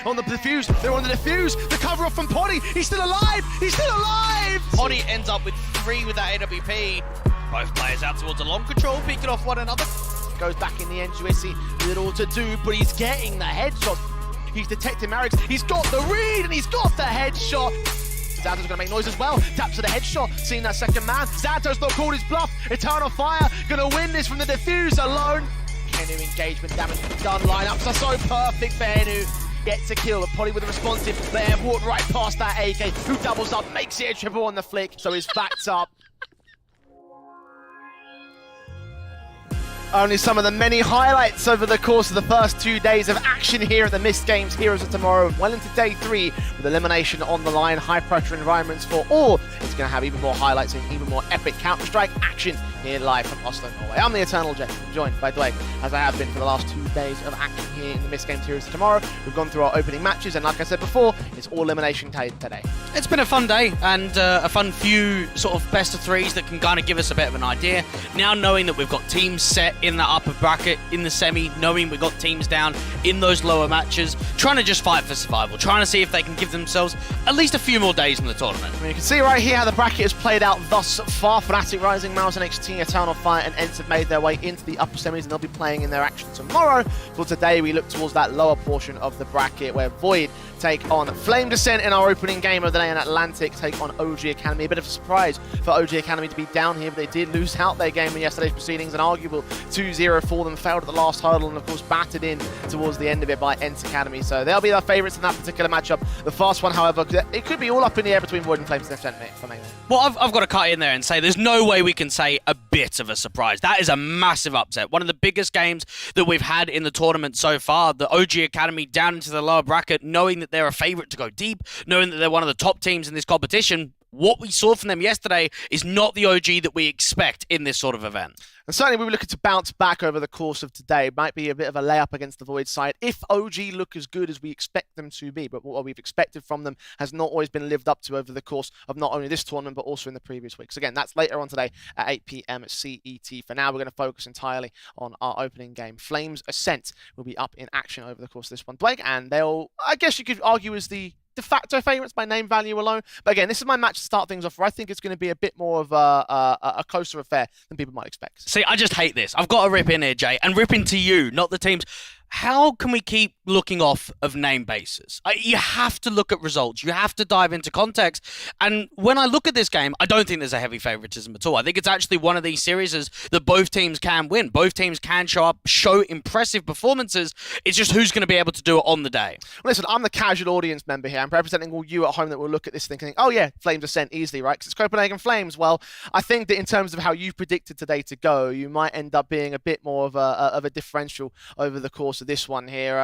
on the defuse. They're on the defuse. The cover off from Poddy. He's still alive. He's still alive. Poddy ends up with 3 with that AWP. Both players out towards a long control, picking off one another. Goes back in the end, Juicy. Little to do, but he's getting the headshot. He's detecting Marix. He's got the read and he's got the headshot. Zanto's gonna make noise as well. Taps to the headshot. Seeing that second man. Zanto's not called his bluff. Eternal Fire gonna win this from the defuse alone. Henu engagement damage done. Lineups are so perfect for Henu. Gets a kill, but Poddy with a responsive. They have walked right past that AK, who doubles up, makes it a triple on the flick, so he's backed up. Only some of the many highlights over the course of the first 2 days of action here at the MistGames Heroes of Tomorrow. Well into day 3 with elimination on the line, high pressure environments for all. It's going to have even more highlights and even more epic Counter-Strike action here live from Oslo, Norway. I'm the Eternal Jet, joined by Dwayne, as I have been for the last 2 days of action here in the MistGames Heroes of Tomorrow. We've gone through our opening matches, and like I said before, it's all elimination day today. It's been a fun day and a fun few sort of best of 3s that can kind of give us a bit of an idea. Now knowing that we've got teams set in that upper bracket in the semi, knowing we've got teams down in those lower matches, trying to just fight for survival, trying to see if they can give themselves at least a few more days in the tournament. I mean, you can see right here how the bracket has played out thus far. Fnatic Rising, Mouse NXT, Eternal Fire and ENCE have made their way into the upper semis, and they'll be playing in their action tomorrow. For today, we look towards that lower portion of the bracket where Void take on Flame Descent in our opening game of the day, and Atlantic take on OG Academy. A bit of a surprise for OG Academy to be down here, but they did lose out their game in yesterday's proceedings. An arguable 2-0 for them, failed at the last hurdle, and of course battered in towards the end of it by ENCE Academy. So they'll be our favourites in that particular matchup. The fast one, however, it could be all up in the air between Void and Flame Descent for me. Well, I've got to cut in there and say there's no way we can say a bit of a surprise. That is a massive upset. One of the biggest games that we've had in the tournament so far. The OG Academy down into the lower bracket, knowing that they're a favourite to go deep, knowing that they're one of the top teams in this competition. What we saw from them yesterday is not the OG that we expect in this sort of event. And certainly we were looking to bounce back over the course of today. It might be a bit of a layup against the Void side if OG look as good as we expect them to be. But what we've expected from them has not always been lived up to over the course of not only this tournament, but also in the previous weeks. Again, that's later on today at 8 PM CET. For now, we're going to focus entirely on our opening game. Flames Ascent will be up in action over the course of this one, Blake, and they'll, I guess you could argue, as the de facto favourites by name value alone. But again, this is my match to start things off where I think it's going to be a bit more of a closer affair than people might expect. See, I just hate this. I've got to rip in here, Jay, and rip into you, not the teams. How can we keep looking off of name bases? You have to look at results. You have to dive into context. And when I look at this game, I don't think there's a heavy favoritism at all. I think it's actually one of these series that both teams can win. Both teams can show up, show impressive performances. It's just who's going to be able to do it on the day. Listen, I'm the casual audience member here. I'm representing all you at home that will look at this thinking, oh yeah, Flames Ascent easily, right? Because it's Copenhagen Flames. Well, I think that in terms of how you predicted today to go, you might end up being a bit more of a differential over the course of this one here.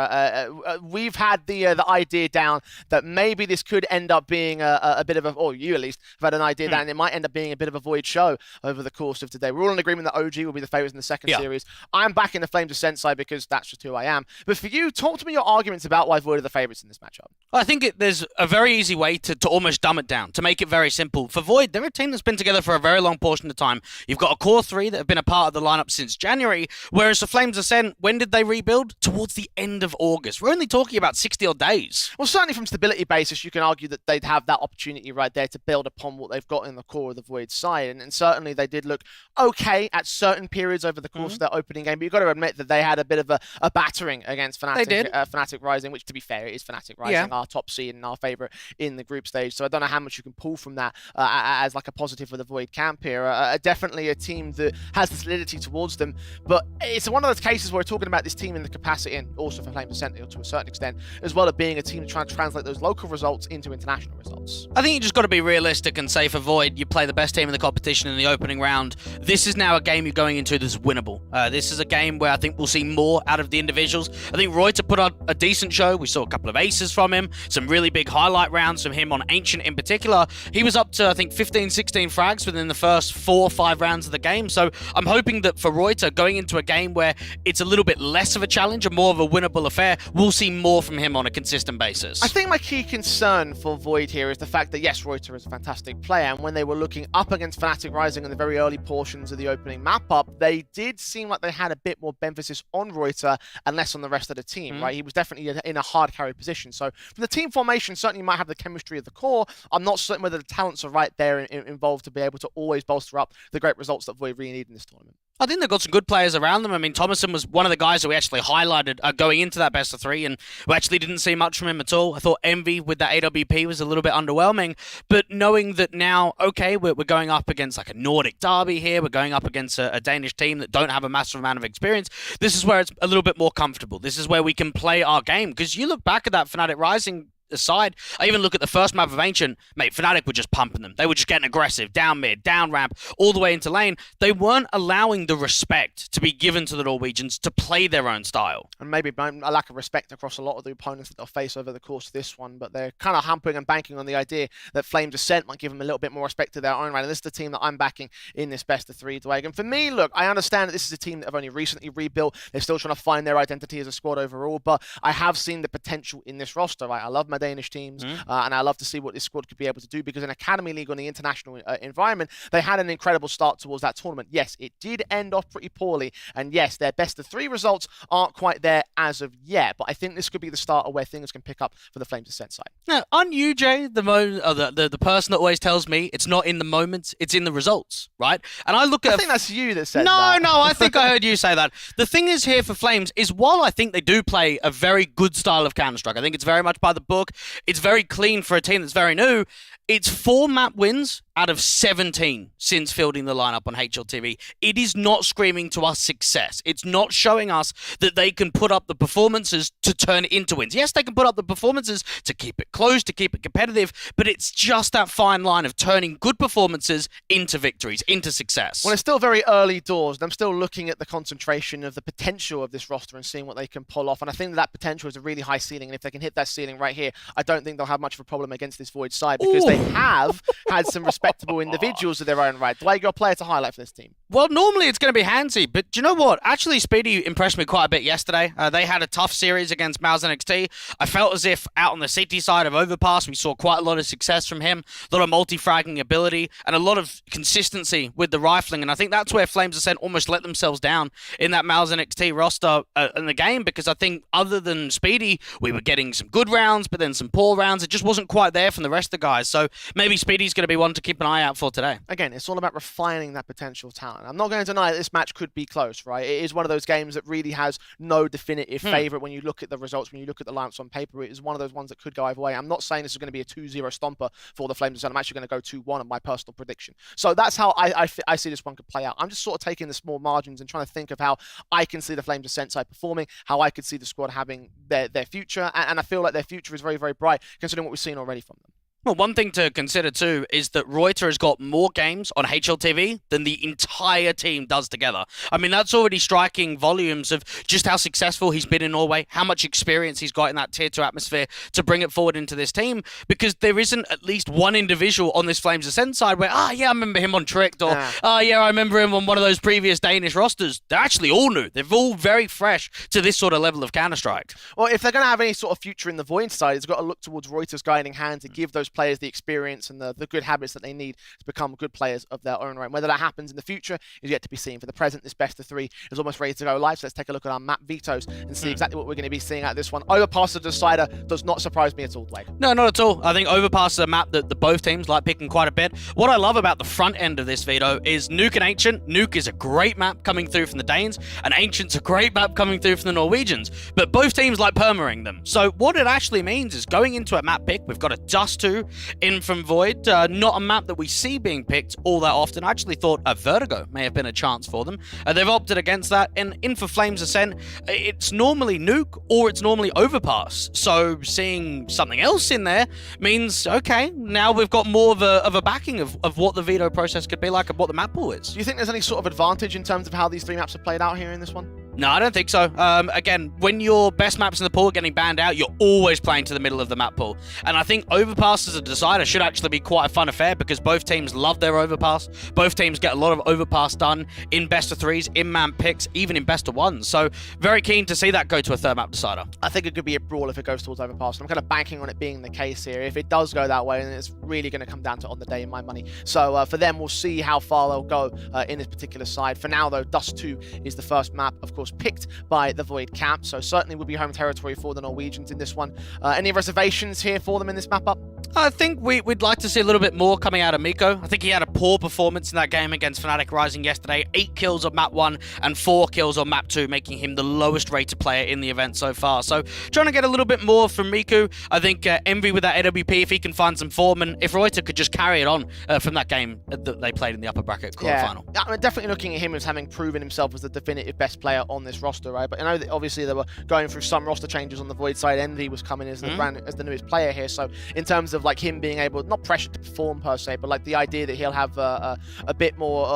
We've had the idea down that maybe this could end up being a bit of a, or you at least have had an idea that it might end up being a bit of a Void show over the course of today. We're all in agreement that OG will be the favourites in the second series. I'm back in the Flames Ascent side because that's just who I am. But for you, talk to me your arguments about why Void are the favourites in this matchup. I think there's a very easy way to almost dumb it down, to make it very simple. For Void, they're a team that's been together for a very long portion of time. You've got a core 3 that have been a part of the lineup since January, whereas the Flames Ascent, when did they rebuild? Towards the end of August. We're only talking about 60 odd days. Well, certainly from stability basis, you can argue that they'd have that opportunity right there to build upon what they've got in the core of the Void side. And certainly they did look okay at certain periods over the course of their opening game. But you've got to admit that they had a bit of a battering against Fnatic, they did. Fnatic Rising, which to be fair, it is Fnatic Rising, our top seed and our favourite in the group stage. So I don't know how much you can pull from that as like a positive for the Void camp here. Definitely a team that has the solidity towards them. But it's one of those cases where we're talking about this team in the capacity, and also for Flames Ascent to a certain extent, as well as being a team trying to translate those local results into international results. I think you just got to be realistic and say for Void, you play the best team in the competition in the opening round. This is now a game you're going into that's winnable. This is a game where I think we'll see more out of the individuals. I think Reuter put on a decent show. We saw a couple of aces from him, some really big highlight rounds from him on Ancient in particular. He was up to, I think, 15, 16 frags within the first 4 or 5 rounds of the game. So I'm hoping that for Reuter, going into a game where it's a little bit less of a challenge, challenge and more of a winnable affair, we'll see more from him on a consistent basis. I think my key concern for Void here is the fact that, yes, Reuter is a fantastic player, and when they were looking up against Fnatic Rising in the very early portions of the opening map-up, they did seem like they had a bit more emphasis on Reuter and less on the rest of the team, right? He was definitely in a hard carry position. So from the team formation, certainly you might have the chemistry of the core. I'm not certain whether the talents are right there involved to be able to always bolster up the great results that Void really need in this tournament. I think they've got some good players around them. I mean, Thomason was one of the guys that we actually highlighted going into that best of 3, and we actually didn't see much from him at all. I thought Envy with that AWP was a little bit underwhelming, but knowing that now, okay, we're going up against like a Nordic derby here, we're going up against a Danish team that don't have a massive amount of experience, this is where it's a little bit more comfortable. This is where we can play our game, because you look back at that Fnatic Rising aside, I even look at the first map of Ancient, mate, Fnatic were just pumping them. They were just getting aggressive, down mid, down ramp, all the way into lane. They weren't allowing the respect to be given to the Norwegians to play their own style. And maybe a lack of respect across a lot of the opponents that they'll face over the course of this one, but they're kind of hampering and banking on the idea that Flames Ascent might give them a little bit more respect to their own right. And this is the team that I'm backing in this best of 3 Dwayne. And for me, look, I understand that this is a team that have only recently rebuilt. They're still trying to find their identity as a squad overall, but I have seen the potential in this roster, right? I love my Danish teams. And I love to see what this squad could be able to do, because in Academy League on the international environment, they had an incredible start towards that tournament. Yes, it did end off pretty poorly, and yes, their best of 3 results aren't quite there as of yet, but I think this could be the start of where things can pick up for the Flames Ascent side. Now, aren't you, Jay, the person that always tells me it's not in the moments, it's in the results, right? And I look at... I think that's you that said that. No, I think I heard you say that. The thing is here for Flames is, while I think they do play a very good style of Counter-Strike, I think it's very much by the book, it's very clean for a team that's very new. It's 4 map wins out of 17 since fielding the lineup on HLTV. It is not screaming to us success. It's not showing us that they can put up the performances to turn it into wins. Yes, they can put up the performances to keep it close, to keep it competitive, but it's just that fine line of turning good performances into victories, into success. Well, it's still very early doors, and I'm still looking at the concentration of the potential of this roster and seeing what they can pull off, and I think that potential is a really high ceiling, and if they can hit that ceiling right here, I don't think they'll have much of a problem against this Void side, because they have had some respectable individuals of their own right. Do I got a player to highlight for this team? Well, normally it's going to be Hansi, but do you know what? Actually, Speedy impressed me quite a bit yesterday. They had a tough series against Mouse NXT. I felt as if out on the City side of Overpass, we saw quite a lot of success from him, a lot of multi-fragging ability, and a lot of consistency with the rifling, and I think that's where Flames Ascent almost let themselves down in that Mouse NXT roster in the game, because I think other than Speedy, we were getting some good rounds, but then some poor rounds. It just wasn't quite there from the rest of the guys, so maybe Speedy's going to be one to keep an eye out for today. Again, it's all about refining that potential talent. I'm not going to deny that this match could be close, right? It is one of those games that really has no definitive favourite when you look at the results, when you look at the lineups on paper. It is one of those ones that could go either way. I'm not saying this is going to be a 2-0 stomper for the Flames. I'm actually going to go 2-1 on my personal prediction. So that's how I see this one could play out. I'm just sort of taking the small margins and trying to think of how I can see the Flames Ascent side performing, how I could see the squad having their future, and I feel like their future is very, very bright considering what we've seen already from them. Well, one thing to consider too is that Reuter has got more games on HLTV than the entire team does together. I mean, that's already striking volumes of just how successful he's been in Norway, how much experience he's got in that tier 2 atmosphere to bring it forward into this team, because there isn't at least one individual on this Flames Ascent side where, yeah, I remember him on Tricked, or, yeah, I remember him on one of those previous Danish rosters. They're actually all new. They're all very fresh to this sort of level of Counter-Strike. Well, if they're going to have any sort of future in the Void side, it's got to look towards Reuter's guiding hand to give those players the experience and the good habits that they need to become good players of their own right. And whether that happens in the future is yet to be seen. For the present, this best of 3 is almost ready to go live, so let's take a look at our map vetoes and see exactly what we're going to be seeing out of this one. Overpass the Decider does not surprise me at all, Blake. No, not at all. I think Overpass is a map that both teams like picking quite a bit. What I love about the front end of this veto is Nuke and Ancient. Nuke is a great map coming through from the Danes, and Ancient's a great map coming through from the Norwegians, but both teams like permaring them. So what it actually means is, going into a map pick, we've got a Dust 2 in from Void, not a map that we see being picked all that often. I actually thought a Vertigo may have been a chance for them. They've opted against that, and in for Flames Ascent, it's normally Nuke or it's normally Overpass. So seeing something else in there means, okay, now we've got more of a backing of what the veto process could be like and what the map pool is. Do you think there's any sort of advantage in terms of how these 3 maps have played out here in this one? No, I don't think so. Again, when your best maps in the pool are getting banned out, you're always playing to the middle of the map pool. And I think Overpass as a decider should actually be quite a fun affair because both teams love their Overpass. Both teams get a lot of Overpass done in best of threes, in man picks, even in best of ones. So very keen to see that go to a third map decider. I think it could be a brawl if it goes towards Overpass. I'm kind of banking on it being the case here. If it does go that way, then it's really going to come down to on the day in my money. So for them, we'll see how far they'll go in this particular side. For now, though, Dust 2 is the first map, of course, picked by the Void camp, so certainly will be home territory for the Norwegians in this one. Any reservations here for them in this map up? I think we'd like to see a little bit more coming out of Miko. I think he had a poor performance in that game against Fnatic Rising yesterday. 8 kills on map 1 and 4 kills on map 2, making him the lowest rated player in the event so far. So trying to get a little bit more from Miku. I think Envy with that AWP, if he can find some form, and if Reuter could just carry it on from that game that they played in the upper bracket quarterfinal. Yeah, I'm definitely looking at him as having proven himself as the definitive best player on this roster, right? But I know that obviously they were going through some roster changes on the Void side. Envy was coming as the newest player here, so in terms of like him being able, not pressure to perform per se, but like the idea that he'll have a bit more,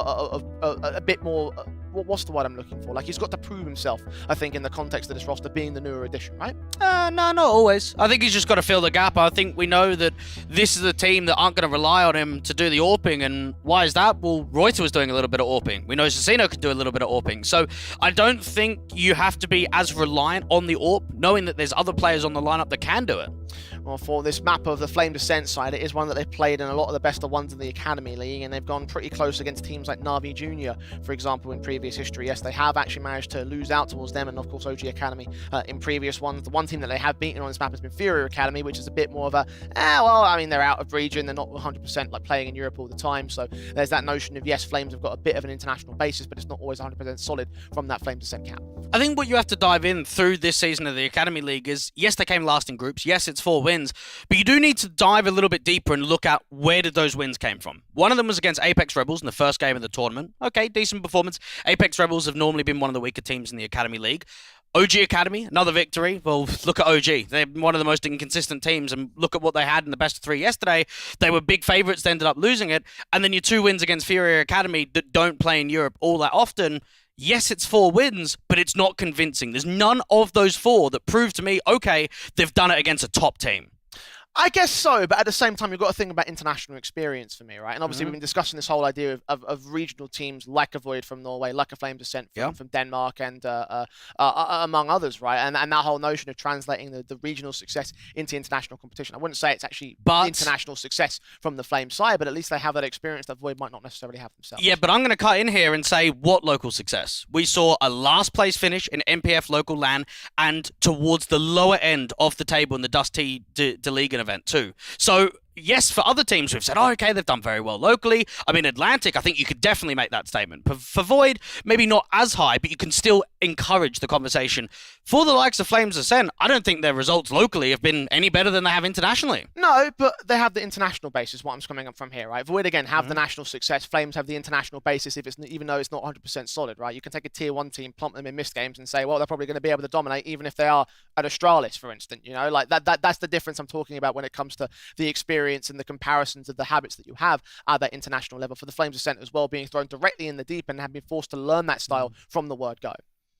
what's the word I'm looking for? Like he's got to prove himself, I think, in the context of this roster being the newer addition, right? No, not always. I think he's just got to fill the gap. I think we know that this is a team that aren't going to rely on him to do the AWPing, and why is that? Well, Reuter was doing a little bit of AWPing. We know Cecino could do a little bit of AWPing. So I don't think you have to be as reliant on the AWP, knowing that there's other players on the lineup that can do it. Well, for this map of the Flame Descent side, it is one that they've played in a lot of the best of ones in the Academy League, and they've gone pretty close against teams like Na'Vi Junior, for example, in previous history. Yes, they have actually managed to lose out towards them, and of course OG Academy in previous ones. The one team that they have beaten on this map has been Fury Academy, which is a bit more of a, well, I mean, they're out of region, they're not 100% like playing in Europe all the time, so there's that notion of, yes, Flames have got a bit of an international basis, but it's not always 100% solid from that Flame Descent camp. I think what you have to dive in through this season of the Academy League is, yes, they came last in groups, yes, it's 4 wins, but you do need to dive a little bit deeper and look at where did those wins came from. One of them was against Apex Rebels in the first game of the tournament. Okay, decent performance. Apex Rebels have normally been one of the weaker teams in the Academy League. OG Academy, another victory. Well, look at OG. They're one of the most inconsistent teams, and look at what they had in the best of 3 yesterday. They were big favourites, they ended up losing it. And then your 2 wins against Fury Academy that don't play in Europe all that often. Yes, it's 4 wins, but it's not convincing. There's none of those 4 that prove to me, okay, they've done it against a top team. I guess so, but at the same time, you've got to think about international experience for me, right? And obviously, we've been discussing this whole idea of regional teams like a Void from Norway, like a Flame Descent from Denmark, and among others, right? And that whole notion of translating the regional success into international competition. I wouldn't say it's actually international success from the Flame side, but at least they have that experience that Void might not necessarily have themselves. Yeah, but I'm going to cut in here and say what local success. We saw a last place finish in MPF local LAN and towards the lower end of the table in the Dust T Delegan event too. So yes, for other teams we've said, oh, okay, they've done very well locally. I mean, Atlantic, I think you could definitely make that statement. For Void, maybe not as high, but you can still encourage the conversation. For the likes of Flames Ascent, I don't think their results locally have been any better than they have internationally. No, but they have the international basis, what I'm coming up from here, right? Void, again, have the national success. Flames have the international basis, if it's even though it's not 100% solid, right? You can take a tier 1 team, plump them in MistGames, and say, well, they're probably going to be able to dominate, even if they are at Astralis, for instance, you know? Like, that's the difference I'm talking about when it comes to the experience and the comparisons of the habits that you have at that international level. For the Flames Ascent as well, being thrown directly in the deep and have been forced to learn that style from the word go.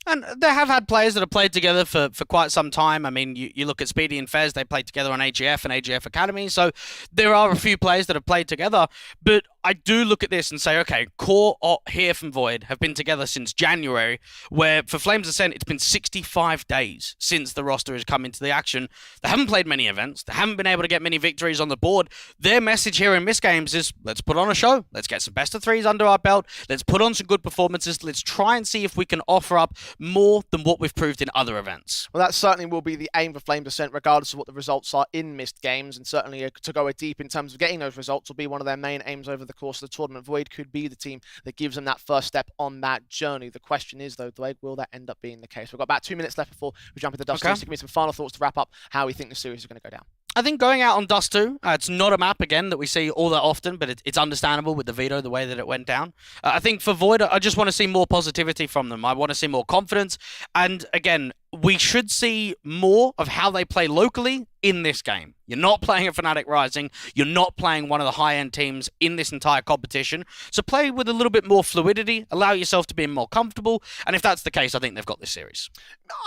And they have had players that have played together for quite some time. I mean, you look at Speedy and Fez, they played together on AGF and AGF Academy. So there are a few players that have played together. But I do look at this and say, okay, Core here from Void have been together since January, where for Flames Ascent, it's been 65 days since the roster has come into the action. They haven't played many events. They haven't been able to get many victories on the board. Their message here in MistGames is, let's put on a show. Let's get some best of 3s under our belt. Let's put on some good performances. Let's try and see if we can offer up more than what we've proved in other events. Well, that certainly will be the aim for Flame Descent, regardless of what the results are in MistGames, and certainly to go deep in terms of getting those results will be one of their main aims over the course of the tournament. Void could be the team that gives them that first step on that journey. The question is, though, Blake, will that end up being the case? We've got about 2 minutes left before we jump into Dust 2, so give me some final thoughts to wrap up how we think the series is going to go down. I think going out on Dust 2, it's not a map, again, that we see all that often, but it's understandable with the veto, the way that it went down. I think for Void, I just want to see more positivity from them. I want to see more confidence. And again, we should see more of how they play locally in this game. You're not playing a Fnatic Rising. You're not playing one of the high-end teams in this entire competition. So play with a little bit more fluidity, allow yourself to be more comfortable, and if that's the case, I think they've got this series.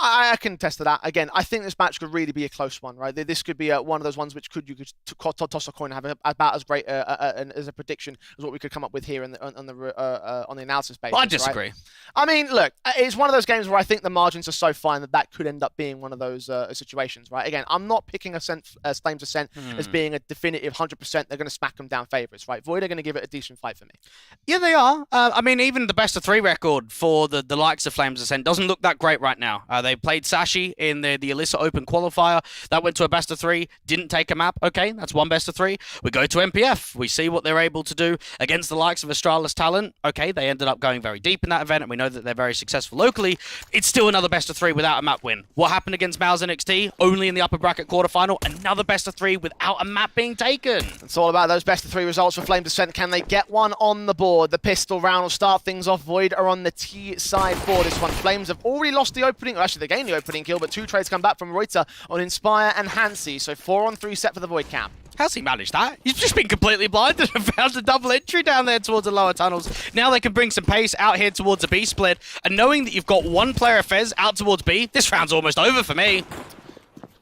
I can attest to that. Again, I think this match could really be a close one, right? This could be one of those ones which you could toss a coin and have about as great as a prediction as what we could come up with here on the analysis basis. I disagree. Right? I mean, look, it's one of those games where I think the margins are so fine that could end up being one of those situations, right? Again, I'm not picking Flames Ascent as being a definitive 100% they're going to smack them down favourites, right? Void are going to give it a decent fight for me. Yeah, they are. I mean, even the best of 3 record for the likes of Flames Ascent doesn't look that great right now. They played Sashi in the Alyssa Open qualifier. That went to a best of 3, didn't take a map. Okay, that's one best of 3. We go to MPF. We see what they're able to do against the likes of Astralis Talent. Okay, they ended up going very deep in that event, and we know that they're very successful locally. It's still another best of 3 without a map win. What happened against Mouse NXT? Only in the upper bracket quarterfinal. Another best of 3 without a map being taken. It's all about those best of 3 results for Flames Ascent. Can they get one on the board? The pistol round will start things off. Void are on the T side for this one. Flames have already lost the opening, or actually they gained the opening kill, but 2 trades come back from Reuter on Inspire and Hansi. So 4-on-3 set for the Void camp. How's he managed that? He's just been completely blinded and found a double entry down there towards the lower tunnels. Now they can bring some pace out here towards a B split. And knowing that you've got one player, Fez, out towards B, this round's almost over for me.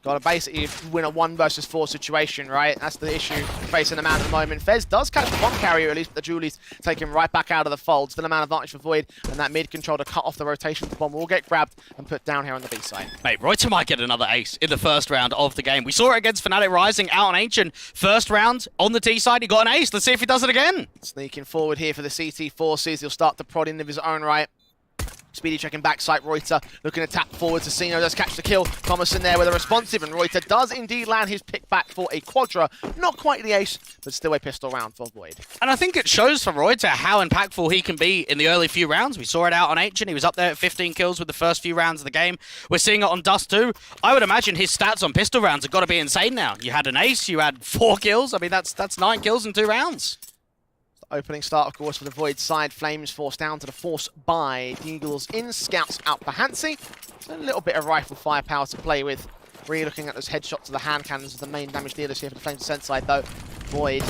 Got to basically win a 1 versus 4 situation, right? That's the issue facing the man at the moment. Fez does catch the bomb carrier, at least, but the Julie's take him right back out of the fold. Still a man advantage for Void, and that mid control to cut off the rotation. The bomb will get grabbed and put down here on the B side. Mate, Reuter might get another ace in the first round of the game. We saw it against Fnatic Rising out on Ancient. First round on the T side, he got an ace. Let's see if he does it again. Sneaking forward here for the CT forces. He'll start to prod in of his own right. Speedy checking backside, Reuter looking to tap forward. Sino does catch the kill. Thomason there with a responsive, and Reuter does indeed land his pick back for a quadra. Not quite the ace, but still a pistol round for Void. And I think it shows for Reuter how impactful he can be in the early few rounds. We saw it out on Ancient. He was up there at 15 kills with the first few rounds of the game. We're seeing it on Dust too. I would imagine his stats on pistol rounds have got to be insane now. You had an ace, you had 4 kills. I mean, that's 9 kills in 2 rounds. Opening start, of course, for the Void side. Flames forced down to the force by Deagles in. Scouts out for Hansi. A little bit of rifle firepower to play with. Really looking at those headshots of the hand cannons as the main damage dealers here for the Flames Ascent side, though. Void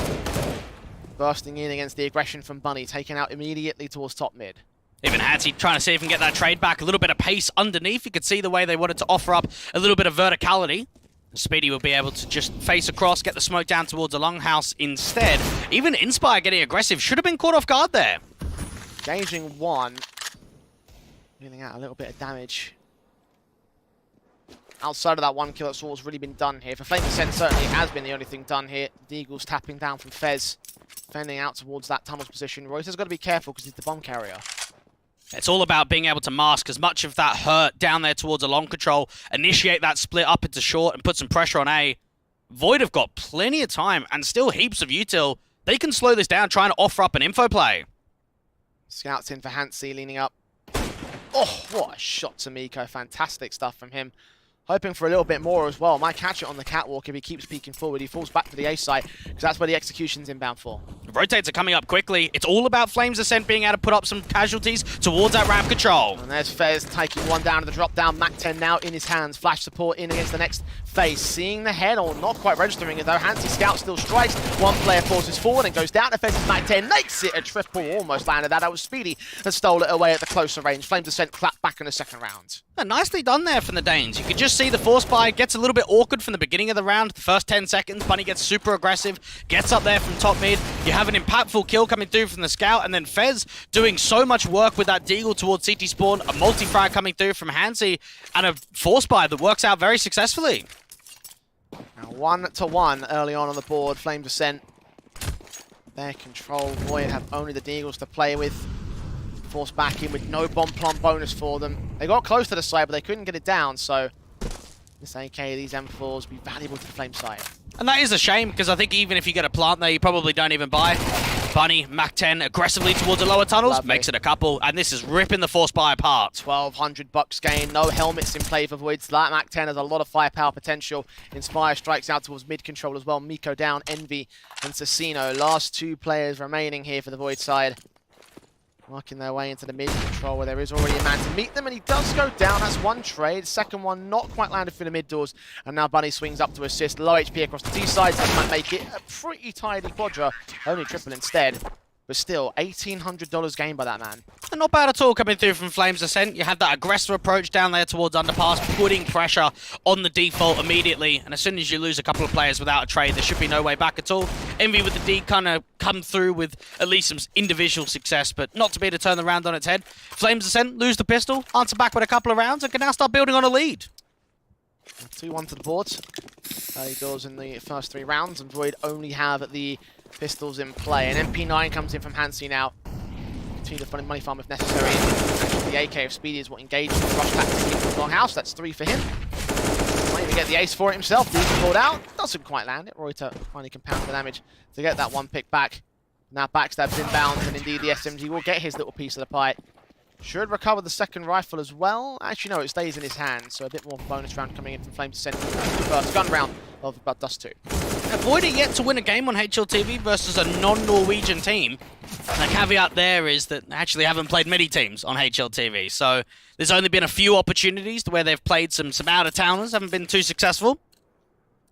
bursting in against the aggression from Bunny, taken out immediately towards top mid. Even Hansi trying to see if he can get that trade back. A little bit of pace underneath. You could see the way they wanted to offer up a little bit of verticality. Speedy will be able to just face across, get the smoke down towards a longhouse instead. Even Inspire getting aggressive. Should have been caught off guard there. Engaging 1. Dealing out a little bit of damage. Outside of that 1 kill, that's all that's really been done here. For Flames Ascent, certainly has been the only thing done here. Deagle's tapping down from Fez. Fending out towards that tunnel's position. Reuter's got to be careful because he's the bomb carrier. It's all about being able to mask as much of that hurt down there towards a long control, initiate that split up into short and put some pressure on A. Void have got plenty of time and still heaps of util. They can slow this down, trying to offer up an info play. Scouts in for Hansi, leaning up. Oh, what a shot to Miko. Fantastic stuff from him. Hoping for a little bit more as well. Might catch it on the catwalk if he keeps peeking forward. He falls back to the A site because that's where the execution's inbound for. Rotates are coming up quickly. It's all about Flames Ascent being able to put up some casualties towards that ramp control. And there's Fez taking one down to the drop down. Mac 10 now in his hands. Flash support in against the next phase. Seeing the head, or not quite registering it though. Hansi Scout still strikes. One player forces forward and goes down to Fez's Mac 10. Makes it a triple. Almost landed that. That was Speedy that stole it away at the closer range. Flames Ascent clapped back in the second round. Nicely done there from the Danes. You can just see the force buy gets a little bit awkward from the beginning of the round. The first 10 seconds, Bunny gets super aggressive, gets up there from top mid. You have an impactful kill coming through from the Scout, and then Fez doing so much work with that Deagle towards CT spawn, a multi-frag coming through from Hansi, and a force buy that works out very successfully. Now 1-1 early on the board. Flames Ascent. Their control. Void have only the Deagles to play with. Forced back in with no bomb plump bonus for them. They got close to the side, but they couldn't get it down, so this AK, these M4s will be valuable to the Flame side. And that is a shame, because I think even if you get a plant there, you probably don't even buy. Bunny, Mac 10 aggressively towards the lower tunnels, Lovely. Makes it a couple, and this is ripping the force buy apart. $1,200 gain, no helmets in play for Void. That Mac 10 has a lot of firepower potential. Inspire strikes out towards mid control as well. Miko down, Envy and Cecino. Last 2 players remaining here for the Void side. Working their way into the mid control where there is already a man to meet them, and he does go down. That's one trade. Second one not quite landed through the mid doors, and now Bunny swings up to assist. Low HP across the T sides. That might make it a pretty tidy quadra. Only triple instead. But still, $1,800 gained by that man. And not bad at all coming through from Flames Ascent. You had that aggressive approach down there towards Underpass, putting pressure on the default immediately. And as soon as you lose a couple of players without a trade, there should be no way back at all. Envy with the D kind of come through with at least some individual success, but not to be to turn the round on its head. Flames Ascent lose the pistol, answer back with a couple of rounds, and can now start building on a lead. 2-1 to the board. Early doors in the first 3 rounds, and Void only have the pistols in play. And MP9 comes in from Hansi now. Continue the money farm if necessary. Actually, the AK of Speedy is what engages the rush tactic into the Longhouse. That's 3 for him. Might even get the ace for it himself. He's pulled out. Doesn't quite land it. Reuter finally compounds the damage to get that one pick back. Now backstabs inbound, and indeed the SMG will get his little piece of the pie. Should recover the second rifle as well. Actually, no, it stays in his hand, so a bit more bonus round coming in from Flames Ascent. First gun round of Blood Dust 2. Void are yet to win a game on HLTV versus a non-Norwegian team. The caveat there is that they actually haven't played many teams on HLTV, so there's only been a few opportunities where they've played some out-of-towners, haven't been too successful.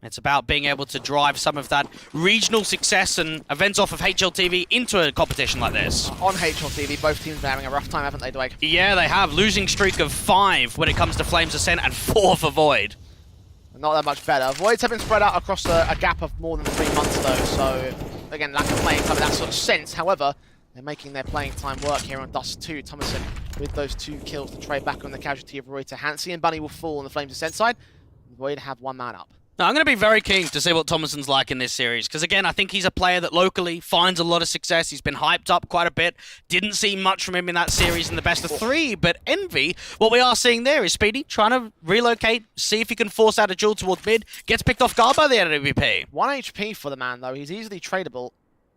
It's about being able to drive some of that regional success and events off of HLTV into a competition like this. On HLTV, both teams are having a rough time, haven't they, Dwayne? Yeah, they have. Losing streak of 5 when it comes to Flames Ascent and 4 for Void. Not that much better. Voids have been spread out across a gap of more than 3 months, though, so again, lack of playing time in that sort of sense. However, they're making their playing time work here on Dust 2. Thomason with those 2 kills to trade back on the casualty of Reuter. Hansi and Bunny will fall on the Flames Ascent side. Void have 1 man up. Now, I'm going to be very keen to see what Thomason's like in this series, because again, I think he's a player that locally finds a lot of success. He's been hyped up quite a bit. Didn't see much from him in that series in the best of 3, but Envy, what we are seeing there is Speedy trying to relocate, see if he can force out a duel towards mid, gets picked off guard by the MVP. 1 HP for the man, though. He's easily tradable,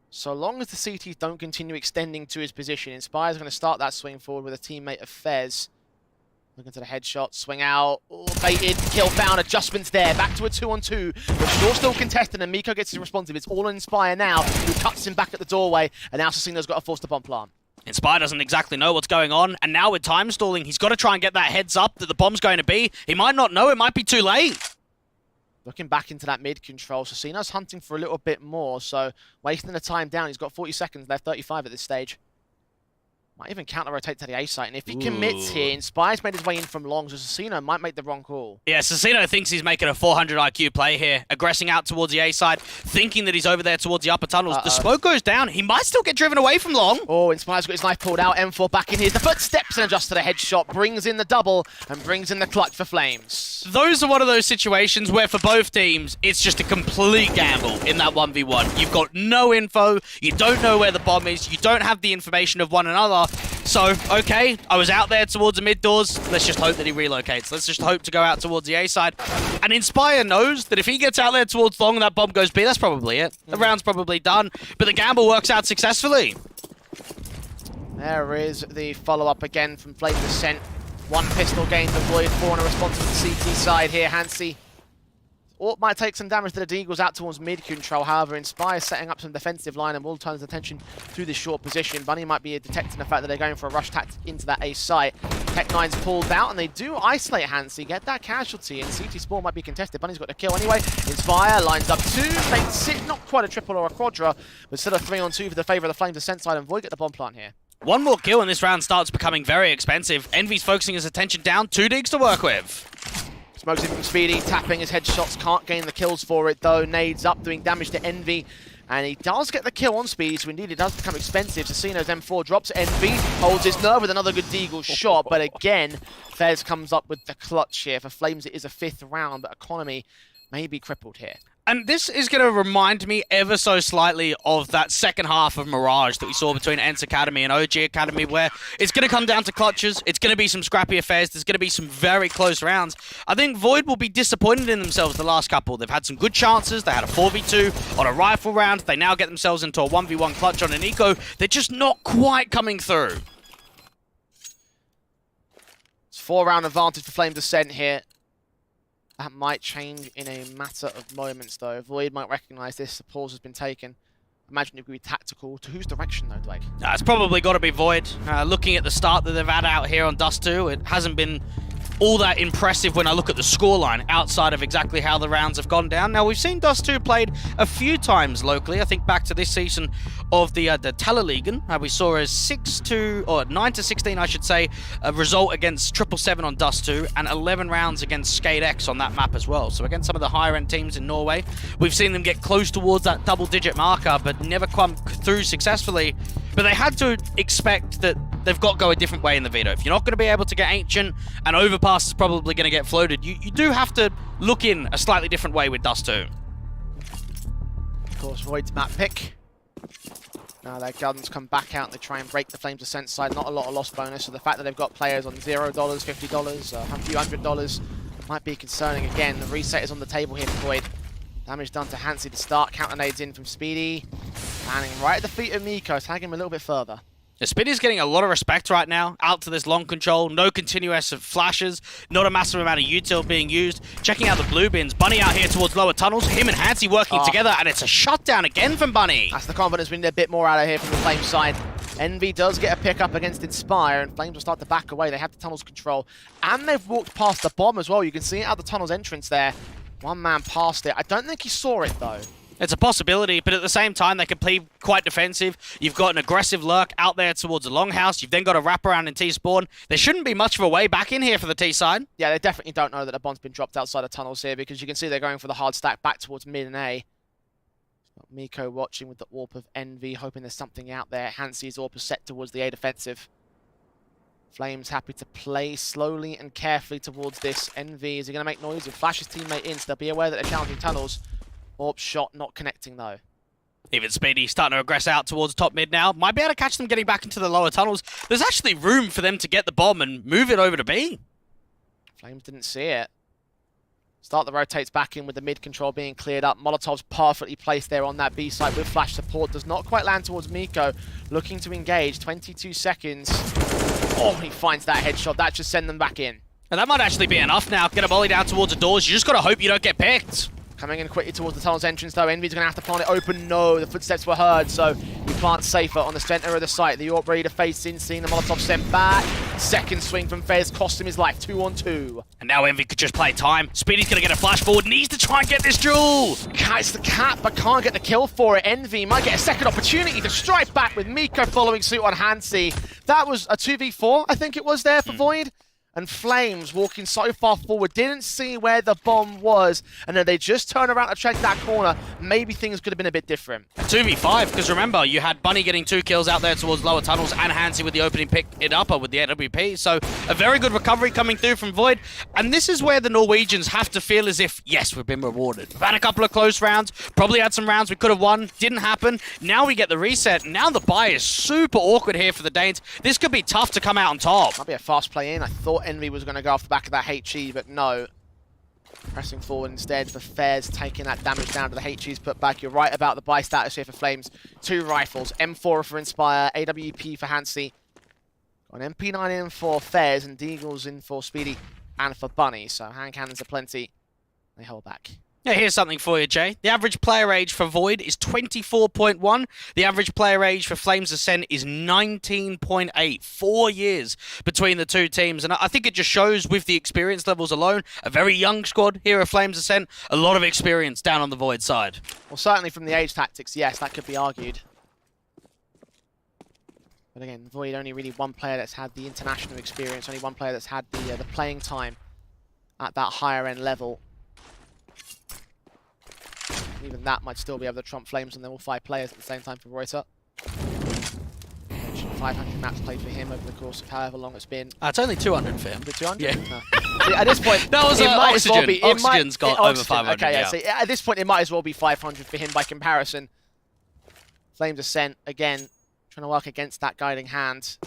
so long as the CTs don't continue extending to his position. Inspire's going to start that swing forward with a teammate of Fez. Looking to the headshot, swing out, baited, kill found, adjustments there, back to a 2-on-2, but Shaw still contested, and Miko gets his responsive. It's all on Inspire now, who cuts him back at the doorway, and now Assassino's got a forced bomb plant. Inspire doesn't exactly know what's going on, and now with time stalling, he's got to try and get that heads up that the bomb's going to be. He might not know, it might be too late. Looking back into that mid control, Assassino's hunting for a little bit more, so wasting the time down. He's got 40 seconds left, 35 at this stage. Might even counter-rotate to the A site, and if he commits here, Inspire's made his way in from long, so Assassino might make the wrong call. Yeah, Assassino thinks he's making a 400 IQ play here, aggressing out towards the A side, thinking that he's over there towards the upper tunnels. The smoke goes down, he might still get driven away from long. Oh, Inspire's got his knife pulled out, M4 back in here. The footsteps and adjusts to the headshot, brings in the double, and brings in the clutch for Flames. Those are one of those situations where for both teams, it's just a complete gamble in that 1v1. You've got no info, you don't know where the bomb is, you don't have the information of one another. So, okay, I was out there towards the mid doors. Let's just hope that he relocates. Let's just hope to go out towards the A side. And Inspire knows that if he gets out there towards long and that bomb goes B, that's probably it. The round's probably done. But the gamble works out successfully. There is the follow-up again from Flames Ascent. 1 pistol gain to Void, 4 on a response to the CT side here. Hansi might take some damage to the Deagles out towards mid control. However, Inspire setting up some defensive line and will turn his attention to this short position. Bunny might be detecting the fact that they're going for a rush tactic into that A site. Tech9's pulled out, and they do isolate Hansi, get that casualty, and CT Spawn might be contested. Bunny's got the kill anyway. Inspire lines up 2, makes it not quite a triple or a quadra, but still a 3-on-2 for the favour of the Flames Ascent side, and Void get the bomb plant here. 1 more kill and this round starts becoming very expensive. Envy's focusing his attention down, 2 digs to work with. Smokes in from Speedy, tapping his headshots, can't gain the kills for it though. Nades up, doing damage to Envy. And he does get the kill on Speedy, so indeed it does become expensive. Assassino's M4 drops Envy, holds his nerve with another good Deagle shot. But again, Fez comes up with the clutch here. For Flames, it is a 5th round, but economy may be crippled here. And this is going to remind me ever so slightly of that second half of Mirage that we saw between Ents Academy and OG Academy, where it's going to come down to clutches, it's going to be some scrappy affairs, there's going to be some very close rounds. I think Void will be disappointed in themselves the last couple. They've had some good chances, they had a 4v2 on a rifle round, they now get themselves into a 1v1 clutch on an eco. They're just not quite coming through. It's 4-round advantage for Flames Ascent here. That might change in a matter of moments, though. Void might recognise this. The pause has been taken. imagine it would be tactical. To whose direction though, Blake? It's probably got to be Void. Looking at the start that they've had out here on Dust 2, it hasn't been all that impressive when I look at the scoreline outside of exactly how the rounds have gone down. Now, we've seen Dust 2 played a few times locally. I think back to this season of the Talaligan, we saw a 9-16, I should say, a result against 777 on Dust 2 and 11 rounds against Skate X on that map as well. So against some of the higher end teams in Norway, we've seen them get close towards that double-digit marker, but never come through successfully. But they had to expect that they've got to go a different way in the veto. If you're not going to be able to get Ancient, and Overpass is probably going to get floated, you do have to look in a slightly different way with Dust 2. Of course, Void's map pick. Now their guns come back out and they try and break the Flames Ascent side. Not a lot of loss bonus, so the fact that they've got players on $0, $50, a few $100 might be concerning again. The reset is on the table here for Void. Damage done to Hansi to start. Counter nades in from Speedy. Landing right at the feet of Miko, tagging him a little bit further. Yeah, Speedy's getting a lot of respect right now. Out to this long control, no continuous flashes, not a massive amount of util being used. Checking out the blue bins. Bunny out here towards lower tunnels. Him and Hansi working together, and it's a shutdown again from Bunny. That's the confidence we need a bit more out of here from the Flames side. Envy does get a pick up against Inspire, and Flames will start to back away. They have the tunnels control, and they've walked past the bomb as well. You can see it out the tunnel's entrance there. One man passed it. I don't think he saw it, though. It's a possibility, but at the same time, they can play quite defensive. You've got an aggressive lurk out there towards the longhouse. You've then got a wraparound in T-spawn. There shouldn't be much of a way back in here for the T side. Yeah, they definitely don't know that a bomb's been dropped outside of tunnels here, because you can see they're going for the hard stack back towards mid and A. Miko watching with the AWP of Envy, hoping there's something out there. Hansi's AWP is set towards the A defensive. Flames happy to play slowly and carefully towards this. Envy, is he going to make noise? With Flash his teammate in, so they'll be aware that they're challenging tunnels. AWP shot not connecting though. Even Speedy starting to aggress out towards top mid now. Might be able to catch them getting back into the lower tunnels. There's actually room for them to get the bomb and move it over to B. Flames didn't see it. Start the rotates back in with the mid control being cleared up. Molotov's perfectly placed there on that B side with flash support. Does not quite land towards Miko. Looking to engage. 22 seconds. Oh, he finds that headshot. That should send them back in. And that might actually be enough now. Get a volley down towards the doors. You just got to hope you don't get picked. Coming in quickly towards the tunnel's entrance though. Envy's going to have to plant it open. No, the footsteps were heard, so he plants safer on the center of the site. The AWP ready to face in, seeing the Molotov sent back. Second swing from Fez cost him his life. 2-on-2. And now Envy could just play time. Speedy's going to get a flash forward. Needs to try and get this duel. It's the cap, but can't get the kill for it. Envy might get a second opportunity to strike back with Miko following suit on Hansi. That was a 2v4, I think it was there for Void. And Flames walking so far forward, didn't see where the bomb was, and then they just turned around to check that corner. Maybe things could have been a bit different. 2v5, because remember, you had Bunny getting 2 kills out there towards lower tunnels, and Hansi with the opening pick it upper with the AWP. So a very good recovery coming through from Void. And this is where the Norwegians have to feel as if, yes, we've been rewarded. We've had a couple of close rounds, probably had some rounds we could have won, didn't happen. Now we get the reset. Now the buy is super awkward here for the Danes. This could be tough to come out on top. Might be a fast play in. I thought Envy was going to go off the back of that HE, but no. Pressing forward instead for Fez, taking that damage down to the HE's put back. You're right about the buy status here for Flames. 2 rifles, M4 for Inspire, AWP for Hansi. Got an MP9 in for Fez, and Deagle's in for Speedy and for Bunny. So hand cannons are plenty. They hold back. Yeah, here's something for you, Jay. The average player age for Void is 24.1. The average player age for Flames Ascent is 19.8. 4 years between the two teams. And I think it just shows with the experience levels alone, a very young squad here at Flames Ascent, a lot of experience down on the Void side. Well, certainly from the age tactics, yes, that could be argued. But again, Void only really one player that's had the international experience, only one player that's had the playing time at that higher end level. Even that might still be able to trump Flames, and then all 5 players at the same time for Reuter. 500 maps played for him over the course of however long it's been. It's only 200 for him. Is it 200? Yeah. No. See, at this point, that was Oxygen. Oxygen's got over 500. Okay, yeah. See, at this point, it might as well be 500 for him by comparison. Flames Ascent, again, trying to work against that guiding hand.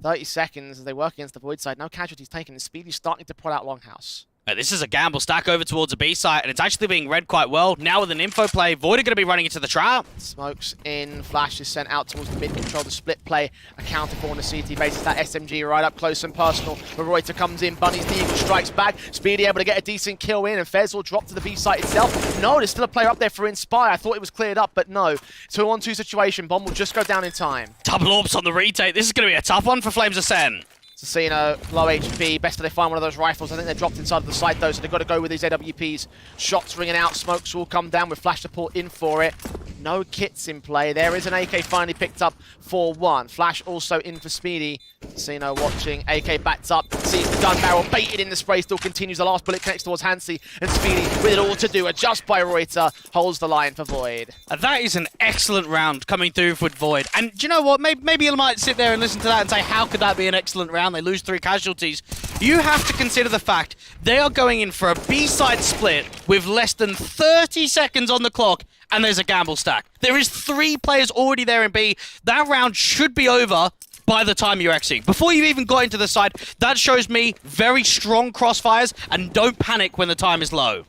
30 seconds as they work against the Void side. No casualties taken. And Speedy's starting to pull out Longhouse. This is a gamble stack over towards a B site, and it's actually being read quite well. Now with an info play, Void are going to be running into the trap. Smokes in, Flash is sent out towards the mid control, the split play accounted for on the CT basis. That SMG right up close and personal. Reuter comes in, Bunny's the Eagle strikes back. Speedy able to get a decent kill in, and Fez will drop to the B site itself. No, there's still a player up there for Inspire. I thought it was cleared up, but no. 2-on-2 situation, Bomb will just go down in time. Double orbs on the retake. This is going to be a tough one for Flames Ascent. Casino, low HP, best that they find one of those rifles. I think they're dropped inside of the site though, so they've got to go with these AWPs. Shots ringing out, Smokes will come down with Flash support in for it. No kits in play. There is an AK finally picked up for one. Flash also in for Speedy. Casino watching, AK backs up, sees the gun barrel, baited in the spray, still continues. The last bullet connects towards Hansi, and Speedy with it all to do. Adjust by Reuter, holds the line for Void. That is an excellent round coming through for Void. And do you know what? Maybe you might sit there and listen to that and say, how could that be an excellent round? They lose 3 casualties. You have to consider the fact they are going in for a B-side split with less than 30 seconds on the clock, and there's a gamble stack. There is 3 players already there in B. That round should be over by the time you're exiting. Before you even got into the side, that shows me very strong crossfires, and don't panic when the time is low.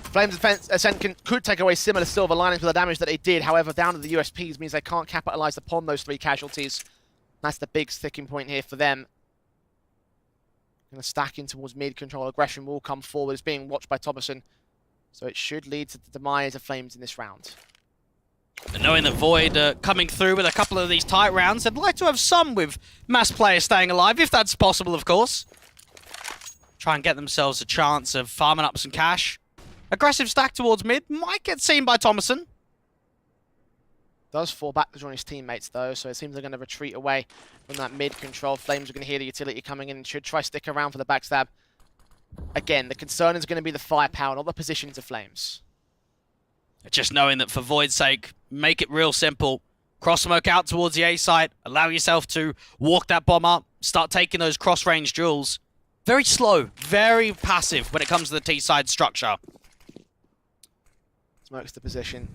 Flames Ascent could take away similar silver linings with the damage that they did. However, down to the USPs means they can't capitalize upon those 3 casualties. That's the big sticking point here for them. Going to stack in towards mid-control. Aggression will come forward. It's being watched by Thomason. So it should lead to the demise of Flames in this round. And knowing that Void coming through with a couple of these tight rounds, I'd like to have some with mass players staying alive, if that's possible, of course. Try and get themselves a chance of farming up some cash. Aggressive stack towards mid. Might get seen by Thomason. Does fall back to join his teammates though, so it seems they're going to retreat away from that mid-control. Flames are going to hear the utility coming in and should try stick around for the backstab. Again, the concern is going to be the firepower, not the positions of Flames. Just knowing that for Void's sake, make it real simple. Cross smoke out towards the A site, allow yourself to walk that bomb up, start taking those cross-range duels. Very slow, very passive when it comes to the T side structure. Smokes the position.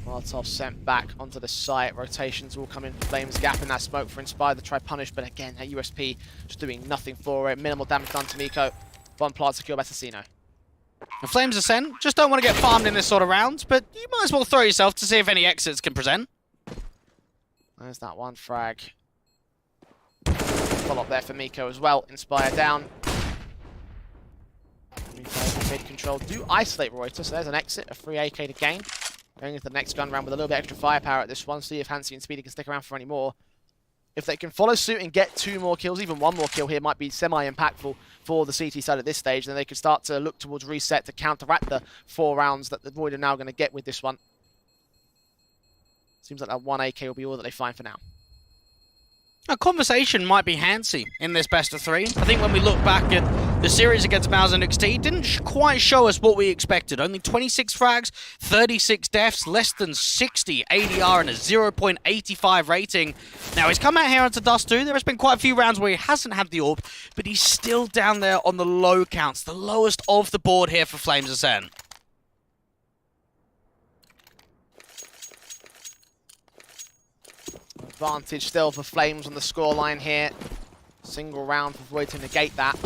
Molotov sent back onto the site. Rotations will come in for Flames. Gap in that smoke for Inspire to try punish, but again, that USP just doing nothing for it. Minimal damage done to Miko. Bomb plant secure by Assassino. The Flames Ascent just don't want to get farmed in this sort of round, but you might as well throw yourself to see if any exits can present. There's that one frag. Follow up there for Miko as well. Inspire down. Mid-control do isolate Reuter, so there's an exit, a free AK to gain. Going into the next gun round with a little bit extra firepower at this one. See if Hansi and Speedy can stick around for any more. If they can follow suit and get 2 more kills, even 1 more kill here might be semi-impactful for the CT side at this stage. Then they could start to look towards reset to counteract the 4 rounds that the Void are now going to get with this one. Seems like that 1 AK will be all that they find for now. A conversation might be Hansi in this best of 3. I think when we look back at the series against Mauser NXT, it didn't quite show us what we expected. Only 26 frags, 36 deaths, less than 60 ADR and a 0.85 rating. Now, he's come out here onto Dust 2. There has been quite a few rounds where he hasn't had the orb, but he's still down there on the low counts, the lowest of the board here for Flames Ascent. Advantage still for Flames on the scoreline here. Single round for Void to negate that.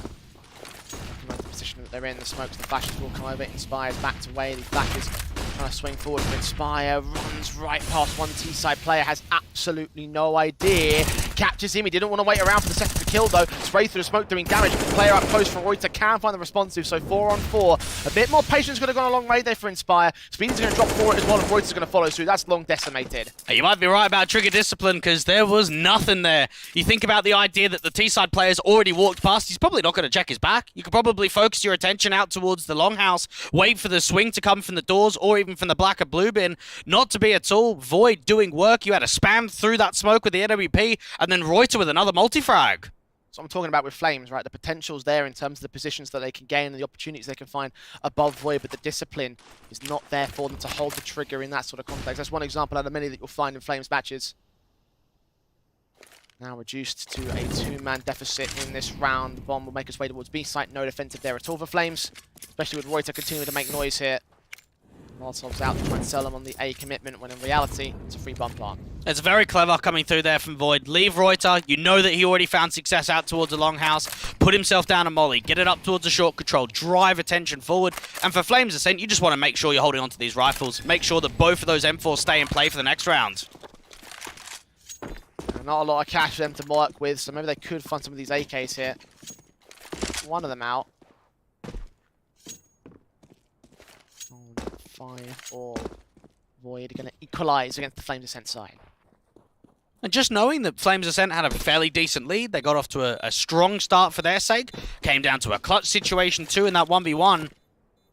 The position that they're in, the smokes, the flashes will come over. Inspire's backed away. The flashes trying to swing forward for Inspire. Runs right past one T-side player. Has absolutely no idea. Captures him. He didn't want to wait around for the second to kill though. Spray through the smoke doing damage. Player up close for Reuter can find the responsive. So 4 on 4. A bit more patience could have gone a long way there for Inspire. Speedy's going to drop forward as well, and Reuter's going to follow suit. That's long decimated. Hey, you might be right about trigger discipline, because there was nothing there. You think about the idea that the T-side player's already walked past. He's probably not going to check his back. You could probably focus your attention out towards the longhouse, wait for the swing to come from the doors or even from the black or blue bin. Not to be at all. Void doing work. You had to spam through that smoke with the NWP, and then Reuter with another multi-frag. So I'm talking about with Flames, right? The potential's there in terms of the positions that they can gain and the opportunities they can find above Void, but the discipline is not there for them to hold the trigger in that sort of context. That's one example out of many that you'll find in Flames matches. Now reduced to a 2-man deficit in this round. The bomb will make its way towards B site. No defensive there at all for Flames, especially with Reuter continuing to make noise here. Molotov's out to try and sell them on the A commitment, when in reality, it's a free bomb plant. It's very clever coming through there from Void. Leave Reuter. You know that he already found success out towards the longhouse. Put himself down a molly. Get it up towards the short control. Drive attention forward. And for Flames Ascent, you just want to make sure you're holding onto these rifles. Make sure that both of those M4s stay in play for the next round. Not a lot of cash for them to work with, so maybe they could find some of these AKs here. One of them out. 5 or Void going to equalize against the Flames Ascent side. And just knowing that Flames Ascent had a fairly decent lead, they got off to a strong start for their sake. Came down to a clutch situation too in that 1v1.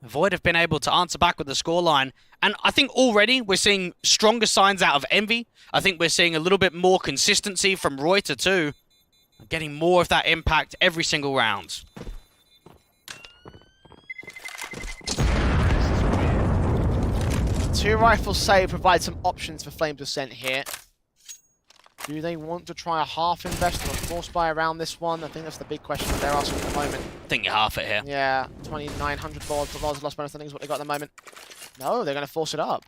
Void have been able to answer back with the scoreline. And I think already we're seeing stronger signs out of Envy. I think we're seeing a little bit more consistency from Reuter too. Getting more of that impact every single round. Two rifles save provide some options for Flames Ascent here. Do they want to try a half invest or a force buy around this one? I think that's the big question that they're asking at the moment. I think you're half it here. Yeah, 2,900 balls, but lost bonus, I think is what they got at the moment. No, they're going to force it up.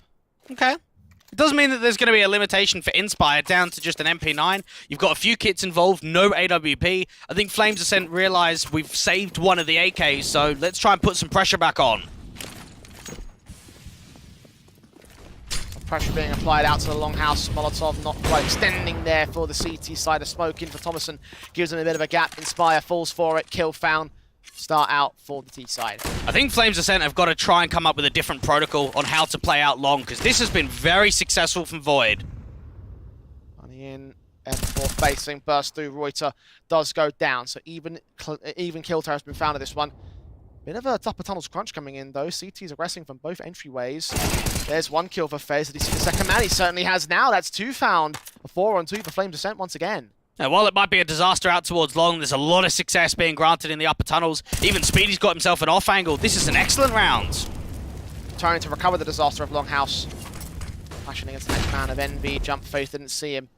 Okay. It does mean that there's going to be a limitation for Inspire down to just an MP9. You've got a few kits involved, no AWP. I think Flames Ascent realize we've saved one of the AKs, so let's try and put some pressure back on. Pressure being applied out to the longhouse. Molotov not quite extending there for the CT side of smoke in for Thomason. Gives him a bit of a gap. Inspire falls for it. Kill found. Start out for the T side. I think Flames Ascent have got to try and come up with a different protocol on how to play out long, because this has been very successful from Void. Running in. M4 facing. Burst through. Reuter does go down. So even kill tower has been found at this one. Bit of a upper tunnels crunch coming in though. CT's aggressing from both entryways. There's one kill for Fez. Did he see the second man? He certainly has now. That's 2 found. A 4-on-2 for Flames Ascent once again. Now, while it might be a disaster out towards long, there's a lot of success being granted in the upper tunnels. Even Speedy's got himself an off angle. This is an excellent round. Trying to recover the disaster of Longhouse. Flashing against the next man of Envy. Jump Faith didn't see him.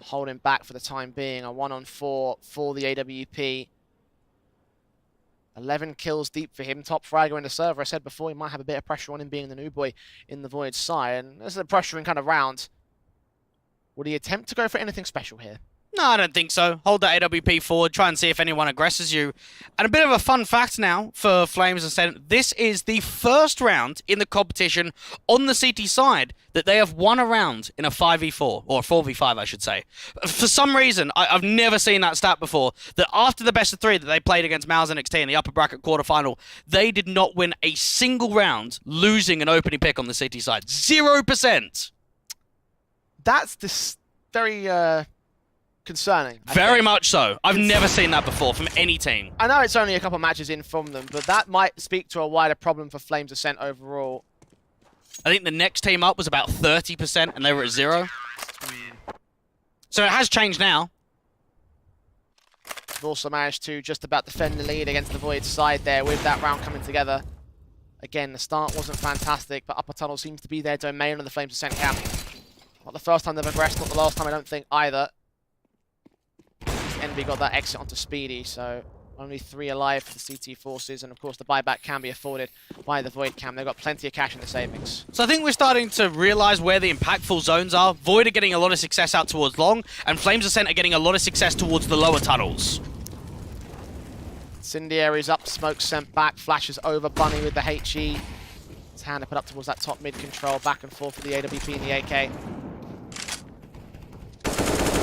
Holding back for the time being. A 1-on-4 for the AWP. 11 kills deep for him. Top fragger in the server. I said before, he might have a bit of pressure on him being the new boy in the Void side. And this is a pressuring kind of round. Would he attempt to go for anything special here? No, I don't think so. Hold that AWP forward, try and see if anyone aggresses you. And a bit of a fun fact now for Flames Ascent. This is the first round in the competition on the CT side that they have won a round in a 5v4, or a 4v5, I should say. For some reason, I've never seen that stat before, that after the best of 3 that they played against Mouse NXT in the upper bracket quarterfinal, they did not win a single round losing an opening pick on the CT side. 0%! That's this very concerning. Very much so. I've never seen that before from any team. I know it's only a couple matches in from them, but that might speak to a wider problem for Flames Ascent overall. I think the next team up was about 30%, and they were at 0. So it has changed now. They've also managed to just about defend the lead against the Void side there with that round coming together. Again, the start wasn't fantastic, but upper tunnel seems to be their domain on the Flames Ascent camp. Not the first time they've aggressed, not the last time, I don't think, either. Envy got that exit onto Speedy, so only 3 alive for the CT forces, and of course the buyback can be afforded by the Void camp. They've got plenty of cash in the savings. So I think we're starting to realize where the impactful zones are. Void are getting a lot of success out towards long, and Flames Ascent are getting a lot of success towards the lower tunnels. Incendiary's up, smoke sent back, flashes over Bunny with the HE. His hand to put up towards that top mid control, back and forth for the AWP and the AK.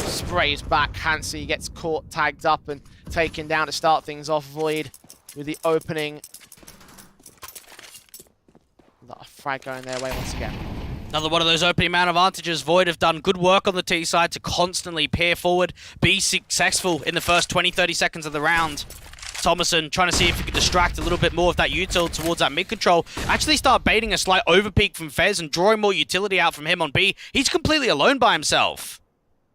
Sprays back, Hansi gets caught, tagged up and taken down to start things off. Void with the opening. A frag going their way once again. Another one of those opening man advantages. Void have done good work on the T side to constantly peer forward, be successful in the first 20-30 seconds of the round. Thomason trying to see if he can distract a little bit more of that util towards that mid control. Actually start baiting a slight overpeak from Fez and drawing more utility out from him on B. He's completely alone by himself.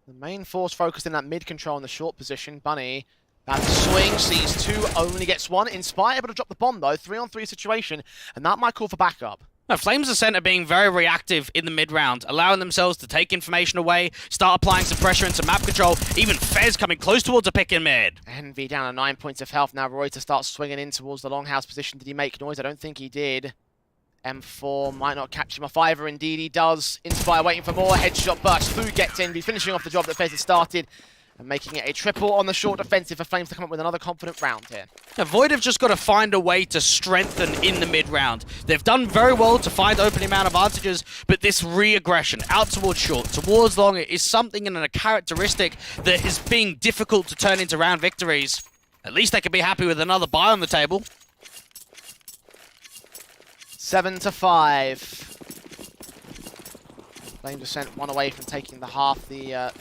The main force focused in that mid control in the short position. Bunny, that swing, sees 2, only gets 1. Inspire able to drop the bomb though, 3-on-3 situation, and that might call for backup. Now, Flames Ascent are being very reactive in the mid-round, allowing themselves to take information away, start applying some pressure into map control, even Fez coming close towards a pick in mid. Envy down to 9 points of health now. Reuter starts swinging in towards the longhouse position. Did he make noise? I don't think he did. M4 might not catch him off either. Indeed he does. Inspire waiting for more. Headshot burst. Fu gets in. Be finishing off the job that Fez had started. And making it a triple on the short defensive for Flames to come up with another confident round here. Now, Void have just got to find a way to strengthen in the mid-round. They've done very well to find opening amount advantages, but this re-aggression out towards short, towards long, is something and a characteristic that is being difficult to turn into round victories. At least they can be happy with another buy on the table. 7-5. Flames Ascent one away from taking the half. The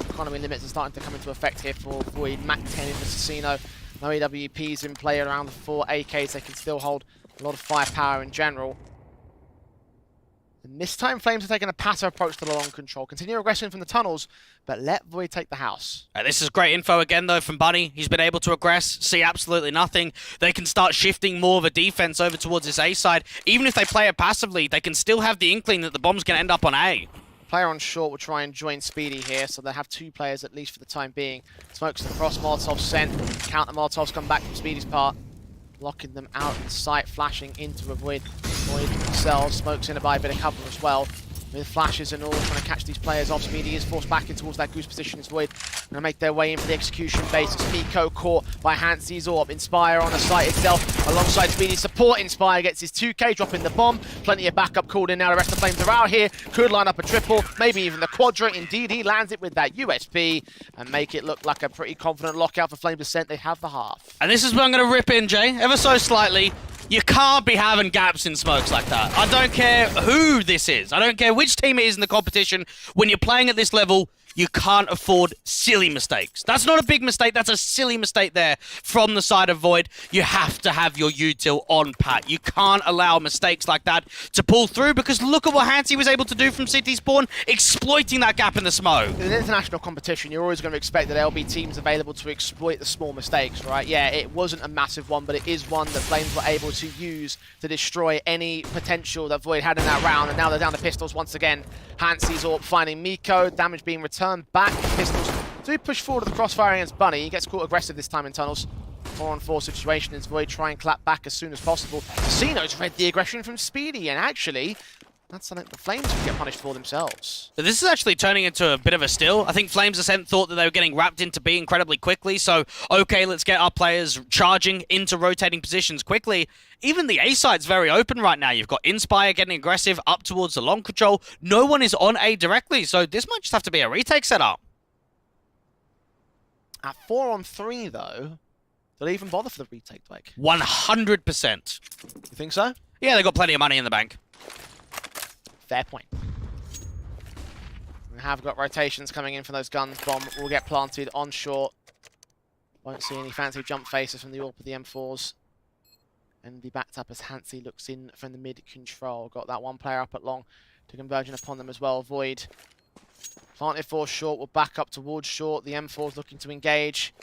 economy limits are starting to come into effect here for Void. Mac 10 in the Casino. No AWPs in play around the 4 AKs. They can still hold a lot of firepower in general. And this time Flames are taking a passive approach to the long control. Continue aggression from the tunnels, but let Void take the house. This is great info again, though, from Bunny. He's been able to aggress, see absolutely nothing. They can start shifting more of a defense over towards this A side. Even if they play it passively, they can still have the inkling that the bomb's going to end up on A. Player on short will try and join Speedy here, so they have 2 players at least for the time being. Smokes across, Molotov sent. Counter Molotovs come back from Speedy's part. Locking them out in sight, flashing into avoid themselves. Smokes in a bit of cover as well. With flashes and all, trying to catch these players off. Speedy is forced back in towards that goose position as Void. Going to make their way in for the execution base. Miko caught by Hansi's Orb. Inspire on the site itself alongside Speedy's support. Inspire gets his 2K, dropping the bomb. Plenty of backup called in now. The rest of the Flames are out here. Could line up a triple, maybe even the quadra. Indeed, he lands it with that USP and make it look like a pretty confident lockout for Flames Ascent. They have the half. And this is where I'm going to rip in, Jay, ever so slightly. You can't be having gaps in smokes like that. I don't care who this is. I don't care which team it is in the competition. When you're playing at this level, you can't afford silly mistakes. That's not a big mistake. That's a silly mistake there from the side of Void. You have to have your util on pat. You can't allow mistakes like that to pull through, because look at what Hansi was able to do from City Spawn, exploiting that gap in the smoke. In an international competition, you're always going to expect that there'll be teams available to exploit the small mistakes, right? Yeah, it wasn't a massive one, but it is one that Flames were able to use to destroy any potential that Void had in that round. And now they're down to pistols once again. Hansi's Orb finding Miko, damage being returned back. Pistols do push forward to the crossfire against Bunny. He gets caught aggressive this time in tunnels. 4-on-4 situation as Void try and clap back as soon as possible. Casino's read the aggression from Speedy, and actually, that's something the Flames can get punished for themselves. This is actually turning into a bit of a still. I think Flames Ascent thought that they were getting wrapped into B incredibly quickly, so okay, let's get our players charging into rotating positions quickly. Even the A side's very open right now. You've got Inspire getting aggressive up towards the long control. No one is on A directly, so this might just have to be a retake setup. At 4-on-3 though, do they even bother for the retake, Blake? 100%. You think so? Yeah, they've got plenty of money in the bank. Fair point. We have got rotations coming in from those guns. Bomb will get planted on short. Won't see any fancy jump faces from the AWP of the M4s. And be backed up as Hansi looks in from the mid control. Got that one player up at long to conversion upon them as well. Void. Planted for short, will back up towards short. The M4's looking to engage.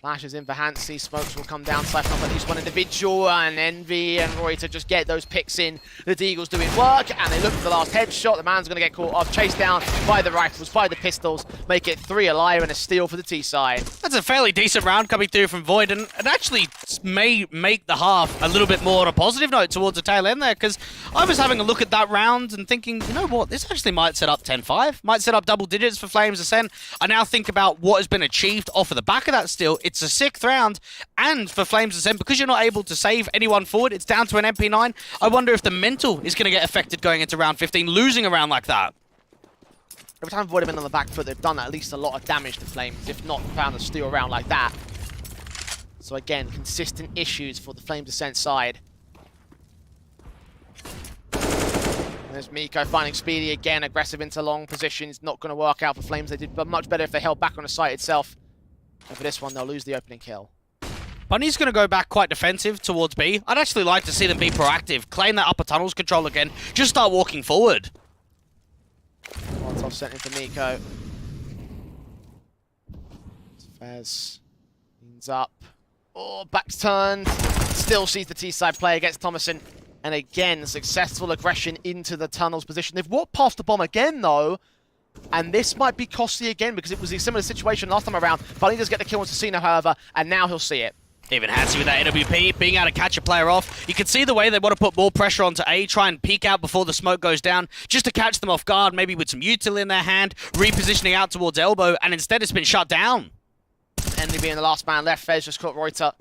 Flashes in for Hansi. Smokes will come down, siphon off at least one individual, and Envy and Roy to just get those picks in. The Deagle's doing work, and they look for the last headshot. The man's going to get caught off, chased down by the rifles, by the pistols. Make it 3 alive and a steal for the T side. That's a fairly decent round coming through from Void, and it actually may make the half a little bit more on a positive note towards the tail end there, because I was having a look at that round and thinking, you know what, this actually might set up 10-5, might set up double digits for Flames Ascent. I now think about what has been achieved off of the back of that steal. It's a 6th round, and for Flames Ascent, because you're not able to save anyone forward, it's down to an MP9. I wonder if the mental is going to get affected going into round 15, losing a round like that. Every time Void have been on the back foot, they've done at least a lot of damage to Flames, if not found a steal round like that. So again, consistent issues for the Flames Ascent side. There's Miko finding Speedy again, aggressive into long positions. Not going to work out for Flames. They did much better if they held back on the site itself. And for this one, they'll lose the opening kill. Bunny's going to go back quite defensive towards B. I'd actually like to see them be proactive, claim that upper tunnels control again, just start walking forward. Molotov sent in for Miko. Fez leans up. Oh, back's turned. Still sees the T-side play against Thomason. And again, successful aggression into the tunnels position. They've walked past the bomb again, though. And this might be costly again, because it was a similar situation last time around. Bunny does get the kill on Casino, however, and now he'll see it. Even Hansi with that AWP, being able to catch a player off. You can see the way they want to put more pressure onto A, try and peek out before the smoke goes down, just to catch them off guard, maybe with some util in their hand, repositioning out towards elbow, and instead it's been shut down. Envy being the last man left, Fez just caught Reuter.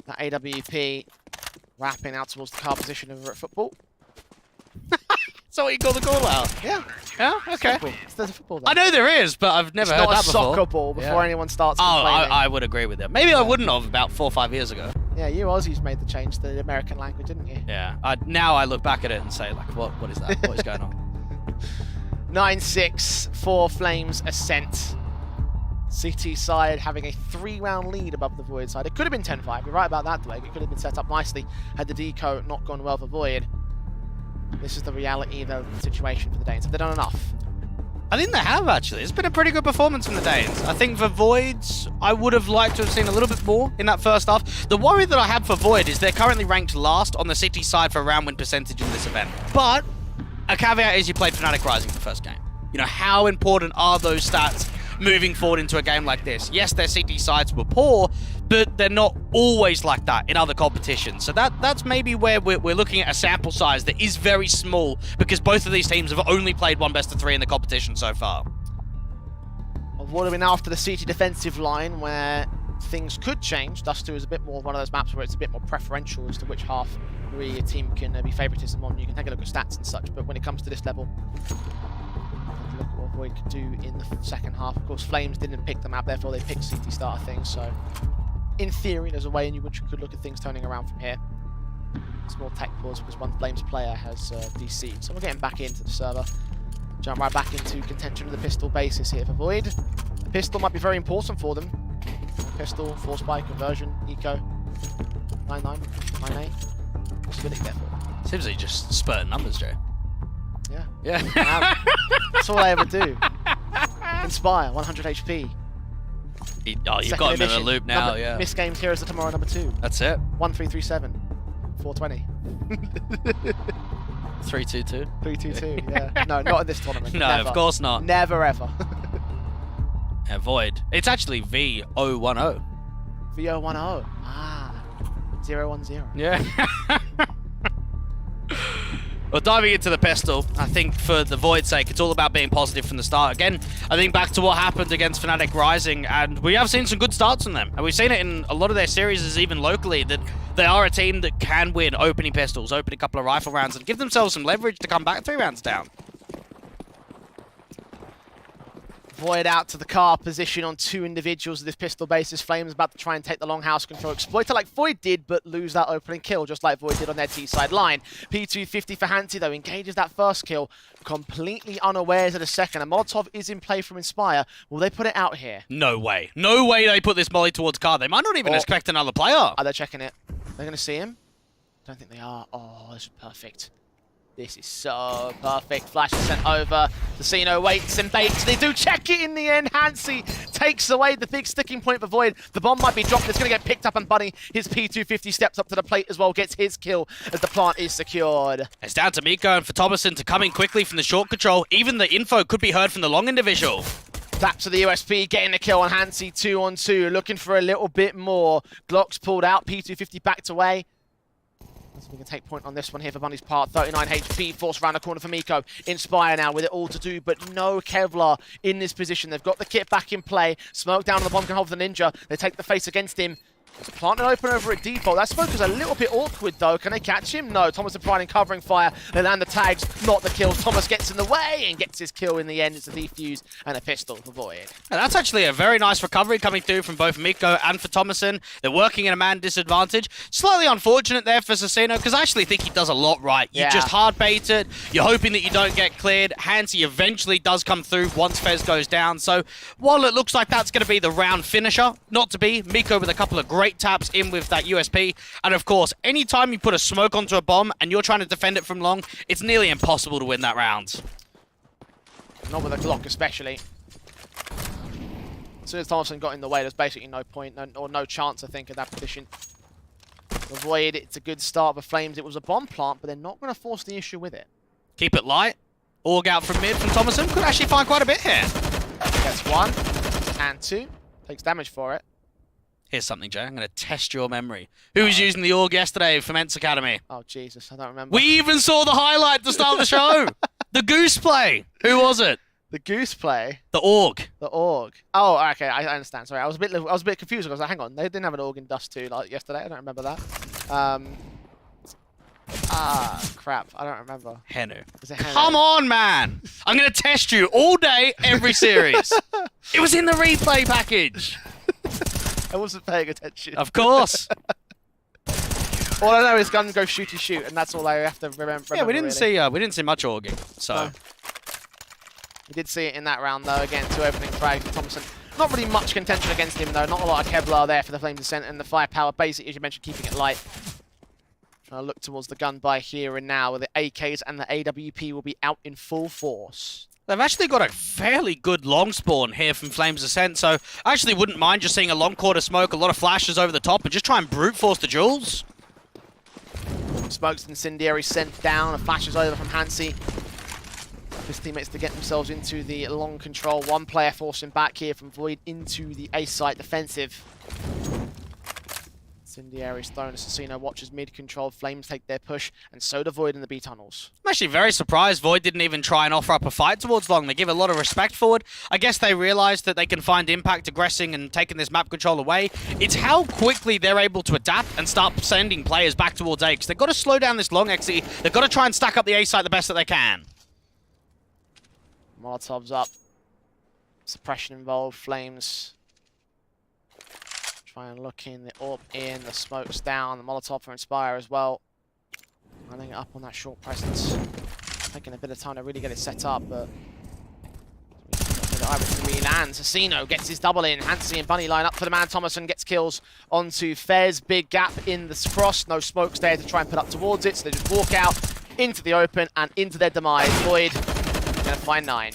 That AWP wrapping out towards the car position over at football. So what you call the call out? Yeah. Yeah, okay. There's a football there. I know there is, but I've never heard that before. It's not a soccer ball before anyone starts complaining. I would agree with that. Maybe I wouldn't have about 4 or 5 years ago. Yeah, you Aussies made the change to the American language, didn't you? Yeah. Now I look back at it and say, like, what is that? What is going on? 9-6 for Flames Ascent. CT side having a 3-round lead above the Void side. It could have been 10-5. You're right about that, Blake. It could have been set up nicely had the deco not gone well for Void. This is the reality, though, of the situation for the Danes. Have they done enough? I think they have, actually. It's been a pretty good performance from the Danes. I think for Voids, I would have liked to have seen a little bit more in that first half. The worry that I have for Void is they're currently ranked last on the City side for round win percentage in this event. But a caveat is you played Fnatic Rising the first game. You know, how important are those stats moving forward into a game like this? Yes, their CT sides were poor, but they're not always like that in other competitions. So that's maybe where we're looking at a sample size that is very small, because both of these teams have only played one best of 3 in the competition so far. What have been after the CT defensive line, where things could change. Dust 2 is a bit more one of those maps where it's a bit more preferential as to which half really a team can be favoritism on. You can take a look at stats and such, but when it comes to this level, look at what Void could do in the second half. Of course, Flames didn't pick the map, therefore they picked CT starter things, so in theory there's a way in which you could look at things turning around from here. Small tech pause because one Flames player has DC'd, so we're getting back into the server. Jump right back into contention with the pistol basis here for Void. The pistol might be very important for them. Pistol, 4-spike, conversion, eco, 9-9, 9-8. What's Vidic there for? Seems like you just spurting numbers, Joe. Yeah. Yeah. That's all I ever do. Inspire, 100 HP. You've Second got him in a edition. loop now, yeah. MistGames Heroes of Tomorrow number 2. That's it. 1337. 420. 322. 322, yeah. No, not in this tournament. No, Never. of course not. Never ever. Void. It's actually V010. V010. Ah. 010. Yeah. Well, diving into the pistol, I think for the Void's sake, it's all about being positive from the start. Again, I think back to what happened against Fnatic Rising, and we have seen some good starts from them. And we've seen it in a lot of their series, even locally, that they are a team that can win opening pistols, open a couple of rifle rounds, and give themselves some leverage to come back 3 rounds down. Void out to the car position on 2 individuals of this pistol basis. Flames about to try and take the longhouse control exploiter like Void did, but lose that opening kill just like Void did on their T-side line. P250 for Hansi though, engages that first kill, completely unawares of the second. A Molotov is in play from Inspire. Will they put it out here? No way. No way they put this molly towards car. They might not even expect another player. Are they checking it? They're going to see him? Don't think they are. Oh, this is perfect. This is so perfect. Flash is sent over. Casino waits and baits. They do check it in the end. Hansi takes away the big sticking point for Void. The bomb might be dropped. It's going to get picked up, and Bunny, his P250 steps up to the plate as well, gets his kill as the plant is secured. It's down to Miko and for Thomason to come in quickly from the short control. Even the info could be heard from the long individual. Tap to the USP, getting the kill on Hansi, 2-on-2, looking for a little bit more. Glock's pulled out, P250 backed away. So we can take point on this one here for Bunny's part. 39 HP, forced around the corner for Miko. Inspire now with it all to do, but no Kevlar in this position. They've got the kit back in play. Smoke down on the bomb can hold the Ninja. They take the face against him. It's planted open over at default. That smoke is a little bit awkward though. Can they catch him? No. Thomas and Pride in covering fire. They land the tags, not the kill. Thomas gets in the way and gets his kill in the end. It's a defuse and a pistol for Void. And that's actually a very nice recovery coming through from both Miko and for Thomason. They're working in a man disadvantage. Slightly unfortunate there for Sasino, because I actually think he does a lot right. You just hard bait it. You're hoping that you don't get cleared. Hansi eventually does come through once Fez goes down. So while it looks like that's going to be the round finisher, not to be. Miko with a couple of great taps in with that USP. And of course, anytime you put a smoke onto a bomb and you're trying to defend it from long, it's nearly impossible to win that round. Not with a Glock especially. As soon as Thompson got in the way, there's basically no point or no chance, I think, at that position. Avoid, it's a good start for Flames. It was a bomb plant, but they're not going to force the issue with it. Keep it light. Org out from mid from Thomason. Could actually find quite a bit here. Gets 1 and 2. Takes damage for it. Here's something, Jay. I'm going to test your memory. Who was using the org yesterday for Ments Academy? Oh, Jesus. I don't remember. We even saw the highlight to start the show. The goose play. Who was it? The goose play? The org. The org. Oh, okay. I understand. Sorry. I was a bit confused. I was like, hang on. They didn't have an org in Dust 2 like yesterday. I don't remember that. Crap. I don't remember. Henu. Is it Henu? Come on, man. I'm going to test you all day, every series. It was in the replay package. I wasn't paying attention. Of course. All I know is gun go shooty shoot, and that's all I have to remember. Yeah, we didn't really. see much orging. So No. We did see it in that round though. Again, 2 opening frags for Thompson. Not really much contention against him though. Not a lot of Kevlar there for the Flames Ascent, and the firepower, basically, as you mentioned, keeping it light. Trying to look towards the gun by here and now, where the AKs and the AWP will be out in full force. they've actually got a fairly good long spawn here from Flames Ascent, so I actually wouldn't mind just seeing a long quarter smoke, a lot of flashes over the top, and just try and brute force the duels. Smokes incendiary sent down, and flashes over from Hansi. His teammates to get themselves into the long control. One player forcing back here from Void into the A site defensive. Incendiary thrown. Assassino watches mid-control. Flames take their push, and so do Void in the B tunnels. I'm actually very surprised Void didn't even try and offer up a fight towards Long. They give a lot of respect forward. I guess they realized that they can find Impact aggressing and taking this map control away. It's how quickly they're able to adapt and start sending players back towards A, because they've got to slow down this Long exit. They've got to try and stack up the A site the best that they can. Molotov's up. Suppression involved. Flames try and look in, the AWP in, the smoke's down, the Molotov for Inspire as well. Running it up on that short presence. Taking a bit of time to really get it set up, but the Irish 3 lands. Assassino gets his double in. Hansi and Bunny line up for the man. Thomason gets kills onto Fez. Big gap in the frost. No smokes there to try and put up towards it, so they just walk out into the open and into their demise. Void gonna find 9.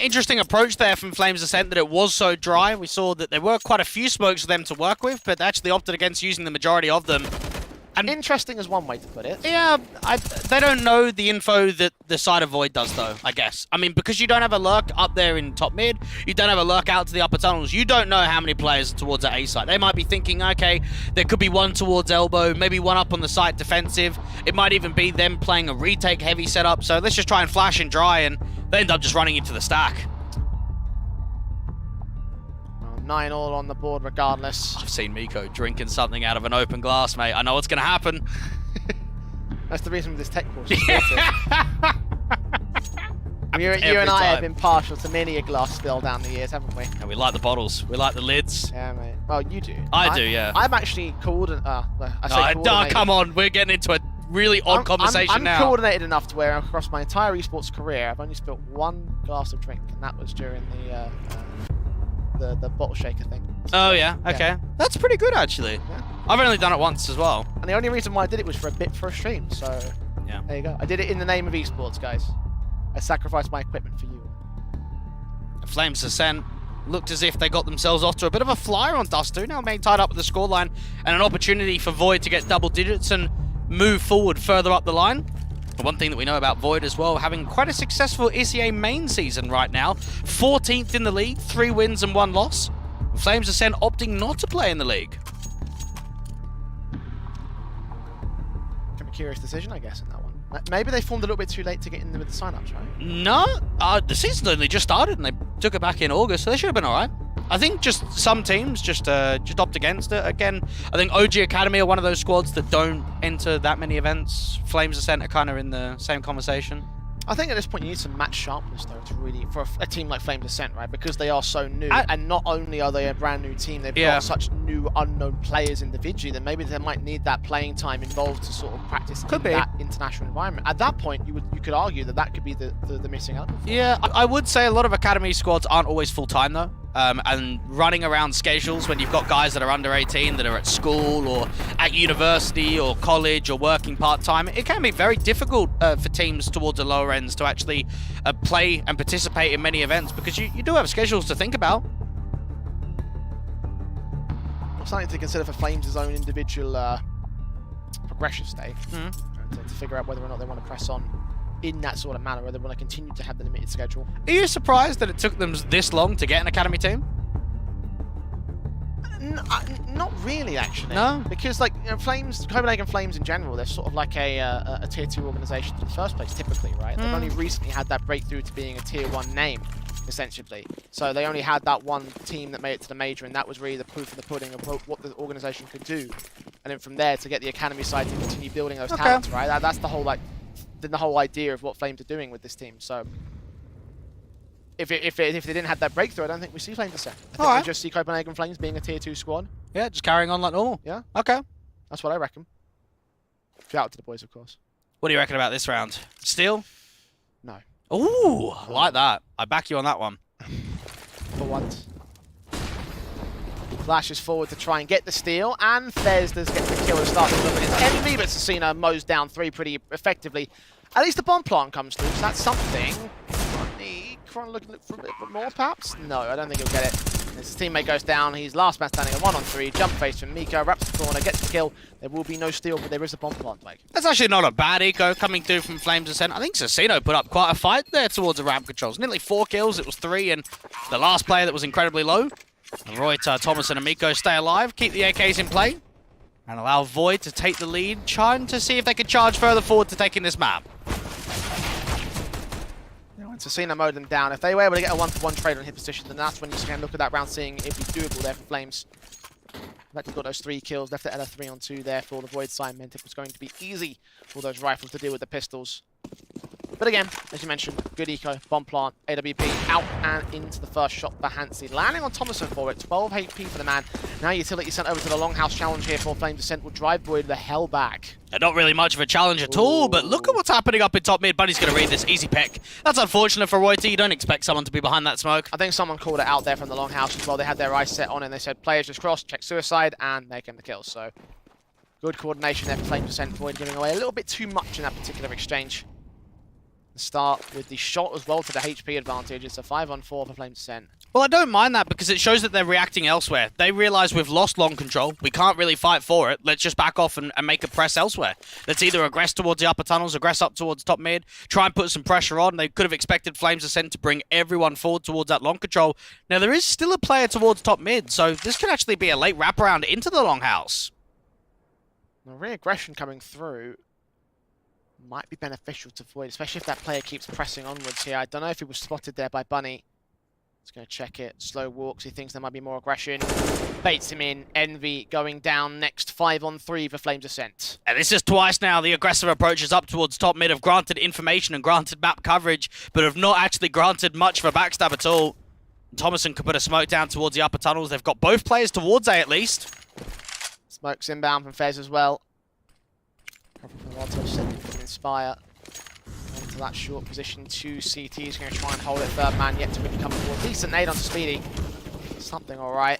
Interesting approach there from Flames Ascent that it was so dry. We saw that there were quite a few smokes for them to work with, but they actually opted against using the majority of them. And interesting is one way to put it. Yeah, they don't know the info that the side of Void does, though, I guess. I mean, because you don't have a lurk up there in top mid, you don't have a lurk out to the upper tunnels, you don't know how many players are towards the A site. They might be thinking, okay, there could be one towards elbow, maybe one up on the site defensive. It might even be them playing a retake heavy setup, so let's just try and flash and dry, and they end up just running into the stack. 9 all on the board regardless. I've seen Miko drinking something out of an open glass, mate. I know what's going to happen. That's the reason with this tech course. You and I have been partial to many a glass spill down the years, haven't we? And we like the bottles. We like the lids. Yeah, mate. Well, you do. I do, yeah. I'm actually coordinated. Come on. We're getting into a really odd conversation now. I'm coordinated enough to where across my entire esports career, I've only spilled 1 glass of drink, and that was during the bottle shaker thing. So, oh, yeah? Okay. Yeah. That's pretty good, actually. Yeah. I've only done it once as well. And the only reason why I did it was for a stream, so yeah. There you go. I did it in the name of esports, guys. I sacrificed my equipment for you. Flames Ascent looked as if they got themselves off to a bit of a flyer on Dust 2, now being tied up with the scoreline, and an opportunity for Void to get double digits and move forward further up the line. The one thing that we know about Void as well, having quite a successful ECA main season right now. 14th in the league, 3 wins and 1 loss. Flames Ascent opting not to play in the league. Kind of a curious decision, I guess, in that one. Maybe they formed a little bit too late to get in with the sign-ups, right? No, the season's only just started and they took it back in August, so they should have been all right. I think just some teams just opt against it. Again, I think OG Academy are one of those squads that don't enter that many events. Flames Ascent are kind of in the same conversation. I think at this point you need some match sharpness though to really, for a team like Flames Ascent, right? Because they are so new, and not only are they a brand new team, they've got such new unknown players individually that maybe they might need that playing time involved to sort of practice in that international environment. At that point, you could argue that could be the missing element. Yeah, I would say a lot of academy squads aren't always full time though. And running around schedules when you've got guys that are under 18 that are at school or at university or college or working part-time, it can be very difficult for teams towards the lower ends to actually play and participate in many events because you do have schedules to think about. Something to consider for Flames' own individual progression state to figure out whether or not they want to press on in that sort of manner, whether they want to continue to have the limited schedule. Are you surprised that it took them this long to get an academy team? Not really, actually. No? Because, like, you know, Flames, Copenhagen Flames in general, they're sort of like a tier 2 organization in the first place, typically, right? They've only recently had that breakthrough to being a tier 1 name, essentially. So they only had that one team that made it to the major, and that was really the proof of the pudding of what the organization could do. And then from there, to get the academy side to continue building those talents, right? That's the whole, like, the whole idea of what Flames are doing with this team. So if they didn't have that breakthrough, I don't think we see Flames Ascent. I think we just see Copenhagen Flames being a tier 2 squad. Yeah, just carrying on like normal. Yeah. Okay. That's what I reckon. Shout out to the boys, of course. What do you reckon about this round? Steal? No. Ooh, I like that. I back you on that one. For once. Flashes forward to try and get the steal, and Fez does get the kill and starts to look against Envy, but Cecina mows down 3 pretty effectively. At least the bomb plant comes through, so that's something. Trying to look for a bit more, perhaps? No, I don't think he'll get it. His teammate goes down, he's last man standing at 1-on-3, jump face from Miko, wraps the corner, gets the kill. There will be no steal, but there is a bomb plant, Mike. That's actually not a bad eco coming through from Flames Ascent. I think Cecino put up quite a fight there towards the ramp controls. Nearly 4 kills, it was 3, and the last player that was incredibly low. And Reuter, Thomason and Miko stay alive, keep the AKs in play, and allow Void to take the lead, trying to see if they can charge further forward to taking this map. Cecina mowed them down. If they were able to get a 1-for-1 trade on hit position, then that's when you can look at that round, seeing if it's doable there for Flames. They've got those 3 kills, left it at a 3-on-2 there for the Void side, meant it was going to be easy for those rifles to deal with the pistols. But again, as you mentioned, good eco, bomb plant, AWP out and into the first shot for Hansi. Landing on Thomason for it, 12 HP for the man. Now utility sent over to the Longhouse challenge here for Flames Ascent will drive Void the hell back. Not really much of a challenge at all, but look at what's happening up in top mid. Bunny's going to read this, easy pick. That's unfortunate for Reuter. You don't expect someone to be behind that smoke. I think someone called it out there from the Longhouse as well. They had their eyes set on it and they said players just cross, check suicide, and they came the kill. So good coordination there for Flames Ascent. Void giving away a little bit too much in that particular exchange. Start with the shot as well to the HP advantage. It's a 5-on-4 for Flames Ascent. Well, I don't mind that because it shows that they're reacting elsewhere. They realise we've lost long control. We can't really fight for it. Let's just back off and make a press elsewhere. Let's either aggress towards the upper tunnels, aggress up towards top mid, try and put some pressure on. They could have expected Flames Ascent to bring everyone forward towards that long control. Now, there is still a player towards top mid, so this could actually be a late wraparound into the Longhouse. The re-aggression coming through might be beneficial to Void, especially if that player keeps pressing onwards here. I don't know if he was spotted there by Bunny. He's going to check it. Slow walks. He thinks there might be more aggression. Baits him in. Envy going down next. 5-on-3 for Flames Ascent. And this is twice now the aggressive approaches up towards top mid have granted information and granted map coverage, but have not actually granted much for backstab at all. Thomason could put a smoke down towards the upper tunnels. They've got both players towards A at least. Smoke's inbound from Fez as well. Inspire onto that short position. 2 CTs going to try and hold it. Third man yet to really come forward. Decent nade onto Speedy. Something alright.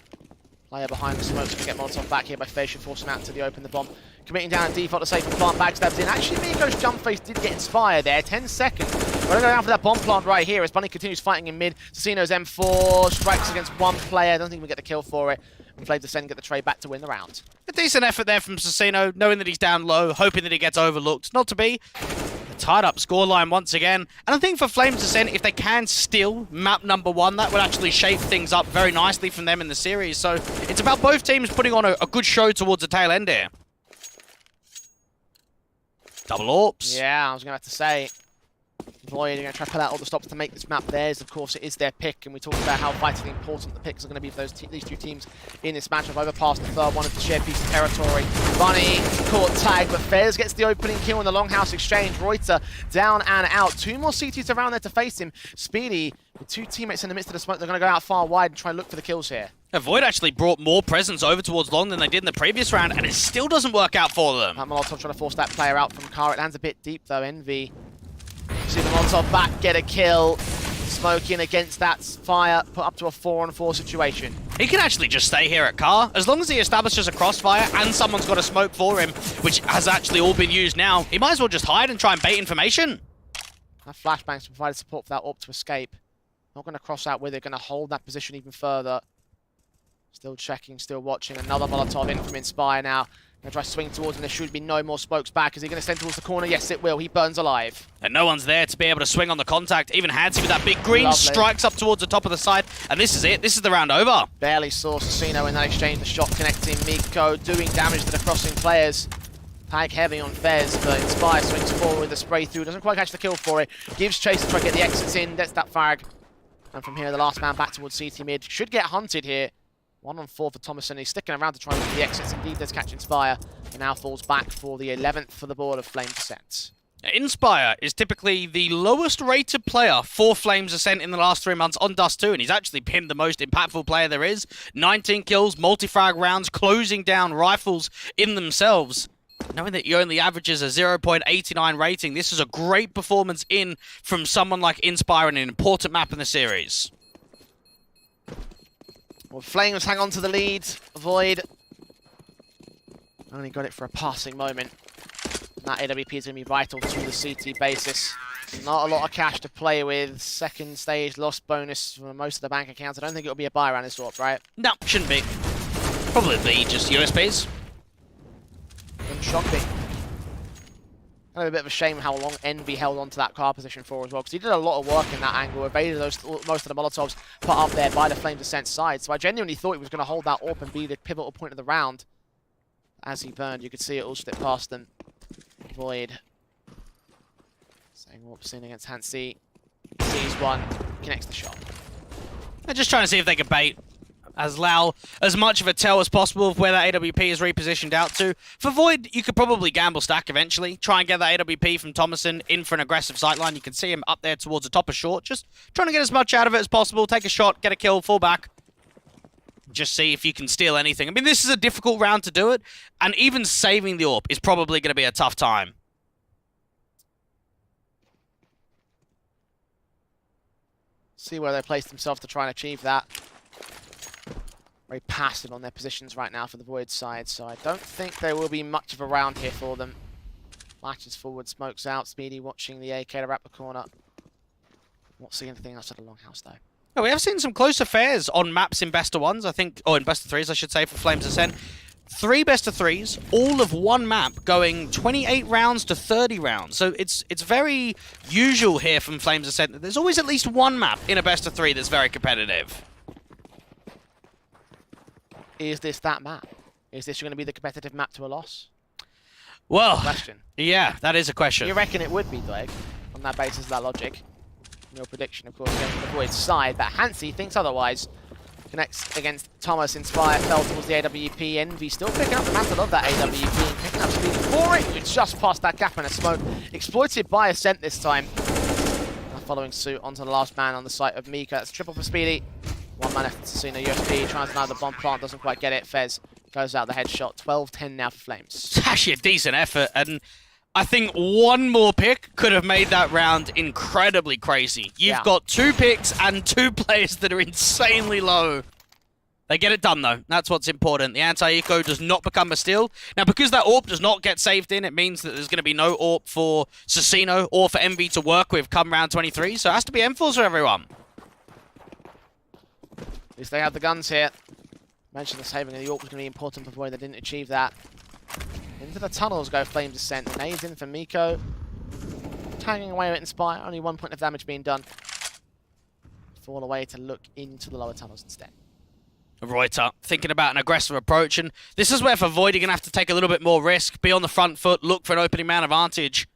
Player behind the smokes going to get Molotov back here by Fez. Should force him out to the open the bomb. Committing down a default to safe and plant backstabs in. Actually, Miko's jump face did get inspired there. 10 seconds. We're going to go down for that bomb plant right here as Bunny continues fighting in mid. Cecino's M4 strikes against one player. I don't think we get the kill for it. And Flames Ascent get the trade back to win the round. A decent effort there from Cecino, knowing that he's down low, hoping that he gets overlooked. Not to be. A tied up scoreline once again. And I think for Flames Ascent, if they can steal map number 1, that would actually shape things up very nicely from them in the series. So it's about both teams putting on a good show towards the tail end here. Double AWPs. Yeah, I was going to have to say. Void are going to try to pull out all the stops to make this map theirs. Of course, it is their pick, and we talked about how vitally important the picks are going to be for these 2 teams in this matchup. Overpass the third one of the shared piece of territory. Bunny caught tag, but Fez gets the opening kill in the Longhouse exchange. Reuter down and out. 2 more CTs around there to face him. Speedy with 2 teammates in the midst of the smoke. They're going to go out far wide and try and look for the kills here. Void actually brought more presence over towards long than they did in the previous round, and it still doesn't work out for them. Molotov trying to force that player out from Car. It lands a bit deep though. Envy. See the Molotov back, get a kill. Smoking against that fire, put up to a 4-on-4 situation. He can actually just stay here at Car. As long as he establishes a crossfire and someone's got a smoke for him, which has actually all been used now, he might as well just hide and try and bait information. That flashbangs provided support for that AWP to escape. Not going to cross out with it, going to hold that position even further. Still checking, still watching. Another Molotov in from Inspire now. Gonna try to swing towards him. There should be no more smokes back. Is he gonna send towards the corner? Yes, it will. He burns alive. And no one's there to be able to swing on the contact. Even Hansi with that big green Lovely. strikes up towards the top of the side. And this is it. This is the round over. Barely saw Casino in that exchange. The shot connecting. Miko doing damage to the crossing players. Tag heavy on Fez, but Inspire swings forward with the spray through. Doesn't quite catch the kill for it. Gives chase to try to get the exits in. Gets that frag. And from here, the last man back towards CT mid. Should get hunted here. 1-on-4 for Thomason. He's sticking around to try and get the exits. Indeed, does catch Inspire. And now falls back for the 11th for the board of Flames Ascent. Inspire is typically the lowest rated player for Flames Ascent in the last 3 months on Dust 2, and he's actually been the most impactful player there is. 19 kills, multi-frag rounds, closing down rifles in themselves. Knowing that he only averages a 0.89 rating, this is a great performance in from someone like Inspire in an important map in the series. Well, Flames hang on to the lead. Void only got it for a passing moment. And that AWP is going to be vital to the CT basis. Not a lot of cash to play with. Second stage loss bonus for most of the bank accounts. I don't think it'll be a buy around this AWP, right? No, shouldn't be. Probably just USBs. Wouldn't shock me. Kind of a bit of a shame how long Envy held on to that car position for as well, because he did a lot of work in that angle, evaded most of the Molotovs put up there by the Flames Ascent side. So I genuinely thought he was going to hold that AWP and be the pivotal point of the round. As he burned, you could see it all slip past them. Void. Saying AWP seen against Hansi. Sees one, connects the shot. They're just trying to see if they can bait as Lau as much of a tell as possible of where that AWP is repositioned out to. For Void, you could probably gamble stack eventually. Try and get that AWP from Thomason in for an aggressive sightline. You can see him up there towards the top of short. Just trying to get as much out of it as possible. Take a shot, get a kill, fall back. Just see if you can steal anything. I mean, this is a difficult round to do it. And even saving the AWP is probably going to be a tough time. See where they place themselves to try and achieve that. Very passive on their positions right now for the Void side, so I don't think there will be much of a round here for them. Latches forward, smokes out. Speedy watching the AK to wrap the corner. Not seeing anything outside the longhouse though. Oh, we have seen some close affairs on maps in best of ones, I think, or in best of threes, I should say, for Flames Ascent. 3 best of threes, all of one map, going 28 rounds to 30 rounds. So it's very usual here from Flames Ascent that there's always at least one map in a best of 3 that's very competitive. Is this that map? Is this going to be the competitive map to a loss? Well, Question. Yeah, that is a question. You reckon it would be, Doeg, on that basis of that logic? Your prediction, of course, going to the Void's side, but Hansi thinks otherwise. Connects against Thomas. Inspire fell towards the AWP. Envy still picking up the mantle of that AWP and picking up speed for it. It's just past that gap in a smoke. Exploited by Ascent this time. Now following suit onto the last man on the site of Mika. That's triple for Speedy. One man left to Casino. USP trying to land the bomb plant. Doesn't quite get it. Fez goes out the headshot. 12-10 now for Flames. It's actually a decent effort, and I think one more pick could have made that round incredibly crazy. You've got 2 picks and 2 players that are insanely low. They get it done, though. That's what's important. The anti-eco does not become a steal. Now, because that AWP does not get saved in, it means that there's going to be no AWP for Cecino or for Envy to work with come round 23, so it has to be M4s for everyone. At least they have the guns here. Mentioned the saving of the AWP was going to be important before they didn't achieve that. Into the tunnels go Flames Ascent. The nades in for Miko. Tagging away with Inspire. Only 1 point of damage being done. Fall away to look into the lower tunnels instead. Reuter thinking about an aggressive approach, and this is where for Void you're going to have to take a little bit more risk, be on the front foot, look for an opening man advantage.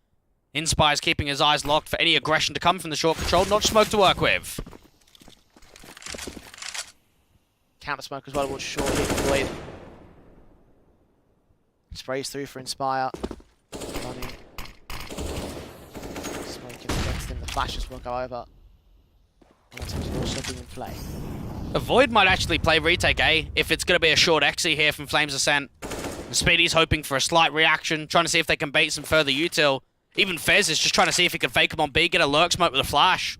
Inspire's keeping his eyes locked for any aggression to come from the short control, not smoke to work with. Counter smoke as well towards short here for Void. Sprays through for Inspire. Running. Smoking against him. The flashes will go over. And that's also being in play. Void might actually play retake A if it's going to be a short exi here from Flames Ascent. Speedy's hoping for a slight reaction, trying to see if they can bait some further util. Even Fez is just trying to see if he can fake him on B, get a lurk smoke with a flash.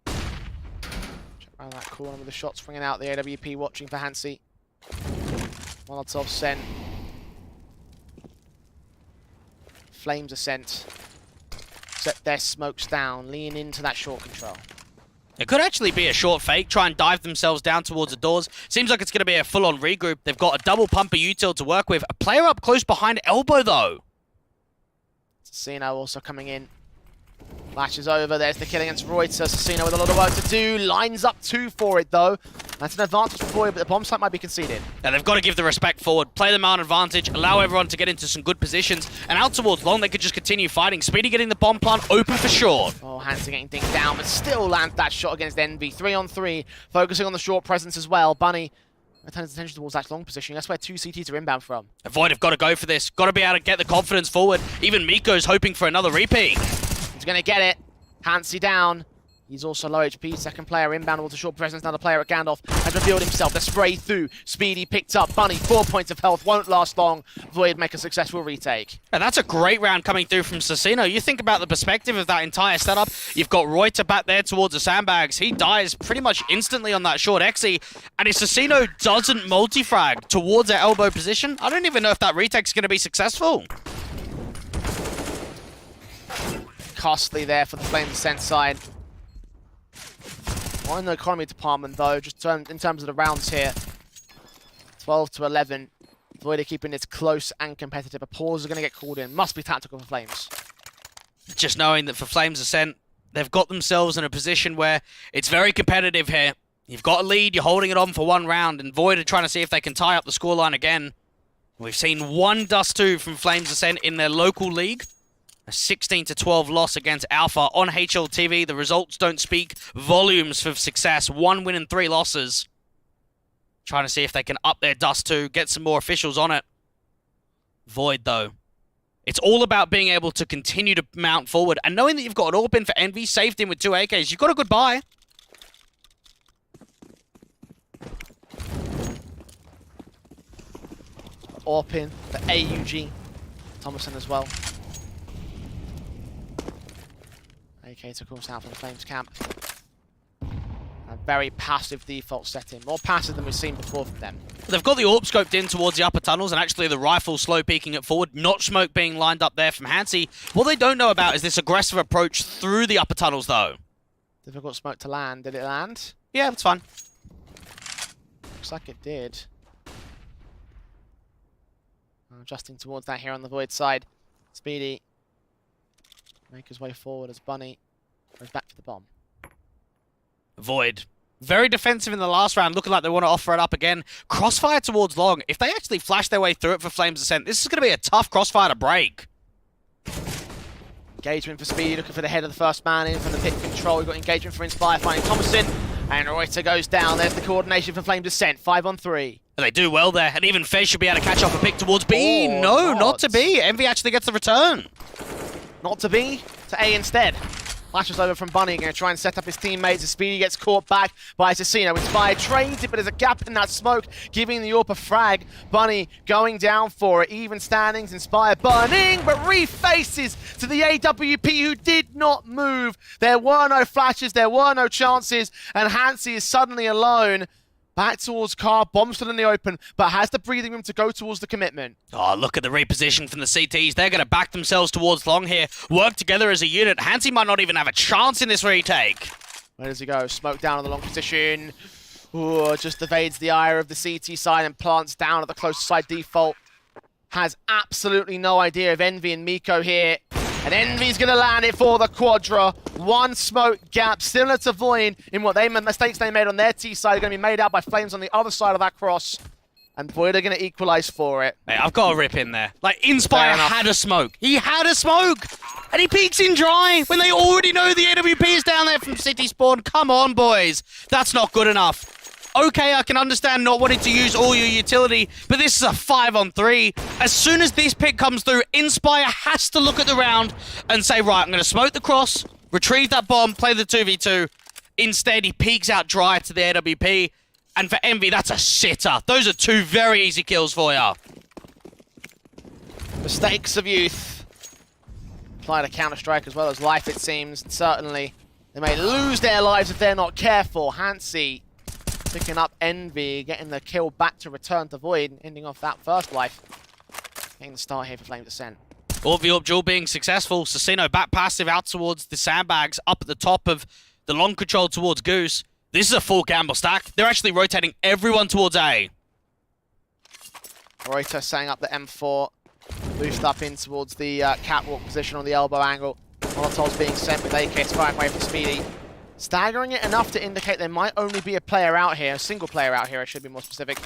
Check around that corner with the shots swinging out. The AWP watching for Hansi. Molotov sent. Flames Ascent. Set their smokes down, lean into that short control. It could actually be a short fake, try and dive themselves down towards the doors. Seems like it's going to be a full-on regroup. They've got a double pumper util to work with. A player up close behind elbow, though. Cino also coming in. Flashes over, there's the kill against Reuters. Cino with a lot of work to do. Lines up 2 for it, though. That's an advantage for Void, but the bomb site might be conceded. Yeah, they've got to give the respect forward, play them out advantage, allow everyone to get into some good positions, and out towards long, they could just continue fighting. Speedy getting the bomb plant open for short. Oh, Hansi getting dinged down, but still lands that shot against Envy. 3 on 3, focusing on the short presence as well. Bunny turns attention towards that long position. That's where 2 CTs are inbound from. Void have got to go for this. Got to be able to get the confidence forward. Even Miko's hoping for another repeat. He's going to get it. Hansi down. He's also low HP. Second player inbound towards the short presence. Another player at Gandalf has revealed himself. The spray through. Speedy picked up. Bunny, 4 points of health. Won't last long. Void make a successful retake. And that's a great round coming through from Cino. You think about the perspective of that entire setup. You've got Reuter back there towards the sandbags. He dies pretty much instantly on that short Exy. And if Cino doesn't multi-frag towards their elbow position, I don't even know if that retake's going to be successful. Costly there for the Flame Descent side. Not in the economy department, though, just in terms of the rounds here. 12 to 11. Void are keeping this close and competitive. A pause are going to get called in. Must be tactical for Flames. Just knowing that for Flames Ascent, they've got themselves in a position where it's very competitive here. You've got a lead, you're holding it on for 1 round, and Void are trying to see if they can tie up the scoreline again. We've seen 1 Dust 2 from Flames Ascent in their local league. A 16-12 loss against Alpha on HLTV. The results don't speak volumes for success. 1 win and 3 losses. Trying to see if they can up their Dust 2, get some more officials on it. Void, though. It's all about being able to continue to mount forward. And knowing that you've got an AWP in for Envy, saved in with 2 AKs, you've got a good buy. AWP in, the AUG. Thomason as well. AK to course out from the Flames camp. A very passive default setting. More passive than we've seen before from them. They've got the AWP scoped in towards the upper tunnels, and actually the rifle slow peeking it forward. Not smoke being lined up there from Hansi. What they don't know about is this aggressive approach through the upper tunnels, though. Difficult smoke to land. Did it land? Yeah, that's fine. Looks like it did. Adjusting towards that here on the Void side. Speedy. Make his way forward as Bunny goes back for the bomb. Void. Very defensive in the last round, looking like they want to offer it up again. Crossfire towards long. If they actually flash their way through it for Flames Ascent, this is going to be a tough crossfire to break. Engagement for Speedy, looking for the head of the first man in from the pit control. We've got engagement for Inspire, finding Thomason. And Reuter goes down. There's the coordination for Flame Descent. 5 on 3. And they do well there, and even Fez should be able to catch up a pick towards B. No, not to B. Envy actually gets the return. Not to B, to A instead. Flashes over from Bunny, going to try and set up his teammates as Speedy gets caught back by Assassino. Inspired trades it, but there's a gap in that smoke, giving the AWP a frag. Bunny going down for it. Even standings, Inspired burning, but refaces to the AWP who did not move. There were no flashes, there were no chances, and Hansi is suddenly alone. Back towards Car, bomb still in the open, but has the breathing room to go towards the commitment. Oh, look at the reposition from the CTs. They're going to back themselves towards long here, work together as a unit. Hansi might not even have a chance in this retake. Where does he go? Smoke down on the long position. Ooh, just evades the ire of the CT side and plants down at the close side default. Has absolutely no idea of Envy and Miko here. And Envy's going to land it for the Quadra. 1 smoke gap, similar to Void, in what mistakes they made on their T side are going to be made out by Flames on the other side of that cross. And Void are going to equalize for it. Hey, I've got a rip in there. Like, Inspire had a smoke. He had a smoke! And he peeks in dry when they already know the AWP is down there from City Spawn. Come on, boys. That's not good enough. Okay, I can understand not wanting to use all your utility, but this is a 5 on 3. As soon as this pick comes through, Inspire has to look at the round and say, right, I'm going to smoke the cross, retrieve that bomb, play the 2v2. Instead, he peeks out dry to the AWP. And for Envy, that's a sitter. Those are 2 very easy kills for you. Mistakes of youth. Applied a Counter-Strike as well as life, it seems. And certainly, they may lose their lives if they're not careful. Hansi picking up Envy, getting the kill back to return to Void, ending off that first life. Getting the start here for Flame Descent. All the AWP duel being successful. Cino back passive out towards the sandbags, up at the top of The long control towards Goose. This is a full gamble stack. They're actually rotating everyone towards A. Reuter setting up the M4. Boosted up in towards the catwalk position on the elbow angle. Molotov's being sent with AK firing away from Speedy. Staggering it enough to indicate there might only be a player out here, a single player out here, I should be more specific.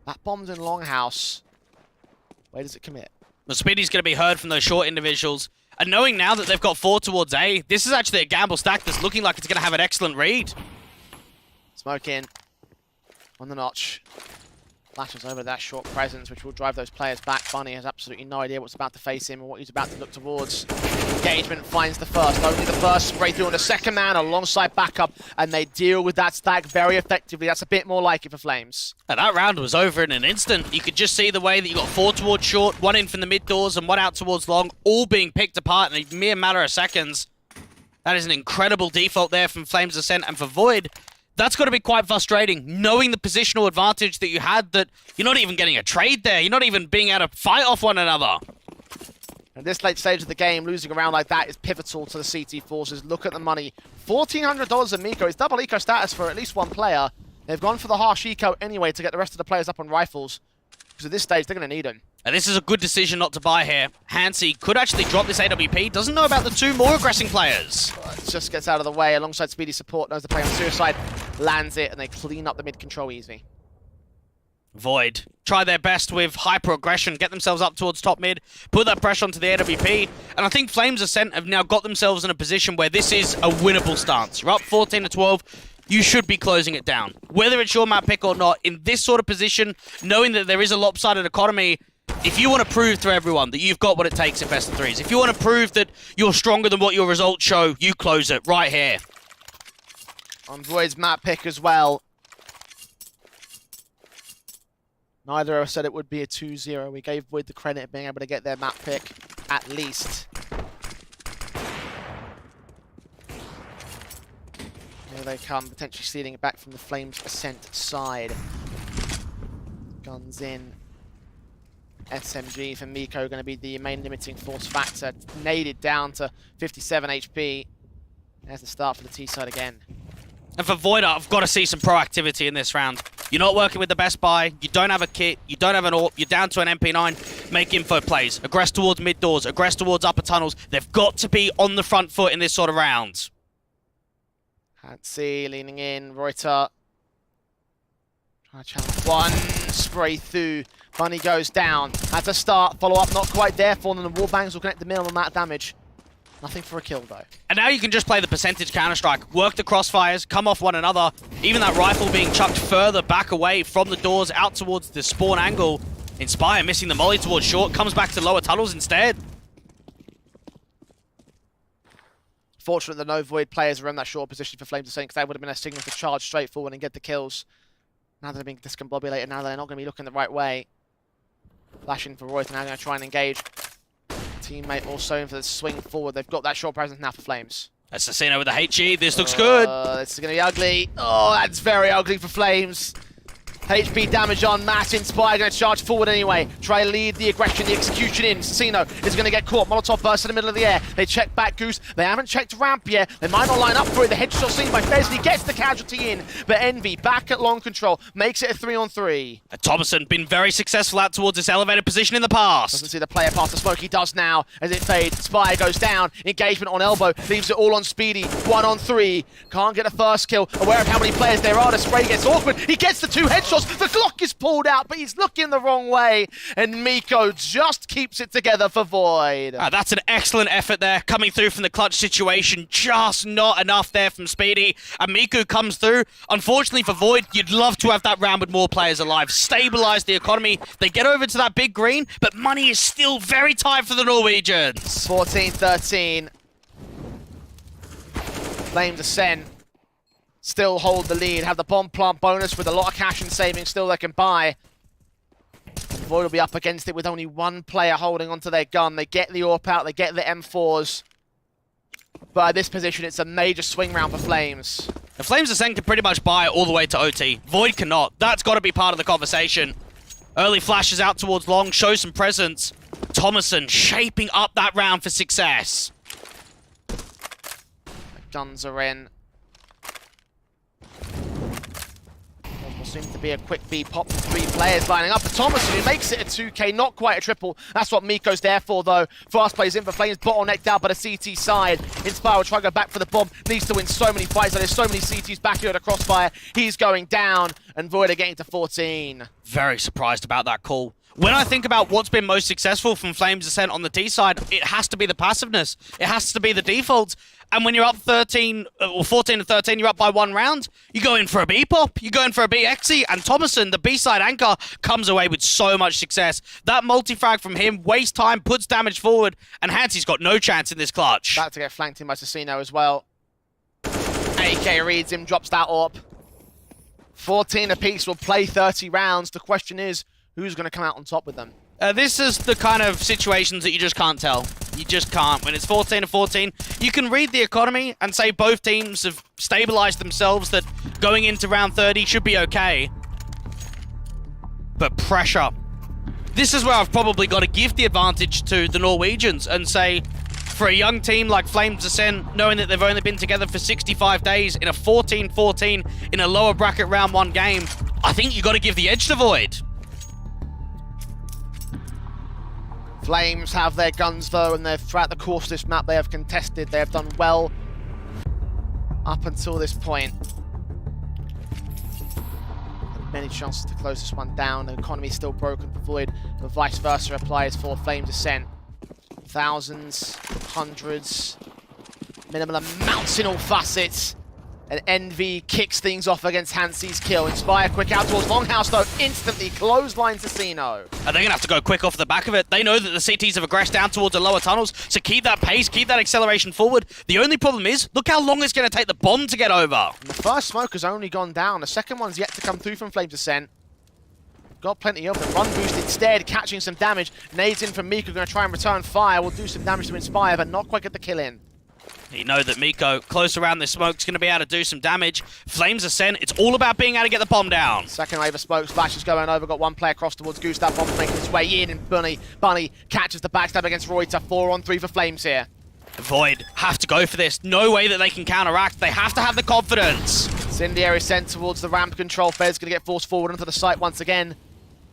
That bomb's in Longhouse. Where does it commit? Well, Speedy's going to be heard from those short individuals. And knowing now that they've got 4 towards A, this is actually a gamble stack that's looking like it's going to have an excellent read. Smoke in. On the notch. Flashes over that short presence, which will drive those players back. Bunny has absolutely no idea what's about to face him or what he's about to look towards. Engagement finds the first. Only the first spray through on the second man alongside backup, and they deal with that stack very effectively. That's a bit more like it for Flames. And that round was over in an instant. You could just see the way that you got 4 towards short, 1 in from the mid doors, and 1 out towards long, all being picked apart in a mere matter of seconds. That is an incredible default there from Flames Ascent, and for Void, that's got to be quite frustrating, knowing the positional advantage that you had, that you're not even getting a trade there. You're not even being able to fight off one another. At this late stage of the game, losing a round like that is pivotal to the CT Forces. Look at the money. $1,400 of Miko is double eco status for at least one player. They've gone for the harsh eco anyway to get the rest of the players up on rifles. Because at this stage, they're going to need them. And this is a good decision not to buy here. Hansi could actually drop this AWP. Doesn't know about the 2 more aggressing players. Just gets out of the way alongside Speedy support. Knows the play on Suicide. Lands it, and they clean up the mid control easy. Void try their best with hyper aggression, get themselves up towards top mid, put that pressure onto the AWP, and I think Flames Ascent have now got themselves in a position where this is a winnable stance. You're up 14-12. You should be closing it down. Whether it's your map pick or not, in this sort of position, knowing that there is a lopsided economy, if you want to prove to everyone that you've got what it takes in best of threes, if you want to prove that you're stronger than what your results show, you close it right here. On Void's map pick as well. Neither of us said it would be a 2-0. We gave Void the credit of being able to get their map pick, at least. Here they come, potentially stealing it back from the Flames Ascent side. Guns in. SMG for Miko going to be the main limiting force factor. Naded down to 57 HP. There's the start for the T side again. And for Void, I've got to see some proactivity in this round. You're not working with the best buy, you don't have a kit, you don't have an AWP, you're down to an MP9. Make info plays, aggress towards mid doors, aggress towards upper tunnels. They've got to be on the front foot in this sort of round. Hansi leaning in, Reuter. Trying to challenge one, spray through. Bunny goes down. At the start, follow up not quite there for them. The wallbangs will connect the mill on that damage. Nothing for a kill though. And now you can just play the percentage Counter-Strike. Work the crossfires, come off one another. Even that rifle being chucked further back away from the doors out towards the spawn angle. Inspire missing the molly towards short, comes back to lower tunnels instead. Fortunate that no Void players are in that short position for Flames Ascent, because that would have been a signal to charge straight forward and get the kills. Now they're being discombobulated, now they're not going to be looking the right way. Flashing for Royce, now going to try and engage. Teammate also in for the swing forward. They've got that short presence now for Flames. Assassino with the HE. This looks good. This is going to be ugly. Oh, that's very ugly for Flames. HP damage on Matt. Inspire going to charge forward anyway. Try lead the aggression, the execution in. Assassino is going to get caught. Molotov bursts in the middle of the air. They check back Goose. They haven't checked ramp yet. They might not line up for it. The headshot seen by Fesley gets the casualty in. But Envy back at long control makes it a 3-on-3. Thomason been very successful out towards this elevated position in the past. Doesn't see the player past the smoke. He does now as it fades. Spire goes down. Engagement on elbow. Leaves it all on Speedy. 1-on-3. Can't get a first kill. Aware of how many players there are. The spray gets awkward. He gets the 2 headshots. The Glock is pulled out, but he's looking the wrong way. And Miko just keeps it together for Void. That's an excellent effort there. Coming through from the clutch situation. Just not enough there from Speedy. And Miku comes through. Unfortunately for Void, you'd love to have that round with more players alive. Stabilize the economy. They get over to that big green, but money is still very tight for the Norwegians. 14-13. Flames Ascent still hold the lead, have the bomb plant bonus with a lot of cash and savings still they can buy. Void will be up against it with only one player holding onto their gun. They get the AWP out, they get the M4s. But at this position, it's a major swing round for Flames. The Flames Ascent can pretty much buy all the way to OT. Void cannot. That's got to be part of the conversation. Early flashes out towards long, show some presence. Thomason shaping up that round for success. Guns are in. Will seem to be a quick B pop. 3 players lining up for Thomas, who makes it a 2K, not quite a triple. That's what Miko's there for, though. Fast plays in for Flames, bottlenecked out by the CT side. Inspire will try to go back for the bomb. Needs to win so many fights. There's so many CTs back here at a crossfire. He's going down, and Void are getting to 14. Very surprised about that call. When I think about what's been most successful from Flames Ascent on the T side, it has to be the passiveness. It has to be the default. And when you're up 13 or 14 to 13, you're up by 1 round, you go in for a B pop, you go in for a B XE, and Thomason, the B side anchor, comes away with so much success. That multi-frag from him, wastes time, puts damage forward, and Hansy's got no chance in this clutch. About to get flanked in by Assassino as well. AK reads him, drops that AWP. 14 apiece will play 30 rounds. The question is, who's going to come out on top with them? This is the kind of situations that you just can't tell. You just can't. When it's 14 to 14, you can read the economy and say both teams have stabilized themselves, that going into round 30 should be okay. But pressure. This is where I've probably got to give the advantage to the Norwegians and say, for a young team like Flames Ascent, knowing that they've only been together for 65 days in a 14-14 in a lower bracket round 1 game, I think you got to give the edge to Void. Flames have their guns though, and throughout the course of this map they have contested. They have done well up until this point. Many chances to close this one down. The economy is still broken for Void, but vice versa applies for Flames Ascent. Thousands, hundreds, minimal amounts in all facets. And Envy kicks things off against Hansy's kill. Inspire quick out towards Longhouse though, instantly clotheslines Assassino. And they're going to have to go quick off the back of it. They know that the CTs have aggressed down towards the lower tunnels, so keep that pace, keep that acceleration forward. The only problem is, look how long it's going to take the bomb to get over. And the first smoke has only gone down. The second one's yet to come through from Flames Ascent. Got plenty of them. Run boost instead, catching some damage. Nades in from Miko, going to try and return fire. Will do some damage to Inspire, but not quite get the kill in. You know that Miko, close around this smoke, is going to be able to do some damage. Flames Ascent, it's all about being able to get the bomb down. Second wave of smoke, Splash is going over. Got 1 player across towards Gustav. Bomb making its way in, and Bunny catches the backstab against Reuter. 4-on-3 for Flames here. Void have to go for this. No way that they can counteract. They have to have the confidence. Incendiary sent towards the ramp control. Fed's going to get forced forward onto the site once again.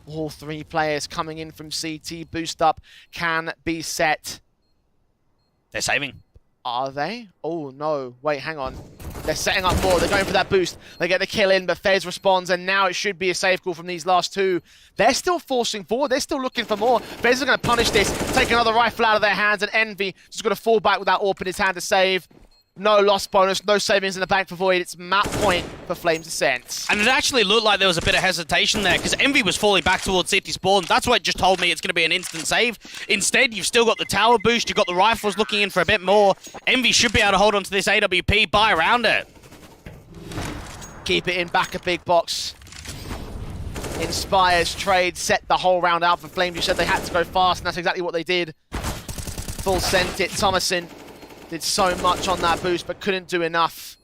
All 3 players coming in from CT. Boost up can be set. They're saving. Are they? Oh, no. Wait, hang on. They're setting up more. They're going for that boost. They get the kill in, but Fez responds, and now it should be a save call from these last 2. They're still forcing forward. They're still looking for more. Fez is going to punish this, take another rifle out of their hands, and Envy just going to fall back with that AWP in his hand to save. No loss bonus, no savings in the bank for Void. It's map point for Flames Ascent. And it actually looked like there was a bit of hesitation there, because Envy was falling back towards City Spawn. That's what just told me it's going to be an instant save. Instead, you've still got the tower boost, you've got the rifles looking in for a bit more. Envy should be able to hold on to this AWP, buy around it. Keep it in, back a big box. Inspires trade, set the whole round out for Flames. You said they had to go fast, and that's exactly what they did. Full sent it, Thomason. Did so much on that boost, but couldn't do enough.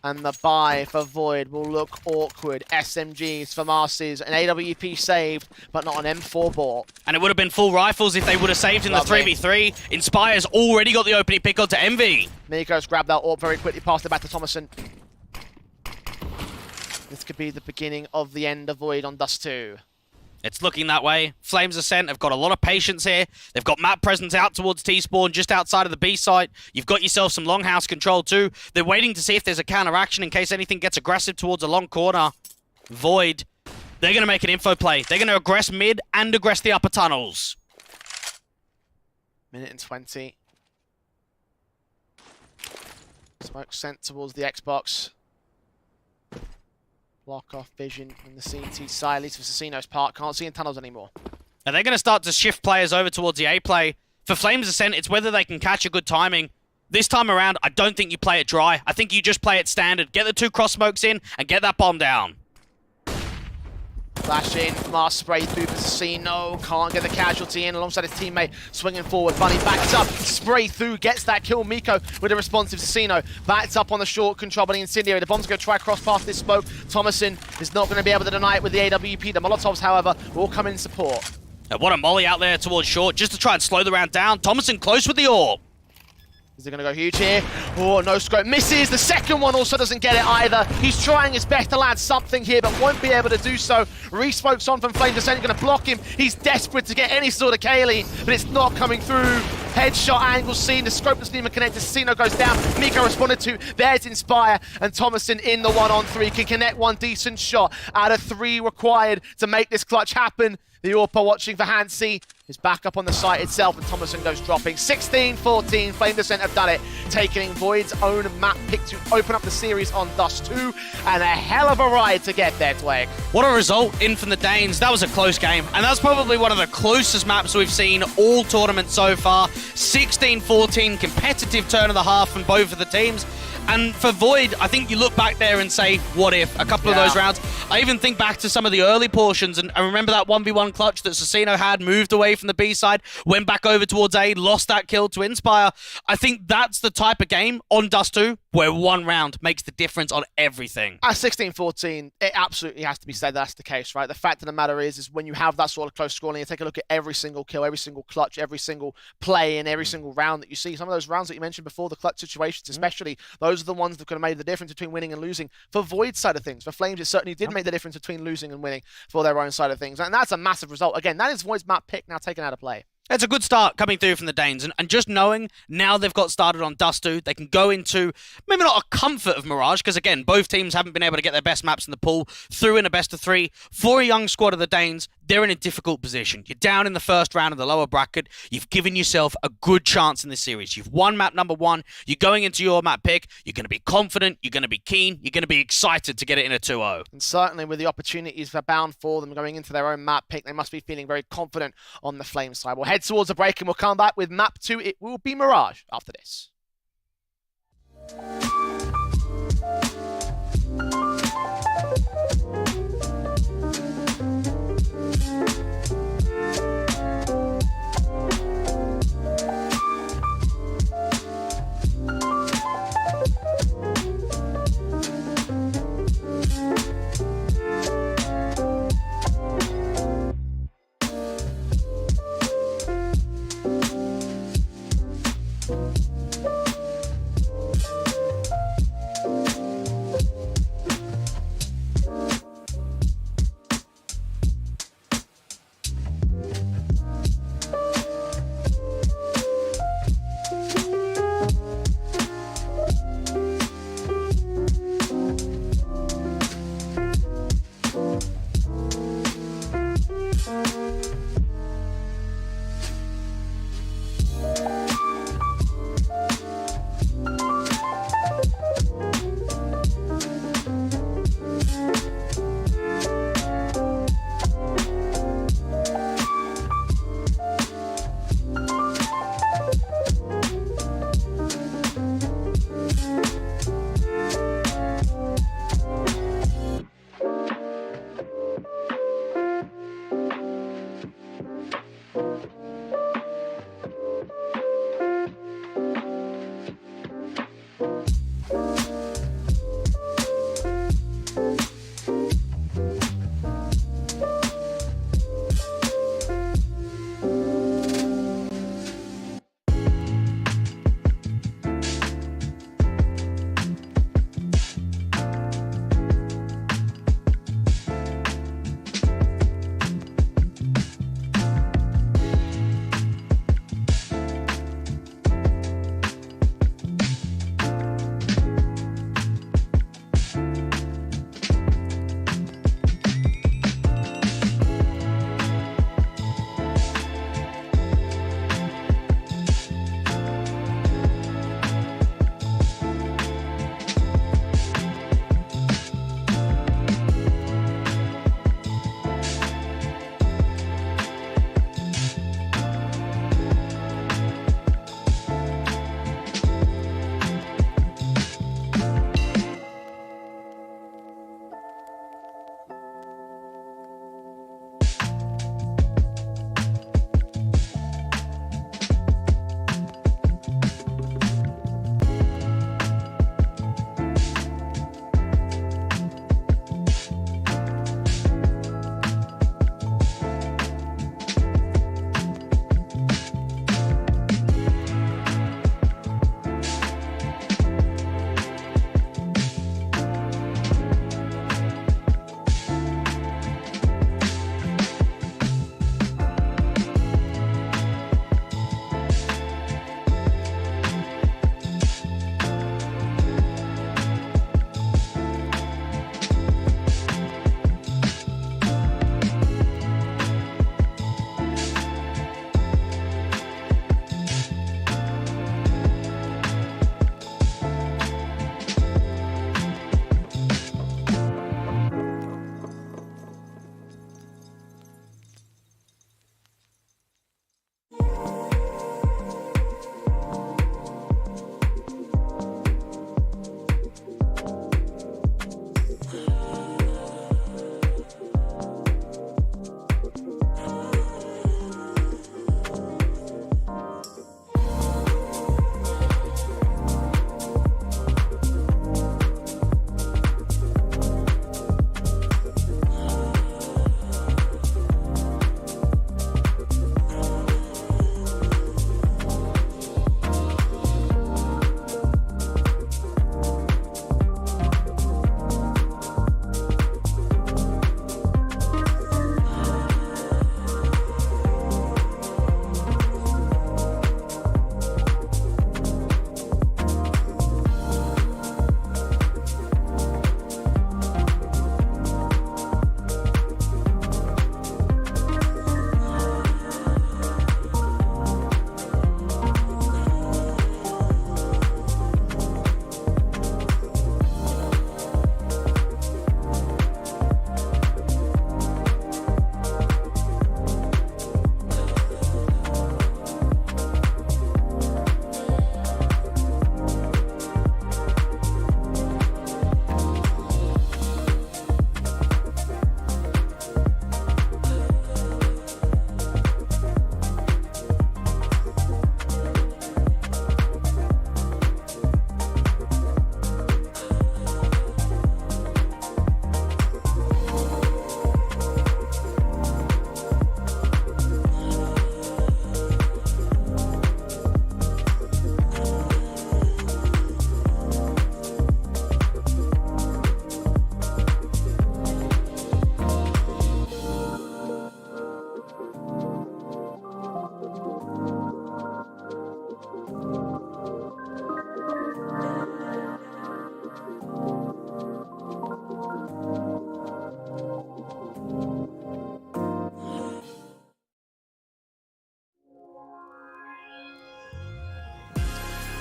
And the buy for Void will look awkward. SMGs for Marcy's, an AWP saved, but not an M4 bought. And it would have been full rifles if they would have saved in Lovely. the 3v3. Inspire's already got the opening pick onto Envy. Miko's grabbed that AWP very quickly, passed it back to Thomason. This could be the beginning of the end of Void on Dust 2. It's looking that way. Flames Ascent have got a lot of patience here. They've got map presence out towards T-Spawn, just outside of the B site. You've got yourself some longhouse control too. They're waiting to see if there's a counteraction in case anything gets aggressive towards a long corner. Void, they're going to make an info play. They're going to aggress mid and aggress the upper tunnels. Minute and 20. Smoke sent towards the Xbox. Block off vision from the CT side, at least for Assassino's part. Can't see in tunnels anymore. And they're going to start to shift players over towards the A play. For Flames Ascent, it's whether they can catch a good timing. This time around, I don't think you play it dry. I think you just play it standard. Get the 2 cross smokes in and get that bomb down. Flash in, Mars spray through for Assassino. Can't get the casualty in alongside his teammate. Swinging forward, Bunny backs up. Spray through, gets that kill. Miko with a responsive Assassino. Backs up on the short control, but the Incendiary. The bomb's going to try cross past this smoke. Thomason is not going to be able to deny it with the AWP. The Molotovs, however, will come in support. What a molly out there towards short, just to try and slow the round down. Thomason close with the AWP. Is he going to go huge here? Oh, no scope. Misses. The second one also doesn't get it either. He's trying his best to land something here, but won't be able to do so. Re-smokes on from Flame Descent, going to block him. He's desperate to get any sort of Kaylee, but it's not coming through. Headshot angle seen. The scope doesn't even connect. Casino goes down. Miko responded to. There's Inspire. And Thomason in the 1-on-3 can connect one decent shot out of 3 required to make this clutch happen. The AWPer watching for Hansi is back up on the site itself, and Thomason goes dropping. 16-14, Flame Descent have done it, taking Void's own map pick to open up the series on Dust 2, and a hell of a ride to get there, Twig. What a result in from the Danes. That was a close game, and that's probably one of the closest maps we've seen all tournament so far. 16-14, competitive turn of the half from both of the teams. And for Void, I think you look back there and say, what if? A couple of those rounds. I even think back to some of the early portions, and I remember that 1v1 clutch that Casino had, moved away from the B side, went back over towards A, lost that kill to Inspire. I think that's the type of game on Dust 2 where one round makes the difference on everything. At 16-14, it absolutely has to be said that's the case, right? The fact of the matter is when you have that sort of close scoring, you take a look at every single kill, every single clutch, every single play, and every single round that you see. Some of those rounds that you mentioned before, the clutch situations especially, those are the ones that could have made the difference between winning and losing. For Void's side of things, for Flames, it certainly did make the difference between losing and winning for their own side of things. And that's a massive result. Again, that is Void's map pick now taken out of play. It's a good start coming through from the Danes, and just knowing now they've got started on Dust 2, they can go into maybe not a comfort of Mirage, because again, both teams haven't been able to get their best maps in the pool, through in a best of 3. For a young squad of the Danes, they're in a difficult position. You're down in the first round of the lower bracket. You've given yourself a good chance in this series. You've won map number 1. You're going into your map pick. You're going to be confident. You're going to be keen. You're going to be excited to get it in a 2-0. And certainly with the opportunities abound for them going into their own map pick, they must be feeling very confident on the Flame side. We'll head towards a break and we'll come back with map 2. It will be Mirage after this.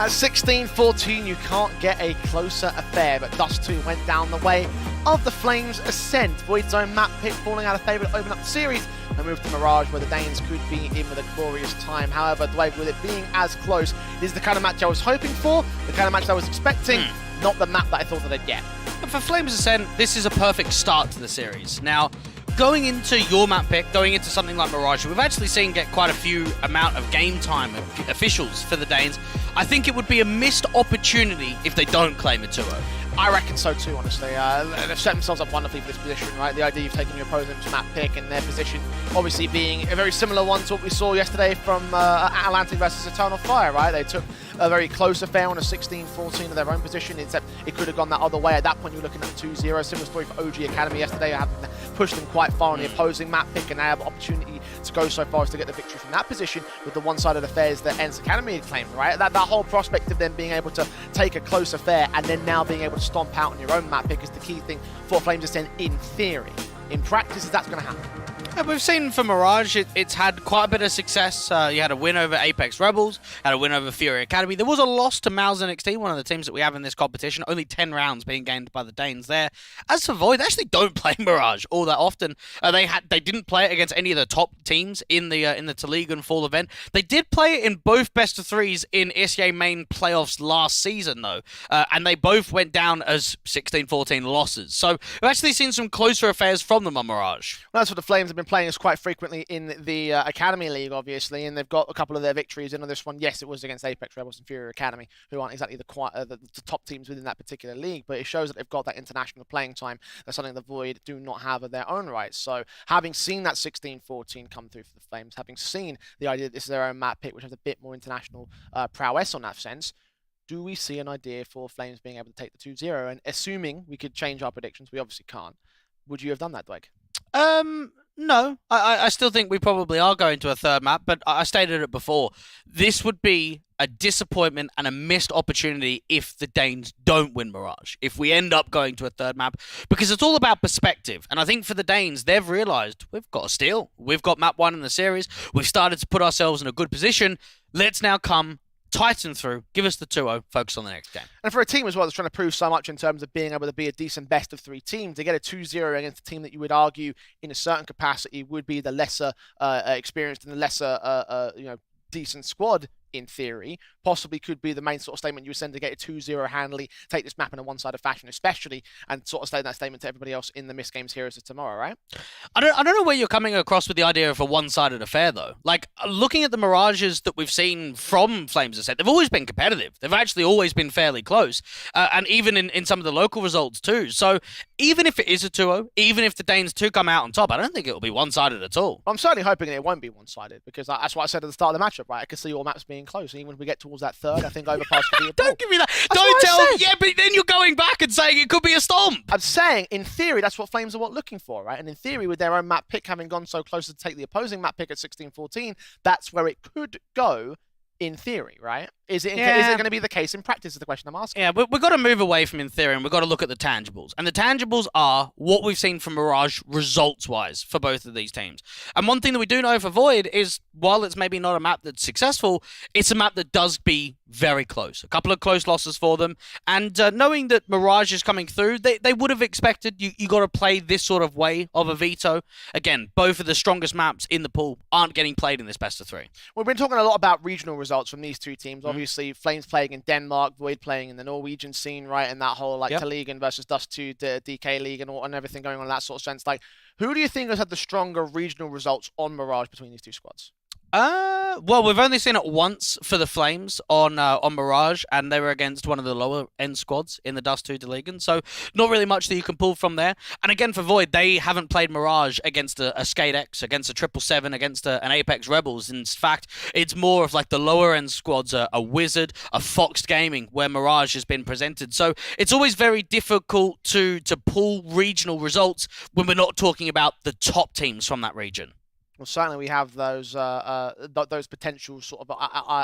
At 16-14, you can't get a closer affair, but Dust 2 went down the way of the Flames Ascent. Void's own map pick falling out of favour to open up the series and move to Mirage, where the Danes could be in with a glorious time. However, Dwayne, with it being as close, it is the kind of match I was hoping for, the kind of match I was expecting, not the map that I thought that I'd get. But for Flames Ascent, this is a perfect start to the series. Now, going into your map pick, going into something like Mirage, we've actually seen get quite a few amount of game time officials for the Danes. I think it would be a missed opportunity if they don't claim a 2-0. I reckon so too, honestly. They've set themselves up wonderfully for this position, right? The idea of taking your opponent's map pick and their position obviously being a very similar one to what we saw yesterday from Atlantic versus Eternal Fire, right? They took a very close affair on a 16-14 of their own position, except it could have gone that other way. At that point, you're looking at 2-0. Similar story for OG Academy yesterday, having pushed them quite far on the opposing map pick, and they have an opportunity to go so far as to get the victory from that position with the one-sided affairs that Ents Academy had claimed, right? That whole prospect of them being able to take a close affair and then now being able to stomp out on your own map pick is the key thing for Flames Ascent in theory. In practice, that's going to happen. Yeah, we've seen for Mirage, it's had quite a bit of success. You had a win over Apex Rebels, had a win over Fury Academy. There was a loss to Mouse NXT, one of the teams that we have in this competition. Only 10 rounds being gained by the Danes there. As for Void, they actually don't play Mirage all that often. They didn't play it against any of the top teams in the Telegan Fall event. They did play it in both best of threes in SEA main playoffs last season, though, and they both went down as 16-14 losses. So we've actually seen some closer affairs from them on Mirage. Well, that's what the Flames have been playing us quite frequently in the Academy League, obviously, and they've got a couple of their victories in on this one. Yes, it was against Apex Rebels and Fury Academy, who aren't exactly the top teams within that particular league, but it shows that they've got that international playing time. That's something the Void do not have of their own right. So having seen that 16-14 come through for the Flames, having seen the idea that this is their own map pick, which has a bit more international prowess on that sense, do we see an idea for Flames being able to take the 2-0? And assuming we could change our predictions, we obviously can't. Would you have done that, Dwight? No. I still think we probably are going to a third map, but I stated it before. This would be a disappointment and a missed opportunity if the Danes don't win Mirage, if we end up going to a third map, because it's all about perspective. And I think for the Danes, they've realized we've got a steal. We've got map 1 in the series. We've started to put ourselves in a good position. Let's now come tighten through, give us the 2-0, focus on the next game. And for a team as well that's trying to prove so much in terms of being able to be a decent best of 3 team, to get a 2-0 against a team that you would argue in a certain capacity would be the lesser experienced and the lesser decent squad in theory, possibly could be the main sort of statement you would send to get a 2-0 handily, take this map in a one-sided fashion especially, and sort of state that statement to everybody else in the MistGames Heroes of Tomorrow, right? I don't know where you're coming across with the idea of a one-sided affair, though. Like, looking at the Mirages that we've seen from Flames Ascent, they've always been competitive. They've actually always been fairly close, and even in some of the local results, too. So, even if it is a 2-0, even if the Danes 2 come out on top, I don't think it will be one-sided at all. I'm certainly hoping it won't be one-sided, because that's what I said at the start of the matchup, right? I can see all maps being close, and even when we get towards that third, I think overpass could be a Don't give me that. Don't tell. Yeah, but then you're going back and saying it could be a stomp. I'm saying, in theory, that's what Flames are looking for, right? And in theory, with their own map pick having gone so close to take the opposing map pick at 16-14, that's where it could go in theory, right? Is it going to be the case in practice is the question I'm asking. Yeah, we've got to move away from in theory and we've got to look at the tangibles. And the tangibles are what we've seen from Mirage results-wise for both of these teams. And one thing that we do know for Void is, while it's maybe not a map that's successful, it's a map that does be very close. A couple of close losses for them. And knowing that Mirage is coming through, they would have expected you got to play this sort of way of a veto. Again, both of the strongest maps in the pool aren't getting played in this best of 3. We've been talking a lot about regional results from these two teams. Obviously, Flames playing in Denmark, Void playing in the Norwegian scene, right? And that whole Telegan versus Dust 2 DK League and everything going on in that sort of sense. Like, who do you think has had the stronger regional results on Mirage between these two squads? Well, we've only seen it once for the Flames on Mirage, and they were against one of the lower end squads in the Dust 2 Delegan, so not really much that you can pull from there. And again, for Void, they haven't played Mirage against a Skate X, against a 777, against an Apex Rebels. In fact, it's more of like the lower end squads, a Wizard, a Fox Gaming, where Mirage has been presented. So it's always very difficult to pull regional results when we're not talking about the top teams from that region. Well, certainly we have those potential sort of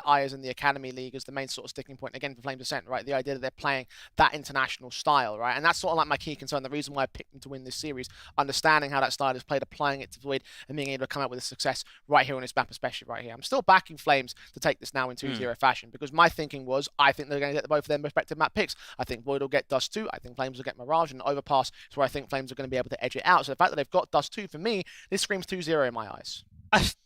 eyes in the Academy League as the main sort of sticking point again for Flames Ascent, right? The idea that they're playing that international style, right? And that's sort of like my key concern. The reason why I picked them to win this series, understanding how that style is played, applying it to Void, and being able to come out with a success right here on this map, especially right here. I'm still backing Flames to take this now in 2-0 fashion because my thinking was I think they're going to get both of their respective map picks. I think Void will get Dust 2. I think Flames will get Mirage, and Overpass is where I think Flames are going to be able to edge it out. So the fact that they've got Dust 2 for me, this screams 2-0 in my eyes.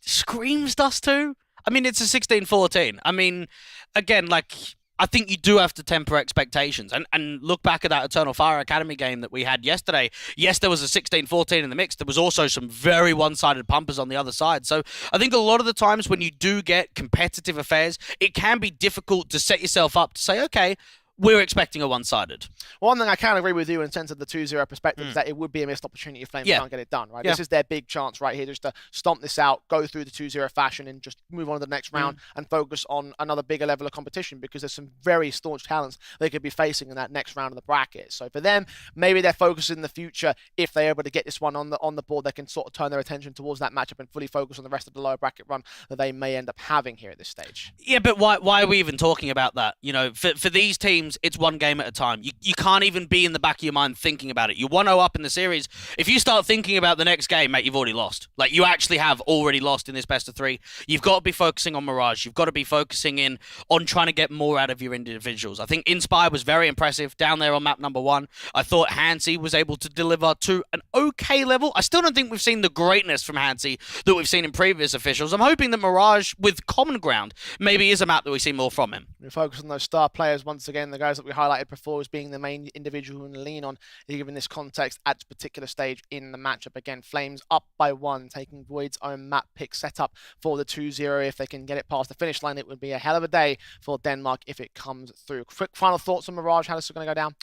Screams Dust 2? I mean, it's a 16-14. I mean, again, like, I think you do have to temper expectations and look back at that Eternal Fire Academy game that we had yesterday. Yes, there was a 16-14 in the mix. There was also some very one-sided pumpers on the other side. So I think a lot of the times when you do get competitive affairs, it can be difficult to set yourself up to say, okay, we're expecting a one-sided. One thing I can agree with you in terms of the 2-0 perspective is that it would be a missed opportunity if Flames can't get it done, right? This is their big chance right here just to stomp this out, go through the 2-0 fashion and just move on to the next round and focus on another bigger level of competition because there's some very staunch talents they could be facing in that next round of the bracket. So for them, maybe they're focused in the future. If they're able to get this one on the board, they can sort of turn their attention towards that matchup and fully focus on the rest of the lower bracket run that they may end up having here at this stage. Yeah, but why are we even talking about that? You know, for these teams, it's one game at a time. You can't even be in the back of your mind thinking about it. You're 1-0 up in the series. If you start thinking about the next game, mate, you've already lost. Like, you actually have already lost in this best of three. You've got to be focusing on Mirage. You've got to be focusing in on trying to get more out of your individuals. I think Inspire was very impressive down there on map number 1. I thought Hansi was able to deliver to an okay level. I still don't think we've seen the greatness from Hansi that we've seen in previous officials. I'm hoping that Mirage with Common Ground maybe is a map that we see more from him. We focus on those star players once again, the guys that we highlighted before as being the main individual who lean on given this context at this particular stage in the matchup. Again, Flames up by 1, taking Void's own map pick setup for the 2-0. If they can get it past the finish line, it would be a hell of a day for Denmark if it comes through. Quick final thoughts on Mirage, how this is going to go down?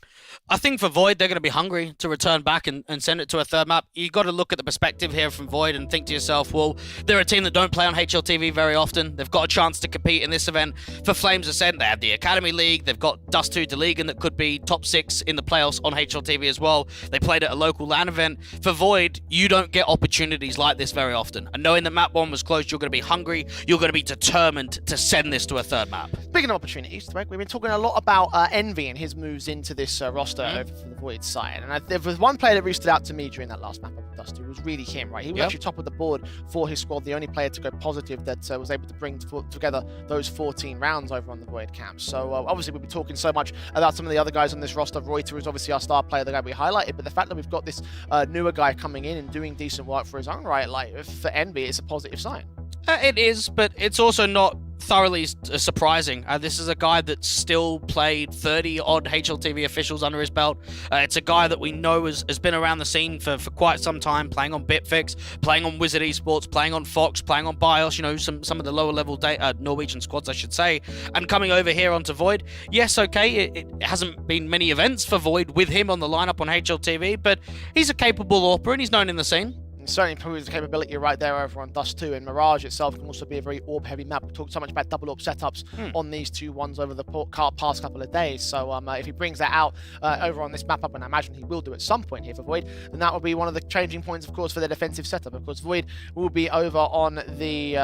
I think for Void, they're going to be hungry to return back and send it to a third map. You've got to look at the perspective here from Void and think to yourself, well, they're a team that don't play on HLTV very often. They've got a chance to compete in this event. For Flames Ascent, they have the Academy League. They've got Dust 2 Delegan that could be top 6 in the playoffs on HLTV as well. They played at a local LAN event. For Void, you don't get opportunities like this very often. And knowing that map 1 was closed, you're going to be hungry. You're going to be determined to send this to a third map. Speaking of opportunities, we've been talking a lot about Envy and his moves into this roster over for the Void side. And there was one player that really stood out to me during that last map of Dust 2. It was really him, right? He was actually top of the board for his squad, the only player to go positive that was able to bring together those 14 rounds over on the Void camp. So obviously we'll be talking so much about some of the other guys on this roster. Reuter is obviously our star player, the guy we highlighted, but the fact that we've got this newer guy coming in and doing decent work for his own right, like for Envy, it's a positive sign. It is, but it's also not thoroughly surprising. This is a guy that's still played 30-odd HLTV officials under his belt. It's a guy that we know has been around the scene for quite some time, playing on Bitfix, playing on Wizard Esports, playing on Fox, playing on BIOS, you know, some of the lower-level Norwegian squads, I should say, and coming over here onto Void. Yes, okay, it hasn't been many events for Void with him on the lineup on HLTV, but he's a capable AWPer and he's known in the scene. Certainly proves the capability right there over on Dust 2, and Mirage itself can also be a very AWP heavy map. We talked so much about double AWP setups on these two ones over the past couple of days, so if he brings that out over on this map up, and I imagine he will do at some point here for Void, then that will be one of the changing points, of course, for their defensive setup. Of course, Void will be over on the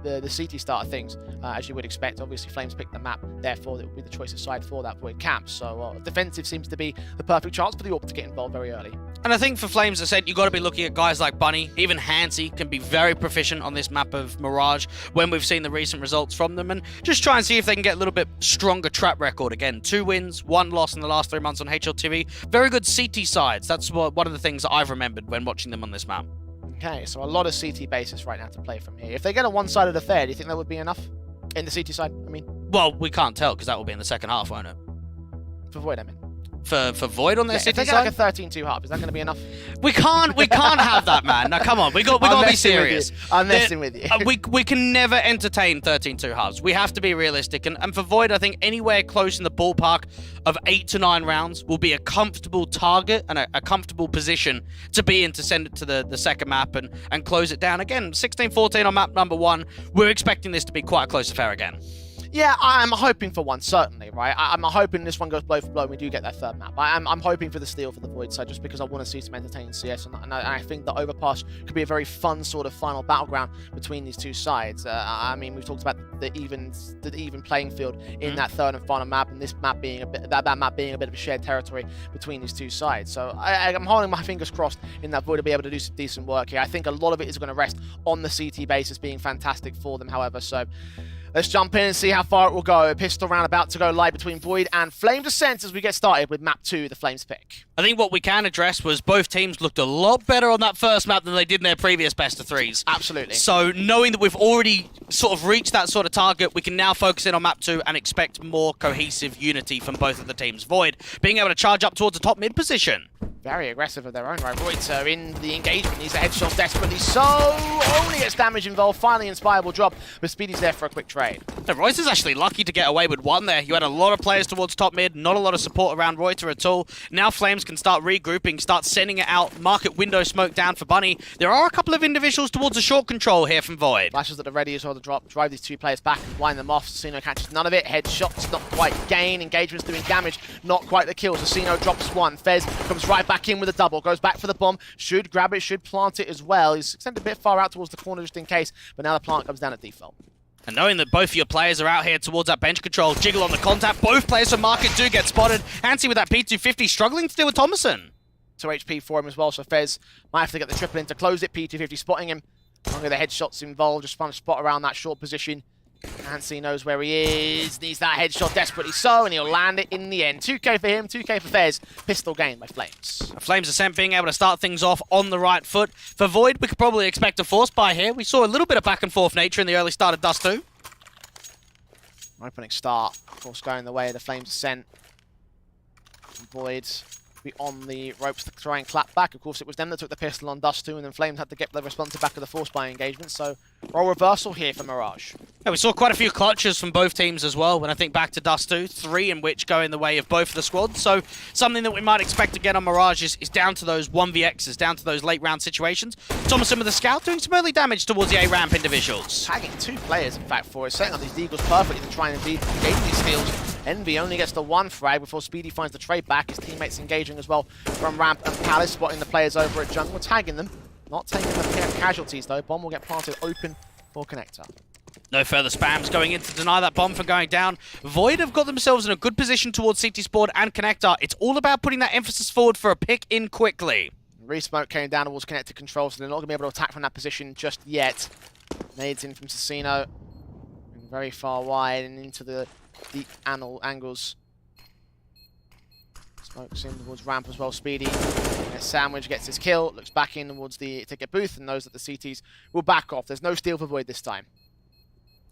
CT start of things, as you would expect. Obviously, Flames picked the map, therefore it will be the choice of side for that Void camp. So defensive seems to be the perfect chance for the AWP to get involved very early. And I think for Flames Ascent, you've got to be looking at guys like Bunny. Even Hansi can be very proficient on this map of Mirage when we've seen the recent results from them, and just try and see if they can get a little bit stronger track record. Again, 2 wins, 1 loss in the last 3 months on HLTV. Very good CT sides. That's one of the things that I've remembered when watching them on this map. Okay, so a lot of CT bases right now to play from here. If they get a one-sided affair, do you think that would be enough? In the CT side, I mean? Well, we can't tell because that will be in the second half, won't it? For Void, I mean. For Void on their CT if they get side? like a 13-2 hub, is that going to be enough? We can't have that, man. Now, come on. We got to be serious. I'm messing with you. We can never entertain 13-2 hubs. We have to be realistic. And for Void, I think anywhere close in the ballpark of 8 to 9 rounds will be a comfortable target and a comfortable position to be in to send it to the second map and close it down. Again, 16-14 on map number 1. We're expecting this to be quite a close affair again. Yeah, I'm hoping for one, certainly, right? I'm hoping this one goes blow for blow and we do get that third map. I'm hoping for the steal for the Void side just because I want to see some entertaining CS, and I think the Overpass could be a very fun sort of final battleground between these two sides. I mean, we've talked about the even playing field in that third and final map, and this map being a bit that map being a bit of a shared territory between these two sides. So I'm holding my fingers crossed in that Void to be able to do some decent work here. I think a lot of it is going to rest on the CT basis being fantastic for them, however, so let's jump in and see how far it will go. A pistol round about to go live between Void and Flames Ascent as we get started with map 2, the Flames pick. I think what we can address was both teams looked a lot better on that first map than they did in their previous best of threes. Absolutely. So knowing that we've already sort of reached that sort of target, we can now focus in on map 2 and expect more cohesive unity from both of the teams. Void being able to charge up towards the top mid position. Very aggressive of their own right. Reuter in the engagement, needs a headshot desperately, so only gets damage involved. Finally, Inspire will drop, but Speedy's there for a quick trade. Now, Reuter's actually lucky to get away with one there. You had a lot of players towards top mid, not a lot of support around Reuter at all. Now Flames can start regrouping, start sending it out, market window smoke down for Bunny. There are a couple of individuals towards a short control here from Void. Flashes at the ready as well to drop, drive these two players back and blind them off. Sino catches none of it. Headshots not quite gain. Engagement's doing damage, not quite the kill. So Sino drops one. Fez comes right back in with a double. Goes back for the bomb. Should grab it, should plant it as well. He's extended a bit far out towards the corner just in case, but now the plant comes down at default. And knowing that both of your players are out here towards that bench control, Jiggle on the contact, both players from Market do get spotted. Hansi with that P250 struggling to deal with Thomason. 2 HP for him as well, so Fez might have to get the triple in to close it. P250 spotting him. Longer the headshots involved, just trying to spot around that short position. Hansi knows where he is, needs that headshot desperately so, and he'll land it in the end. 2k for him, 2k for Fez. Pistol gained by Flames. Flames Ascent being able to start things off on the right foot. For Void, we could probably expect a force buy here. We saw a little bit of back and forth nature in the early start of Dust 2. Opening start, of course, going the way of the Flames Ascent. Void be on the ropes to try and clap back. Of course, it was them that took the pistol on Dust 2, and then Flames had to get the response back of the force buy engagement, so role reversal here for Mirage. Yeah, we saw quite a few clutches from both teams as well when I think back to Dust 2, 3 in which go in the way of both of the squads, so something that we might expect again on Mirage is down to those 1vx's, down to those late round situations. Thomason with the scout doing some early damage towards the A-ramp individuals. Tagging 2 players, in fact, for it, setting up these deagles perfectly to try and engage these steals. Envy only gets the 1 frag before Speedy finds the trade back. His teammates engaging as well from Ramp and Palace, spotting the players over at Jungle, tagging them. Not taking the casualties though. Bomb will get planted open for Connector. No further spams going in to deny that bomb from going down. Void have got themselves in a good position towards CT Spawn and Connector. It's all about putting that emphasis forward for a pick in quickly. Re-smoke came down towards Connector control, so they're not going to be able to attack from that position just yet. Nades in from Casino. Very far wide and into the deep angles. Smokes in towards Ramp as well, Speedy. Sandwich gets his kill, looks back in towards the ticket booth and knows that the CTs will back off. There's no steal for Void this time.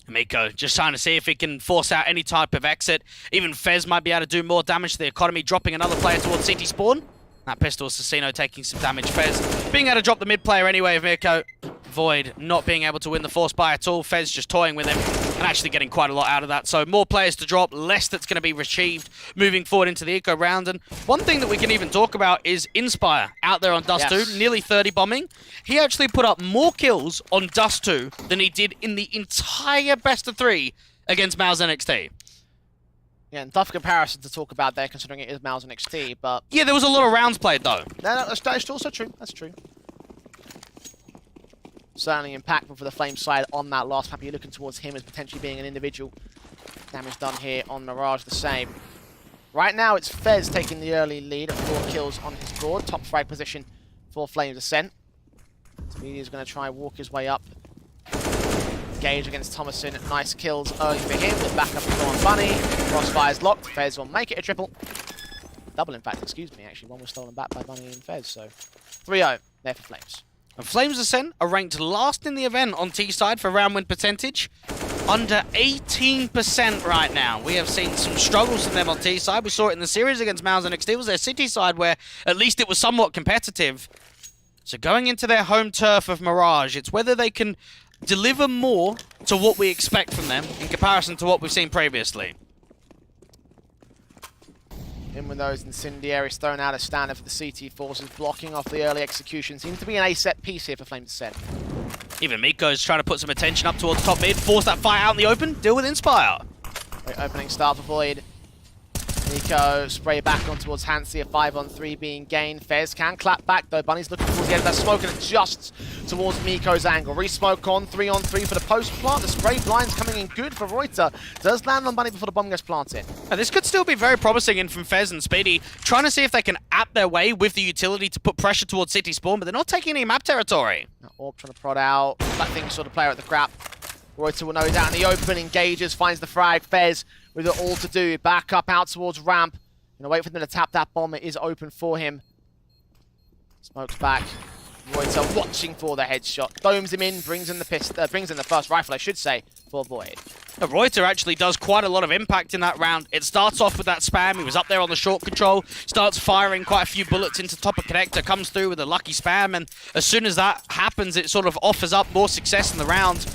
Miko just trying to see if he can force out any type of exit. Even Fez might be able to do more damage to the economy, dropping another player towards CT Spawn. That pistol, Assassino taking some damage. Fez being able to drop the mid player anyway of Miko. Void not being able to win the force buy at all. Fez just toying with him and actually getting quite a lot out of that. So more players to drop, less that's going to be retrieved moving forward into the eco round. And one thing that we can even talk about is Inspire out there on Dust 2, nearly 30 bombing. He actually put up more kills on Dust 2 than he did in the entire best of 3 against Mouse NXT. Yeah, and tough comparison to talk about there considering it is Mouse NXT, but... Yeah, there was a lot of rounds played though. No, that's also true. That's true. Certainly impactful for the Flame side on that last map. You're looking towards him as potentially being an individual. Damage done here on Mirage the same. Right now it's Fez taking the early lead at 4 kills on his board. Top frag position for Flames Ascent. Speedy is going to try and walk his way up. Engage against Thomason. Nice kills early for him. The backup is on Bunny. Crossfire's locked. Fez will make it a triple. Double, in fact, excuse me, actually. One was stolen back by Bunny and Fez, so 3-0 there for Flames. And Flames Ascent are ranked last in the event on T-side for round win percentage. Under 18% right now. We have seen some struggles from them on T-side. We saw it in the series against Mouse NXT. It was their City side where at least it was somewhat competitive. So going into their home turf of Mirage, it's whether they can deliver more to what we expect from them in comparison to what we've seen previously. In with those incendiaries thrown out as standard for the CT forces, blocking off the early execution. Seems to be an A-set piece here for Flames Ascent. Even Miko's trying to put some attention up towards top mid, force that fight out in the open, deal with Inspire. Great opening start for Void. Nico spray back on towards Hansi, a 5-on-3 being gained. Fez can clap back though. Bunny's looking towards the end of that smoke and adjusts towards Miko's angle. Resmoke on, 3-on-3 for the post plant. The spray blind's coming in good for Reuter. Does land on Bunny before the bomb gets planted. Now, this could still be very promising in from Fez and Speedy, trying to see if they can app their way with the utility to put pressure towards City Spawn, but they're not taking any map territory. Now, Orb trying to prod out. That thing's sort of player at the crap. Reuter will know he's out in the open, engages, finds the frag. Fez with it all to do. Back up out towards ramp. Gonna wait for them to tap that bomb. It is open for him. Smokes back. Reuter watching for the headshot. Domes him in, brings in the first rifle, I should say, for Void. Reuter actually does quite a lot of impact in that round. It starts off with that spam. He was up there on the short control, starts firing quite a few bullets into top of connector, comes through with a lucky spam, and as soon as that happens, it sort of offers up more success in the round.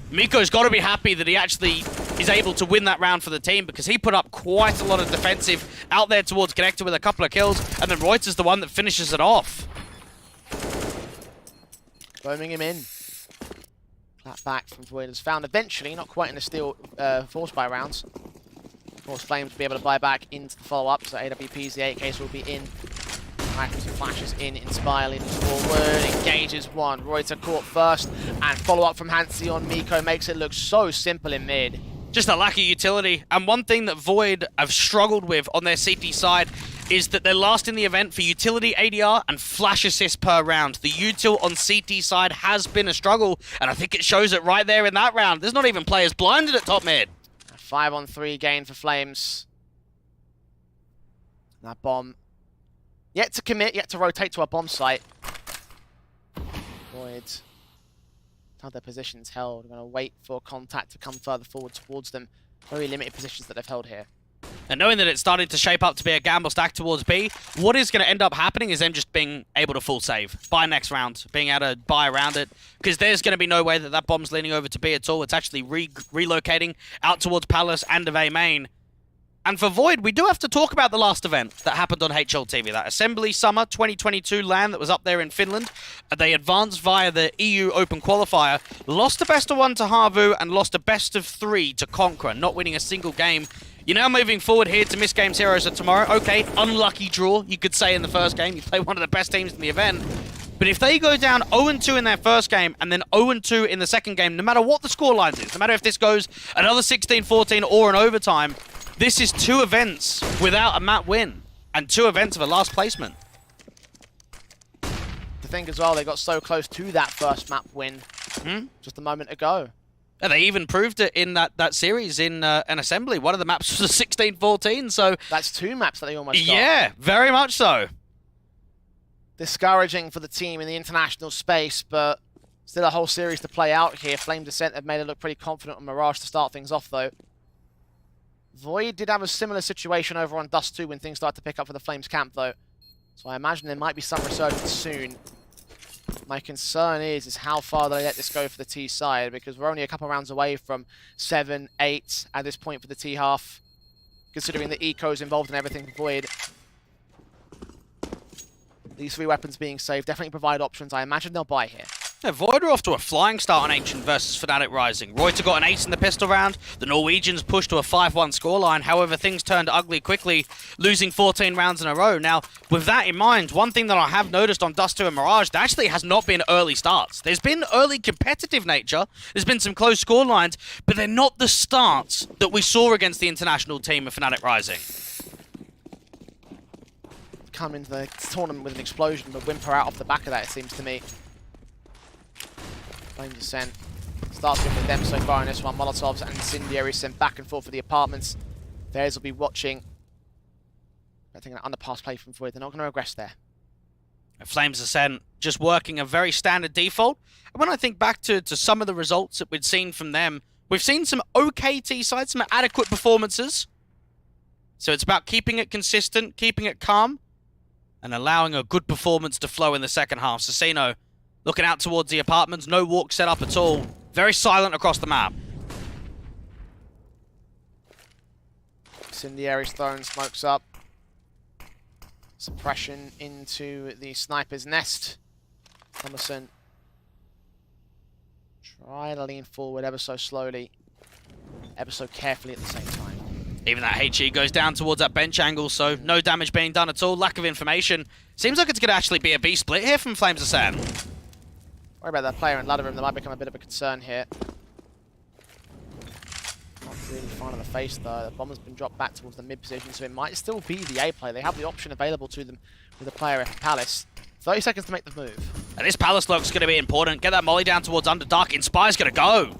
Miko's got to be happy that he actually is able to win that round for the team, because he put up quite a lot of defensive out there towards connector with a couple of kills, and then Reuter's the one that finishes it off. Roaming him in. Clap back from Void is found eventually, not quite in the steel force buy rounds. Force Flames will be able to buy back into the follow-up, so AWP's the 8 case will be in. Rifles and flashes in, Inspire leans forward, engages one. Reuter caught first, and follow-up from Hansi on Miko makes it look so simple in mid. Just a lack of utility, and one thing that Void have struggled with on their CT side is that they're last in the event for utility ADR and flash assist per round. The util on CT side has been a struggle, and I think it shows it right there in that round. There's not even players blinded at top mid. A 5-on-3 gain for Flames. That bomb yet to commit, yet to rotate to a bomb site. Void have their positions held. We're going to wait for contact to come further forward towards them. Very limited positions that they've held here. And knowing that it's starting to shape up to be a gamble stack towards B, what is going to end up happening is them just being able to full save. Buy next round, being able to buy around it. Because there's going to be no way that that bomb's leaning over to B at all. It's actually relocating out towards Palace and of A main. And for Void, we do have to talk about the last event that happened on HLTV, that Assembly Summer 2022 LAN that was up there in Finland. They advanced via the EU Open Qualifier, lost a best-of-1 to Harvu, and lost a best-of-3 to Conqueror, not winning a single game. You're now moving forward here to MistGames Heroes of Tomorrow. Okay, unlucky draw, you could say, in the first game. You play one of the best teams in the event. But if they go down 0-2 in their first game and then 0-2 in the second game, no matter what the scorelines is, no matter if this goes another 16-14 or an overtime, this is 2 events without a map win and 2 events of a last placement. To think as well, they got so close to that first map win just a moment ago. And they even proved it in that series in an Assembly. One of the maps was a 16-14, so... That's 2 maps that they almost got. Yeah, very much so. Discouraging for the team in the international space, but still a whole series to play out here. Flames Ascent have made it look pretty confident on Mirage to start things off, though. Void did have a similar situation over on Dust 2 when things started to pick up for the Flames camp, though. So I imagine there might be some resurgence soon. My concern is how far they let this go for the T side, because we're only a couple rounds away from 7, 8 at this point for the T half, considering the ecos involved in everything for Void. These 3 weapons being saved definitely provide options. I imagine they'll buy here. Yeah, Void are off to a flying start on Ancient versus Fnatic Rising. Reuter got an ace in the pistol round. The Norwegians pushed to a 5-1 scoreline. However, things turned ugly quickly, losing 14 rounds in a row. Now, with that in mind, one thing that I have noticed on Dust 2 and Mirage, there actually has not been early starts. There's been early competitive nature. There's been some close scorelines, but they're not the starts that we saw against the international team of Fnatic Rising. Come into the tournament with an explosion, but whimper out off the back of that, it seems to me. Flames Ascent starts with them so far in this one. Molotovs and Incendiaries sent back and forth for the apartments. Theirs will be watching. I think an underpass play from Void. They're not going to regress there. Flames Ascent just working a very standard default. And when I think back to some of the results that we'd seen from them, we've seen some okay T-sides, some adequate performances. So it's about keeping it consistent, keeping it calm, and allowing a good performance to flow in the second half. Sasino looking out towards the apartments, no walk set up at all. Very silent across the map. Incendiaries thrown, smokes up. Suppression into the sniper's nest. Thomason try to lean forward ever so slowly, ever so carefully at the same time. Even that HE goes down towards that bench angle, so no damage being done at all. Lack of information. Seems like it's going to actually be a B split here from Flames Ascent. Worry about that player in ladder room. That might become a bit of a concern here. Not really fine on the face though. The bomb has been dropped back towards the mid position, so it might still be the A play. They have the option available to them with a player at Palace. 30 seconds to make the move. And this Palace lock's going to be important. Get that molly down towards Underdark. Inspire's going to go.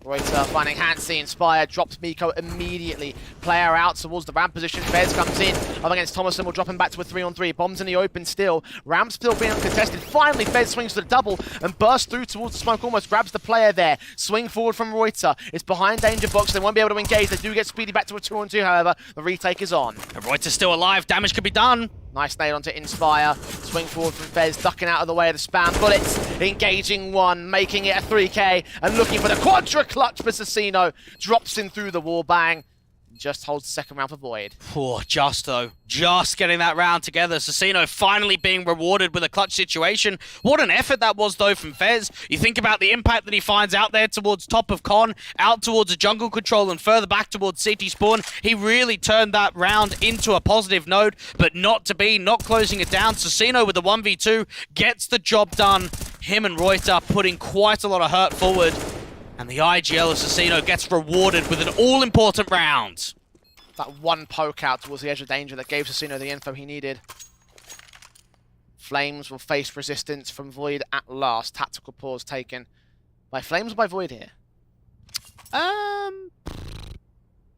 Reuter finding Hansi. Inspire drops Miko immediately. Player out towards the ramp position. Fez comes in up against Thomason. Will drop him back to a 3-on-3. Bombs in the open still. Ramp still being uncontested. Finally, Fez swings to the double and bursts through towards the smoke. Almost grabs the player there. Swing forward from Reuter. It's behind danger box. They won't be able to engage. They do get Speedy back to a 2-on-2, however. The retake is on. And Reuter's still alive. Damage could be done. Nice nade onto Inspire. Swing forward from Fez, ducking out of the way of the spam bullets. Engaging one, making it a 3K, and looking for the quadra clutch for Assassino. Drops in through the wall bang. Just holds the second round for Void. Poor Just though. Just getting that round together. Assassino finally being rewarded with a clutch situation. What an effort that was though from Fez. You think about the impact that he finds out there towards top of Con, out towards a jungle control and further back towards CT spawn. He really turned that round into a positive note, but not to be, not closing it down. Assassino with the 1v2 gets the job done. Him and Reuter putting quite a lot of hurt forward. And the IGL Assassino gets rewarded with an all-important round. That one poke out towards the edge of danger that gave Assassino the info he needed. Flames will face resistance from Void at last. Tactical pause taken by Flames or by Void here?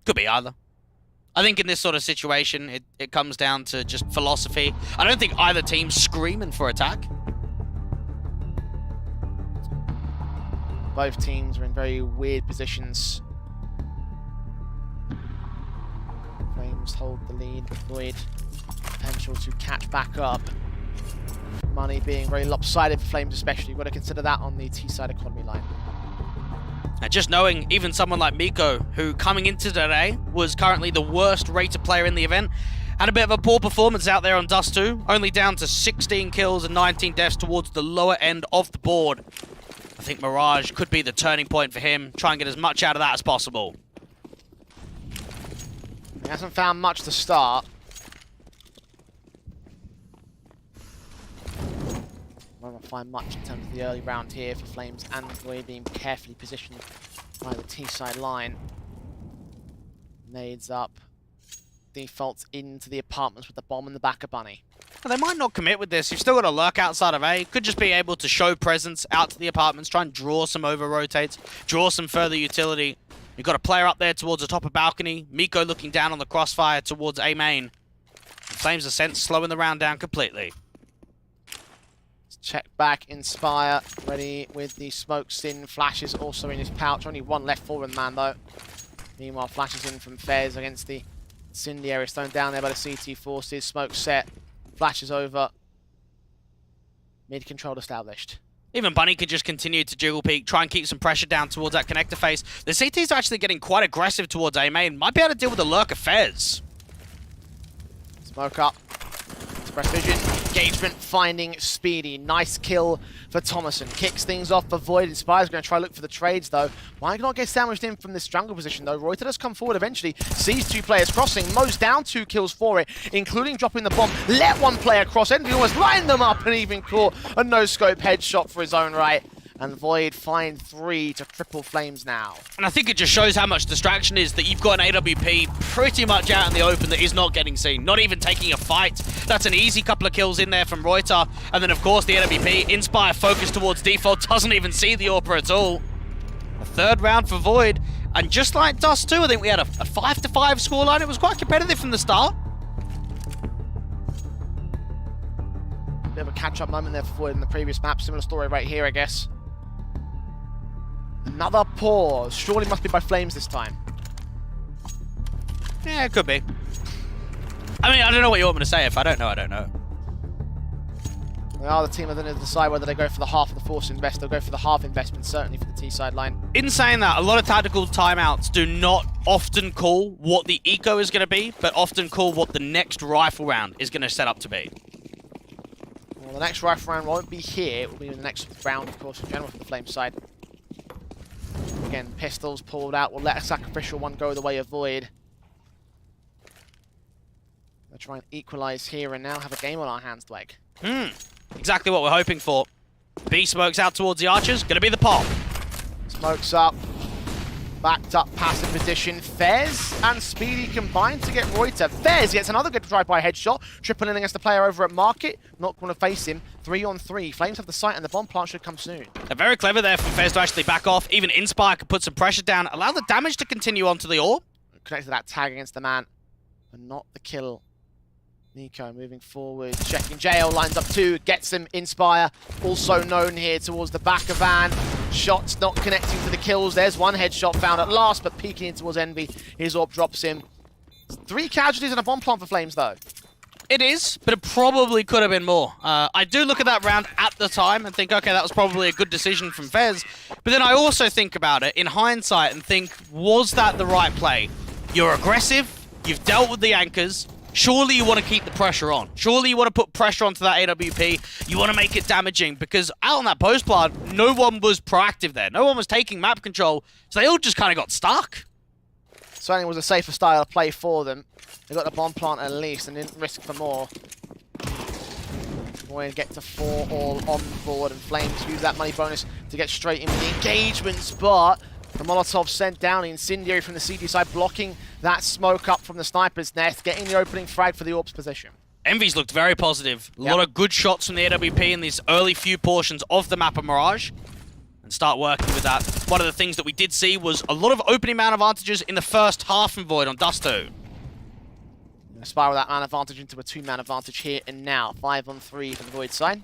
Could be either. I think in this sort of situation, it comes down to just philosophy. I don't think either team's screaming for attack. Both teams are in very weird positions. Flames hold the lead. Void potential to catch back up. Money being very lopsided for Flames especially. You've got to consider that on the T-side economy line. And just knowing even someone like Miko, who coming into today was currently the worst rated player in the event, had a bit of a poor performance out there on Dust 2, only down to 16 kills and 19 deaths towards the lower end of the board. I think Mirage could be the turning point for him. Try and get as much out of that as possible. He hasn't found much to start. Won't find much in terms of the early round here for Flames and Void being carefully positioned by the T-side line. Nades up. Defaults into the apartments with the bomb in the back of Bunny. Well, they might not commit with this. You've still got to lurk outside of A. Could just be able to show presence out to the apartments, try and draw some over-rotates, draw some further utility. You've got a player up there towards the top of balcony. Miko looking down on the crossfire towards A main. Flames Ascent slowing the round down completely. Check back, Inspire, ready with the smokes in. Flashes also in his pouch. Only one left forward man though. Meanwhile, flashes in from Fez against the incendiary thrown down there by the CT forces. Smoke set. Flashes over. Mid control established. Even Bunny could just continue to jiggle peek, try and keep some pressure down towards that connector face. The CT's are actually getting quite aggressive towards A main. Might be able to deal with the lurk of Fez. Smoke up. Express vision. Engagement finding Speedy. Nice kill for Thomason. Kicks things off for Void. Inspire's going to try to look for the trades though. Why not get sandwiched in from this jungle position though? Reuter does come forward eventually. Sees two players crossing. Mo's down 2 kills for it, including dropping the bomb. Let one player cross. Envy almost lined them up and even caught a no-scope headshot for his own right. And Void find 3 to cripple Flames now. And I think it just shows how much distraction is that you've got an AWP pretty much out in the open that is not getting seen, not even taking a fight. That's an easy couple of kills in there from Reuter. And then, of course, the AWP, Inspire focused towards default, doesn't even see the AWP at all. A third round for Void. And just like Dust 2, I think we had a 5-5 scoreline. It was quite competitive from the start. Bit of a catch-up moment there for Void in the previous map. Similar story right here, I guess. Another pause. Surely must be by Flames this time. Yeah, it could be. I mean, I don't know what you want me to say. If I don't know, I don't know. They are the team that are going to decide whether they go for the half of the force invest. They'll go for the half investment, certainly for the T-side line. In saying that, a lot of tactical timeouts do not often call what the eco is going to be, but often call what the next rifle round is going to set up to be. Well, the next rifle round won't be here. It will be in the next round, of course, in general for the Flames side. Again, pistols pulled out. We'll let a sacrificial one go the way of Void. We'll try and equalize here and now, have a game on our hands, Dweg. Exactly what we're hoping for. B smokes out towards the archers. Gonna be the pop. Smokes up. Backed up passive position. Fez and Speedy combine to get Reuter. Fez gets another good drive-by headshot. Triple in against the player over at Market. Not going to face him. 3-on-3. Flames have the site and the bomb plant should come soon. They're very clever there for Fez to actually back off. Even Inspire could put some pressure down. Allow the damage to continue onto the orb. Connected that tag against the man. But not the kill. Nico moving forward, checking jail, lines up 2, gets him. Inspire, also known here towards the back of Van. Shots not connecting to the kills. There's one headshot found at last, but peeking in towards Envy. His orb drops him. 3 casualties and a bomb plant for Flames, though. It is, but it probably could have been more. I do look at that round at the time and think, okay, that was probably a good decision from Fez. But then I also think about it in hindsight and think, was that the right play? You're aggressive, you've dealt with the anchors. Surely you want to keep the pressure on. Surely you want to put pressure onto that AWP. You want to make it damaging because out on that post plant, no one was proactive there. No one was taking map control, so they all just kind of got stuck. Certainly was a safer style of play for them. They got the bomb plant at least and didn't risk for more. We're going to get to 4 all on board and Flames use that money bonus to get straight into the engagements, but the Molotov sent down Incendiary from the CT side, blocking that smoke up from the sniper's nest, getting the opening frag for the Orb's position. Envy's looked very positive. A lot of good shots from the AWP in these early few portions of the map of Mirage. And start working with that. One of the things that we did see was a lot of opening man advantages in the first half from Void on Dusto. Spiral that man advantage into a 2-man advantage here and now. 5-on-3 for the Void side.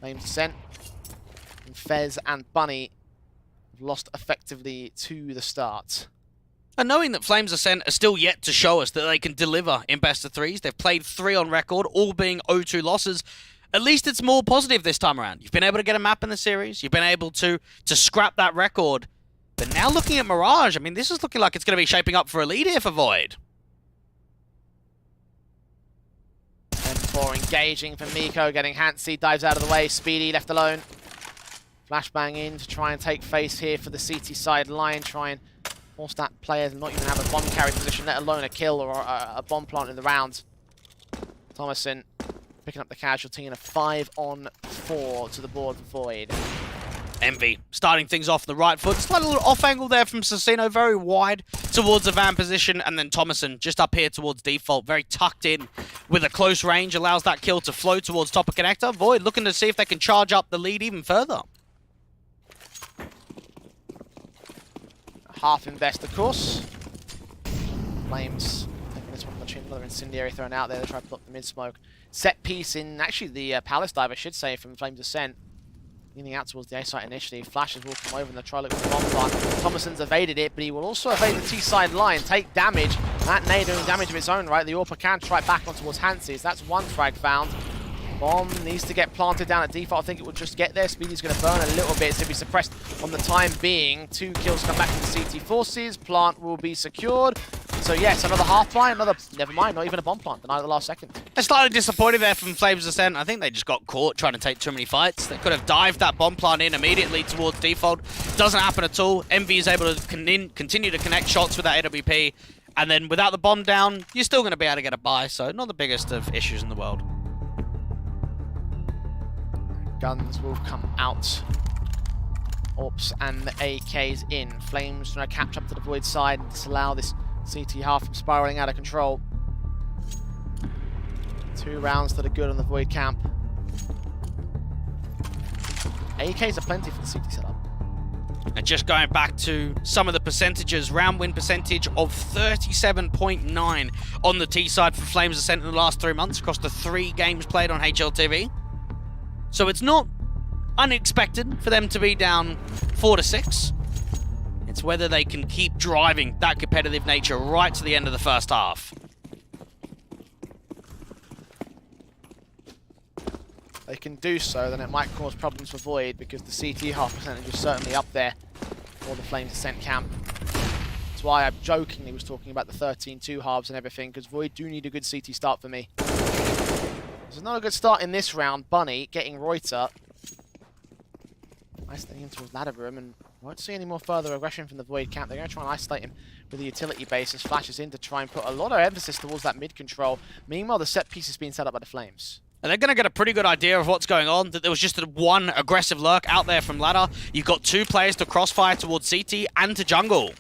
Flames Ascent. And Fez and Bunny lost effectively to the start. And knowing that Flames Ascent are still yet to show us that they can deliver in best of 3s, they've played 3 on record, all being 0-2 losses, at least it's more positive this time around. You've been able to get a map in the series, you've been able to scrap that record, but now looking at Mirage, I mean, this is looking like it's going to be shaping up for a lead here for Void. And 4 engaging for Miko, getting Hansi, dives out of the way, Speedy left alone. Flashbang in to try and take face here for the CT side line, try and force that player to not even have a bomb carry position, let alone a kill or a bomb plant in the round. Thomason picking up the casualty and a 5-on-4 to the board for Void. Envy starting things off the right foot. Slight little off angle there from Sasino, very wide towards the van position, and then Thomason just up here towards default, very tucked in with a close range, allows that kill to flow towards top of connector. Void looking to see if they can charge up the lead even further. Half invest, of course. Flames taking this one on the chin. Another Incendiary thrown out there to try to block the mid-smoke. Set piece in, actually the Palace dive, I should say, from Flames Ascent. Leaning out towards the A site initially. Flashes will come over and they'll try to look for the bomb plant. Thomason's evaded it, but he will also evade the T-side line, take damage. That nade doing damage of its own right. The Orpa can try back on towards Hansi's. That's one frag found. Bomb needs to get planted down at default. I think it will just get there. Speedy's going to burn a little bit to be suppressed on the time being. 2 kills come back from the CT forces. Plant will be secured. So yes, another half buy, another, never mind, not even a bomb plant, denied at the last second. They're slightly disappointed there from Flames Ascent. I think they just got caught trying to take too many fights. They could have dived that bomb plant in immediately towards default. Doesn't happen at all. Envy is able to continue to connect shots with that AWP. And then without the bomb down, you're still going to be able to get a buy. So not the biggest of issues in the world. Guns will come out. Orps and the AKs in. Flames trying to catch up to the Void side and disallow this CT half from spiraling out of control. 2 rounds to the good on the Void camp. AKs are plenty for the CT setup. And just going back to some of the percentages, round win percentage of 37.9 on the T side for Flames Ascent in the last 3 months across the 3 games played on HLTV. So it's not unexpected for them to be down 4-6. It's whether they can keep driving that competitive nature right to the end of the first half. They can do so, then it might cause problems for Void because the CT half percentage is certainly up there for the Flames Ascent camp. That's why I jokingly was talking about the 13-2 halves and everything, because Void do need a good CT start for me. This is not a good start in this round. Bunny getting Reuter. Nice thing in towards ladder room, and Won't see any more further aggression from the Void camp. They're going to try and isolate him with the utility base as flashes in to try and put a lot of emphasis towards that mid control. Meanwhile, the set piece is being set up by the Flames. And they're going to get a pretty good idea of what's going on, that there was just one aggressive lurk out there from ladder. You've got 2 players to crossfire towards CT and to jungle.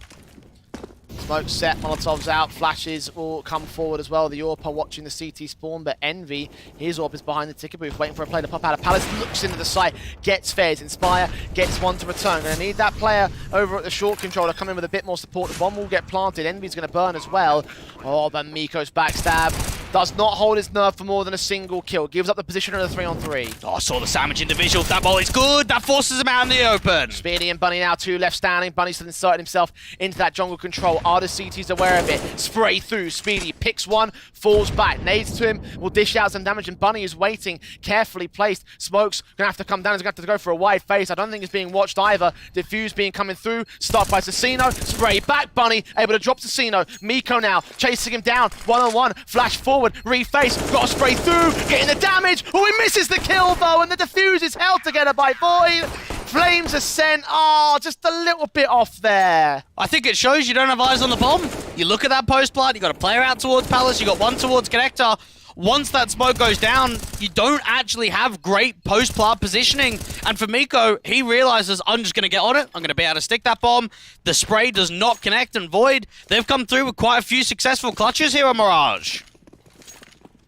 Smoke set, Molotovs out, flashes will come forward as well. The AWP are watching the CT spawn, but Envy, his AWP is behind the ticket booth, waiting for a play to pop out of Palace, looks into the site, gets Fez, Inspire, gets one to return. Gonna need that player over at the short control to come in with a bit more support. The bomb will get planted, Envy's gonna burn as well. Oh, but Miko's backstab does not hold his nerve for more than a single kill. Gives up the position in a 3-on-3. Oh, I saw the sandwich individual. That ball is good. That forces him out in the open. Speedy and Bunny now 2 left standing. Bunny's still inserted himself into that jungle control. Are the CTs aware of it? Spray through. Speedy picks one, falls back. Nades to him, will dish out some damage, and Bunny is waiting, carefully placed. Smoke's gonna have to come down. He's gonna have to go for a wide face. I don't think he's being watched either. Diffuse being coming through. Start by Cecino. Spray back. Bunny able to drop Cecino. Miko now chasing him down. 1-on-1. Flash forward. Reface. Got to spray through. Getting the damage. Oh, he misses the kill though, and the defuse is held together by Void. Flames Ascent. Oh, just a little bit off there. I think it shows you don't have eyes on the bomb. You look at that post plant, you got a player out towards Palace, you got one towards Connector. Once that smoke goes down, you don't actually have great post plant positioning. And for Miko, he realizes, I'm just going to get on it. I'm going to be able to stick that bomb. The spray does not connect, and Void, they've come through with quite a few successful clutches here on Mirage.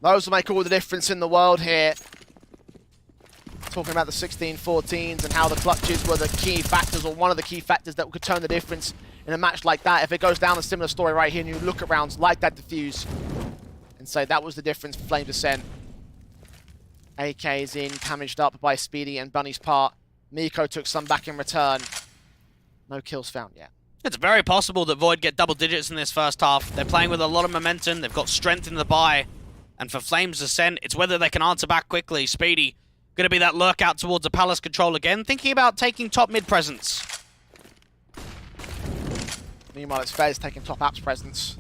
Those will make all the difference in the world here. Talking about the 16-14s and how the clutches were the key factors, or one of the key factors that could turn the difference in a match like that. If it goes down a similar story right here and you look at rounds like that defuse and say that was the difference for Flames Ascent. AK is in, damaged up by Speedy and Bunny's part. Miko took some back in return. No kills found yet. It's very possible that Void get double digits in this first half. They're playing with a lot of momentum. They've got strength in the buy. And for Flames Ascent, it's whether they can answer back quickly. Speedy going to be that lurk out towards the Palace control again, thinking about taking top mid presence. Meanwhile, it's Fez taking top apps presence.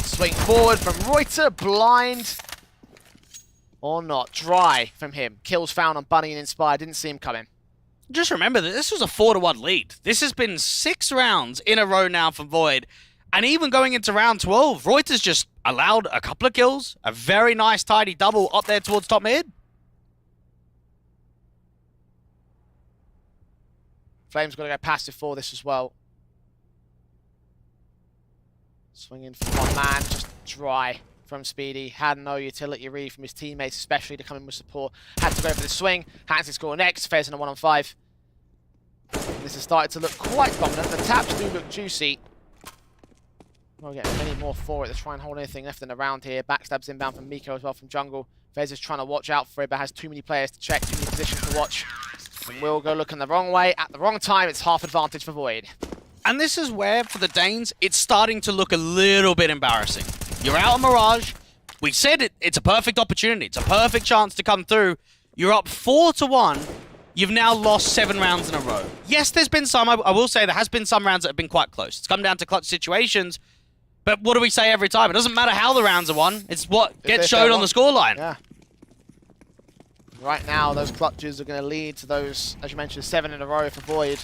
Swing forward from Reuter, blind or not. Dry from him. Kills found on Bunny and Inspire. Didn't see him coming. Just remember that this was a 4-1 lead. This has been 6 rounds in a row now from Void. And even going into round 12, Reuter's just allowed a couple of kills. A very nice, tidy double up there towards top mid. Flames got to go passive for this as well. Swinging for one man, just dry from Speedy. Had no utility really from his teammates, especially to come in with support. Had to go for the swing. Hansi score next. Fez in a 1-on-5. This has started to look quite dominant. The taps do look juicy. We'll get many more for it to try and hold anything left in the round here. Backstabs inbound from Miko as well from jungle. Fez is trying to watch out for it, but has too many players to check, too many positions to watch. And will go looking the wrong way at the wrong time. It's half advantage for Void. And this is where, for the Danes, it's starting to look a little bit embarrassing. You're out on Mirage. We said it's a perfect opportunity. It's a perfect chance to come through. You're up 4-1. You've now lost 7 rounds in a row. Yes, there's been some, I will say, there has been some rounds that have been quite close. It's come down to clutch situations. But what do we say every time? It doesn't matter how the rounds are won. It's what gets shown on the scoreline. Yeah. Right now, those clutches are going to lead to those, as you mentioned, 7 in a row for Void.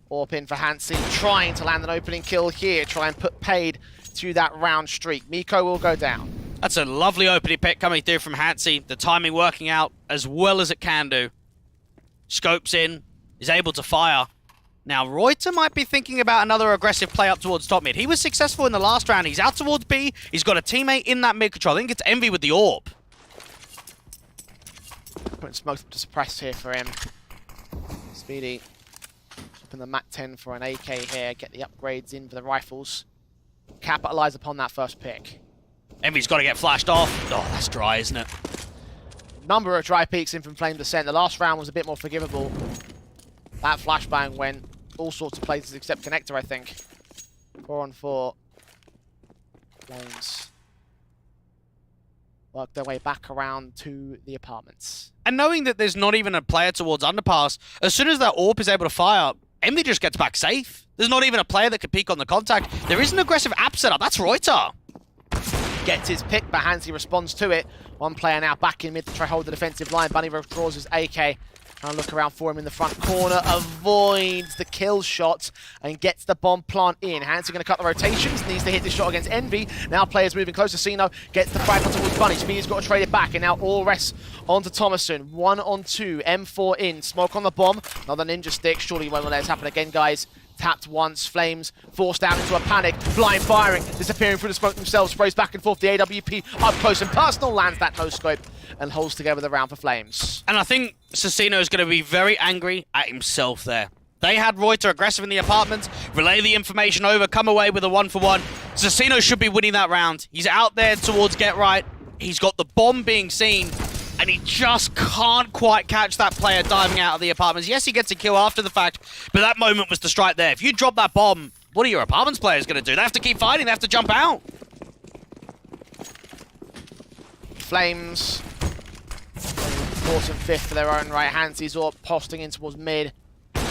AWP in for Hansi, trying to land an opening kill here, try and put paid to that round streak. Miko will go down. That's a lovely opening pick coming through from Hansi. The timing working out as well as it can do. Scopes in, is able to fire. Now, Reuter might be thinking about another aggressive play up towards top mid. He was successful in the last round. He's out towards B. He's got a teammate in that mid control. I think it's Envy with the AWP. Putting smoke to suppress here for him. Speedy. Swapping the MAC-10 for an AK here. Get the upgrades in for the rifles. Capitalize upon that first pick. Envy's got to get flashed off. Oh, that's dry, isn't it? Number of dry peaks in from Flames Ascent. The last round was a bit more forgivable. That flashbang went all sorts of places except Connector, I think. 4-on-4. Flames work their way back around to the apartments. And knowing that there's not even a player towards underpass, as soon as that AWP is able to fire, Envy just gets back safe. There's not even a player that could peek on the contact. There is an aggressive app setup. That's Reuter. Gets his pick, but Hansi responds to it. One player now back in mid to try hold the defensive line. Bunny withdraws his AK. Trying to look around for him in the front corner, avoids the kill shot and gets the bomb plant in. Hansi going to cut the rotations, needs to hit this shot against Envy. Now players moving closer. Sino gets the frag towards Bunny. Speedy's got to trade it back, and now all rests onto Thomason. 1-on-2, M4 in, smoke on the bomb. Another ninja stick. Surely you won't let this happen again, guys. Tapped once, Flames forced down into a panic, blind firing, disappearing through the smoke themselves, sprays back and forth, the AWP up close and personal, lands that no-scope and holds together the round for Flames. And I think Sasino is going to be very angry at himself there. They had Reuter aggressive in the apartment, relay the information over, come away with a 1-for-1. Sasino should be winning that round. He's out there towards Get Right. He's got the bomb being seen, and he just can't quite catch that player diving out of the apartments. Yes, he gets a kill after the fact, but that moment was the strike there. If you drop that bomb, what are your apartments players going to do? They have to keep fighting, they have to jump out. Flames, 4th and 5th for their own right. Hansi's up, posting in towards mid.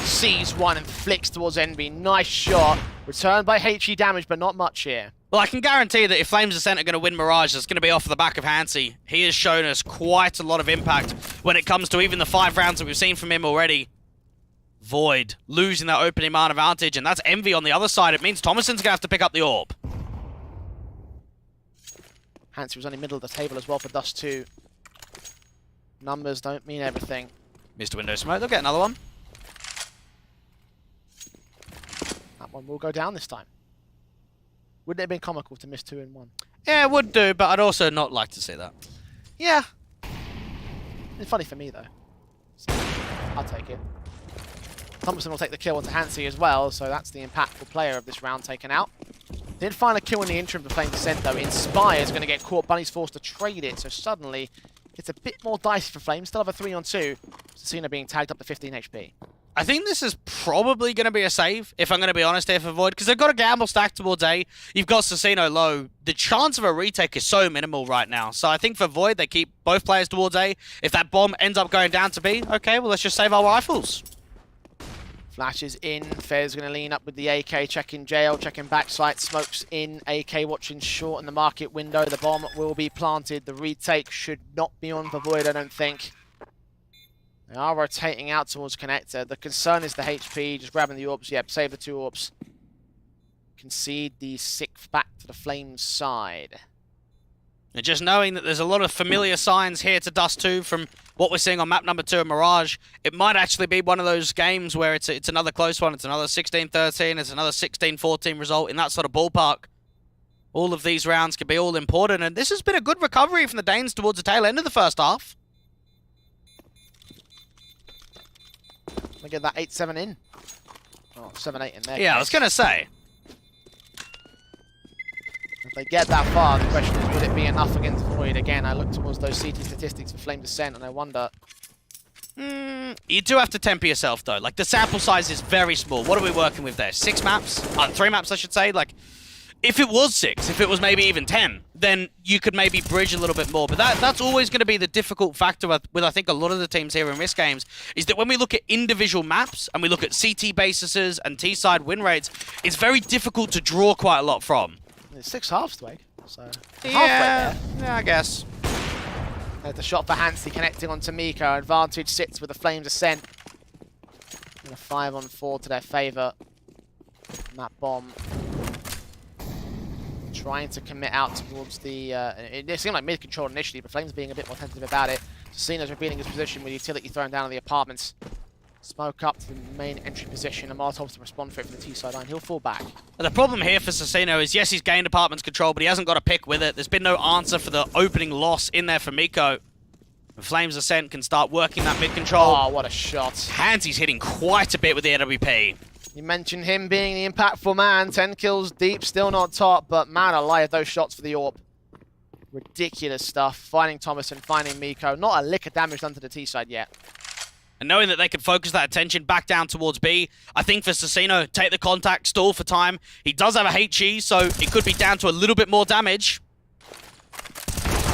Sees one and flicks towards Envy. Nice shot. Returned by HE damage, but not much here. Well, I can guarantee that if Flames Ascent are going to win Mirage, it's going to be off the back of Hansi. He has shown us quite a lot of impact when it comes to even the 5 rounds that we've seen from him already. Void losing that opening man advantage, and that's Envy on the other side. It means Thomason's going to have to pick up the orb. Hansi was only middle of the table as well for Dust 2. Numbers don't mean everything. Mr. Window Smoke, they'll get another one. That one will go down this time. Wouldn't it have been comical to miss 2 in 1? Yeah, it would do, but I'd also not like to see that. Yeah. It's funny for me, though. So, I'll take it. Thompson will take the kill onto Hansi as well, so that's the impactful player of this round taken out. Did find a kill in the interim for Flame Descent, though. Inspire's going to get caught. Bunny's forced to trade it, so suddenly it's a bit more dicey for Flame. Still have a 3-on-2. Sasino being tagged up to 15 HP. I think this is probably going to be a save, if I'm going to be honest here for Void, because they've got a gamble stacked towards A. You've got Sasino low. The chance of a retake is so minimal right now. So I think for Void, they keep both players towards A. If that bomb ends up going down to B, okay, well, let's just save our rifles. Flashes in. Fez going to lean up with the AK, checking jail, checking backside. Smokes in. AK watching short in the market window. The bomb will be planted. The retake should not be on for Void, I don't think. They are rotating out towards Connector. The concern is the HP, just grabbing the orbs. Yep, save the 2 orbs. Concede the 6th back to the Flames side. And just knowing that there's a lot of familiar signs here to Dust 2 from what we're seeing on map number 2 of Mirage, it might actually be one of those games where it's another close one. It's another 16-13, it's another 16-14 result in that sort of ballpark. All of these rounds could be all important, and this has been a good recovery from the Danes towards the tail end of the first half. They get that 8-7 in. Oh, 7-8 in there. Yeah, I was going to say. If they get that far, the question is, would it be enough against Void? Again, I look towards those CT statistics for Flame Descent, and I wonder... You do have to temper yourself, though. Like, the sample size is very small. What are we working with there? 6 maps? 3 maps, I should say. Like, if it was 6, if it was maybe even 10, then you could maybe bridge a little bit more. But that's always going to be the difficult factor with, I think, a lot of the teams here in MistGames, is that when we look at individual maps, and we look at CT bases and T-side win rates, it's very difficult to draw quite a lot from. It's 6 halves, Twig, so halfway Yeah, there. yeah, I guess. There's the shot for Hansi connecting onto Miko. Advantage sits with the Flames Ascent. And a 5-on-4 to their favour. And that bomb trying to commit out towards the... it seemed like mid-control initially, but Flames being a bit more tentative about it. Sasino's revealing his position with utility thrown down on the apartments. Smoke up to the main entry position, and Molotov's to respond for it from the T-side line. He'll fall back. The problem here for Sasino is, yes, he's gained apartments control, but he hasn't got a pick with it. There's been no answer for the opening loss in there for Miko. And Flames Ascent can start working that mid-control. Oh, what a shot. Hansi's hitting quite a bit with the AWP. You mentioned him being the impactful man. 10 kills deep, still not top, but man alive, those shots for the AWP. Ridiculous stuff. Finding Thomas and finding Miko. Not a lick of damage done to the T-side yet. And knowing that they can focus that attention back down towards B, I think for Sasino, take the contact, stall for time. He does have a HE, so it could be down to a little bit more damage.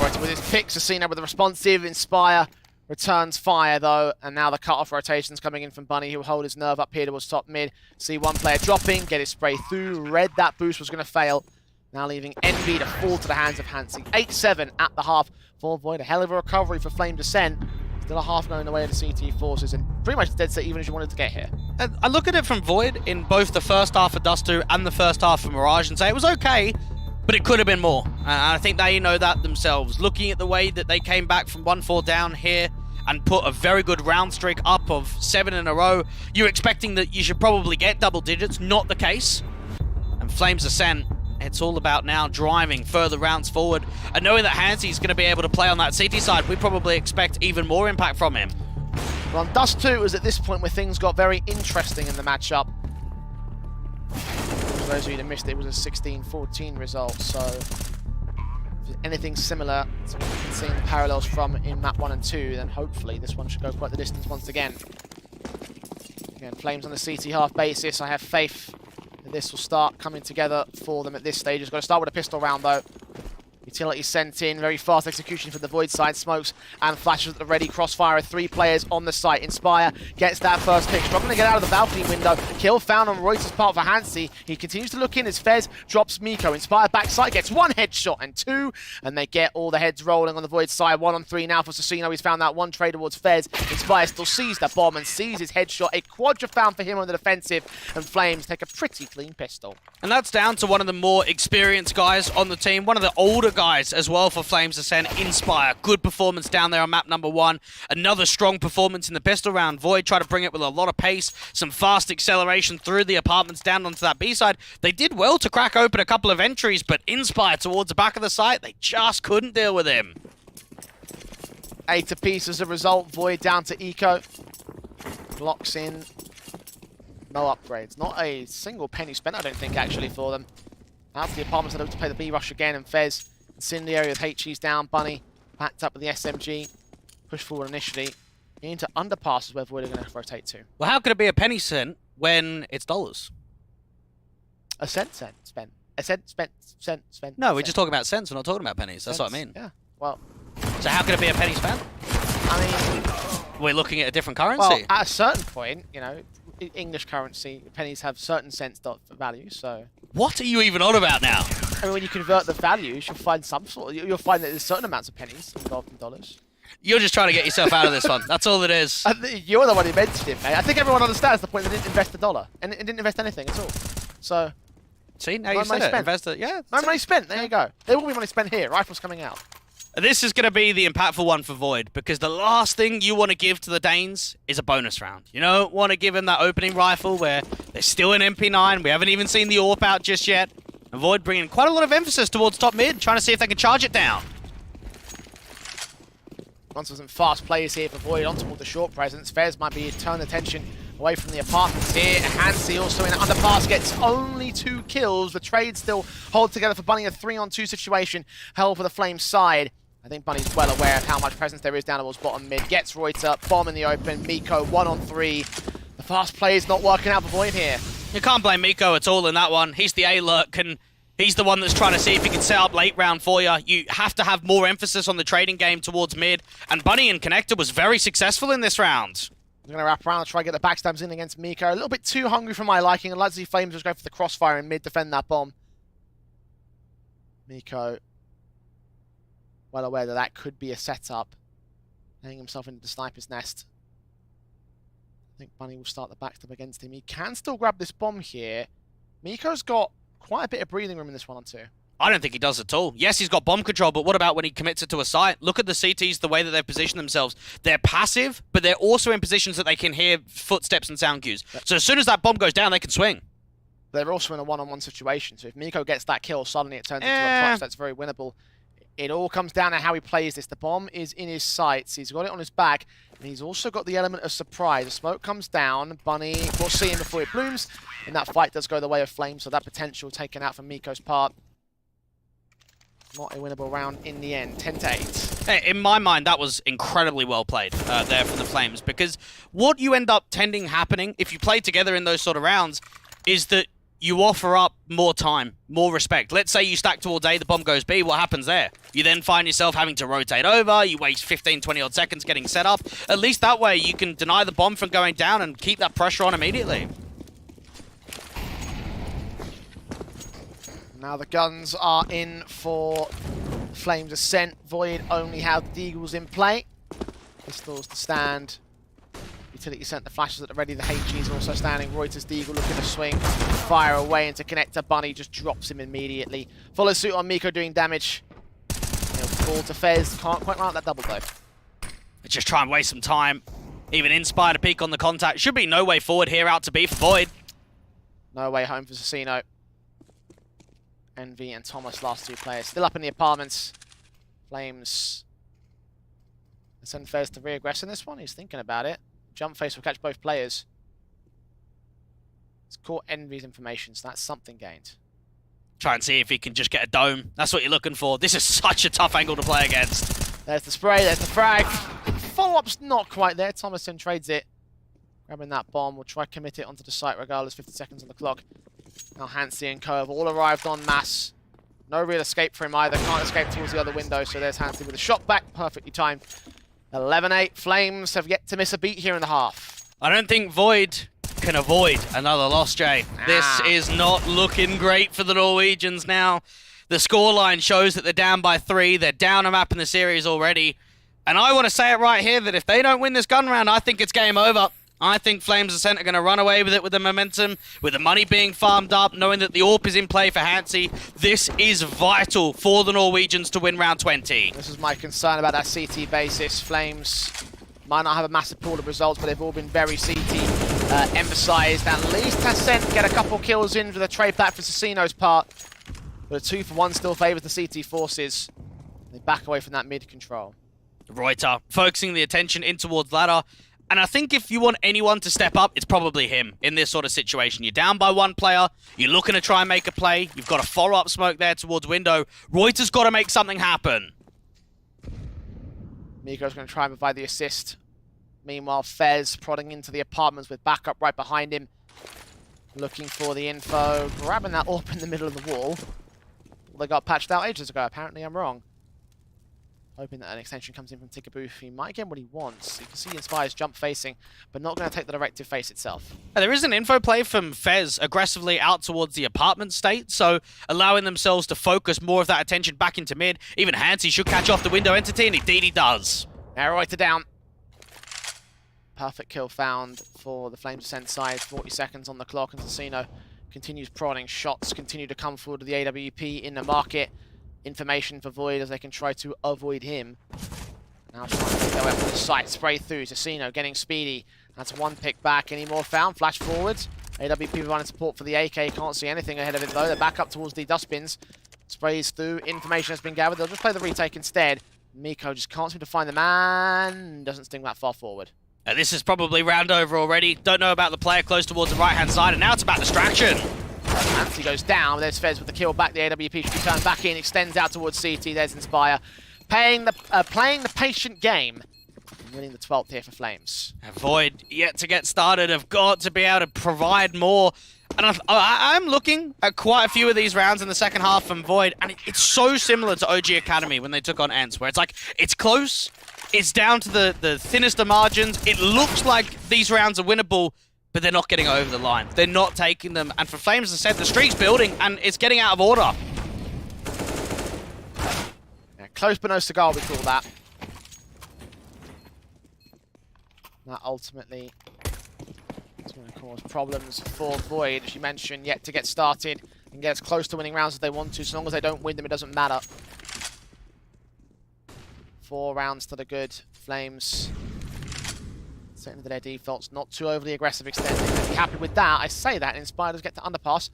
Right, with his pick, Sasino with a responsive Inspire. Returns fire, though, and now the cut-off rotations coming in from Bunny. He'll hold his nerve up here towards top mid. See one player dropping, get his spray through. Red, that boost was going to fail. Now leaving Envy to fall to the hands of Hansi. 8-7 at the half for Void. A hell of a recovery for Flame Descent. Still a half going the way of the CT forces, and pretty much dead set even as you wanted to get here. I look at it from Void in both the first half of Dust 2 and the first half of Mirage and say it was okay, but it could have been more. And I think they know that themselves. Looking at the way that they came back from 1-4 down here and put a very good round streak up of 7 in a row, you're expecting that you should probably get double digits. Not the case. And Flames Ascent, it's all about now driving further rounds forward. And knowing that Hansy's going to be able to play on that CT side, we probably expect even more impact from him. Well, on Dust 2, it was at this point where things got very interesting in the matchup. For those of you that missed it, it was a 16-14 result, so if anything similar to what we've been seeing the parallels from in map 1 and 2, then hopefully this one should go quite the distance once again. Again, Flames on the CT half basis. I have faith that this will start coming together for them at this stage. It's got to start with a pistol round, though. Utility sent in, very fast execution for the Void side, smokes and flashes at the ready. Crossfire of 3 players on the site. Inspire gets that first pick, struggling to get out of the balcony window. Kill found on Reuters' part for Hansy. He continues to look in as Fez drops Miko. Inspire backside, gets 1 headshot and 2, and they get all the heads rolling on the Void side. 1 on 3 now for Sasino. He's found that one trade towards Fez. Inspire still sees the bomb and sees his headshot. A quadra found for him on the defensive, and Flames take a pretty clean pistol. And that's down to one of the more experienced guys on the team, one of the older guys as well for Flames Ascent, Inspire. Good performance down there on map number 1. Another strong performance in the pistol round. Void try to bring it with a lot of pace, some fast acceleration through the apartments down onto that B side. They did well to crack open a couple of entries, but Inspire towards the back of the site, they just couldn't deal with him. 8 apiece as a result. Void down to Eco. Blocks in. No upgrades. Not a single penny spent, I don't think, actually, for them. Out to the apartments, they look to play the B rush again, and Fez Incendiary with HE's down. Bunny backed up with the SMG. Push forward initially. Into underpasses where Void are going to rotate to. Well, how could it be a penny cent when it's dollars? Ascent spent. Ascent spent. No, we're just talking about cents. We're not talking about pennies. That's Cents. what I mean. Yeah, well, So how could it be a penny spent? I mean, We're looking at a different currency. well, at a certain point, you know, English currency, pennies have certain cents value, so... What are you even on about now? I mean, when you convert the values, you'll find some sort of... You'll find that there's certain amounts of pennies involved in dollars. You're just trying to get yourself out of this one. That's all it is. You're the one who mentioned it, mate. I think everyone understands the point. They didn't invest $1. And it didn't invest anything at all. So... See, now you said it. Investor, yeah. No money spent. There you go. There will be money spent here. Rifles coming out. This is going to be the impactful one for Void, because the last thing you want to give to the Danes is a bonus round. You don't want to give him that opening rifle where they're still in MP9. We haven't even seen the AWP out just yet. And Void bringing quite a lot of emphasis towards top mid, trying to see if they can charge it down. Once some fast players here for Void on toward the short presence. Fez might be turning attention away from the apartments here. Hansi also in an underpass gets only 2 kills. The trade still hold together for Bunny, a 3-on-2 situation held for the Flames side. I think Bunny's well aware of how much presence there is down towards bottom mid. Gets Reuter, bomb in the open. Miko 1-on-3. The fast play is not working out for Void here. You can't blame Miko at all in that one. He's the A-lurk, and he's the one that's trying to see if he can set up late round for you. You have to have more emphasis on the trading game towards mid, and Bunny and Connector was very successful in this round. I'm going to wrap around and try to get the backstabs in against Miko. A little bit too hungry for my liking. I'd like to see Flames just go for the crossfire in mid, defend that bomb. Miko, well aware that that could be a setup. Laying himself into the sniper's nest. I think Bunny will start the backstab against him. He can still grab this bomb here. Miko's got quite a bit of breathing room in this 1-on-2. I don't think he does at all. Yes, he's got bomb control, but what about when he commits it to a site? Look at the CTs, the way that they've positioned themselves. They're passive, but they're also in positions that they can hear footsteps and sound cues. So as soon as that bomb goes down, they can swing. They're also in a 1-on-1 situation, so if Miko gets that kill, suddenly it turns into a clutch that's very winnable. It all comes down to how he plays this. The bomb is in his sights. He's got it on his back, and he's also got the element of surprise. The smoke comes down. Bunny will see him before it blooms, and that fight does go the way of Flames, so that potential taken out from Miko's part. Not a winnable round in the end. 10-8. Hey, in my mind, that was incredibly well played there for the Flames, because what you end up tending happening if you play together in those sort of rounds is that you offer up more time, more respect. Let's say you stack towards A, the bomb goes B, what happens there? You then find yourself having to rotate over, you waste 15, 20 odd seconds getting set up. At least that way you can deny the bomb from going down and keep that pressure on immediately. Now the guns are in for Flames Ascent. Void only have the Deagles in play. Pistols to stand. Utility sent the flashes at the ready. The HG's also standing. Reuters Deagle looking to swing. Fire away into connector. Bunny just drops him immediately. Follow suit on Miko doing damage. He'll fall to Fez. Can't quite like that double though. Just try and waste some time. Even Inspire to peek on the contact. Should be no way forward here out to be for Void. No way home for Casino. Envy and Thomas, last two players. Still up in the apartments. Flames. Send Fez to re-aggress in this one. He's thinking about it. Jump face will catch both players. It's caught Envy's information, so that's something gained. Try and see if he can just get a dome. That's what you're looking for. This is such a tough angle to play against. There's the spray, there's the frag. Follow-up's not quite there. Thomason trades it. Grabbing that bomb. We'll try to commit it onto the site regardless. 50 seconds on the clock. Now Hansi and Co have all arrived en masse. No real escape for him either. Can't escape towards the other window, so there's Hansi with a shot back. Perfectly timed. 11-8. Flames have yet to miss a beat here in the half. I don't think Void can avoid another loss, Jay. This is not looking great for the Norwegians now. The scoreline shows that they're down by 3. They're down a map in the series already. And I want to say it right here that if they don't win this gun round, I think it's game over. I think Flames Ascent are going to run away with it with the momentum, with the money being farmed up, knowing that the AWP is in play for Hansi. This is vital for the Norwegians to win round 20. This is my concern about that CT basis. Flames might not have a massive pool of results, but they've all been very CT emphasized. At least Ascent get a couple kills in for the trade back for Cecino's part. But a 2-for-1 still favors the CT forces. They back away from that mid control. Reuter focusing the attention in towards ladder. And I think if you want anyone to step up, it's probably him in this sort of situation. You're down by one player. You're looking to try and make a play. You've got a follow-up smoke there towards window. Reuter's got to make something happen. Miko's going to try and provide the assist. Meanwhile, Fez prodding into the apartments with backup right behind him. Looking for the info. Grabbing that AWP in the middle of the wall. Well, they got patched out ages ago. Apparently, I'm wrong. Hoping that an extension comes in from Tickabooth. He might get what he wants. You can see Inspire's jump facing, but not going to take the directive face itself. There is an info play from Fez aggressively out towards the apartment state, so allowing themselves to focus more of that attention back into mid. Even Hansi should catch off the window entity, and indeed he does. Now Reuter down. Perfect kill found for the Flames Ascent side. 40 seconds on the clock, and Cecino continues prodding. Shots continue to come forward to the AWP in the market. Information for Void as they can try to avoid him. Now trying to make their way up to the site. Spray through. Cecino getting speedy. That's one pick back. Any more found? Flash forwards. AWP providing support for the AK. Can't see anything ahead of it though. They're back up towards the dustbins. Sprays through. Information has been gathered. They'll just play the retake instead. Miko just can't seem to find the man. Doesn't sting that far forward. This is probably round over already. Don't know about the player close towards the right-hand side, and now it's about distraction. Nancy goes down. There's Fez with the kill back. The AWP should be turned back in. Extends out towards CT. There's Inspire. Playing the patient game. And winning the 12th here for Flames. And Void yet to get started. Have got to be able to provide more. And I'm looking at quite a few of these rounds in the second half from Void. And it's so similar to OG Academy when they took on Ents. Where it's like, it's close. It's down to the thinnest of margins. It looks like these rounds are winnable. But they're not getting over the line. They're not taking them. And for Flames, as I said, the streak's building, and it's getting out of order. Yeah, close but no cigar, we call that. That ultimately is going to cause problems for Void, as you mentioned, yet to get started and get as close to winning rounds as they want to. So long as they don't win them, it doesn't matter. 4 rounds to the good. Flames setting to their defaults, not too overly aggressive extending. They're happy with that. I say that, and Inspired get to underpass.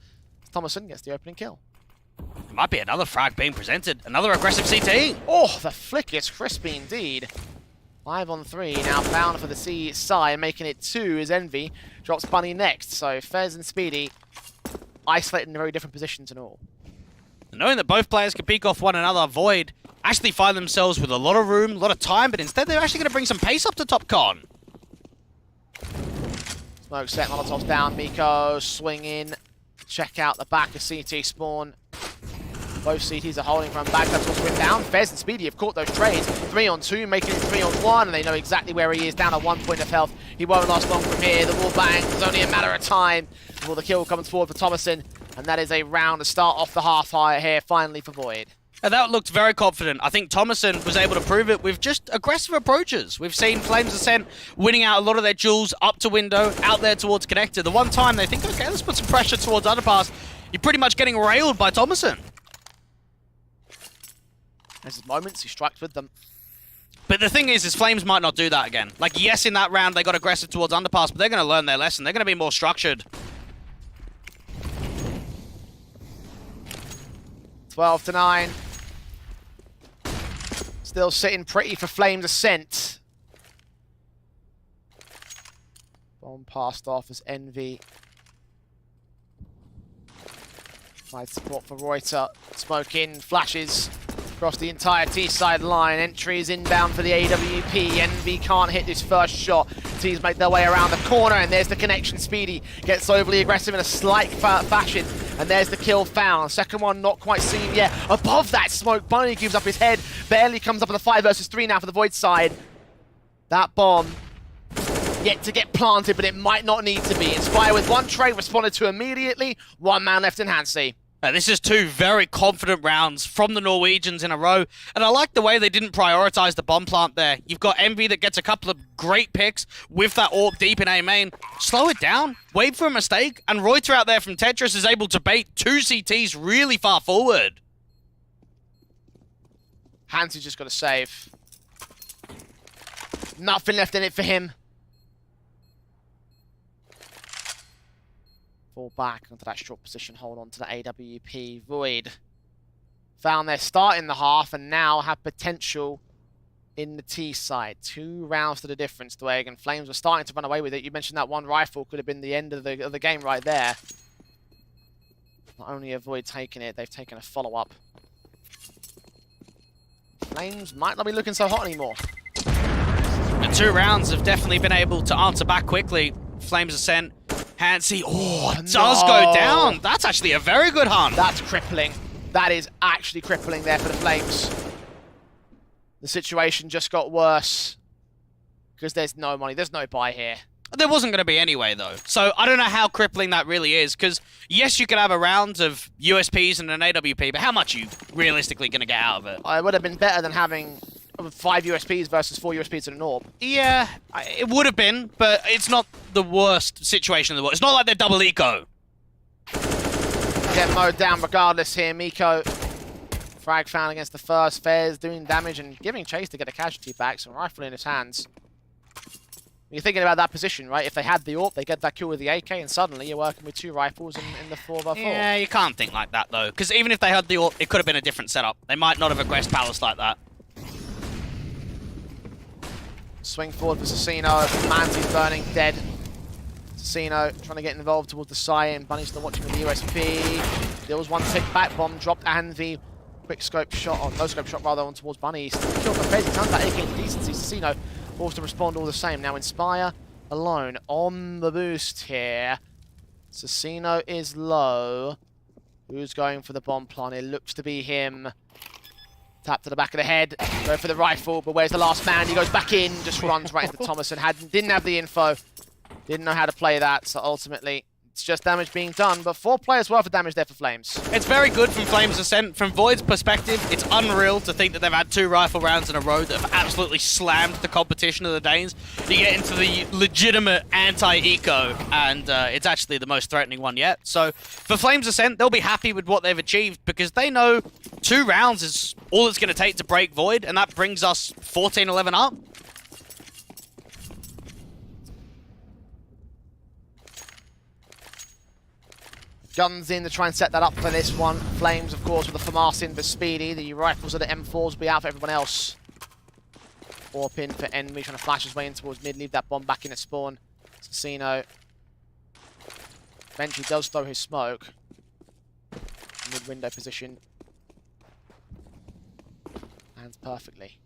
Thomason gets the opening kill. There might be another frag being presented. Another aggressive CT. Oh, the flick is crispy indeed. 5 on 3, now found for the C side, making it 2 as Envy drops Bunny next. So Fez and Speedy isolated in very different positions and all. Knowing that both players can peek off one another, Void actually find themselves with a lot of room, a lot of time, but instead they're actually going to bring some pace up to top con. Smoke set, Molotov's down, Miko swing in, check out the back of CT spawn. Both CTs are holding from back, that's what's went down. Fez and Speedy have caught those trades. 3 on 2, making it 3 on 1, and they know exactly where he is, down at 1 point of health. He won't last long from here, the wall bang, it's only a matter of time before the kill comes forward for Thomason, and that is a round to start off the half higher here, finally for Void. And that looked very confident. I think Thomason was able to prove it with just aggressive approaches. We've seen Flames Ascent winning out a lot of their duels up to window, out there towards connector. The one time they think, okay, let's put some pressure towards underpass, you're pretty much getting railed by Thomason. There's his moments, he strikes with them. But the thing is Flames might not do that again. Like, yes, in that round they got aggressive towards underpass, but they're going to learn their lesson. They're going to be more structured. 12-9. Still sitting pretty for Flames Ascent. Bomb passed off as Envy. Side support for Reuter. Smoke in, flashes across the entire T-side line. Entries inbound for the AWP. Envy can't hit this first shot. Teams make their way around the corner, and there's the connection. Speedy gets overly aggressive in a slight fashion, and there's the kill found. Second one not quite seen yet. Above that smoke, Bunny gives up his head. Barely comes up in the 5 versus 3 now for the Void side. That bomb yet to get planted, but it might not need to be. Inspire with one trade responded to immediately. One man left in Hansi. This is 2 very confident rounds from the Norwegians in a row, and I like the way they didn't prioritize the bomb plant there. You've got Envy that gets a couple of great picks with that AWP deep in A main. Slow it down, wait for a mistake, and Reuter out there from Tetris is able to bait 2 CTs really far forward. Hansi's just got to save. Nothing left in it for him. Fall back onto that short position, hold on to the AWP. Void found their start in the half and now have potential in the T side. 2 rounds to the difference, Dwayne, and Flames were starting to run away with it. You mentioned that one rifle could have been the end of the game right there. Not only have Void taken it, they've taken a follow-up. Flames might not be looking so hot anymore. The 2 rounds have definitely been able to answer back quickly. Flames Ascent. Hansi, it does go down. That's actually a very good hunt. That's crippling. That is actually crippling there for the Flames. The situation just got worse because there's no money. There's no buy here. There wasn't going to be anyway, though. So I don't know how crippling that really is because, yes, you could have a round of USPs and an AWP, but how much are you realistically going to get out of it? It would have been better than having 5 USPs versus 4 USPs and an AWP. Yeah, it would have been, but it's not the worst situation in the world. It's not like they're double eco. Get mowed down regardless here. Miko, frag found against the first. Fairs doing damage and giving chase to get a casualty back. Some rifle in his hands. You're thinking about that position, right? If they had the AWP, they get that kill with the AK, and suddenly you're working with 2 rifles in the 4x4. Yeah, you can't think like that, though. Because even if they had the AWP, it could have been a different setup. They might not have aggressed Palace like that. Swing forward for Cecino. Manzi's burning, dead. Cecino trying to get involved towards the side, and Bunny's still watching with the USP. There was one tick back bomb, dropped Anvi. Quick scope shot, or no scope shot rather, on towards Bunny. He's still killed by Fez. He turns that AK into decency. Cecino forced to respond all the same. Now Inspire alone on the boost here. Cecino is low. Who's going for the bomb plant? It looks to be him. Tap to the back of the head, go for the rifle, but where's the last man? He goes back in, just runs right into Thomason. Didn't have the info, didn't know how to play that, so ultimately it's just damage being done, but 4 players worth of damage there for Flames. It's very good from Flames Ascent. From Void's perspective, it's unreal to think that they've had 2 rifle rounds in a row that have absolutely slammed the competition of the Danes. You get into the legitimate anti-eco, and it's actually the most threatening one yet. So for Flames Ascent, they'll be happy with what they've achieved because they know 2 rounds is all it's going to take to break Void, and that brings us 14-11 up. Guns in to try and set that up for this one. Flames, of course, with the FAMAS in for Speedy. The rifles of the M4s will be out for everyone else. Warp in for Envy, trying to flash his way in towards mid, leave that bomb back in at spawn. Cecino eventually does throw his smoke. Mid-window position. Lands perfectly.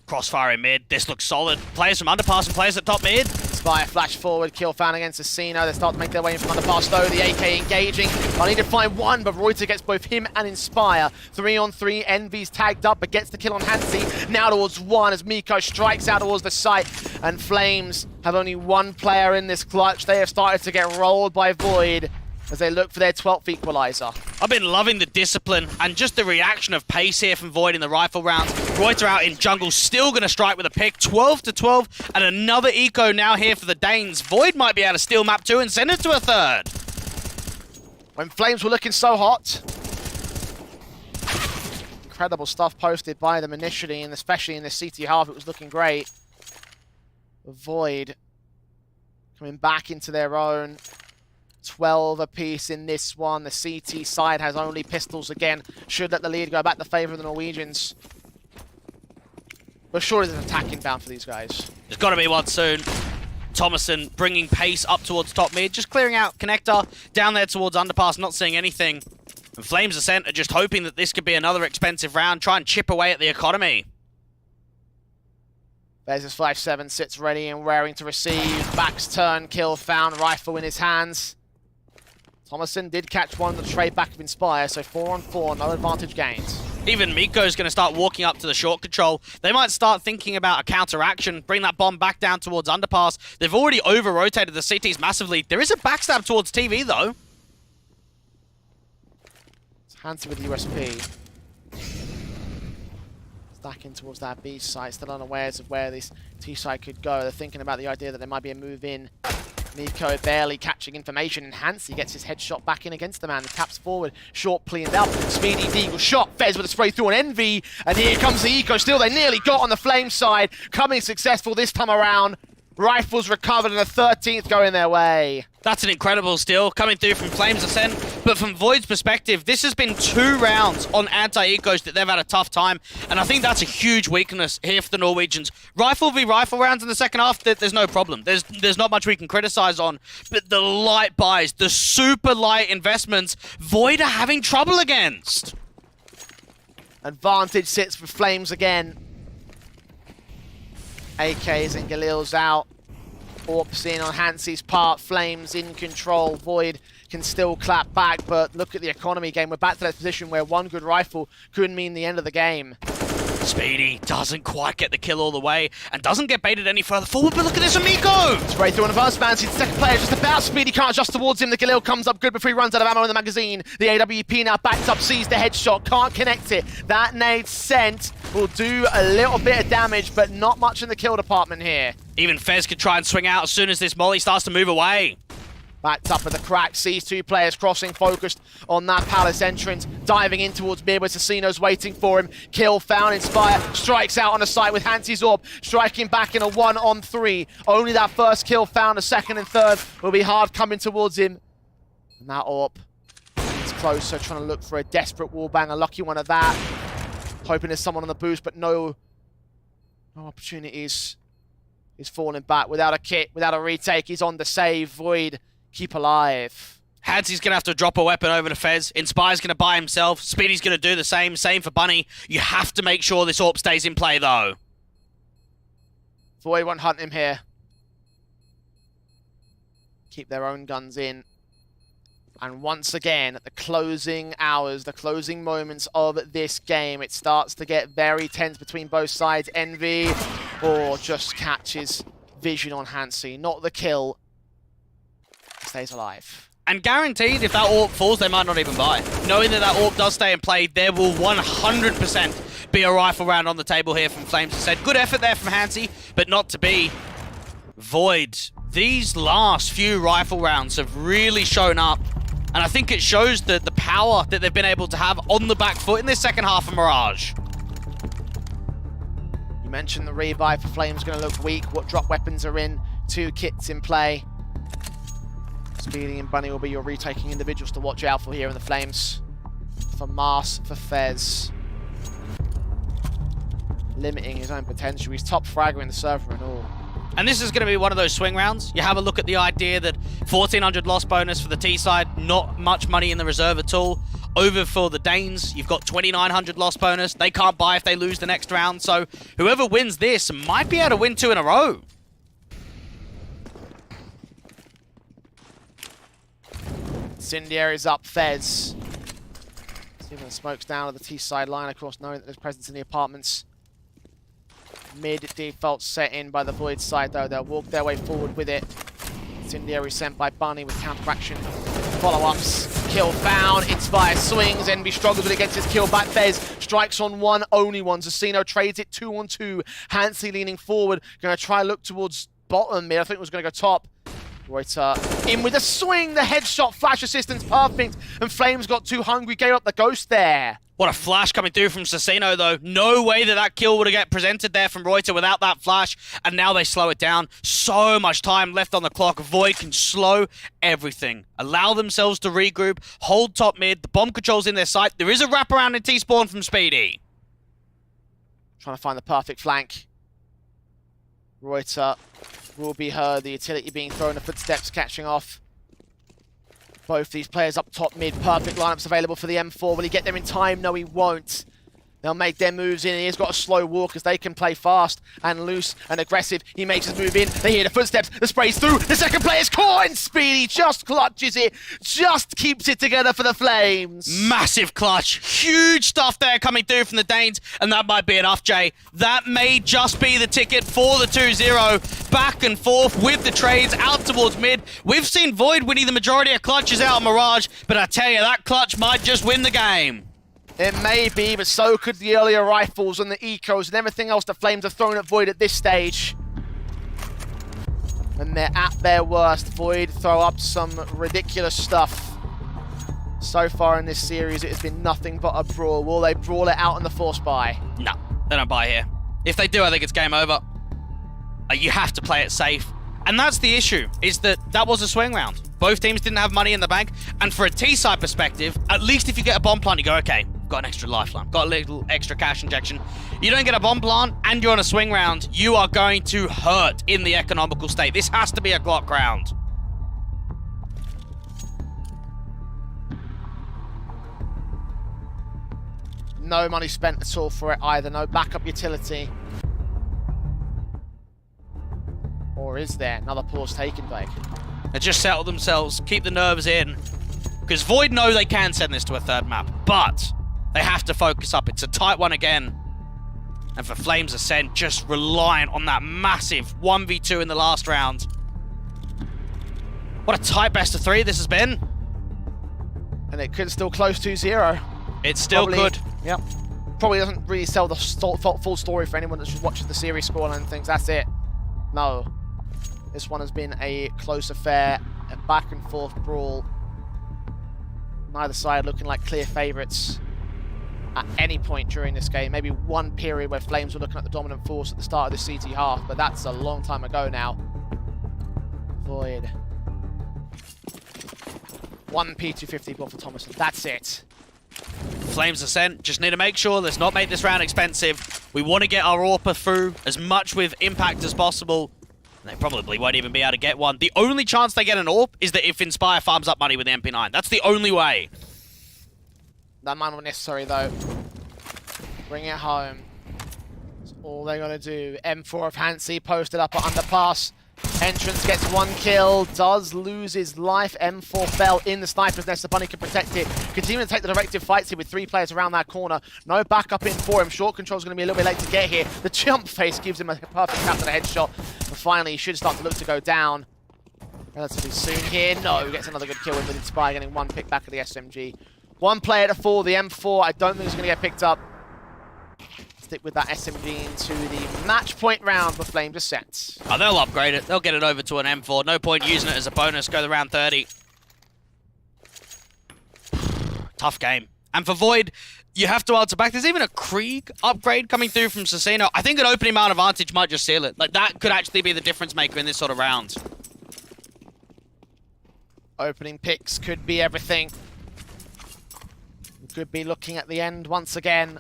Crossfire in mid. This looks solid. Players from underpass and players at top mid. Inspire flash forward, kill found against Cecino. They start to make their way in from underpass though. The AK engaging. I need to find one, but Reuter gets both him and Inspire. 3-on-3. Envy's tagged up, but gets the kill on Hansi. Now towards 1 as Miko strikes out towards the site. And Flames have only 1 player in this clutch. They have started to get rolled by Void. as they look for their 12th equalizer. I've been loving the discipline and just the reaction of pace here from Void in the rifle rounds. Reuter out in jungle, still going to strike with a pick. 12-12, and another eco now here for the Danes. Void might be able to steal map 2 and send it to a third. When Flames were looking so hot. Incredible stuff posted by them initially, and especially in the CT half, it was looking great. Void coming back into their own. 12 apiece in this one. The CT side has only pistols again. Should let the lead go back to favour of the Norwegians. But surely there's an attack inbound for these guys. There's got to be one soon. Thomason bringing pace up towards top mid, just clearing out connector down there towards underpass, not seeing anything. And Flames Ascent are just hoping that this could be another expensive round, try and chip away at the economy. There's his 5-7, sits ready and raring to receive. Back's turn, kill found, rifle in his hands. Thomason did catch one of the trade back of Inspire, so 4-on-4, no advantage gained. Even Miko's going to start walking up to the short control. They might start thinking about a counter-action, bring that bomb back down towards underpass. They've already over-rotated the CTs massively. There is a backstab towards TV, though. It's Hansi with the USP. Stacking towards that B site, still unawares of where this T side could go. They're thinking about the idea that there might be a move in. Miko barely catching information, and Hansi gets his headshot back in against the man. He taps forward, short pleaned out. Speedy Deagle shot, Fez with a spray through on Envy, and here comes the eco. Still, they nearly got on the Flame side, coming successful this time around. Rifles recovered and a 13th going their way. That's an incredible steal coming through from Flames Ascent. But from Void's perspective, this has been 2 rounds on anti-ecos that they've had a tough time. And I think that's a huge weakness here for the Norwegians. Rifle v rifle rounds in the second half, there's no problem. There's not much we can criticize on. But the light buys, the super light investments, Void are having trouble against. Advantage sits for Flames again. AKs and Galil's out. Orps in on Hansi's part. Flames in control. Void can still clap back, but look at the economy game. We're back to that position where one good rifle could mean the end of the game. Speedy doesn't quite get the kill all the way and doesn't get baited any further forward, but look at this Amigo! Spray through on advanced man. See the second player just about. Speedy can't adjust towards him. The Galil comes up good before he runs out of ammo in the magazine. The AWP now backs up, sees the headshot, can't connect it. That nade sent will do a little bit of damage, but not much in the kill department here. Even Fez could try and swing out as soon as this molly starts to move away. Backed up with a crack, sees 2 players crossing, focused on that Palace entrance, diving in towards mid where Assassino's waiting for him. Kill found, Inspire strikes out on a site with Hansi's Orb, striking back in a 1-on-3. Only that first kill found, a second and third will be hard coming towards him. And that Orb is closer, trying to look for a desperate wallbang, a lucky one at that. Hoping there's someone on the boost, but no opportunities. He's falling back without a kit, without a retake. He's on the save. Void, keep alive. Hansi's going to have to drop a weapon over to Fez. Inspire's going to buy himself. Speedy's going to do the same. Same for Bunny. You have to make sure this AWP stays in play, though. Void won't hunt him here. Keep their own guns in. And once again, at the closing hours, the closing moments of this game, it starts to get very tense between both sides. Envy, just catches vision on Hansi. Not the kill. Stays alive. And guaranteed, if that AWP falls, they might not even buy. Knowing that that AWP does stay in play, there will 100% be a rifle round on the table here from Flames Ascent. Good effort there from Hansi, but not to be. Void, these last few rifle rounds have really shown up. And I think it shows the power that they've been able to have on the back foot in this second half of Mirage. You mentioned the revive for Flames going to look weak. What drop weapons are in? 2 kits in play. Speedy and Bunny will be your retaking individuals to watch out for here in the Flames. For Mars, for Fez. Limiting his own potential. He's top fragger in the server and all. And this is going to be one of those swing rounds. You have a look at the idea that 1,400 loss bonus for the T side, not much money in the reserve at all. Over for the Danes, you've got 2,900 loss bonus. They can't buy if they lose the next round. So whoever wins this might be able to win 2 in a row. Incendiary's up, Fez. Seeing the smokes down at the T side line, of course, knowing that there's presence in the apartments. Mid default set in by the Void side, though. They'll walk their way forward with it. Incendiary sent by Bunny with counteraction. Follow-ups. Kill found. Inspire swings. Envy struggles when he gets his kill back. Fez strikes on one, only one. Zasino trades it 2-on-2. Hansi leaning forward. Going to try look towards bottom mid. I think it was going to go top. Reuter in with a swing. The headshot flash assistance perfect. And Flames got too hungry. Gave up the ghost there. What a flash coming through from Sasino, though. No way that kill would have get presented there from Reuter without that flash. And now they slow it down. So much time left on the clock. Void can slow everything. Allow themselves to regroup. Hold top mid. The bomb control's in their sight. There is a wraparound in T-spawn from Speedy. Trying to find the perfect flank. Reuter will be heard. The utility being thrown. The footsteps catching off. Both these players up top mid, perfect lineups available for the M4. Will he get there in time? No, he won't. They'll make their moves in. He's got a slow walk as they can play fast and loose and aggressive. He makes his move in. They hear the footsteps. The spray's through. The second player's caught, and Speedy just clutches it. Just keeps it together for the Flames. Massive clutch. Huge stuff there coming through from the Danes, and that might be enough, Jay. That may just be the ticket for the 2-0. Back and forth with the trades out towards mid. We've seen Void winning the majority of clutches out of Mirage, but I tell you, that clutch might just win the game. It may be, but so could the earlier rifles and the ecos and everything else the Flames have thrown at Void at this stage. And they're at their worst. Void throw up some ridiculous stuff. So far in this series, it has been nothing but a brawl. Will they brawl it out on the force buy? No, they don't buy here. If they do, I think it's game over. You have to play it safe. And that's the issue, is that was a swing round. Both teams didn't have money in the bank. And for a T-side perspective, at least if you get a bomb plant, you go, okay, got an extra lifeline, got a little extra cash injection. You don't get a bomb plant and you're on a swing round, you are going to hurt in the economical state. This has to be a Glock round. No money spent at all for it either. No backup utility. Or is there? Another pause taken, Blake. They just settle themselves, keep the nerves in. Because Void know they can send this to a third map, but they have to focus up. It's a tight one again. And for Flames Ascent, just reliant on that massive 1v2 in the last round. What a tight best of 3 this has been. And it could still close 2-0. It still could. Yep. Probably doesn't really sell the full story for anyone that's just watching the series scoreline and thinks that's it. No. This one has been a close affair, a back and forth brawl. Neither side looking like clear favourites at any point during this game. Maybe one period where Flames were looking at the dominant force at the start of the CT half, but that's a long time ago now. Void. 1 P250 ball for Thomason. That's it. Flames Ascent just need to make sure let's not make this round expensive. We want to get our AWPer through as much with impact as possible. They probably won't even be able to get one. The only chance they get an AWP is that if Inspire farms up money with the MP9. That's the only way. That might not be necessary though. Bring it home. That's all they gotta do. M4 of Hansi posted up at underpass. Entrance gets 1 kill, does lose his life. M4 fell in the sniper's nest. The bunny can protect it. Continuing to take the directive fights here with 3 players around that corner. No backup in for him. Short control's going to be a little bit late to get here. The jump face gives him a perfect tap to the headshot. But finally, he should start to look to go down relatively soon here. No, he gets another good kill in with Inspire, getting 1 pick back of the SMG. 1 player to fall. The M4, I don't think is going to get picked up. Stick with that SMG into the match point round for Flames Ascent. Oh, they'll upgrade it. They'll get it over to an M4. No point using it as a bonus. Go to round 30. Tough game. And for Void, you have to answer back. There's even a Krieg upgrade coming through from Sasino. I think an opening mount advantage might just seal it. Like, that could actually be the difference maker in this sort of round. Opening picks could be everything. We could be looking at the end once again.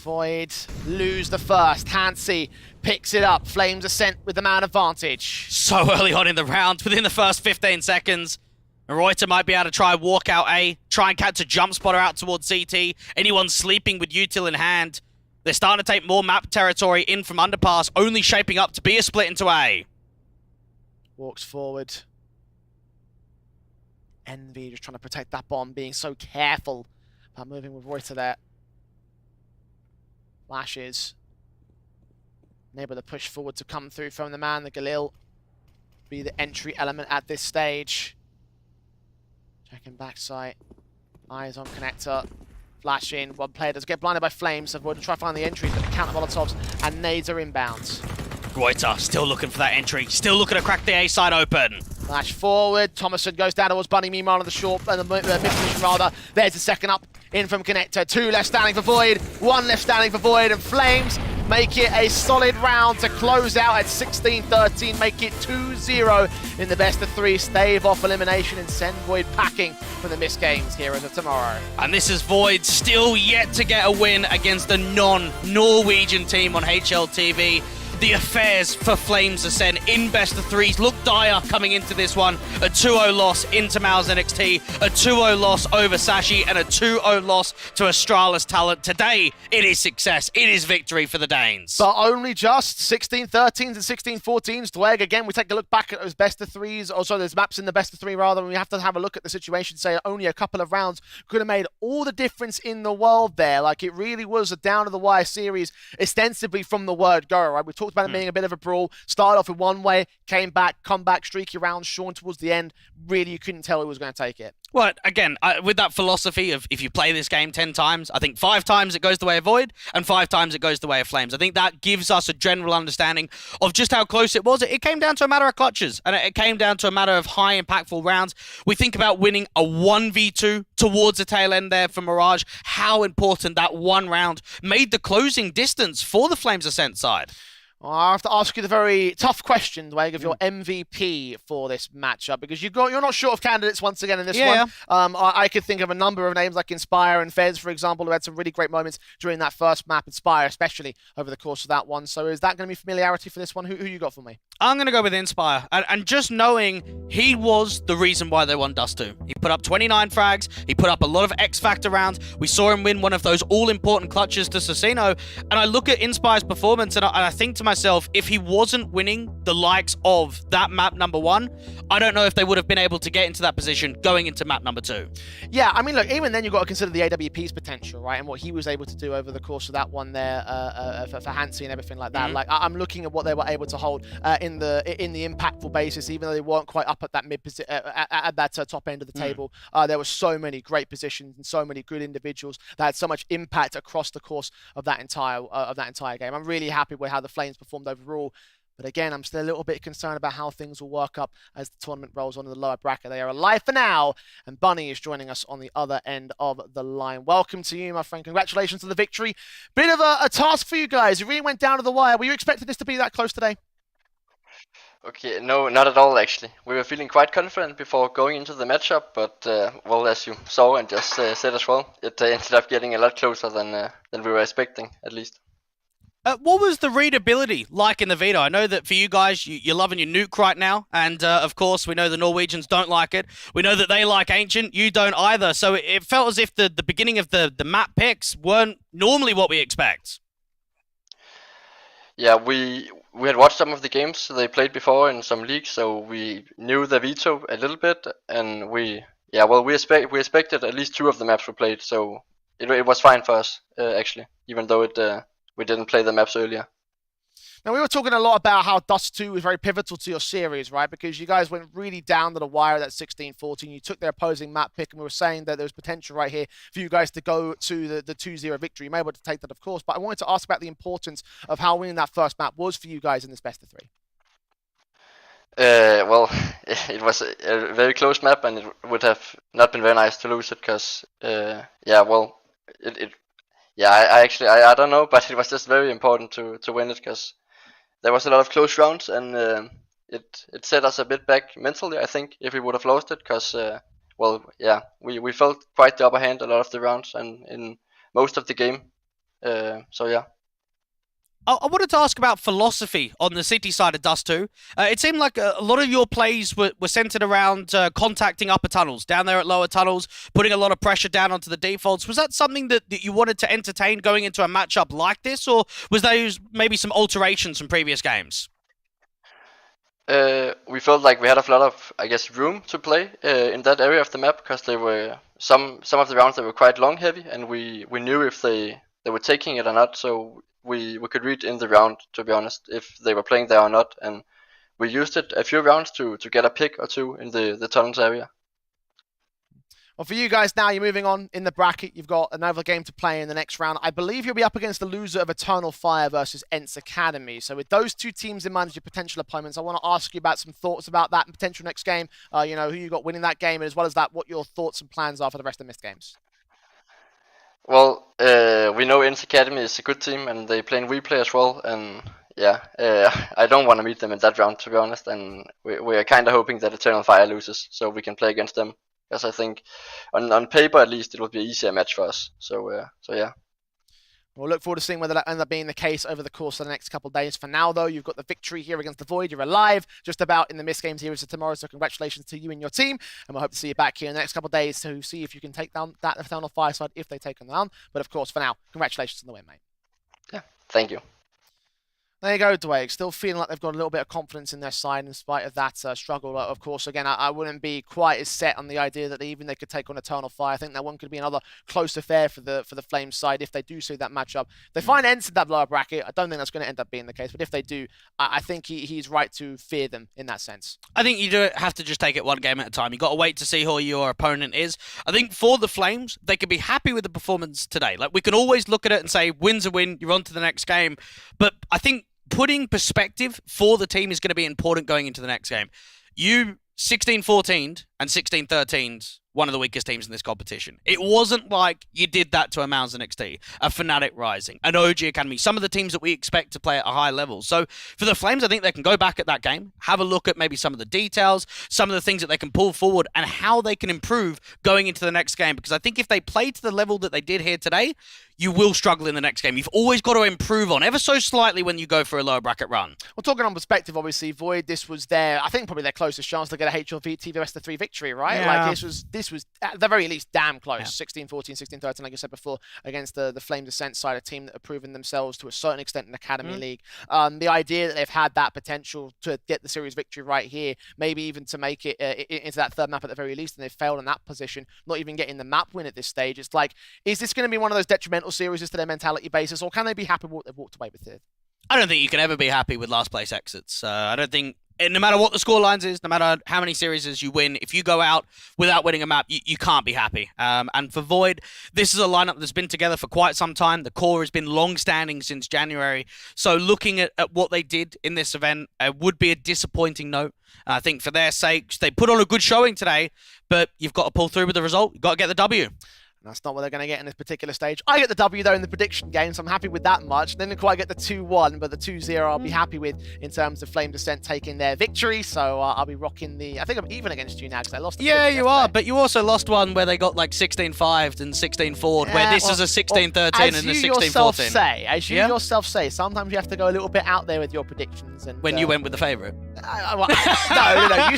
Void lose the first. Hansi picks it up. Flames Ascent with the man advantage. So early on in the round, within the first 15 seconds. Reuter might be able to try walk out A, try and catch a jump spotter out towards CT. Anyone sleeping with util in hand. They're starting to take more map territory in from underpass, only shaping up to be a split into A. Walks forward. Envy just trying to protect that bomb, being so careful about moving with Reuter there. Flashes. Able to push forward to come through from the man. The Galil be the entry element at this stage. Checking backside. Eyes on connector. Flash in. One player does get blinded by flames. Avoid to try to find the entry, but the counter molotovs and nades are inbound. Goiter still looking for that entry. Still looking to crack the A side open. Flash forward. Thomason goes down towards Bunny. Meanwhile, on the short, the mid-position rather. There's the second up in from connector. 2 left standing for Void. 1 left standing for Void. And Flames make it a solid round to close out at 16-13. Make it 2-0 in the best of 3. Stave off elimination and send Void packing for the MistGames Heroes of Tomorrow. And this is Void still yet to get a win against a non-Norwegian team on HLTV. The affairs for Flames Ascent in best of 3s look dire coming into this one. A 2-0 loss into Mouse NXT, a 2-0 loss over Sashi, and a 2-0 loss to Astralis Talent. Today, it is success. It is victory for the Danes. But only just 16-13s and 16-14s. Dweg, again, we take a look back at those best of 3s. Also, there's maps in the best of 3 rather, and we have to have a look at the situation, say only a couple of rounds could have made all the difference in the world there. Like, it really was a down-to-the-wire series, ostensibly from the word go, right? We talked about it being a bit of a brawl. Started off in one way, came back, comeback, streaky rounds. Sean towards the end, really you couldn't tell who was going to take it. Well, again, with that philosophy of if you play this game 10 times, I think 5 times it goes the way of Void, and 5 times it goes the way of Flames. I think that gives us a general understanding of just how close it was. It came down to a matter of clutches, and it came down to a matter of high impactful rounds. We think about winning a 1v2 towards the tail end there for Mirage, how important that one round made the closing distance for the Flames Ascent side. I have to ask you the very tough question, Dwayne, of your MVP for this matchup, because you're not short of candidates once again in this one. I could think of a number of names like Inspire and Fez, for example, who had some really great moments during that first map. Inspire, especially over the course of that one. So is that going to be familiarity for this one? Who you got for me? I'm going to go with Inspire. And just knowing he was the reason why they won Dust 2. He put up 29 frags. He put up a lot of X Factor rounds. We saw him win one of those all-important clutches to Sasino. And I look at Inspire's performance and I think to myself, if he wasn't winning the likes of that map number 1, I don't know if they would have been able to get into that position going into map number 2. Yeah, I mean, look, even then you've got to consider the AWP's potential, right? And what he was able to do over the course of that one there for Hansi and everything like that. Like, I'm looking at what they were able to hold in the impactful basis, even though they weren't quite up at that at that top end of the table. There were so many great positions and so many good individuals that had so much impact across the course of that entire game. I'm really happy with how the Flames performed overall. But again, I'm still a little bit concerned about how things will work up as the tournament rolls on in the lower bracket. They are alive for now, and Bunny is joining us on the other end of the line. Welcome to you, my friend. Congratulations on the victory. Bit of a task for you guys. It really went down to the wire. Were you expecting this to be that close today? Okay, no, not at all actually. We were feeling quite confident before going into the matchup, but well, as you saw and just said as well, it ended up getting a lot closer than we were expecting, at least. What was the readability like in the veto? I know that for you guys, you're loving your nuke right now, and of course, we know the Norwegians don't like it. We know that they like Ancient, you don't either, so it felt as if the beginning of the map picks weren't normally what we expect. Yeah, we had watched some of the games they played before in some leagues, so we knew the veto a little bit, and we expected at least 2 of the maps we played, so it was fine for us actually, even though we didn't play the maps earlier. Now, we were talking a lot about how Dust 2 was very pivotal to your series, right? Because you guys went really down to the wire at that 16-14. You took their opposing map pick, and we were saying that there was potential right here for you guys to go to the 2-0 victory. You may be able to take that, of course, but I wanted to ask about the importance of how winning that first map was for you guys in this best of 3. Well, it was a very close map, and it would have not been very nice to lose it, because, I don't know, but it was just very important to win it, because there was a lot of close rounds, and it set us a bit back mentally, I think, if we would have lost it, because, we felt quite the upper hand a lot of the rounds and in most of the game, so yeah. I wanted to ask about philosophy on the city side of Dust 2. It seemed like a lot of your plays were centered around contacting upper tunnels, down there at lower tunnels, putting a lot of pressure down onto the defaults. Was that something that you wanted to entertain going into a matchup like this, or was those maybe some alterations from previous games? We felt like we had a lot of, I guess, room to play in that area of the map, because there were some of the rounds that were quite long heavy, and we knew if they were taking it or not, so we could read in the round, to be honest, if they were playing there or not, and we used it a few rounds to get a pick or 2 in the tunnels area. Well, for you guys now, you're moving on in the bracket. You've got another game to play in the next round. I believe you'll be up against the loser of Eternal Fire versus Ents Academy. So with those two teams in mind as your potential opponents, I want to ask you about some thoughts about that potential next game. Who you got winning that game, and as well as that, what your thoughts and plans are for the rest of MistGames. Well, we know Ents Academy is a good team, and they play in replay as well. And yeah, I don't want to meet them in that round, to be honest. And we are kind of hoping that Eternal Fire loses, so we can play against them. Because I think, on paper at least, it will be an easier match for us. So yeah. We'll look forward to seeing whether that ends up being the case over the course of the next couple of days. For now, though, you've got the victory here against the Void. You're alive just about in the MistGames here as of tomorrow, so congratulations to you and your team. And we'll hope to see you back here in the next couple of days to see if you can take down that Eternal Fire side if they take them down. But of course, for now, congratulations on the win, mate. Yeah, thank you. There you go, Dwayne. Still feeling like they've got a little bit of confidence in their side in spite of that struggle. Of course, again, I wouldn't be quite as set on the idea that even they could take on Eternal Fire. I think that one could be another close affair for the Flames side if they do see that matchup. If they find Ents in that lower bracket, I don't think that's going to end up being the case. But if they do, I think he's right to fear them in that sense. I think you do have to just take it one game at a time. You've got to wait to see who your opponent is. I think for the Flames, they could be happy with the performance today. Like, we can always look at it and say, win's a win, you're on to the next game. But I think putting perspective for the team is going to be important going into the next game. You 16-14 and 16-13 one of the weakest teams in this competition. It wasn't like you did that to a Mouse NXT, a Fnatic Rising, an OG Academy, some of the teams that we expect to play at a high level. So for the Flames, I think they can go back at that game, have a look at maybe some of the details, some of the things that they can pull forward, and how they can improve going into the next game. Because I think if they play to the level that they did here today, you will struggle in the next game. You've always got to improve on ever so slightly when you go for a lower bracket run. Well, talking on perspective, obviously, Void, this was I think probably their closest chance to get a HLV Best of 3 victory, right? Yeah. Like, this was at the very least damn close. Yeah. 16-14, 16-13, like I said before, against the Flames Ascent side, a team that have proven themselves to a certain extent in Academy League. The idea that they've had that potential to get the series victory right here, maybe even to make it into that third map at the very least, and they've failed in that position, not even getting the map win at this stage. It's like, is this going to be one of those detrimental series to their mentality basis, or can they be happy with what they've walked away with it? I don't think you can ever be happy with last place exits. I don't think, no matter what the scorelines is, no matter how many series you win, if you go out without winning a map, you can't be happy. And for Void, this is a lineup that's been together for quite some time. The core has been long-standing since January. So looking at what they did in this event would be a disappointing note. I think for their sakes, they put on a good showing today, but you've got to pull through with the result. You've got to get the W. That's not what they're going to get in this particular stage. I get the W, though, in the prediction game, so I'm happy with that much. Didn't quite get the 2-1, but the 2-0 I'll be happy with in terms of Flame Descent taking their victory. So I'll be rocking I think I'm even against you now because I lost the Yeah, you yesterday. are, but you also lost one where they got like 16-5'd and 16-4'd, where this is a 16-13 and a 16-14. As you yourself say, sometimes you have to go a little bit out there with your predictions. And when you went with the favourite. No. You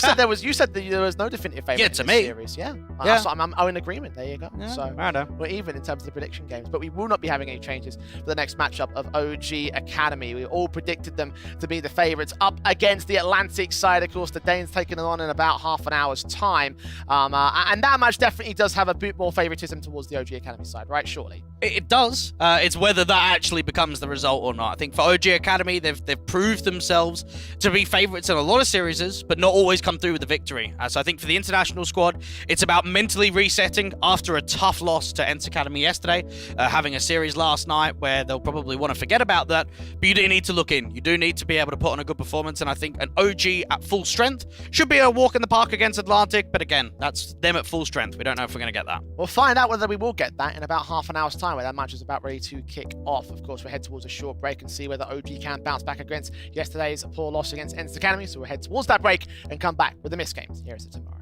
said there was no definitive favourite to in me. this series. Yeah. Yeah. I'm in agreement. There you go. Yeah, So I know. we're even in terms of the prediction games, but we will not be having any changes for the next matchup of OG Academy. We all predicted them to be the favourites up against the Atlantic side. Of course, the Danes taking them on in about half an hour's time. And that match definitely does have a bit more favouritism towards the OG Academy side, right? Surely. It does. It's whether that actually becomes the result or not. I think for OG Academy, they've proved themselves to be favourites in a lot of series, but not always come through with the victory. So I think for the international squad, it's about mentally resetting after a tough loss to Ents Academy yesterday, having a series last night where they'll probably want to forget about that, but you do need to look in. You do need to be able to put on a good performance, and I think an OG at full strength should be a walk in the park against Atlantic, but again, that's them at full strength. We don't know if we're going to get that. We'll find out whether we will get that in about half an hour's time, where that match is about ready to kick off. Of course, we'll head towards a short break and see whether OG can bounce back against yesterday's poor loss against Ents Academy, so we'll head towards that break and come back with the MistGames here at tomorrow.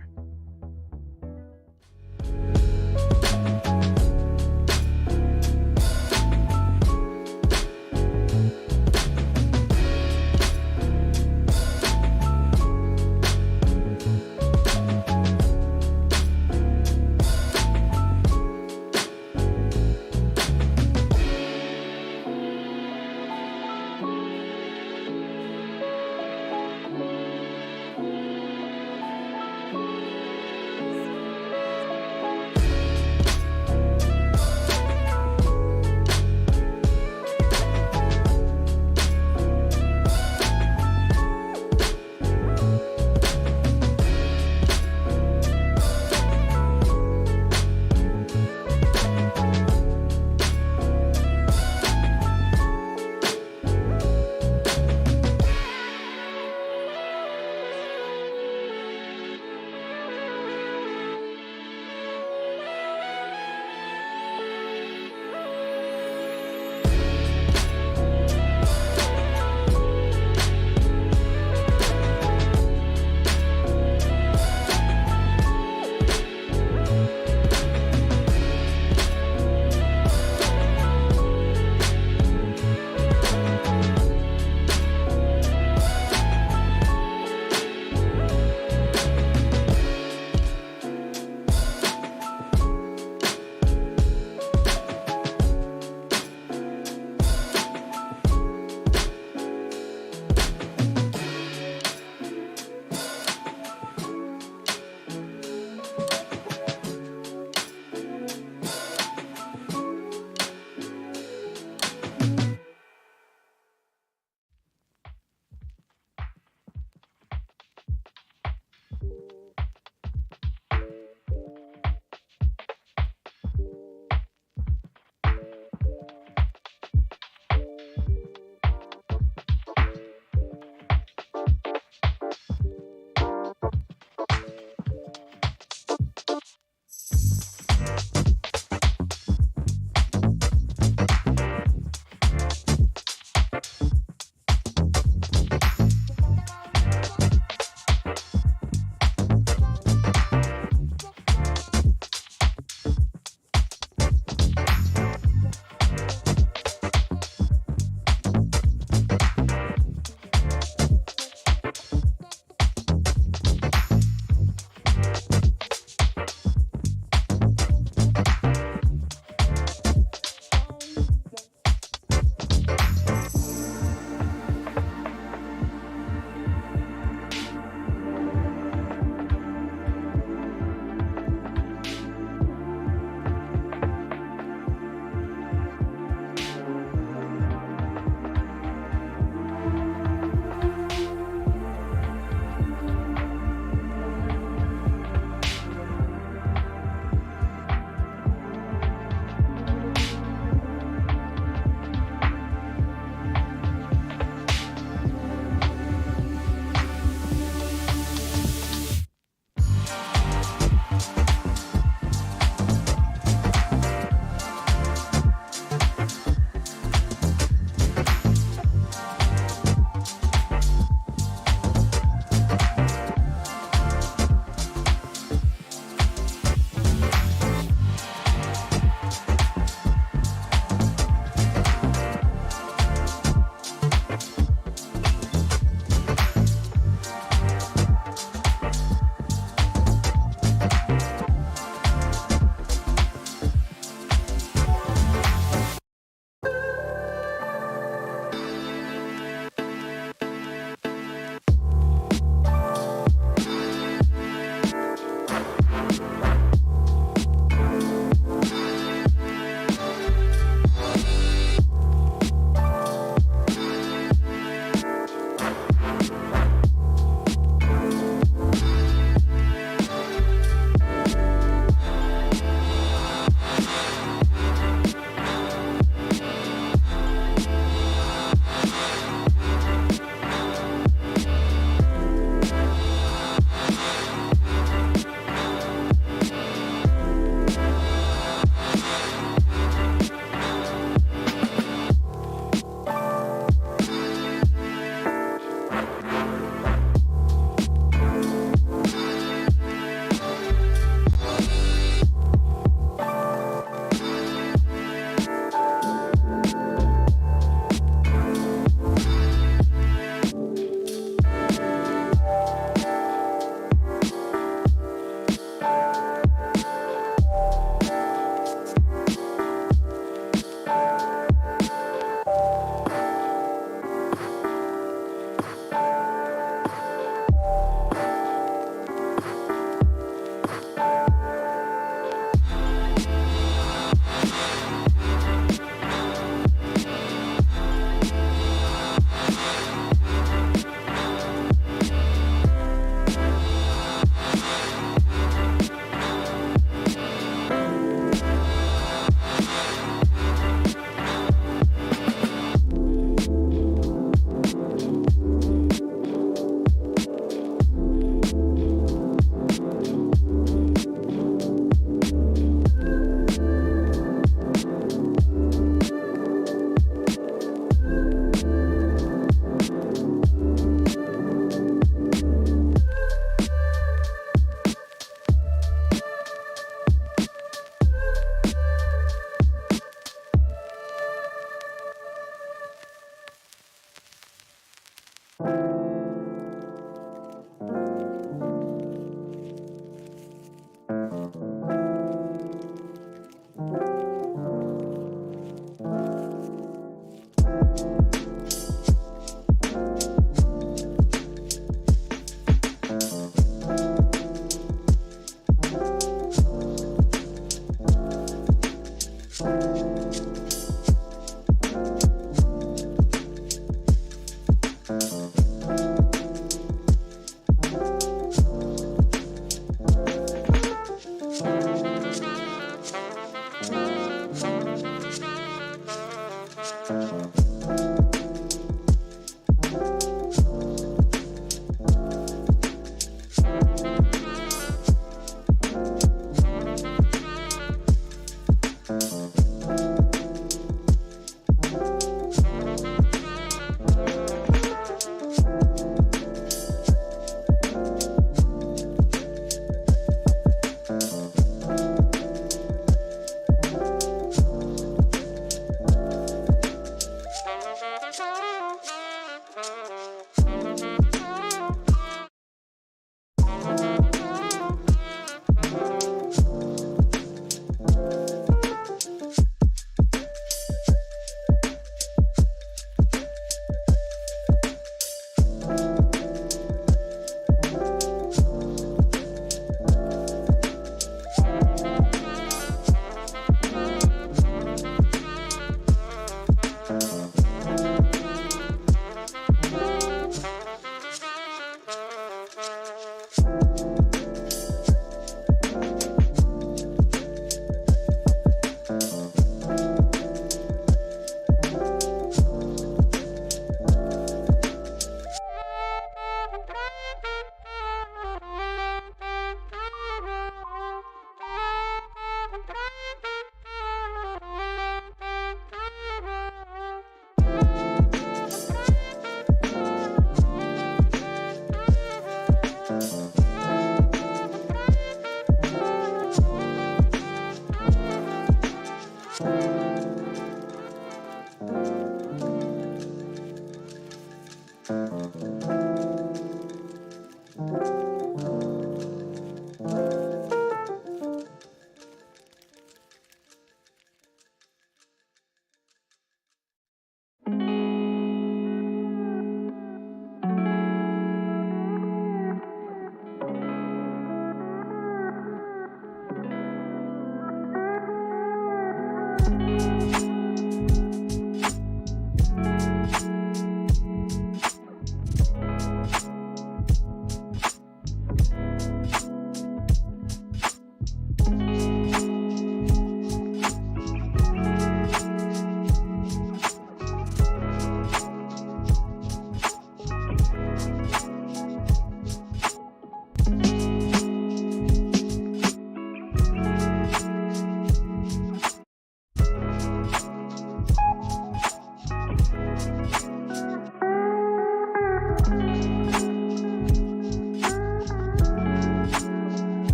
you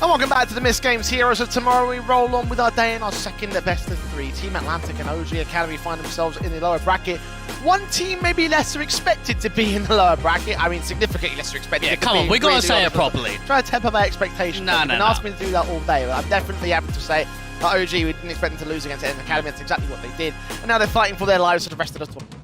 And welcome back to the MistGames Heroes of Tomorrow. We roll on with our day in our second best of three. Team Atlantic and OG Academy find themselves in the lower bracket. One team maybe lesser expected to be in the lower bracket. I mean, significantly lesser expected. Yeah, come on, we got to say it properly. Try to temper my expectations. No. You've been asking me to do that all day, but I'm definitely happy to say that OG, we didn't expect them to lose against the Academy. That's exactly what they did. And now they're fighting for their lives for the rest of the tournament.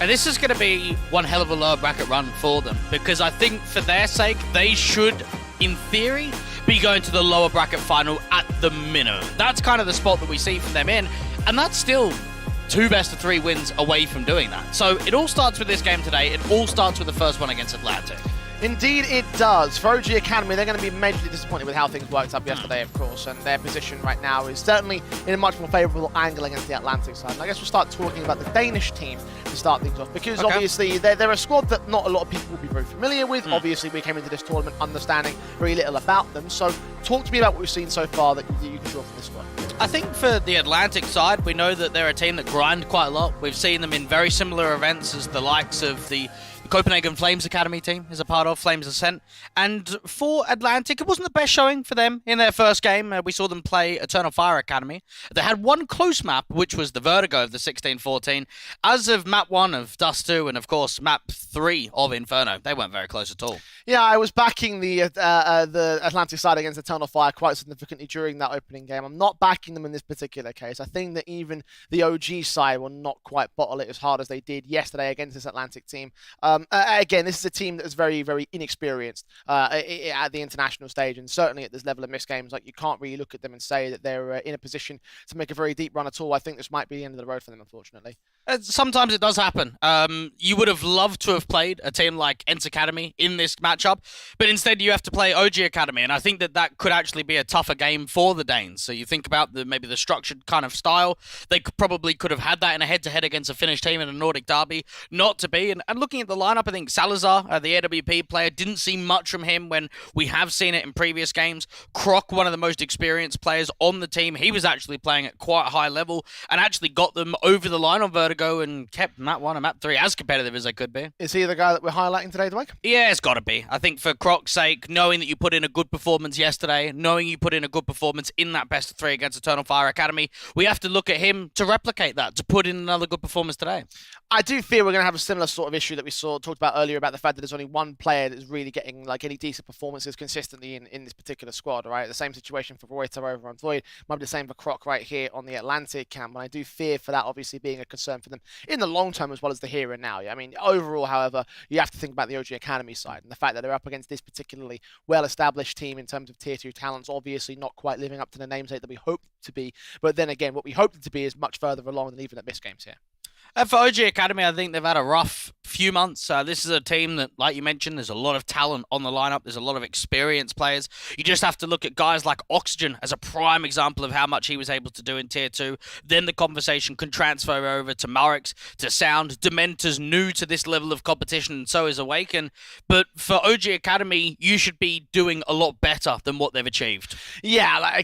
And this is going to be one hell of a lower bracket run for them, because I think for their sake, they should, in theory, be going to the lower bracket final at the minimum. That's kind of the spot that we see from them in, and that's still 2 best of 3 wins away from doing that. So it all starts with this game today. It all starts with the first one against Atlantic. Indeed it does. For OG Academy, they're going to be majorly disappointed with how things worked up yesterday, of course, and their position right now is certainly in a much more favourable angle against the Atlantic side. And I guess we'll start talking about the Danish team to start things off, because obviously they're a squad that not a lot of people will be very familiar with. Obviously, we came into this tournament understanding very little about them. So talk to me about what we've seen so far that you can draw from this squad. I think for the Atlantic side, we know that they're a team that grind quite a lot. We've seen them in very similar events as the likes of the Copenhagen Flames Academy team is a part of, Flames Ascent. And for Atlantic, it wasn't the best showing for them in their first game. We saw them play Eternal Fire Academy. They had one close map, which was the Vertigo of the 16-14. As of map 1 of Dust 2, and of course map 3 of Inferno, they weren't very close at all. Yeah, I was backing the Atlantic side against Eternal Fire quite significantly during that opening game. I'm not backing them in this particular case. I think that even the OG side will not quite bottle it as hard as they did yesterday against this Atlantic team. Again, this is a team that is very, very inexperienced at the international stage, and certainly at this level of MistGames, like, you can't really look at them and say that they're in a position to make a very deep run at all. I think this might be the end of the road for them, unfortunately. Sometimes it does happen. You would have loved to have played a team like Ents Academy in this matchup, but instead you have to play OG Academy, and I think that could actually be a tougher game for the Danes. So you think about maybe the structured kind of style. They probably could have had that in a head-to-head against a Finnish team in a Nordic derby. Not to be. And looking at the lineup, I think Salazar, the AWP player, didn't see much from him when we have seen it in previous games. Croc, one of the most experienced players on the team, he was actually playing at quite a high level and actually got them over the line on Vertigo and kept map 1 and map 3 as competitive as they could be. Is he the guy that we're highlighting today, Dwight? Yeah, it's got to be. I think for Croc's sake, knowing that you put in a good performance yesterday, knowing you put in a good performance in that best of 3 against Eternal Fire Academy, we have to look at him to replicate that, to put in another good performance today. I do fear we're going to have a similar sort of issue that we talked about earlier about the fact that there's only one player that's really getting like any decent performances consistently in this particular squad, right? The same situation for Reuter over on Void, might be the same for Croc right here on the Atlantic camp, and I do fear for that obviously being a concern for them in the long term as well as the here and now. I mean, overall, however, you have to think about the OG Academy side and the fact that they're up against this particularly well-established team in terms of tier 2 talents, obviously not quite living up to the namesake that we hoped to be, but then again, what we hoped it to be is much further along than even at MistGames here. For OG Academy, I think they've had a rough few months. This is a team that, like you mentioned, there's a lot of talent on the lineup. There's a lot of experienced players. You just have to look at guys like Oxygen as a prime example of how much he was able to do in Tier 2. Then the conversation can transfer over to Marix, to Sound. Dementor's new to this level of competition, and so is Awaken. But for OG Academy, you should be doing a lot better than what they've achieved. Yeah,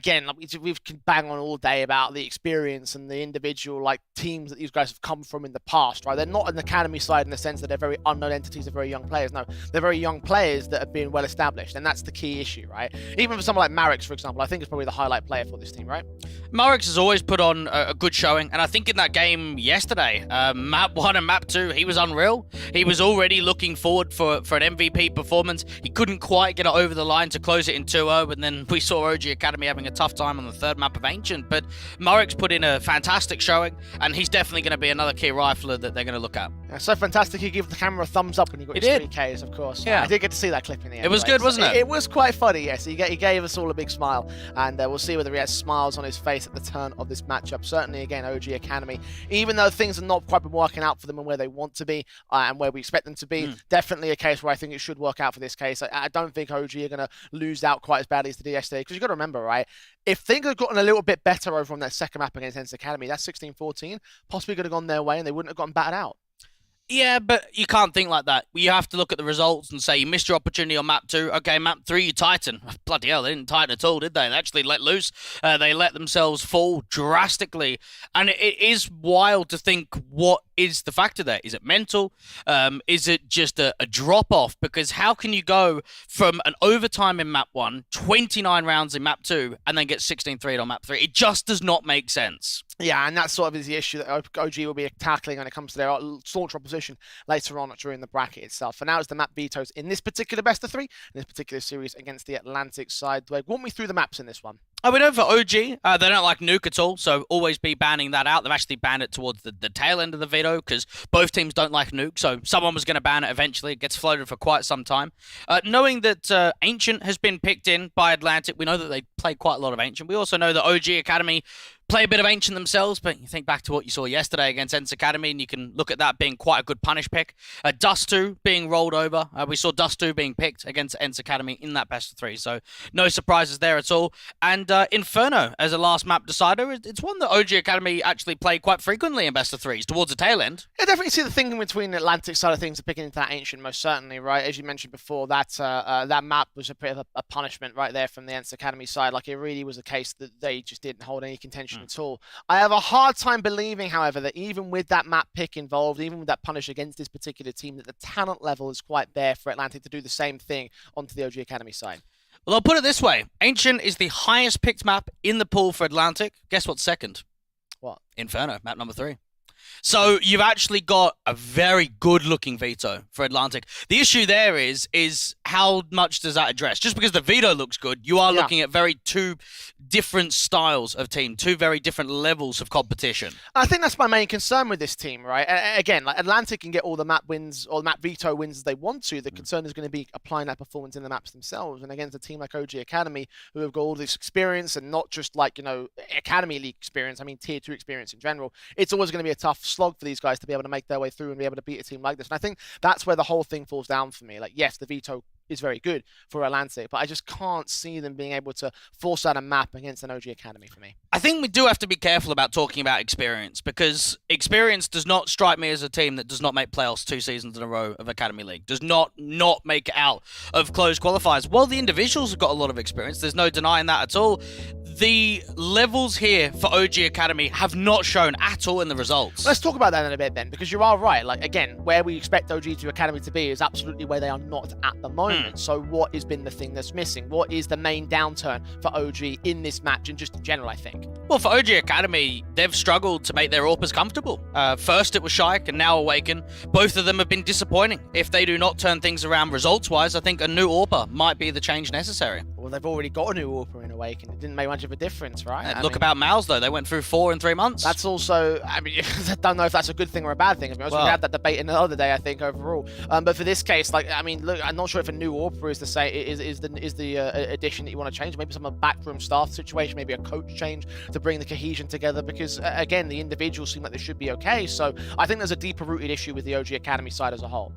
we can bang on all day about the experience and the individual teams that these guys have come from in the past, right? They're not an academy side in the sense that they're very unknown entities, they're very young players. No, they're very young players that have been well established, and that's the key issue, right? Even for someone like Marix, for example, I think is probably the highlight player for this team, right? Marix has always put on a good showing, and I think in that game yesterday, map 1 and map 2, he was unreal. He was already looking forward for an MVP performance. He couldn't quite get it over the line to close it in 2-0, and then we saw OG Academy having a tough time on the 3rd map of Ancient, but Marix put in a fantastic showing, and he's definitely going to be another key rifler that they're going to look at. Yeah, so fantastic, he gave the camera a thumbs up when he got his 3Ks, of course. Yeah. I did get to see that clip in the end. It was good, wasn't it? It was quite funny, yes. He gave us all a big smile, and we'll see whether he has smiles on his face at the turn of this matchup. Certainly, again, OG Academy, even though things have not quite been working out for them and where they want to be and where we expect them to be, definitely a case where I think it should work out for this case. I don't think OG are going to lose out quite as badly as they did yesterday, because you've got to remember, right, if things had gotten a little bit better over on that second map against Ents Academy, that 16-14 possibly could have gone their way and they wouldn't have gotten battered out. Yeah, but you can't think like that. You have to look at the results and say you missed your opportunity on map 2. Okay, map 3, you tighten. Bloody hell, they didn't tighten at all, did they? They actually let loose. They let themselves fall drastically. And it is wild to think, what is the factor there? Is it mental? Is it just a drop-off? Because how can you go from an overtime in map 1, 29 rounds in map 2, and then get 16-3 on map 3? It just does not make sense. Yeah, and that sort of is the issue that OG will be tackling when it comes to their staunch opposition later on during the bracket itself. For now, it's the map vetoes in this particular best of 3, in this particular series against the Atlantic side. Walk me through the maps in this one. Oh, we know for OG, they don't like nuke at all, so always be banning that out. They've actually banned it towards the tail end of the veto because both teams don't like nuke, so someone was going to ban it eventually. It gets floated for quite some time. Knowing that Ancient has been picked in by Atlantic, we know that they play quite a lot of Ancient. We also know that OG Academy play a bit of Ancient themselves, but you think back to what you saw yesterday against Ents Academy, and you can look at that being quite a good punish pick. Dust2 being rolled over. We saw Dust2 being picked against Ents Academy in that best of 3, so no surprises there at all. And Inferno as a last map decider, it's one that OG Academy actually play quite frequently in best of 3s towards the tail end. I definitely see the thinking between the Atlantic side of things and picking into that Ancient, most certainly, right? As you mentioned before, that that map was a bit of a punishment right there from the Ents Academy side. Like, it really was a case that they just didn't hold any contention at all. I have a hard time believing, however, that even with that map pick involved, even with that punish against this particular team, that the talent level is quite there for Atlantic to do the same thing onto the OG Academy side. Well, I'll put it this way. Ancient is the highest picked map in the pool for Atlantic. Guess what's second? What? Inferno, map number 3. So you've actually got a very good-looking veto for Atlantic. The issue there is how much does that address? Just because the veto looks good, you are looking at two different styles of team, 2 very different levels of competition. I think that's my main concern with this team, right? Again, like, Atlantic can get all the map wins or map veto wins as they want to. The concern is going to be applying that performance in the maps themselves. And against a team like OG Academy, who have got all this experience, and not just like, Academy League experience, I mean Tier 2 experience in general, it's always going to be a tough slog for these guys to be able to make their way through and be able to beat a team like this. And I think that's where the whole thing falls down for me. Like, yes, the veto is very good for Atlantic, but I just can't see them being able to force out a map against an OG Academy for me. I think we do have to be careful about talking about experience, because experience does not strike me as a team that does not make playoffs 2 seasons in a row of Academy League, does not make it out of closed qualifiers. Well, the individuals have got a lot of experience. There's no denying that at all. The levels here for OG Academy have not shown at all in the results. Let's talk about that in a bit then, because you are right. Like, again, where we expect OG to Academy to be is absolutely where they are not at the moment. So what has been the thing that's missing? What is the main downturn for OG in this match and just in general, I think? Well, for OG Academy, they've struggled to make their AWPers comfortable. First it was Shike and now Awaken. Both of them have been disappointing. If they do not turn things around results-wise, I think a new AWPer might be the change necessary. Well, they've already got a new AWPer in Awaken. It didn't make much of a difference, right? Look about Mouse, though. They went through 4 in 3 months. That's also, I mean, I don't know if that's a good thing or a bad thing. We had that debate another day, I think, overall. But for this case, like, I mean, look, I'm not sure if a new AWPer is the addition that you want to change. Maybe some backroom staff situation, maybe a coach change to bring the cohesion together. Because again, the individuals seem like they should be okay. So I think there's a deeper rooted issue with the OG Academy side as a whole.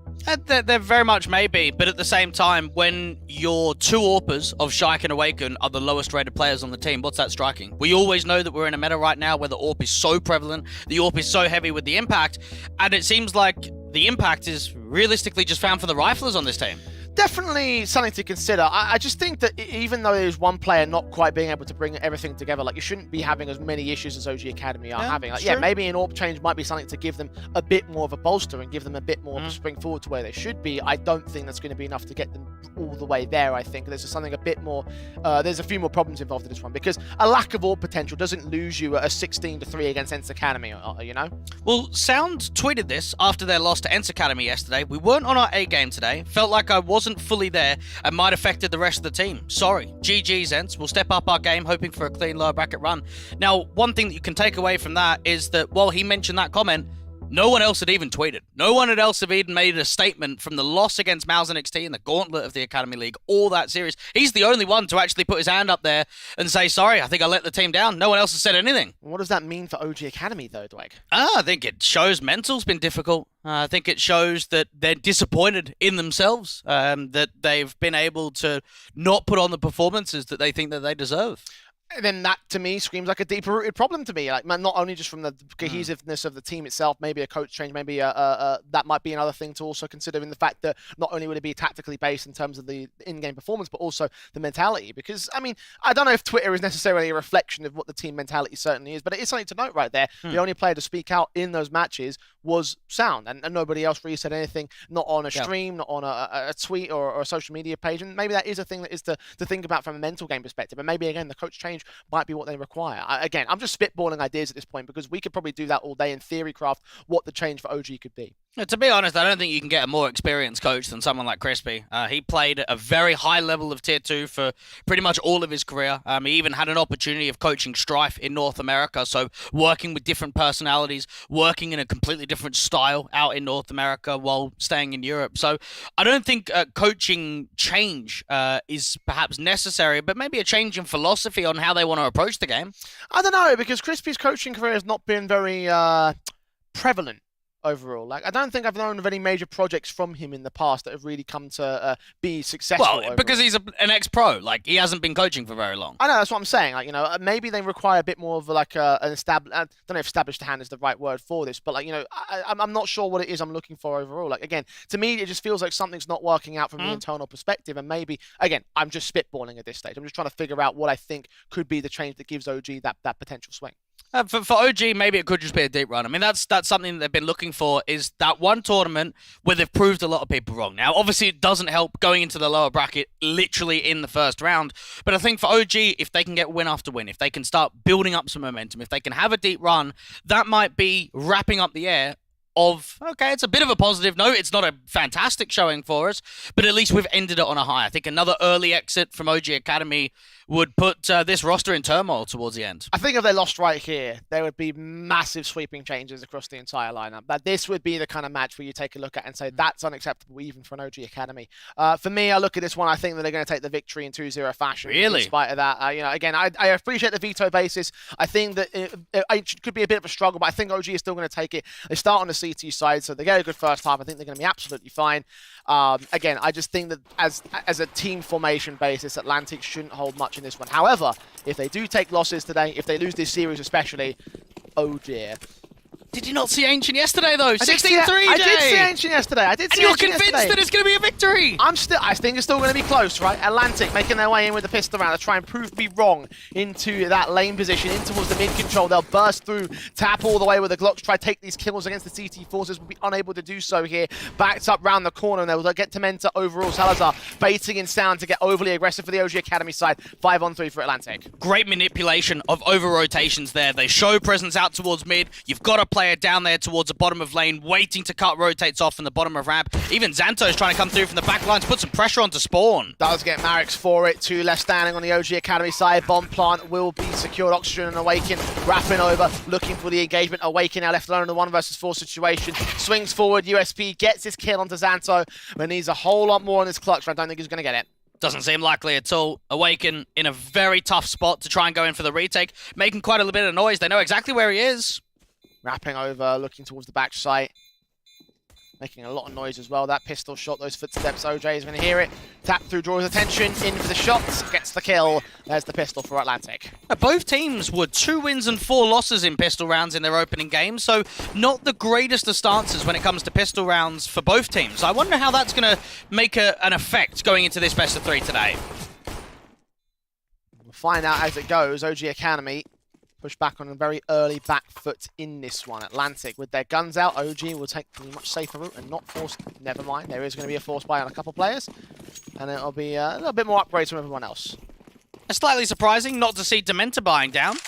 There very much may be, but at the same time, when your 2 AWPers of Shike and Awaken are the lowest rated players on the team, what's that striking? We always know that we're in a meta right now where the AWP is so prevalent, the AWP is so heavy with the impact, and it seems like the impact is realistically just found for the riflers on this team. Definitely something to consider. I just think that even though there's one player not quite being able to bring everything together, like, you shouldn't be having as many issues as OG Academy are having. Like, maybe an AWP change might be something to give them a bit more of a bolster and give them a bit more of a spring forward to where they should be. I don't think that's going to be enough to get them all the way there. I think there's just something a bit more, there's a few more problems involved in this one, because a lack of AWP potential doesn't lose you at a 16-3 against Ents Academy, you know? Well, Sound tweeted this after their loss to Ents Academy yesterday. We weren't on our A game today. Felt like I wasn't fully there and might have affected the rest of the team. Sorry. GG's, Ents. We'll step up our game, hoping for a clean lower bracket run. Now, one thing that you can take away from that is that while he mentioned that comment, no one else had even tweeted. No one else had even made a statement from the loss against Mouse NXT in the gauntlet of the Academy League, all that series. He's the only one to actually put his hand up there and say, sorry, I think I let the team down. No one else has said anything. What does that mean for OG Academy, though, Dwight? I think it shows mental's been difficult. I think it shows that they're disappointed in themselves, that they've been able to not put on the performances that they think that they deserve. then that to me screams like a deeper rooted problem to me. Like, not only just from the cohesiveness of the team itself, maybe a coach change, maybe that might be another thing to also consider in the fact that not only would it be tactically based in terms of the in-game performance, but also the mentality. Because, I mean, I don't know if Twitter is necessarily a reflection of what the team mentality certainly is, but it is something to note right there. The only player to speak out in those matches was Sound, and nobody else really said anything, not on a stream, not on a tweet or a social media page. And maybe that is a thing that is to think about from a mental game perspective. And maybe, again, the coach change might be what they require. Again, I'm just spitballing ideas at this point because we could probably do that all day in theory craft what the change for OG could be. To be honest, I don't think you can get a more experienced coach than someone like Crispy. He played at a very high level of Tier 2 for pretty much all of his career. He even had an opportunity of coaching Strife in North America, so working with different personalities, working in a completely different style out in North America while staying in Europe. So I don't think coaching change is perhaps necessary, but maybe a change in philosophy on how they want to approach the game. I don't know, because Crispy's coaching career has not been very prevalent overall. Like, I don't think I've known of any major projects from him in the past that have really come to be successful. Well, overall. because he's an ex-pro. Like, he hasn't been coaching for very long. I know, that's what I'm saying. Like, maybe they require a bit more of like an established. I don't know if established hand is the right word for this, but like, I'm not sure what it is I'm looking for overall. Like, again, to me, it just feels like something's not working out from the internal perspective, and maybe, again, I'm just spitballing at this stage. I'm just trying to figure out what I think could be the change that gives OG that potential swing. For OG, maybe it could just be a deep run. I mean, that's something that they've been looking for, is that one tournament where they've proved a lot of people wrong. Now, obviously, it doesn't help going into the lower bracket literally in the first round, but I think for OG, if they can get win after win, if they can start building up some momentum, if they can have a deep run, that might be wrapping up the air of, okay, it's a bit of a positive note. It's not a fantastic showing for us, but at least we've ended it on a high. I think another early exit from OG Academy would put this roster in turmoil towards the end. I think if they lost right here, there would be massive sweeping changes across the entire lineup. But this would be the kind of match where you take a look at and say that's unacceptable even for an OG Academy. For me, I look at this one, I think that they're going to take the victory in 2-0 fashion. Really? In spite of that, again, I appreciate the veto basis. I think that it could be a bit of a struggle, but I think OG is still going to take it. They start on the CT side, so they get a good first half. I think they're going to be absolutely fine. Again, I just think that as a team formation basis, Atlantic shouldn't hold much in this one. However, if they do take losses today, if they lose this series especially, oh dear. Did you not see Ancient yesterday, though? 16-3, I did see Ancient yesterday. And you're convinced that it's going to be a victory? I think it's still going to be close, right? Atlantic making their way in with the pistol round to try and prove me wrong into that lane position, in towards the mid-control. They'll burst through, tap all the way with the Glocks, try to take these kills against the CT forces, will be unable to do so here. Backed up round the corner, and they'll get to Menta overall. Salazar baiting in Sound to get overly aggressive for the OG Academy side. 5-on-3 for Atlantic. Great manipulation of over-rotations there. They show presence out towards mid. You've got a player down there towards the bottom of lane, waiting to cut rotates off from the bottom of ramp. Even Xanto's trying to come through from the back lines, put some pressure onto Spawn. Does get Marix for it. 2 left standing on the OG Academy side. Bomb plant will be secured. Oxygen and Awaken wrapping over, looking for the engagement. Awaken now left alone in the 1 versus 4 situation. Swings forward. USP gets his kill onto Xanto, but needs a whole lot more on this clutch. I don't think he's going to get it. Doesn't seem likely at all. Awaken in a very tough spot to try and go in for the retake, making quite a little bit of noise. They know exactly where he is. Wrapping over, looking towards the back site. Making a lot of noise as well. That pistol shot, those footsteps, OJ is going to hear it. Tap through, draws attention, in for the shots, gets the kill. There's the pistol for Atlantic. Both teams were 2 wins and 4 losses in pistol rounds in their opening game, so not the greatest of stances when it comes to pistol rounds for both teams. I wonder how that's going to make an effect going into this best of 3 today. We'll find out as it goes. OG Academy push back on a very early back foot in this one. Atlantic with their guns out. OG will take the much safer route and not force. Never mind, there is going to be a force buy on a couple players, and it'll be a little bit more upgrades from everyone else. It's slightly surprising not to see Dementa buying down,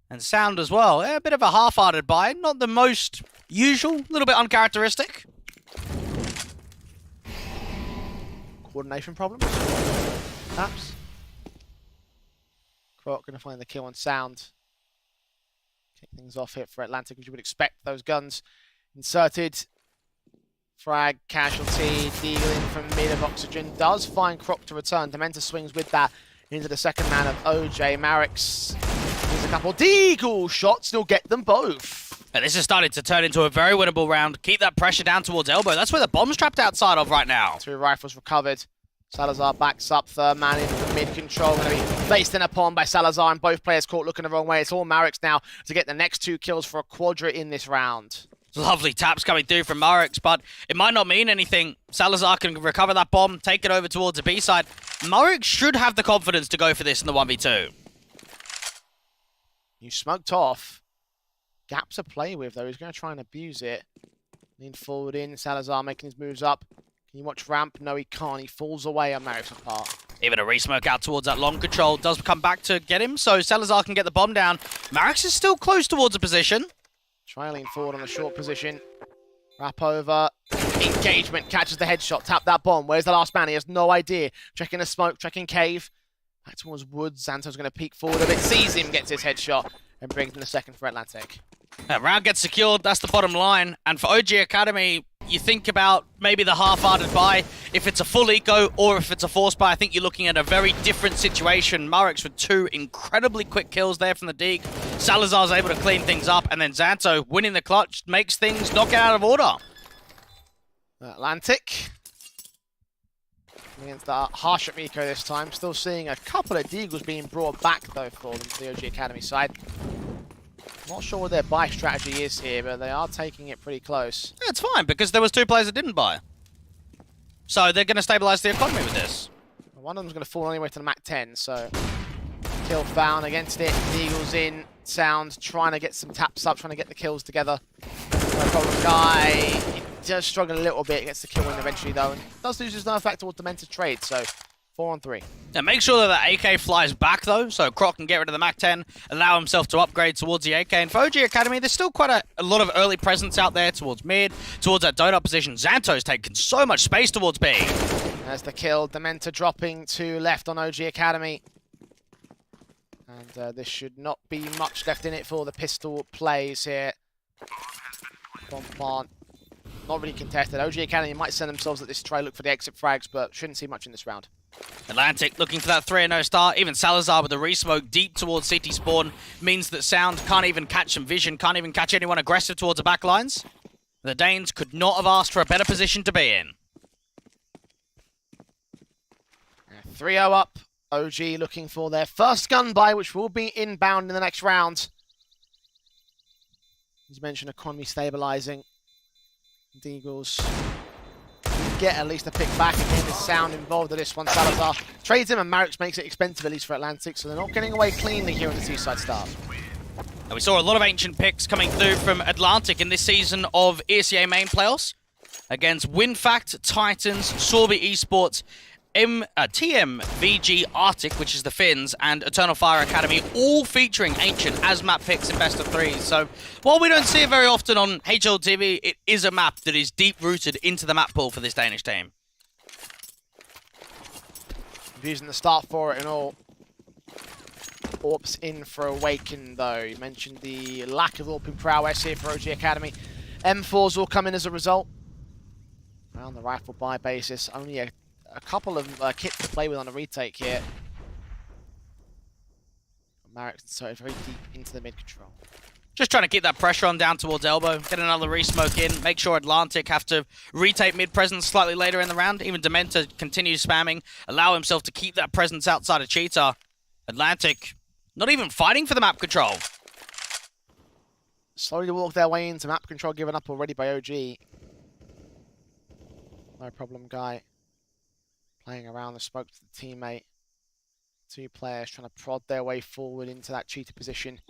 and Sound as well. A bit of a half-hearted buy, not the most usual, a little bit uncharacteristic. Coordination problems, perhaps. Croc going to find the kill on Sound. Kick things off here for Atlantic, as you would expect. Those guns inserted. Frag, casualty, dealing from mid of Oxygen. Does find Croc to return. Dementa swings with that into the second man of OJ. Marix needs a couple deagle shots. He'll get them both. And this is starting to turn into a very winnable round. Keep that pressure down towards Elbow. That's where the bomb's trapped outside of right now. 2 rifles recovered. Salazar backs up, third man in mid-control, going to be placed in upon by Salazar, and both players caught looking the wrong way. It's all Marix now to get the next 2 kills for a quadra in this round. Lovely taps coming through from Marix, but it might not mean anything. Salazar can recover that bomb, take it over towards the B side. Marix should have the confidence to go for this in the 1v2. You smoked off. Gap to play with, though. He's going to try and abuse it. Lean forward in. Salazar making his moves up. Can you watch ramp? No, he can't. He falls away on Marix apart. Even a resmoke out towards that long control does come back to get him, so Salazar can get the bomb down. Marix is still close towards a position. Try lean forward on the short position. Wrap over. Engagement. Catches the headshot. Tap that bomb. Where's the last man? He has no idea. Checking the smoke. Checking cave. Back towards woods. Zanto's going to peek forward a bit. Sees him. Gets his headshot. And brings in the second for Atlantic. That round gets secured. That's the bottom line. And for OG Academy, you think about maybe the half-hearted buy. If it's a full eco or if it's a force buy, I think you're looking at a very different situation. Marix with 2 incredibly quick kills there from the Deke. Salazar's able to clean things up, and then Zanto winning the clutch makes things not get out of order. Atlantic. Against the harsh eco this time. Still seeing a couple of Deagles being brought back, though, for them to the OG Academy side. Not sure what their buy strategy is here, but they are taking it pretty close. Yeah, it's fine, because there was 2 players that didn't buy. So they're going to stabilize the economy with this. One of them's going to fall anyway to the Mac 10, so... Kill found against it. Eagles in. Sound trying to get some taps up, trying to get the kills together. No problem, guy. He does struggle a little bit, gets the kill win eventually, though, and does lose his nerf back towards Demented trade, so 4 on 3. Now make sure that the AK flies back, though, so Croc can get rid of the Mac 10, allow himself to upgrade towards the AK. And for OG Academy, there's still quite a lot of early presence out there towards mid, towards that donut position. Zanto's taking so much space towards B. There's the kill. Dementor dropping to left on OG Academy. And this should not be much left in it for the pistol plays here. Bomb plant. Not really contested. OG Academy might send themselves at this try, look for the exit frags, but shouldn't see much in this round. Atlantic looking for that 3-0 start. Even Salazar with the resmoke deep towards CT spawn means that Sound can't even catch some vision, can't even catch anyone aggressive towards the back lines. The Danes could not have asked for a better position to be in. 3-0 up. OG looking for their first gun buy, which will be inbound in the next round. As mentioned, economy stabilizing. Deagles get at least a pick back. Again, the Sound involved in this one. Salazar trades him, and Marix makes it expensive, at least for Atlantic, so they're not getting away cleanly here in the Seaside start. And we saw a lot of ancient picks coming through from Atlantic in this season of ESEA main playoffs against WinFact, Titans, Sorby Esports, TMVG Arctic, which is the Finns, and Eternal Fire Academy, all featuring Ancient as map picks in best of 3s. So while we don't see it very often on HLTV, it is a map that is deep-rooted into the map pool for this Danish team. Using the start for it and all. Orps in for Awaken, though. You mentioned the lack of Orping prowess here for OG Academy. M4s will come in as a result. Around the rifle buy basis, only a couple of kits to play with on a retake here. Marix inserted very deep into the mid-control. Just trying to keep that pressure on down towards elbow. Get another resmoke in. Make sure Atlantic have to retake mid-presence slightly later in the round. Even Dementor continues spamming. Allow himself to keep that presence outside of Cheetah. Atlantic not even fighting for the map control. Slowly walk their way into map control, given up already by OG. No problem, guy. Playing around the smoke to the teammate. 2 players trying to prod their way forward into that cheetah position.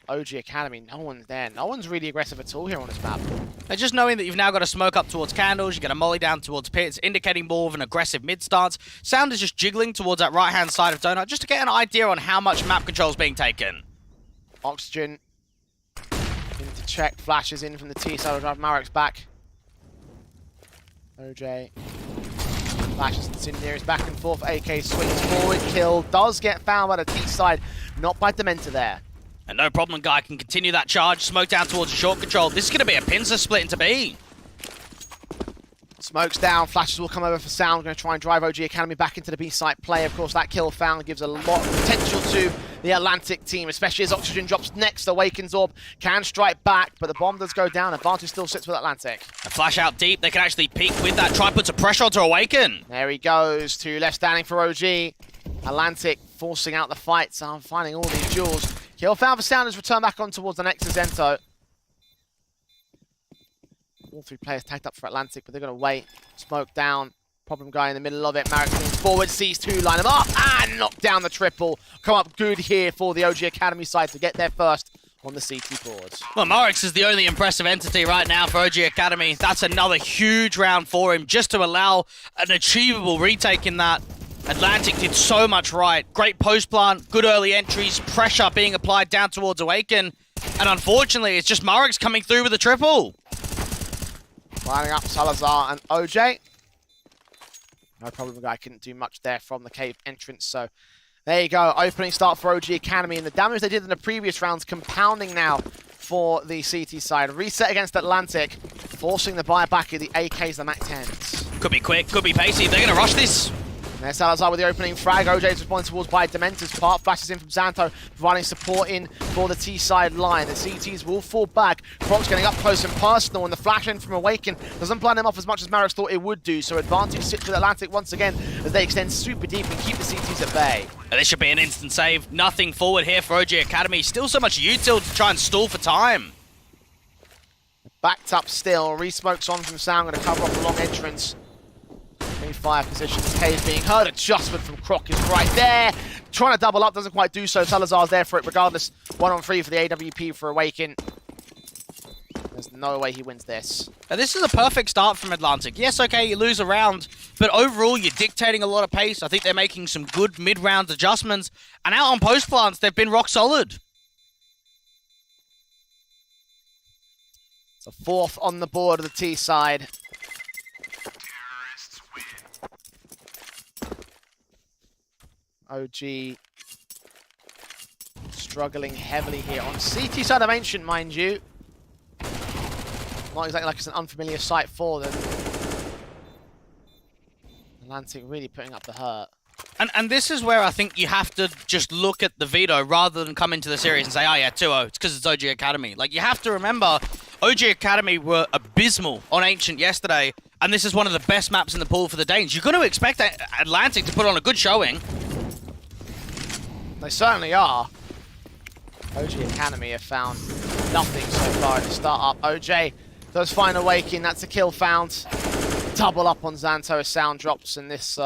OG Academy, no one's there. No one's really aggressive at all here on this map. And just knowing that you've now got a smoke up towards candles, you get a molly down towards pits, indicating more of an aggressive mid stance. Sound is just jiggling towards that right-hand side of Donut, just to get an idea on how much map control is being taken. Oxygen. Into check, flashes in from the T side, will drive Marix back. OJ. Flashes incendiaries back and forth. AK swings forward. Kill does get found by the T side, not by Dementor there. And no problem, guy can continue that charge. Smoke down towards the short control. This is going to be a pincer split into B. Smokes down, flashes will come over for Sound, going to try and drive OG Academy back into the B-site play. Of course, that kill found gives a lot of potential to the Atlantic team, especially as Oxygen drops next. Awaken's Orb can strike back, but the bomb does go down. Advantage still sits with Atlantic. A flash out deep, they can actually peek with that. Try and put some pressure onto Awaken. There he goes, 2 left standing for OG. Atlantic forcing out the fights, finding all these duels. Kill found for Sound has returned back on towards the next Zento. All 3 players tagged up for Atlantic, but they're going to wait. Smoke down. Problem guy in the middle of it. Marek leans forward, sees 2, line him up, and knock down the triple. Come up good here for the OG Academy side to get there first on the CT boards. Well, Morix is the only impressive entity right now for OG Academy. That's another huge round for him, just to allow an achievable retake in that. Atlantic did so much right. Great post plant, good early entries, pressure being applied down towards Awaken. And unfortunately, it's just Morix coming through with a triple. Lining up Salazar and OJ. No problem, the guy couldn't do much there from the cave entrance, so there you go. Opening start for OG Academy, and the damage they did in the previous rounds compounding now for the CT side. Reset against Atlantic, forcing the buy back of the AKs, the MAC-10s. Could be quick, could be pacey. They're going to rush this. There's Salazar with the opening frag. OJ's responding towards by Dementors. Part flashes in from Xanto, providing support in for the T-side line. The CTs will fall back. Croc's getting up close and personal, and the flash in from Awaken doesn't blind him off as much as Marek thought it would do. So advantage sits with Atlantic once again as they extend super deep and keep the CTs at bay. And this should be an instant save. Nothing forward here for OG Academy. Still so much util to try and stall for time. Backed up still. Re-smokes on from Sound, going to cover off a long entrance. Fire position, Cave being heard. Adjustment from Croc is right there. Trying to double up, doesn't quite do so. Salazar's there for it regardless. 1-on-3 for the AWP for Awaken. There's no way he wins this. Now, this is a perfect start from Atlantic. Yes, okay, you lose a round, but overall you're dictating a lot of pace. I think they're making some good mid-round adjustments. And out on post plants, they've been rock solid. So 4th on the board of the T side. OG struggling heavily here on CT side of Ancient, mind you. Not exactly like it's an unfamiliar sight for them. Atlantic really putting up the hurt. And this is where I think you have to just look at the veto rather than come into the series and say, oh yeah, 2-0, it's because it's OG Academy. Like, you have to remember, OG Academy were abysmal on Ancient yesterday, and this is one of the best maps in the pool for the Danes. You're going to expect Atlantic to put on a good showing. They certainly are. OG Academy have found nothing so far at the start up. OJ does find Awaken, that's a kill found. Double up on Xanto as Sound drops, and this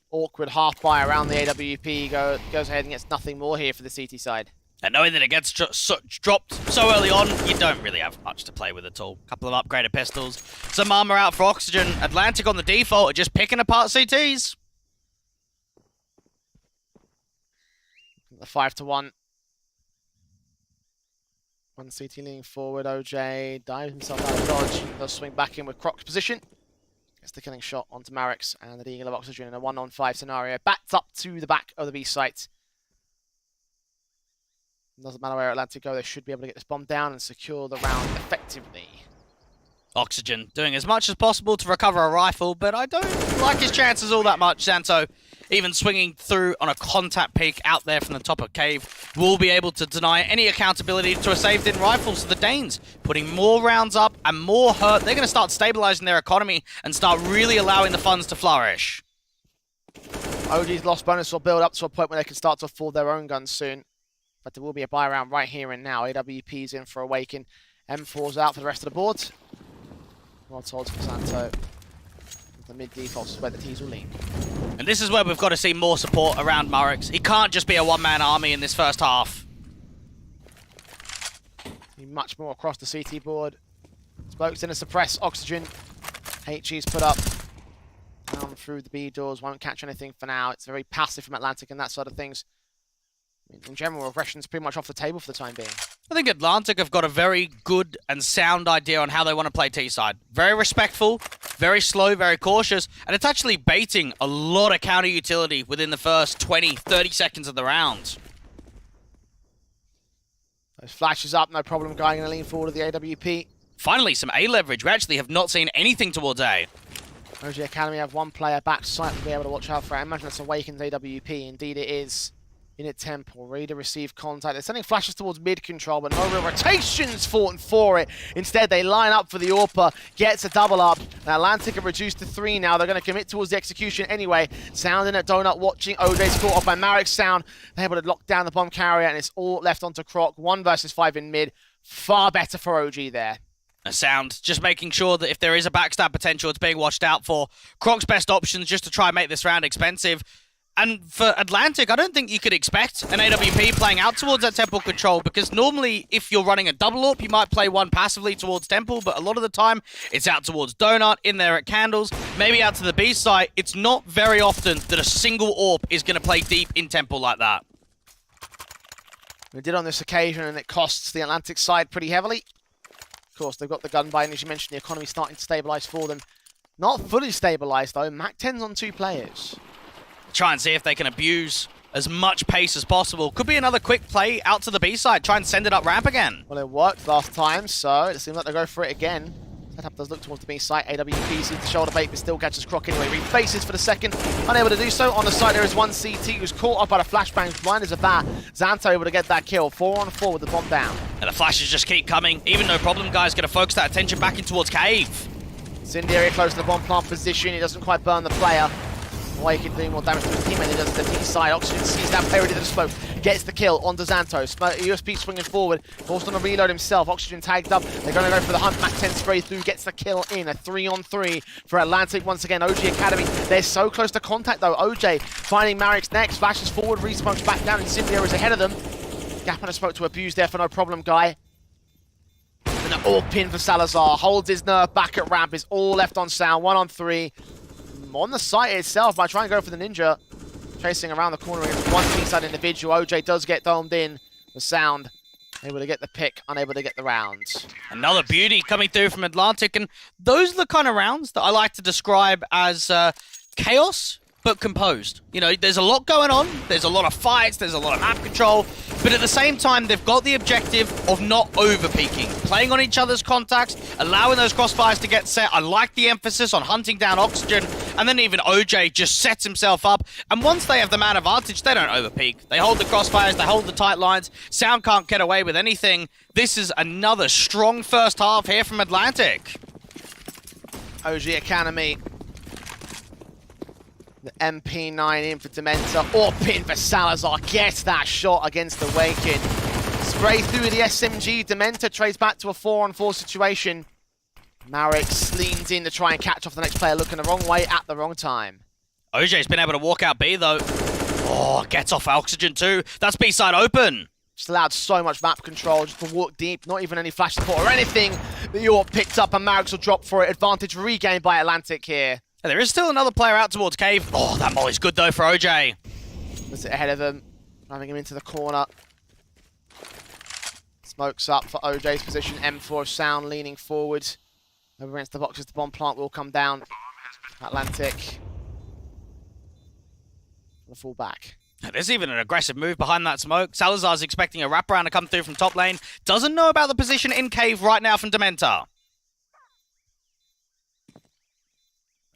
awkward half buy around the AWP goes ahead and gets nothing more here for the CT side. And knowing that it gets dropped so early on, you don't really have much to play with at all. Couple of upgraded pistols, some armor out for Oxygen. Atlantic on the default are just picking apart CTs. The 5-1. One CT leaning forward. OJ dives himself out of dodge. Does swing back in with Croc's position. Gets the killing shot onto Marix and the Eagle of Oxygen in a 1-on-5 scenario. Backed up to the back of the B site. Doesn't matter where Atlantic go, they should be able to get this bomb down and secure the round effectively. Oxygen doing as much as possible to recover a rifle, but I don't like his chances all that much. Xanto even swinging through on a contact peek out there from the top of cave will be able to deny any accountability to a saved-in rifle. So the Danes putting more rounds up and more hurt. They're going to start stabilizing their economy and start really allowing the funds to flourish. OG's lost bonus will build up to a point where they can start to afford their own guns soon. But there will be a buy round right here and now. AWP's in for Awaken. M4's out for the rest of the board. Rod's holds for Xanto. The mid-default is where the T's will lean. And this is where we've got to see more support around Murrix. He can't just be a one-man army in this first half. Much more across the CT board. Smokes in to suppress Oxygen. HE's put up. Down through the B doors. Won't catch anything for now. It's very passive from Atlantic and that sort of things. In general, aggression's pretty much off the table for the time being. I think Atlantic have got a very good and sound idea on how they want to play T-side. Very respectful, very slow, very cautious, and it's actually baiting a lot of counter utility within the first 20, 30 seconds of the round. Those flashes up, no problem going and lean forward to the AWP. Finally, some A leverage. We actually have not seen anything towards A. OG Academy have one player back site to be able to watch out for. I imagine that's Awaken's AWP. Indeed it is. In at Temple, ready to receive contact. They're sending flashes towards mid control, but no real rotations fought for it. Instead, they line up for the AWPer, gets a double up. Now, Atlantic are reduced to 3 now. They're going to commit towards the execution anyway. Sound in at Donut, watching OJ's caught off by Marek's Sound. They're able to lock down the bomb carrier, and it's all left onto Croc. 1 versus 5 in mid. Far better for OG there. A Sound just making sure that if there is a backstab potential, it's being watched out for. Croc's best options just to try and make this round expensive. And for Atlantic, I don't think you could expect an AWP playing out towards that Temple control, because normally if you're running a double AWP, you might play one passively towards Temple, but a lot of the time it's out towards Donut, in there at Candles, maybe out to the B site. It's not very often that a single AWP is going to play deep in Temple like that. We did on this occasion, and it costs the Atlantic side pretty heavily. Of course, they've got the gun buy, and as you mentioned, the economy starting to stabilize for them. Not fully stabilized though. Mac 10's on 2 players. Try and see if they can abuse as much pace as possible. Could be another quick play out to the B side. Try and send it up ramp again. Well, it worked last time, so it seems like they go for it again. Setup does look towards the B site. AWP sees the shoulder bait, but still catches Croc anyway. Refaces for the second. Unable to do so. On the side, there is one CT who's caught up by the flashbang. Blind as a bat. Xanto able to get that kill. 4 on 4 with the bomb down. And the flashes just keep coming. Even no problem, guys. Going to focus that attention back in towards Cave. Incendiary close to the bomb plant position. He doesn't quite burn the player. Awaken doing more damage to his teammate than he does to the B side. Oxygen sees that player ready to the smoke. Gets the kill onto Xanto. USP swinging forward. Forced on a reload himself. Oxygen tagged up. They're going to go for the hunt. Mac 10 spray through. Gets the kill in. A 3-on-3 for Atlantic once again. OG Academy. They're so close to contact though. OJ finding Marek's next. Flashes forward. Resmokes back down. Incendiary is ahead of them. Gap and a smoke to abuse there for no problem, guy. And an all pin for Salazar. Holds his nerve back at ramp. Is all left on Sound. 1-on-3. On the site itself, by trying to go for the Ninja. Chasing around the corner against one T-side individual. OJ does get domed in. The Sound able to get the pick, unable to get the rounds. Another beauty coming through from Atlantic, and those are the kind of rounds that I like to describe as chaos, but composed. You know, there's a lot going on, there's a lot of fights, there's a lot of map control, but at the same time, they've got the objective of not over-peaking, playing on each other's contacts, allowing those crossfires to get set. I like the emphasis on hunting down Oxygen, and then even OJ just sets himself up, and once they have the man advantage, they don't over-peak. They hold the crossfires, they hold the tight lines, Sound can't get away with anything. This is another strong first half here from Atlantic. OG Academy. The MP9 in for Dementa, or pin for Salazar, gets that shot against the Awaken. Spray through the SMG, Dementa trades back to a 4-on-4 situation. Marek leans in to try and catch off the next player, looking the wrong way at the wrong time. OJ's been able to walk out B though. Oh, gets off Oxygen too. That's B side open. Just allowed so much map control, just to walk deep, not even any flash support or anything that you're picked up, and Marek's will drop for it. Advantage regained by Atlantic here. And there is still another player out towards Cave. Oh, that molly's good though for OJ. Puts it ahead of them, driving him into the corner. Smokes up for OJ's position. M4 Sound leaning forward. Over against the boxes, the bomb plant will come down. Atlantic. The fall back. There's even an aggressive move behind that smoke. Salazar's expecting a wraparound to come through from top lane. Doesn't know about the position in Cave right now from Dementa.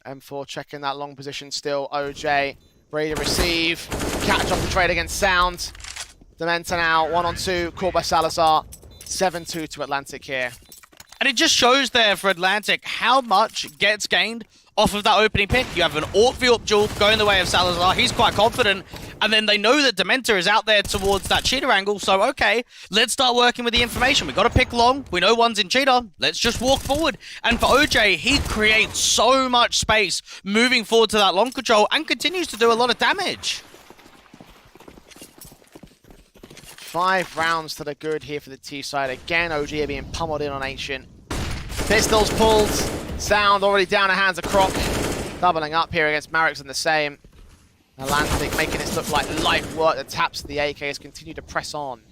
M4 checking that long position still. OJ ready to receive. Catch off the trade against Sound. Dementa now 1-on-2. Caught by Salazar. 7-2 to Atlantic here. And it just shows there for Atlantic how much gets gained off of that opening pick. You have an AWP v AWP duel going the way of Salazar. He's quite confident. And then they know that Dementa is out there towards that cheetah angle. So, okay, let's start working with the information. We've got to pick long. We know one's in cheetah. Let's just walk forward. And for OJ, he creates so much space moving forward to that long control and continues to do a lot of damage. 5 rounds to the good here for the T side. Again, OG are being pummeled in on Ancient. Pistols pulled. Sound already down the hands of Croc. Doubling up here against Marek's in the same. Atlantic making it look like light work. The taps of the AKs continue to press on.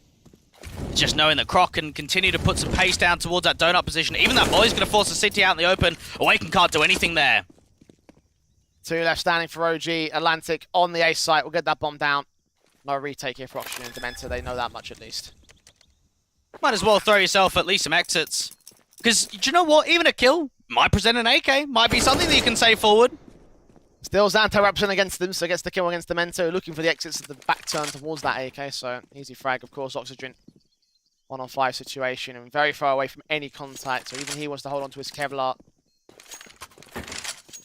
Just knowing that Croc can continue to put some pace down towards that donut position. Even that boy's going to force the city out in the open. Awaken can't do anything there. 2 left standing for OG. Atlantic on the A site. We'll get that bomb down. No retake here for Oxygen and Dementa. They know that much at least. Might as well throw yourself at least some exits. Because, do you know what? Even a kill might present an AK. Might be something that you can save forward. Still Xanto representing against them, so gets the kill against Demento, looking for the exits of the back turn towards that AK, so easy frag, of course. Oxygen 1-on-5 situation and very far away from any contact, so even he wants to hold on to his Kevlar.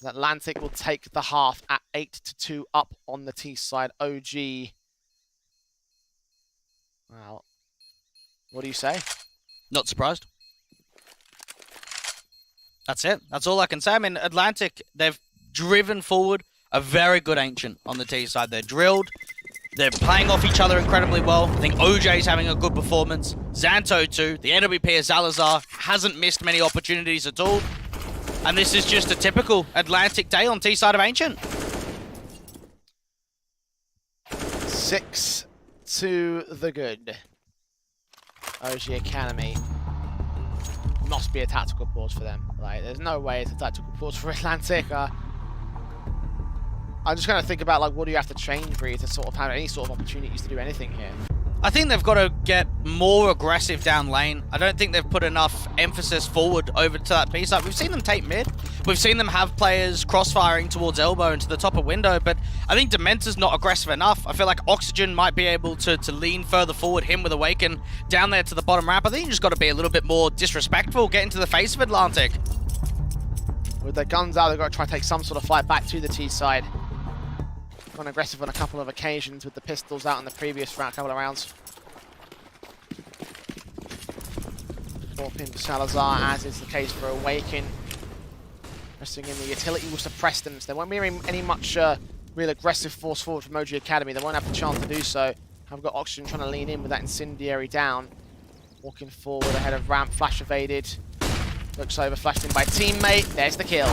Atlantic will take the half at 8-2 up on the T side. OG. Well, what do you say? Not surprised. That's it. That's all I can say. I mean, Atlantic, they've driven forward a very good Ancient on the T side. They're drilled. They're playing off each other incredibly well. I think OJ's having a good performance. Xanto too. The NWP of Salazar hasn't missed many opportunities at all. And this is just a typical Atlantic day on T side of Ancient. 6 to the good. OG Academy. Must be a tactical pause for them. Like, there's no way it's a tactical pause for Atlantic. I'm just going to think about, like, what do you have to change, really, to sort of have any sort of opportunities to do anything here? I think they've got to get more aggressive down lane. I don't think they've put enough emphasis forward over to that piece. Like, we've seen them take mid. We've seen them have players crossfiring towards elbow into the top of window, but I think Dementor's not aggressive enough. I feel like Oxygen might be able to lean further forward, him with Awaken down there to the bottom ramp. I think you just got to be a little bit more disrespectful, get into the face of Atlantic. With their guns out, they've got to try to take some sort of fight back to the T side. Gone aggressive on a couple of occasions with the pistols out in the previous round, couple of rounds. 4-pin for Salazar, as is the case for Awaken. Pressing in the utility will suppress them, so there won't be any much real aggressive force forward from OG Academy. They won't have the chance to do so. I've got Oxygen trying to lean in with that Incendiary down. Walking forward ahead of ramp, flash evaded. Looks over, flashed in by teammate. There's the kill.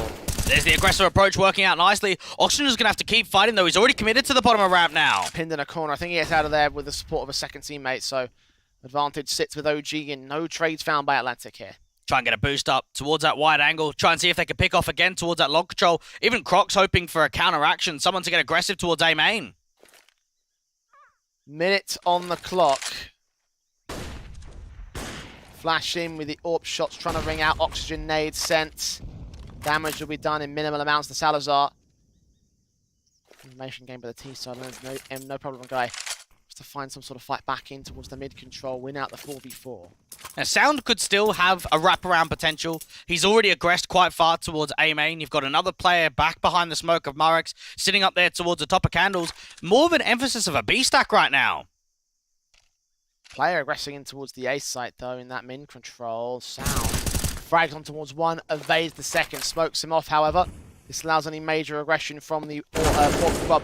There's the aggressive approach working out nicely. Oxygen is going to have to keep fighting, though. He's already committed to the bottom of ramp now. Pinned in a corner. I think he gets out of there with the support of a second teammate, so advantage sits with OG and no trades found by Atlantic here. Try and get a boost up towards that wide angle. Try and see if they can pick off again towards that log control. Even Croc's hoping for a counteraction. Someone to get aggressive towards A main. Minute on the clock. Flash in with the AWP shots, trying to ring out Oxygen nade sent. Damage will be done in minimal amounts to Salazar. Information game by the T side. No problem, guy. Just to find some sort of fight back in towards the mid control, win out the 4v4. Now, Sound could still have a wraparound potential. He's already aggressed quite far towards A main. You've got another player back behind the smoke of Murex, sitting up there towards the top of Candles. More of an emphasis of a B stack right now. Player aggressing in towards the A site though in that min control. Sound frags on towards one, evades the second, smokes him off, however. This allows any major aggression from the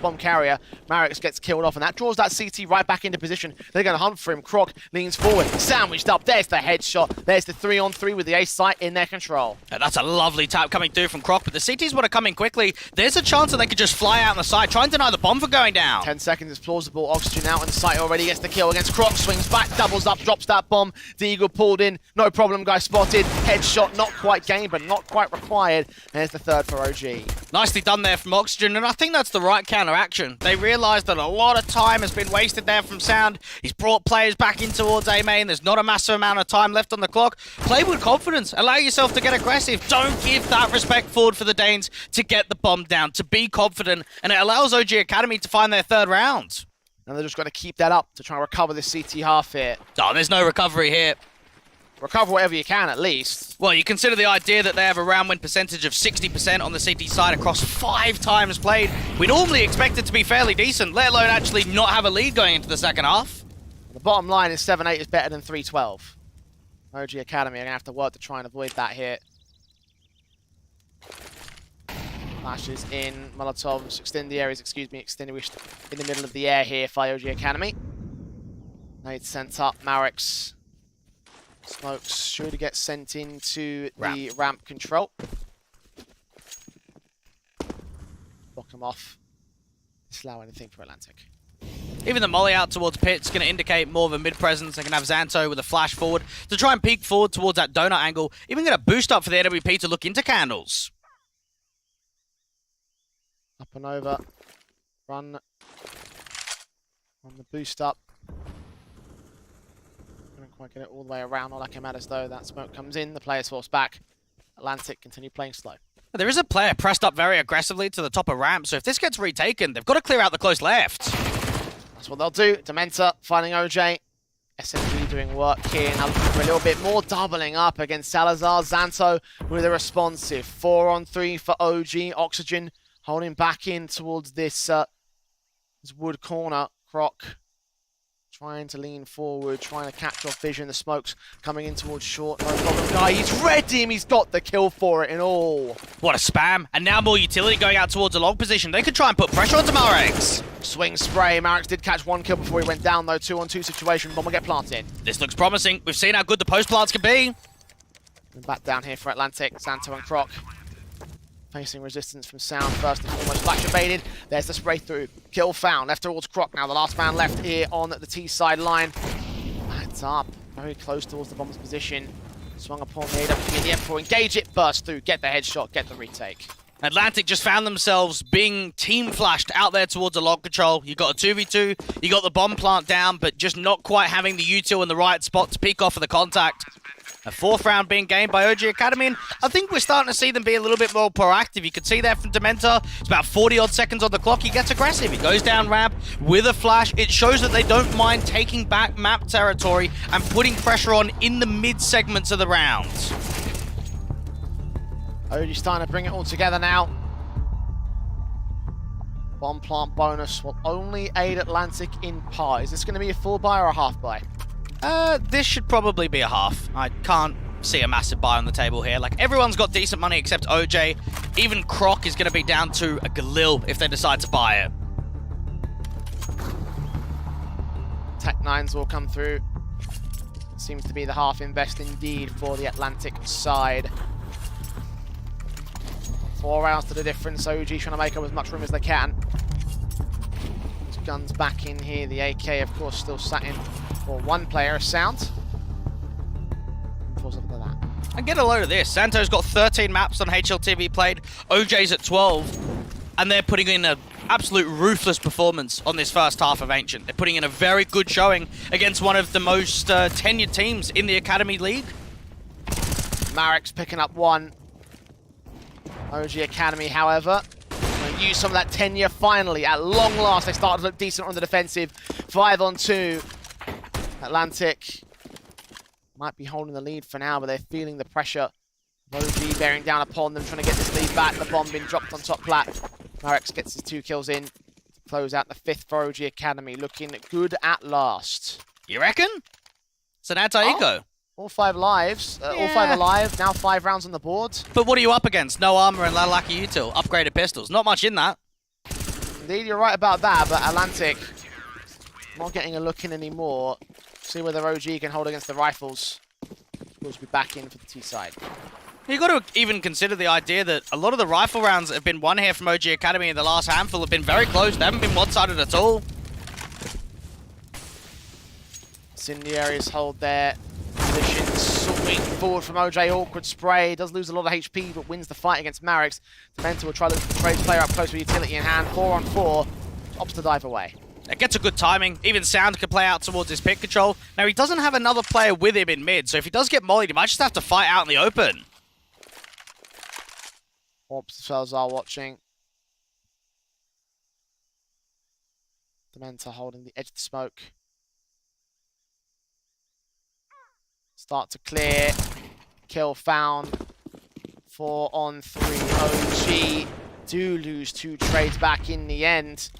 bomb carrier. Marix gets killed off, and that draws that CT right back into position. They're going to hunt for him. Croc leans forward, sandwiched up. There's the headshot. There's the 3-on-3 with the ace sight in their control. Yeah, that's a lovely tap coming through from Croc, but the CTs want to come in quickly. There's a chance that they could just fly out on the side, try and deny the bomb for going down. 10 seconds is plausible. Oxygen out in sight already. Gets the kill against Croc. Swings back, doubles up, drops that bomb. Deagle pulled in. No problem, guy spotted. Headshot, not quite gained, but not quite required. There's the third for OG. Nicely done there from Oxygen, and I think that's the right counteraction. They realised that a lot of time has been wasted there from Sound. He's brought players back in towards A main. There's not a massive amount of time left on the clock. Play with confidence. Allow yourself to get aggressive. Don't give that respect forward for the Danes to get the bomb down, to be confident, and it allows OG Academy to find their third round. And they're just going to keep that up to try and recover this CT half here. Oh, there's no recovery here. Recover whatever you can, at least. Well, you consider the idea that they have a round win percentage of 60% on the CT side across 5 times played. We normally expect it to be fairly decent, let alone actually not have a lead going into the second half. The bottom line is 7-8 is better than 3-12. OG Academy are going to have to work to try and avoid that here. Flashes in, Molotovs, extinguished in the middle of the air here by OG Academy. Nade sent up, Marix. Smokes should get sent into the ramp control. Block him off. Disallow anything for Atlantic. Even the molly out towards Pit's going to indicate more of a mid-presence. They can have Xanto with a flash forward to try and peek forward towards that donut angle. Even going to boost up for the AWP to look into Candles. Up and over. Run on the boost up. Couldn't quite get it all the way around. All that matters though, that smoke comes in, the player's forced back. Atlantic continue playing slow. There is a player pressed up very aggressively to the top of ramp, so if this gets retaken, they've got to clear out the close left. That's what they'll do. Dementa finding OJ. SMG doing work here. Now looking for a little bit more, doubling up against Salazar. Xanto with a responsive. 4-on-3 for OG. Oxygen holding back in towards this wood corner. Croc trying to lean forward, trying to catch off vision. The smoke's coming in towards short. No problem. Guy, he's ready him. He's got the kill for it and all. What a spam. And now more utility going out towards a long position. They could try and put pressure onto Marex. Swing spray. Marex did catch one kill before he went down, though. 2-on-2 situation. Bomb will get planted. This looks promising. We've seen how good the post plants can be. And back down here for Atlantic. Xanto and Croc facing resistance from Sound first and foremost. Flash evaded. There's the spray through. Kill found. Left towards Croc now. The last man left here on the T side line. That's up. Very close towards the bomber's position. Swung upon the AWP in the M4. Engage it. Burst through. Get the headshot. Get the retake. Atlantic just found themselves being team flashed out there towards a log control. You got a 2v2, you got the bomb plant down, but just not quite having the util in the right spot to peek off of the contact. A 4th round being gained by OG Academy, and I think we're starting to see them be a little bit more proactive. You could see that from Dementa. It's about 40-odd seconds on the clock. He gets aggressive. He goes down ramp with a flash. It shows that they don't mind taking back map territory and putting pressure on in the mid-segments of the rounds. OG's starting to bring it all together now. Bomb plant bonus will only aid Atlantic in par. Is this going to be a full buy or a half buy? This should probably be a half. I can't see a massive buy on the table here. Like, everyone's got decent money except OJ. Even Croc is going to be down to a galil if they decide to buy it. Tech 9s will come through. Seems to be the half invest indeed for the Atlantic side. 4 rounds to the difference. OG trying to make up as much room as they can. There's guns back in here. The AK, of course, still sat in for one player. Sound. Pause up to that. And get a load of this. Santo's got 13 maps on HLTV played. OJ's at 12. And they're putting in an absolute ruthless performance on this first half of Ancient. They're putting in a very good showing against one of the most tenured teams in the Academy League. Marex picking up one. OG Academy, however, going to use some of that tenure finally. At long last, they started to look decent on the defensive. 5-on-2. Atlantic might be holding the lead for now, but they're feeling the pressure. OG bearing down upon them, trying to get this lead back. The bomb being dropped on top plat. Marex gets his 2 kills in to close out the 5th for OG Academy. Looking good at last. You reckon? It's an anti-eco. Oh. All 5 lives, all 5 alive, now 5 rounds on the board. But what are you up against? No armor and lack of util. Upgraded pistols. Not much in that. Indeed, you're right about that, but Atlantic not getting a look in anymore. See whether OG can hold against the rifles. We'll be back in for the T side. You've got to even consider the idea that a lot of the rifle rounds that have been won here from OG Academy in the last handful have been very close. They haven't been one-sided at all. Incendiaries hold their position. Swing forward from OJ. Awkward spray. Does lose a lot of HP, but wins the fight against Marex. Dementa will try to look for the trades player up close with utility in hand. 4-on-4. Opts to dive away. It gets a good timing. Even Sound can play out towards his pick control. Now, he doesn't have another player with him in mid, so if he does get mollied, he might just have to fight out in the open. Ops Salazar watching. Dementa holding the edge of the smoke. Start to clear. Kill found. 4-on-3. OG do lose 2 trades back in the end.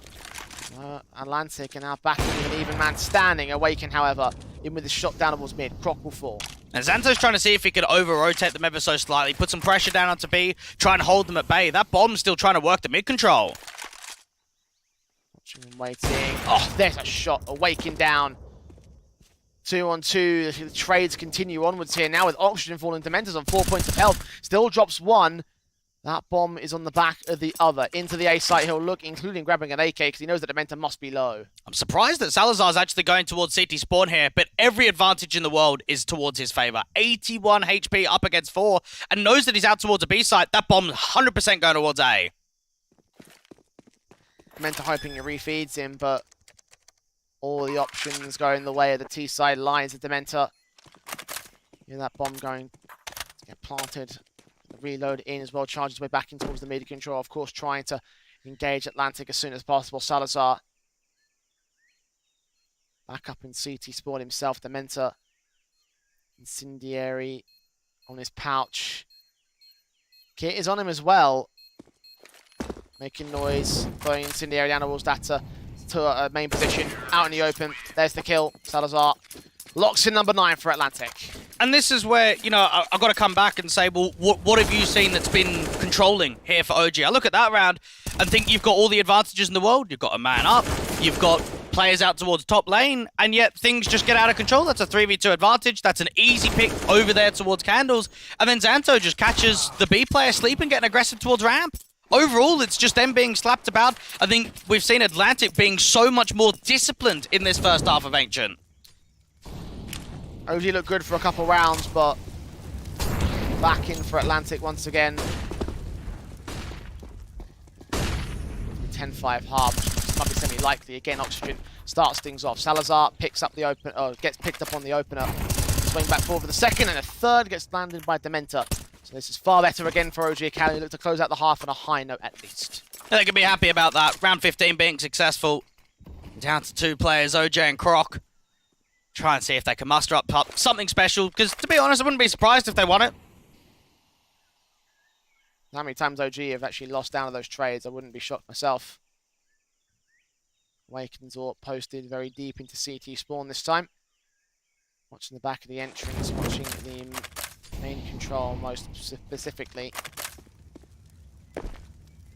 Atlantic are now back with an even man standing. Awaken, however, in with his shot down towards mid. Croc will fall. And Xanto's trying to see if he could over-rotate them ever so slightly, put some pressure down onto B, try and hold them at bay. That bomb's still trying to work the mid-control. Watching and waiting. Oh, there's a shot. Awaken down. 2-on-2. The trades continue onwards here now with Oxygen falling. Dementa's on 4 points of health. Still drops 1. That bomb is on the back of the other. Into the A site he'll look, including grabbing an AK, because he knows that Dementa must be low. I'm surprised that Salazar's actually going towards CT spawn here, but every advantage in the world is towards his favor. 81 HP up against 4, and knows that he's out towards a B site. That bomb's 100% going towards A. Dementa hoping he refeeds him, but all the options going the way of the T side lines of Dementa. Yeah, that bomb going to get planted. The reload in as well, charges his way back in towards the mid control. Of course, trying to engage Atlantic as soon as possible. Salazar back up in CT spawn himself. Dementor, Incendiary on his pouch. Kit is on him as well. Making noise, throwing Incendiary down towards Data to a main position. Out in the open. There's the kill. Salazar locks in number 9 for Atlantic. And this is where, you know, I've got to come back and say, well, what have you seen that's been controlling here for OG? I look at that round and think you've got all the advantages in the world. You've got a man up, you've got players out towards top lane, and yet things just get out of control. That's a 3v2 advantage. That's an easy pick over there towards Candles. And then Xanto just catches the B player sleeping, getting aggressive towards ramp. Overall, it's just them being slapped about. I think we've seen Atlantic being so much more disciplined in this first half of Ancient. OG looked good for a couple rounds, but back in for Atlantic once again. 10-5 half, which might be semi-likely. Again, Oxygen starts things off. Salazar picks up the open, gets picked up on the opener. Swing back forward for the second, and a third gets landed by Dementor. So this is far better again for OG Academy. Look to close out the half on a high note at least. They can be happy about that. Round 15 being successful. Down to 2 players, OJ and Croc. Try and see if they can muster up something special, because to be honest, I wouldn't be surprised if they won it. How many times OG have actually lost down to those trades, I wouldn't be shocked myself. Waken's posted very deep into CT spawn this time. Watching the back of the entrance, watching the main control most specifically.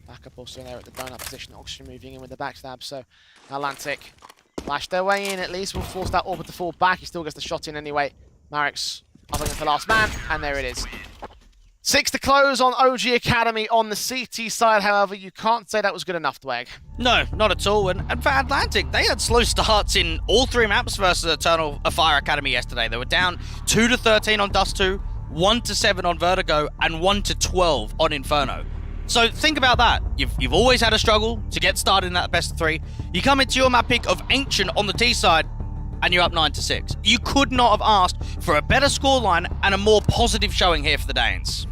Backup also there at the donut position. Oxygen moving in with the backstab, so Atlantic flash their way in at least. Will force that orbit to fall back. He still gets the shot in anyway. Marek's up against the last man, and there it is. 6 to close on OG Academy on the CT side. However, you can't say that was good enough, Dweg. No, not at all. And for Atlantic, they had slow starts in all 3 maps versus Eternal Fire Academy yesterday. They were down 2 to 13 on Dust 2, 1 to 7 on Vertigo, and 1 to 12 on Inferno. So think about that. You've always had a struggle to get started in that best of 3. You come into your map pick of Ancient on the T side, and you're up 9 to 6. You could not have asked for a better scoreline and a more positive showing here for the Danes.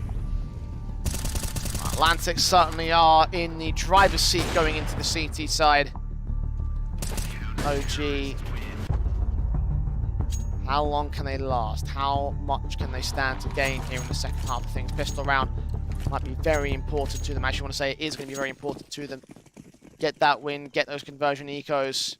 Atlantic certainly are in the driver's seat going into the CT side. OG, how long can they last? How much can they stand to gain here in the second half of things? Pistol round might be very important to them. Actually, I want to say it is going to be very important to them. Get that win, get those conversion ecos.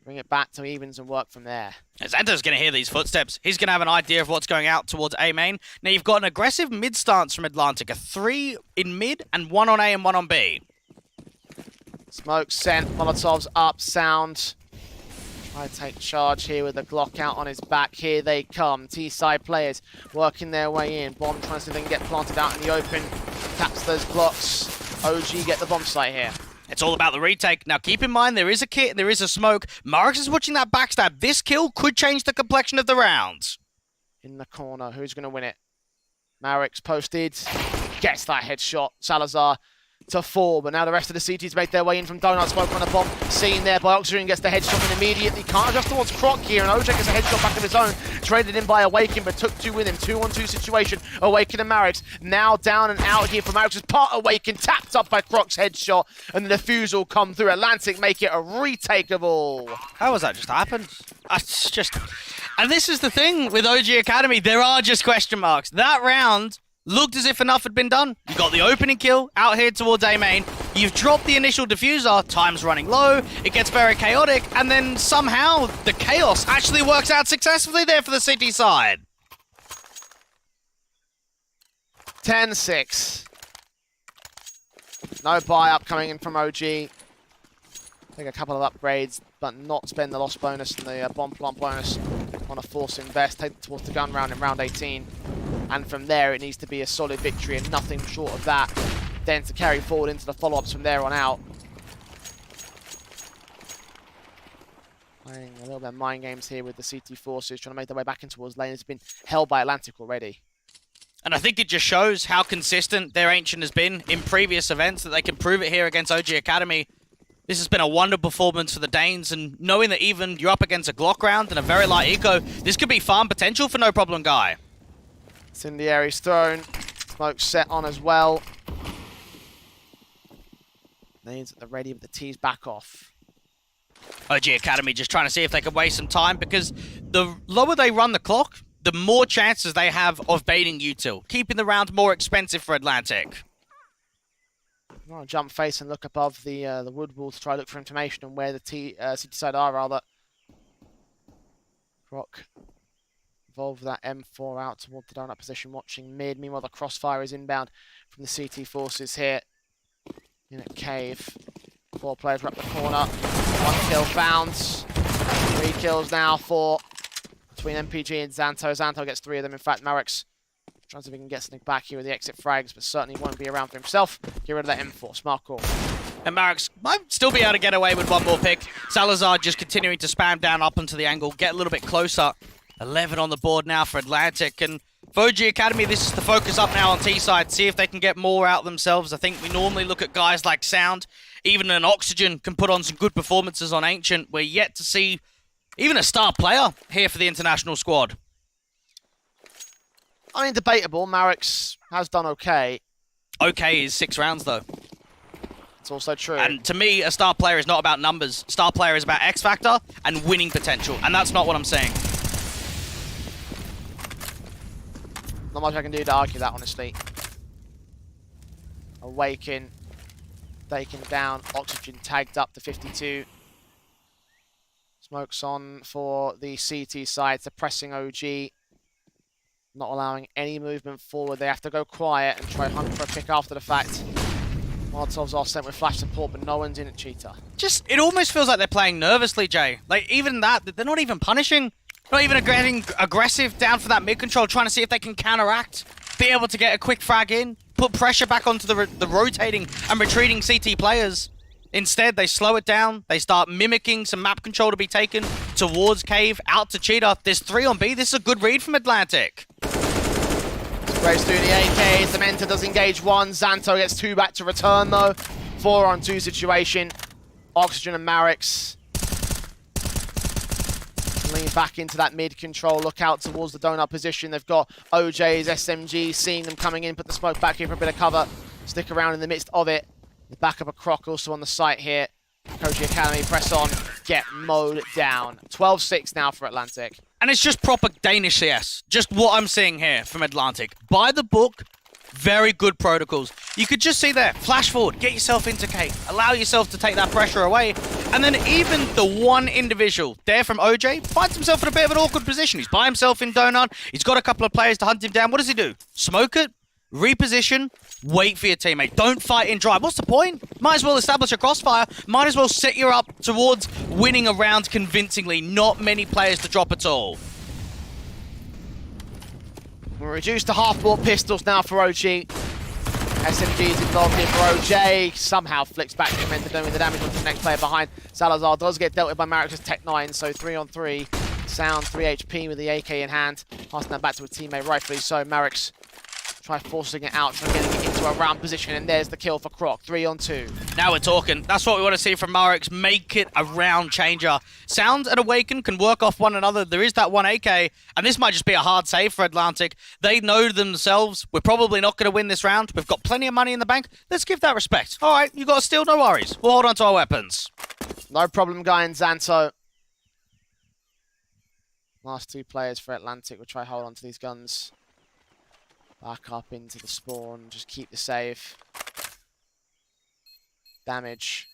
Bring it back to evens and work from there. Xanto's going to hear these footsteps. He's going to have an idea of what's going out towards A main. Now you've got an aggressive mid stance from Atlantic. A 3 in mid and 1 on A and 1 on B. Smoke sent, Molotovs up, Sound. Try to take charge here with the Glock out on his back. Here they come. T-side players working their way in. Bomb trying to see if they can get planted out in the open. Taps those blocks. OG get the bomb site here. It's all about the retake. Now keep in mind, there is a kit, there is a smoke. Marix is watching that backstab. This kill could change the complexion of the rounds. In the corner, who's going to win it? Marix posted. Gets that headshot. Salazar to 4, but now the rest of the CTs make their way in from Donut. Smoke on a bomb. Seen there by Oxygen, gets the headshot in immediately. Can't adjust towards Croc here, and OJ gets a headshot back of his own. Traded in by Awaken, but took 2 with him. 2-on-2 situation. Awaken and Marix now down and out here from Marix's part. Awaken tapped up by Croc's headshot, and the defuse will come through. Atlantic make it a retake of all. How has that just happened? It's just... And this is the thing with OG Academy. There are just question marks. That round looked as if enough had been done. You got the opening kill out here towards A main. You've dropped the initial diffuser. Time's running low. It gets very chaotic. And then somehow the chaos actually works out successfully there for the city side. 10-6. No buy-up coming in from OG. Take a couple of upgrades, but not spend the loss bonus and the bomb plant bonus on a force invest. Take it towards the gun round in round 18. And from there, it needs to be a solid victory and nothing short of that. Then to carry forward into the follow-ups from there on out. Playing a little bit of mind games here with the CT forces, trying to make their way back in towards lane. It's been held by Atlantic already. And I think it just shows how consistent their Ancient has been in previous events, that they can prove it here against OG Academy. This has been a wonder performance for the Danes, and knowing that even you're up against a Glock round and a very light eco, this could be farm potential for No Problem Guy. Incendiary's thrown. Smoke set on as well. Nades at the ready, but the T's back off. OG Academy just trying to see if they can waste some time, because the lower they run the clock, the more chances they have of baiting util, keeping the round more expensive for Atlantic. I'm going to jump face and look above the wood wall to try to look for information on where the city side are, rather. Croc evolve that M4 out toward the donut position, watching mid. Meanwhile, the crossfire is inbound from the CT forces here. In a cave. 4 players were up the corner. 1 kill found. 3 kills now for between MPG and Xanto. Xanto gets 3 of them. In fact, Marek's trying to see if he can get something back here with the exit frags, but certainly won't be around for himself. Get rid of that M4. Smart call. And Marek's might still be able to get away with 1 more pick. Salazar just continuing to spam down up onto the angle, get a little bit closer. 11 on the board now for Atlantic. And for OG Academy, this is the focus up now on T-side. See if they can get more out themselves. I think we normally look at guys like Sound. Even an Oxygen can put on some good performances on Ancient. We're yet to see even a star player here for the international squad. I mean, debatable. Marek's has done okay. Okay is 6 rounds, though. It's also true. And to me, a star player is not about numbers. Star player is about X Factor and winning potential. And that's not what I'm saying. Not much I can do to argue that, honestly. Awaken. Taken down. Oxygen tagged up to 52. Smokes on for the CT side, suppressing OG. Not allowing any movement forward. They have to go quiet and try hunt for a pick after the fact. Molotovs are sent with flash support, but no one's in at Cheetah. Just, it almost feels like they're playing nervously, Jay. Like, even that, they're not even punishing. Not even getting aggressive down for that mid-control, trying to see if they can counteract, be able to get a quick frag in, put pressure back onto the rotating and retreating CT players. Instead, they slow it down. They start mimicking some map control to be taken towards Cave, out to Cheetah. There's 3 on B. This is a good read from Atlantic. Grace through the AK. Samantha does engage 1. Xanto gets 2 back to return, though. 4-on-2 situation. Oxygen and Marek's lean back into that mid-control. Look out towards the donut position. They've got OJ's SMG, seeing them coming in. Put the smoke back here for a bit of cover. Stick around in the midst of it. The back of a Croc also on the site here. Koji Academy, press on, get mowed down. 12-6 now for Atlantic. And it's just proper Danish CS. Just what I'm seeing here from Atlantic. By the book, very good protocols. You could just see there, flash forward, get yourself into K, allow yourself to take that pressure away. And then even the one individual there from OJ finds himself in a bit of an awkward position. He's by himself in Donut. He's got a couple of players to hunt him down. What does he do? Smoke it, reposition, wait for your teammate. Don't fight in drive. What's the point? Might as well establish a crossfire. Might as well set you up towards winning a round convincingly. Not many players to drop at all. We're reduced to half-bought pistols now for OG. SMG is involved here for OJ. Somehow flicks back to Menta, doing the damage onto the next player behind. Salazar does get dealt with by Marek's Tech 9, so 3-on-3. Sound 3 HP with the AK in hand. Passing that back to a teammate, rightfully so. Marek's try forcing it out, try getting it into a round position, and there's the kill for Croc. 3-on-2. Now we're talking. That's what we want to see from Marek's. Make it a round changer. Sound and Awaken can work off one another. There is that one AK, and this might just be a hard save for Atlantic. They know themselves, we're probably not going to win this round. We've got plenty of money in the bank. Let's give that respect. All right, you got to steal, no worries. We'll hold on to our weapons. No problem, guy in Xanto. Last 2 players for Atlantic will try hold on to these guns. Back up into the spawn, just keep the save. Damage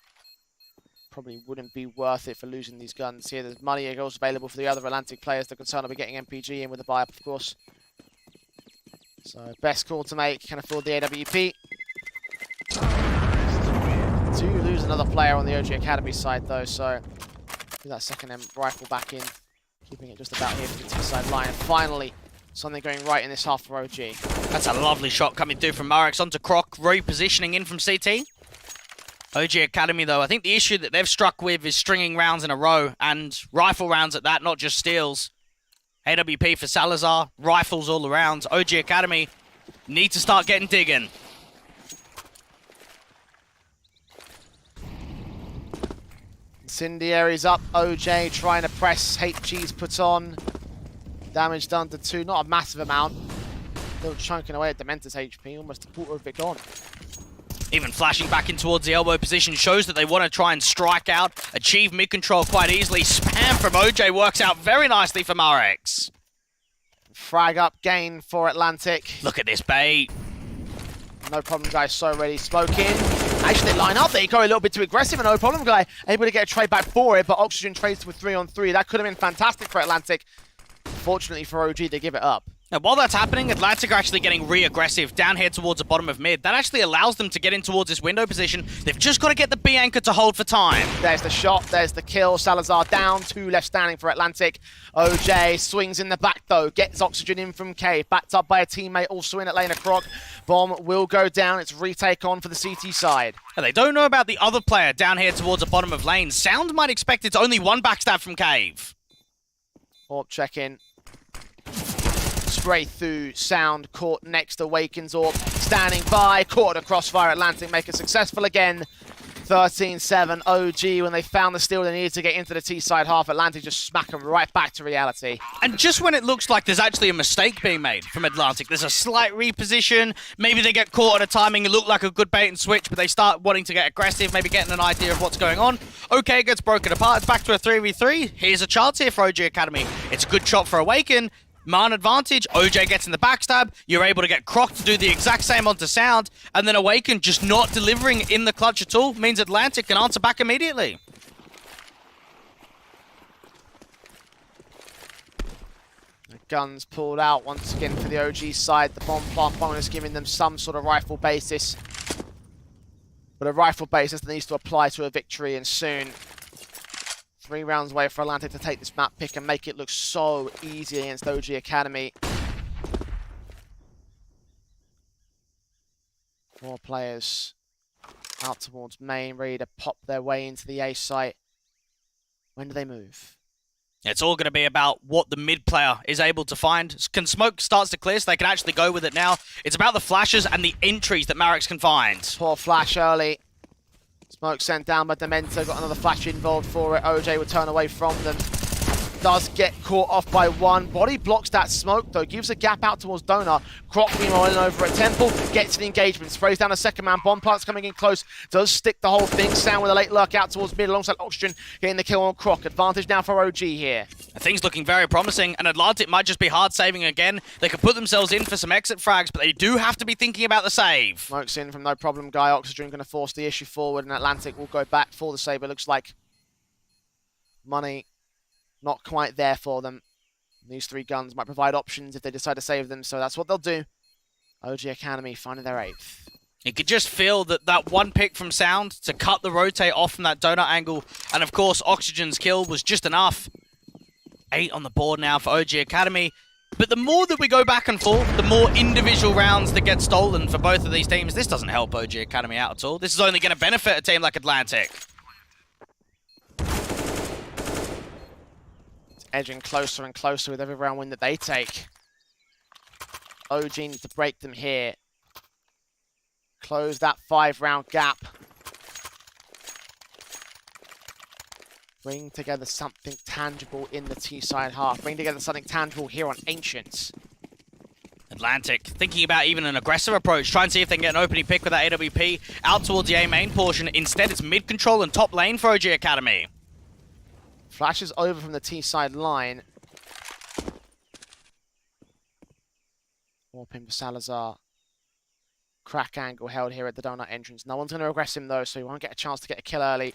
probably wouldn't be worth it for losing these guns here. There's money goals available for the other Atlantic players. The concern will be getting MPG in with a buy-up, of course. So best call to make, can afford the AWP. Do lose another player on the OG Academy side though, so do that second rifle back in, keeping it just about here for the T-side line. And finally, something going right in this half for OG. That's a lovely shot coming through from Marek's onto Croc, repositioning in from CT. OG Academy, though, I think the issue that they've struck with is stringing rounds in a row, and rifle rounds at that, not just steals. AWP for Salazar, rifles all around. OG Academy need to start getting digging. Incendiary's up, OJ trying to press, HG's put on. Damage done to 2, not a massive amount. Still chunking away at Dementa's HP, almost a quarter of it gone. Even flashing back in towards the elbow position shows that they want to try and strike out, achieve mid-control quite easily. Spam from OJ works out very nicely for Marex. Frag up gain for Atlantic. Look at this bait. No problem, guy. So ready. Smoke in. Actually, they line up. They go a little bit too aggressive, and no problem, guy. Able to get a trade back for it, but Oxygen trades with 3-on-3. That could have been fantastic for Atlantic. Fortunately for OG, they give it up. Now, while that's happening, Atlantic are actually getting re-aggressive down here towards the bottom of mid. That actually allows them to get in towards this window position. They've just got to get the B anchor to hold for time. There's the shot. There's the kill. Salazar down. 2 left standing for Atlantic. OJ swings in the back, though. Gets Oxygen in from Cave. Backed up by a teammate also in at Lane of Croc. Bomb will go down. It's retake on for the CT side. Now, they don't know about the other player down here towards the bottom of lane. Sound might expect it's only one backstab from Cave. Orb check in. Spray through, Sound caught next, Awakens Orb, standing by, caught a crossfire, Atlantic make it successful again. 13-7, OG, when they found the steal they needed to get into the T-side half, Atlantic just smack them right back to reality. And just when it looks like there's actually a mistake being made from Atlantic, there's a slight reposition, maybe they get caught at a timing, it looked like a good bait and switch, but they start wanting to get aggressive, maybe getting an idea of what's going on. Okay, it gets broken apart, it's back to a 3v3. Here's a chance here for OG Academy. It's a good shot for Awaken. Man advantage, OJ gets in the backstab, you're able to get Croc to do the exact same onto Sound, and then Awaken just not delivering in the clutch at all means Atlantic can answer back immediately. The guns pulled out once again for the OG side. The bomb plant bonus giving them some sort of rifle basis. But a rifle basis that needs to apply to a victory, and soon. 3 rounds away for Atlantic to take this map pick and make it look so easy against OG Academy. 4 players out towards main, ready to pop their way into the A site. When do they move? It's all going to be about what the mid player is able to find. Can smoke starts to clear so they can actually go with it now. It's about the flashes and the entries that Marex can find. Poor flash early. Smoke sent down by Dementa, got another flash involved for it. OJ will turn away from them. Does get caught off by 1. Body blocks that smoke, though. Gives a gap out towards Donut. Croc meanwhile in over at Temple. Gets the engagement. Sprays down a second man. Bomb plant's coming in close. Does stick the whole thing. Sound with a late lurk out towards mid alongside Oxygen. Getting the kill on Croc. Advantage now for OG here. Things looking very promising, and Atlantic might just be hard saving again. They could put themselves in for some exit frags, but they do have to be thinking about the save. Smoke's in from no problem guy. Oxygen going to force the issue forward, and Atlantic will go back for the save. It looks like money not quite there for them. These 3 guns might provide options if they decide to save them, so that's what they'll do. OG Academy finding their 8th. You could just feel that one pick from Sound to cut the rotate off from that donut angle, and of course Oxygen's kill was just enough. 8 on the board now for OG Academy. But the more that we go back and forth, the more individual rounds that get stolen for both of these teams. This doesn't help OG Academy out at all. This is only going to benefit a team like Atlantic. Edging closer and closer with every round win that they take. OG need to break them here. Close that 5-round gap. Bring together something tangible in the T-side half. Bring together something tangible here on Ancients. Atlantic thinking about even an aggressive approach. Try and see if they can get an opening pick with that AWP out towards the A main portion. Instead, it's mid control and top lane for OG Academy. Flashes over from the T-side line. Warp in for Salazar. Crack angle held here at the donut entrance. No one's going to aggress him though, so he won't get a chance to get a kill early.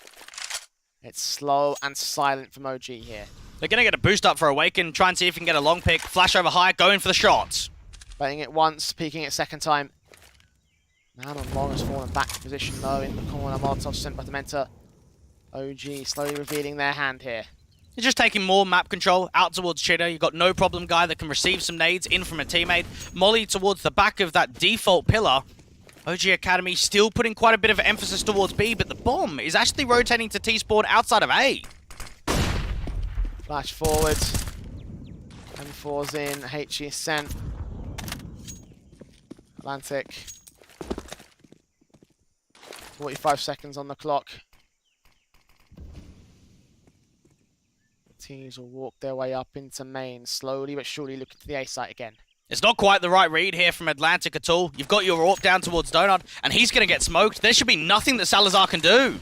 It's slow and silent from OG here. They're going to get a boost up for Awaken. Try and see if he can get a long pick. Flash over high, going for the shots. Baiting it once, peeking it second time. Man on long has fallen back to position though in the corner. Molotov sent by Dementa. OG slowly revealing their hand here. You're just taking more map control out towards Chitter. You've got no problem guy that can receive some nades in from a teammate. Molly towards the back of that default pillar. OG Academy still putting quite a bit of emphasis towards B, but the bomb is actually rotating to T-spawn outside of A. Flash forward. M4's in. HE Ascent. Atlantic. 45 seconds on the clock. The teams will walk their way up into main, slowly but surely looking to the A site again. It's not quite the right read here from Atlantic at all. You've got your AWP down towards Donut, and he's going to get smoked. There should be nothing that Salazar can do.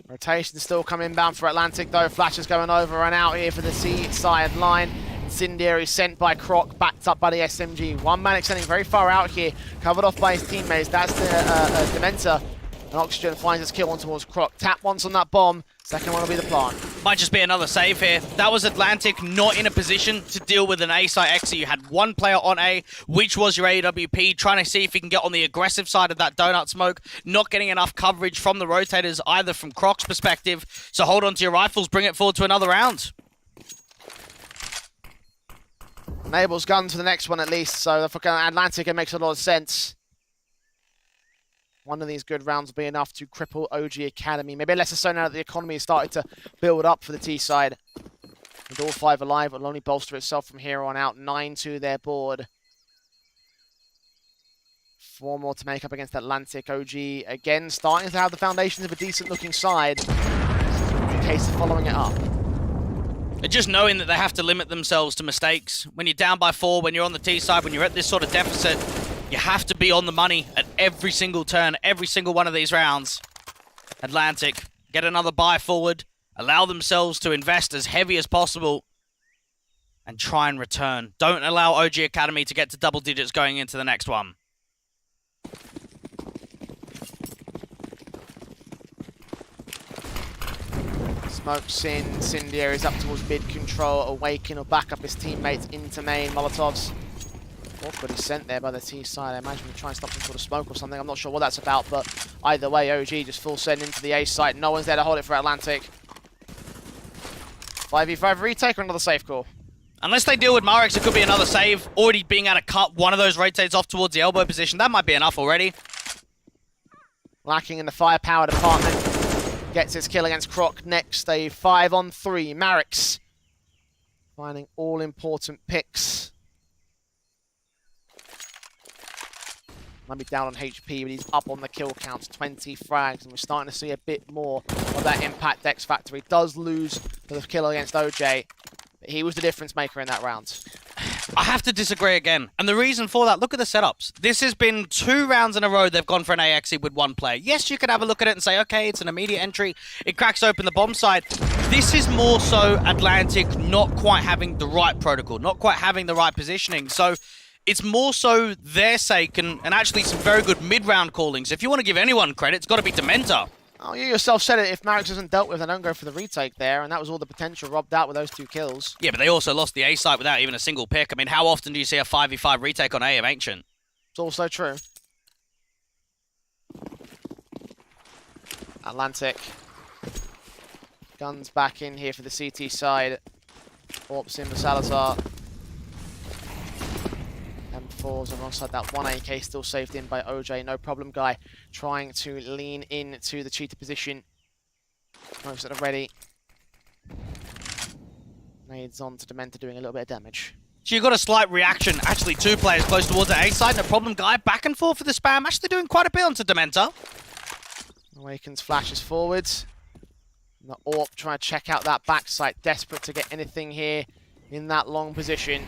Rotation still coming inbound for Atlantic, though. Flash is going over and out here for the C side line. Incendiary sent by Croc, backed up by the SMG. One man extending very far out here, covered off by his teammates. That's the Dementor. And Oxygen finds his kill on towards Croc. Tap once on that bomb. Second one will be the plant. Might just be another save here. That was Atlantic not in a position to deal with an A site exit. You had one player on A, which was your AWP, trying to see if he can get on the aggressive side of that donut smoke. Not getting enough coverage from the rotators, either from Croc's perspective. So hold on to your rifles, bring it forward to another round. Enables gun to the next one at least, so for Atlantic it makes a lot of sense. One of these good rounds will be enough to cripple OG Academy. Maybe less so now that the economy has started to build up for the T side. With all 5 alive, it will only bolster itself from here on out. 9-2 their board. 4 more to make up against Atlantic. OG again starting to have the foundations of a decent looking side. In case of following it up. Just knowing that they have to limit themselves to mistakes. When you're down by 4, when you're on the T side, when you're at this sort of deficit, you have to be on the money at every single turn, every single one of these rounds. Atlantic, get another buy forward, allow themselves to invest as heavy as possible, and try and return. Don't allow OG Academy to get to double digits going into the next one. Smokes in, Incendiary is up towards mid control, Awaken will back up his teammates into main. Molotovs. Awkwardly sent there by the T side. I imagine we're trying to stop some sort of smoke or something. I'm not sure what that's about, but either way, OG just full send into the A site. No one's there to hold it for Atlantic. 5v5 retake or another safe call? Unless they deal with Marex, it could be another save. Already being able to cut one of those rotates off towards the elbow position. That might be enough already. Lacking in the firepower department. Gets his kill against Croc next. A 5-on-3. Marex finding all important picks. Might be down on HP, but he's up on the kill counts. 20 frags, and we're starting to see a bit more of that impact X factor. He does lose for the kill against OJ, but he was the difference maker in that round. I have to disagree again. And the reason for that, look at the setups. This has been 2 rounds in a row they've gone for an AXE with 1 player. Yes, you could have a look at it and say, okay, it's an immediate entry. It cracks open the bomb side. This is more so Atlantic not quite having the right protocol, not quite having the right positioning. So it's more so their sake and actually some very good mid-round callings. If you want to give anyone credit, it's got to be Dementor. Oh, you yourself said it. If Marex isn't dealt with, they don't go for the retake there, and that was all the potential robbed out with those 2 kills. Yeah, but they also lost the A site without even a single pick. I mean, how often do you see a 5v5 retake on A of Ancient? It's also true. Atlantic. Guns back in here for the CT side. Orps in for Salazar. M4s alongside that 1 AK still saved in by OJ. No problem, guy. Trying to lean into the cheater position. Most that are ready. Nades on to Dementor doing a little bit of damage. So you got a slight reaction. Actually, 2 players close towards the A side. No problem, guy. Back and forth for the spam. Actually doing quite a bit onto Dementor. Awakens flashes forwards. And the AWP trying to check out that backside. Desperate to get anything here in that long position.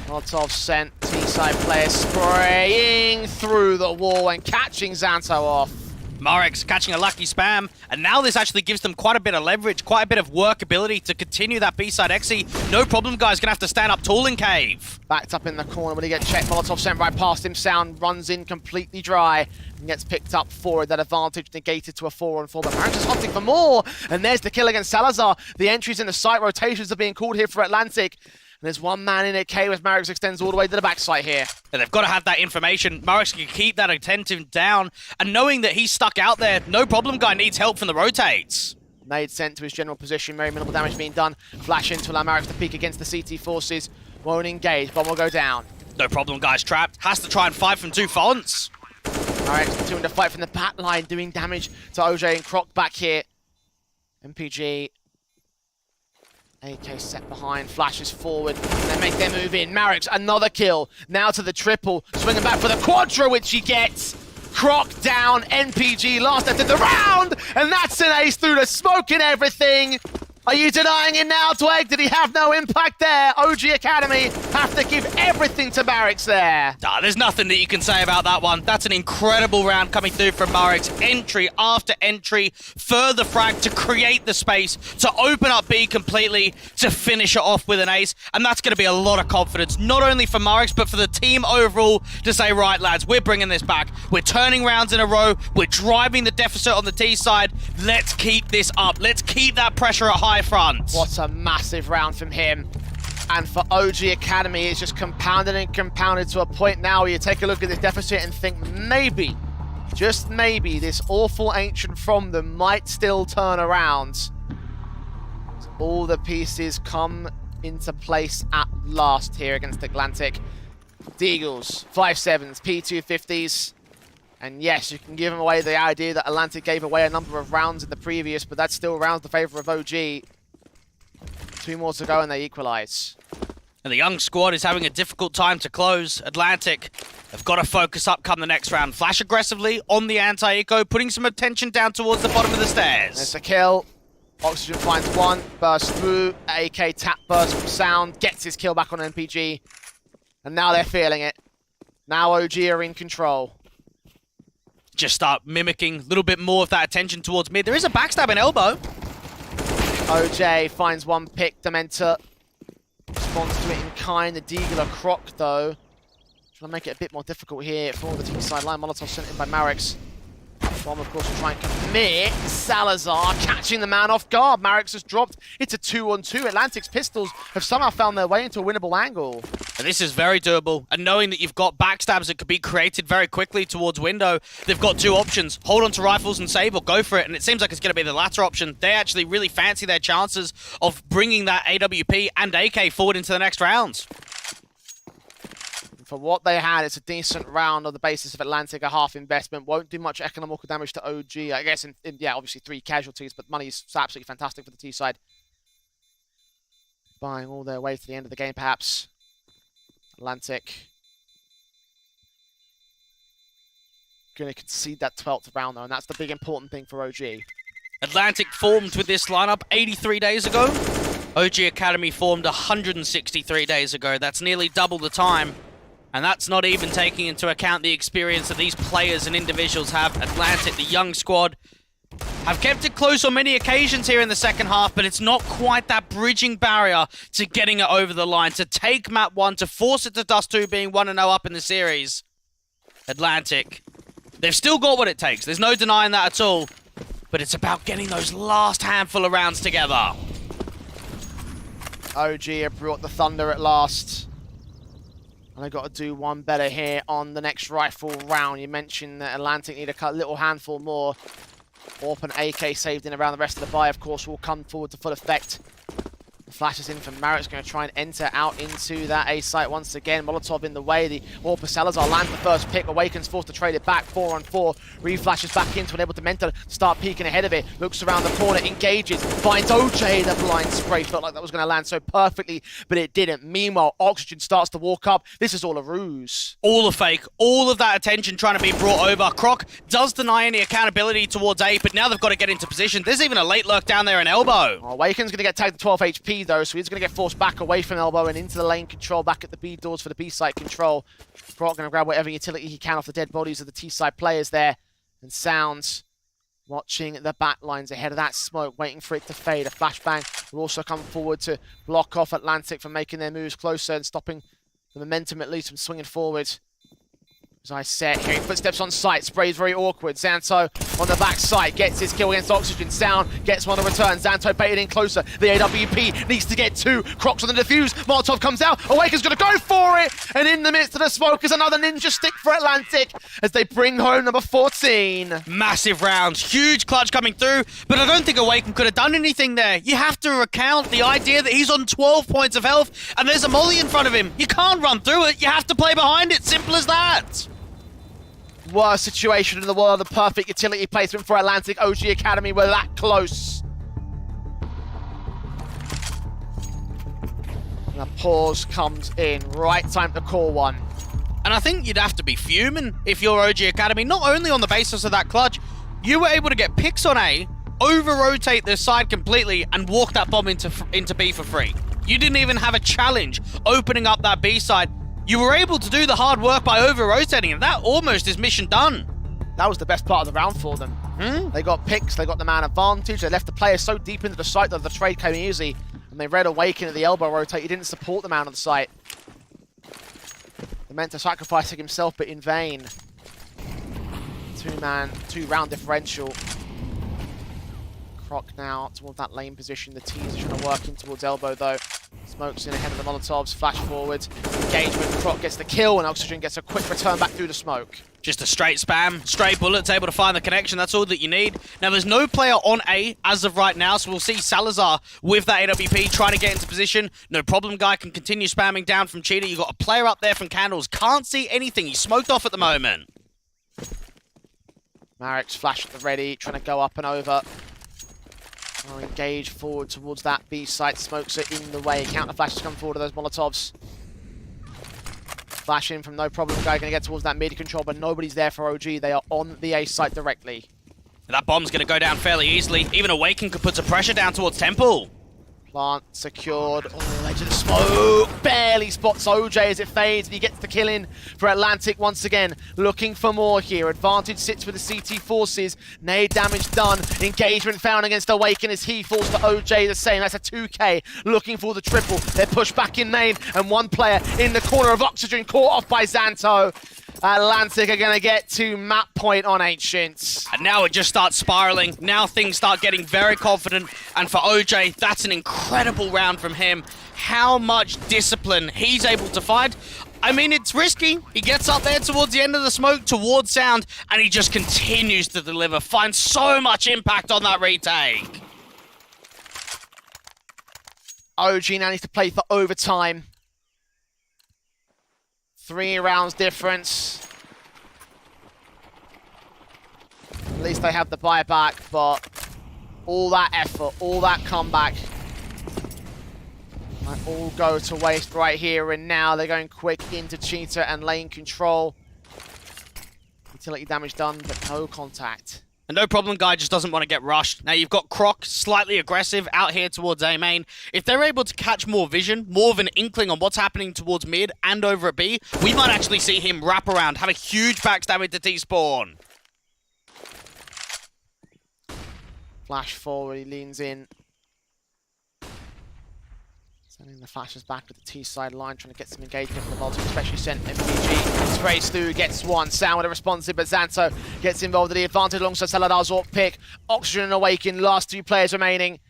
Molotov sent, T-side player spraying through the wall and catching Xanto off. Marex catching a lucky spam, and now this actually gives them quite a bit of leverage, quite a bit of workability to continue that B-side XE. No problem, guys, gonna have to stand up tall in cave. Backed up in the corner, when he gets checked, Molotov sent right past him, Sound runs in completely dry, and gets picked up forward, that advantage negated to a 4-on-4, but Marex is hunting for more, and there's the kill against Salazar. The entries in the site rotations are being called here for Atlantic. And there's 1 man in at K as Marex extends all the way to the backside here. And they've got to have that information. Marex can keep that attentive down. And knowing that he's stuck out there, no problem, guy needs help from the rotates. Nade sent to his general position, very minimal damage being done. Flash in to allow Marex to peek against the CT forces. Won't engage, bomb will go down. No problem, guys, trapped. Has to try and fight from 2 fonts. Marex continuing to fight from the back line, doing damage to OJ and Croc back here. MPG. AK set behind, flashes forward, and they make their move in. Marex, another kill. Now to the triple, swinging back for the quadra, which he gets. Croc down, NPG last left of the round, and that's an ace through the smoke and everything. Are you denying it now, Dweg? Did he have no impact there? OG Academy have to give everything to Marix there. Nah, there's nothing that you can say about that one. That's an incredible round coming through from Marix. Entry after entry, further frag to create the space, to open up B completely, to finish it off with an ace. And that's going to be a lot of confidence, not only for Marix, but for the team overall to say, right, lads, we're bringing this back. We're turning rounds in a row. We're driving the deficit on the T side. Let's keep this up. Let's keep that pressure at high front. What a massive round from him. And for OG Academy, it's just compounded and compounded to a point now where you take a look at this deficit and think maybe, just maybe, this awful Ancient from them might still turn around. All the pieces come into place at last here against Atlantic. Deagles, 5.7s, P250s. And yes, you can give them away the idea that Atlantic gave away a number of rounds in the previous, but that's still rounds in favour of OG. 2 more to go and they equalise. And the young squad is having a difficult time to close. Atlantic have got to focus up come the next round. Flash aggressively on the anti-eco, putting some attention down towards the bottom of the stairs. There's a kill. Oxygen finds one, bursts through. AK tap burst from Sound, gets his kill back on MPG. And now they're feeling it. Now OG are in control. Just start mimicking a little bit more of that attention towards mid. There is a backstab in elbow. OJ finds one pick. Dementor responds to it in kind. The Deagler Croc, though, trying to make it a bit more difficult here for the team sideline. Molotov sent in by Marix. Bomb, of course, will try and commit. Salazar catching the man off guard. Marix has dropped. It's a 2-on-2. Atlantic's pistols have somehow found their way into a winnable angle. And this is very doable. And knowing that you've got backstabs that could be created very quickly towards window, they've got 2 options. Hold on to rifles and save, or go for it. And it seems like it's going to be the latter option. They actually really fancy their chances of bringing that AWP and AK forward into the next rounds. For what they had, it's a decent round on the basis of Atlantic, a half investment. Won't do much economical damage to OG. I guess, yeah, obviously 3 casualties, but money's absolutely fantastic for the T side. Buying all their way to the end of the game, perhaps. Atlantic going to concede that 12th round, though, and that's the big important thing for OG. Atlantic formed with this lineup 83 days ago. OG Academy formed 163 days ago. That's nearly double the time. And that's not even taking into account the experience that these players and individuals have. Atlantic, the young squad, have kept it close on many occasions here in the second half, but it's not quite that bridging barrier to getting it over the line, to take map 1, to force it to Dust 2 being 1-0 up in the series. Atlantic, they've still got what it takes. There's no denying that at all. But it's about getting those last handful of rounds together. OG have brought the thunder at last. And they've got to do one better here on the next rifle round. You mentioned that Atlantic need a little handful more. Orp and AK saved in around the rest of the buy, of course, will come forward to full effect. The flashes in from Marix, going to try and enter out into that A site once again. Molotov in the way. The Orpa Salazar lands the first pick. Awakens forced to trade it back. 4-on-4. Reflashes back into enable Dementor to start peeking ahead of it. Looks around the corner, engages, finds OJ. The blind spray felt like that was going to land so perfectly, but it didn't. Meanwhile, Oxygen starts to walk up. This is all a ruse. All a fake. All of that attention trying to be brought over. Croc does deny any accountability towards A, but now they've got to get into position. There's even a late lurk down there in elbow. Awaken's going to get tagged to 12 HP though, so he's going to get forced back away from elbow and into the lane control, back at the B doors for the B site control. Brock going to grab whatever utility he can off the dead bodies of the T side players there. And Sounds watching the back lines ahead of that smoke, waiting for it to fade. A flashbang will also come forward to block off Atlantic from making their moves closer and stopping the momentum at least from swinging forward. As I said, hearing footsteps on site, sprays very awkward. Xanto on the back side, gets his kill against Oxygen. Sound gets one to return. Xanto baited in closer. The AWP needs to get 2. Crocs on the defuse. Molotov comes out. Awaken's going to go for it. And in the midst of the smoke is another ninja stick for Atlantic as they bring home number 14. Massive rounds. Huge clutch coming through. But I don't think Awaken could have done anything there. You have to recount the idea that he's on 12 points of health and there's a molly in front of him. You can't run through it. You have to play behind it. Simple as that. Worst situation in the world, the perfect utility placement for Atlantic. OG Academy were that close. And a pause comes in. Right time to call one. And I think you'd have to be fuming if you're OG Academy, not only on the basis of that clutch, you were able to get picks on A, over-rotate their side completely and walk that bomb into B for free. You didn't even have a challenge opening up that B side. You were able to do the hard work by over-rotating, and that almost is mission done. That was the best part of the round for them. They got picks, they got the man advantage, they left the players so deep into the site that the trade came easy, and they read Awaken at the elbow rotate. He didn't support the man on the site. They meant to sacrificing himself, but in vain. Two-round differential. Croc now towards that lane position. The T's are trying to work in towards elbow though. Smokes in ahead of the Molotovs, flash forward. Engagement, Croc gets the kill, and Oxygen gets a quick return back through the smoke. Just a straight spam, straight bullets, able to find the connection. That's all that you need. Now, there's no player on A as of right now, so we'll see Salazar with that AWP trying to get into position. No problem, guy can continue spamming down from Cheetah. You've got a player up there from Candles. Can't see anything. He's smoked off at the moment. Marek's flash at the ready, trying to go up and over. I'll engage forward towards that B site. Smokes are in the way. Counter flashes come forward to those Molotovs. Flash in from no problem. Guy going to get towards that mid control, but nobody's there for OG. They are on the A site directly. That bomb's going to go down fairly easily. Even Awaken could put some pressure down towards Temple. Plant secured. Oh, edge of the smoke. Barely spots OJ as it fades, and he gets the kill in for Atlantic once again. Looking for more here. Advantage sits with the CT forces. Nade damage done. Engagement found against Awaken as he falls to OJ the same. That's a 2K. Looking for the triple. They're pushed back in main, and one player in the corner of Oxygen caught off by Xanto. Atlantic are going to get to map point on Ancient. And now it just starts spiraling. Now things start getting very confident. And for OJ, that's an incredible round from him. How much discipline he's able to find. I mean, it's risky. He gets up there towards the end of the smoke, towards Sound, and he just continues to deliver. Finds so much impact on that retake. OG now needs to play for overtime. 3 rounds difference. At least they have the buyback, but all that effort, all that comeback might all go to waste right here and now. They're going quick into Cheetah and lane control. Utility damage done, but no contact. And no problem, guy just doesn't want to get rushed. Now you've got Croc, slightly aggressive, out here towards A main. If they're able to catch more vision, more of an inkling on what's happening towards mid and over at B, we might actually see him wrap around, have a huge backstab into T-spawn. Flash forward, he leans in. Sending the flashes back with the T side line, trying to get some engagement from the multi, especially sent MPG. Sprays through, gets one. Sound with a responsive, but Xanto gets involved in the advantage alongside Saladar's AWP pick. Oxygen and Awaken, last 2 players remaining.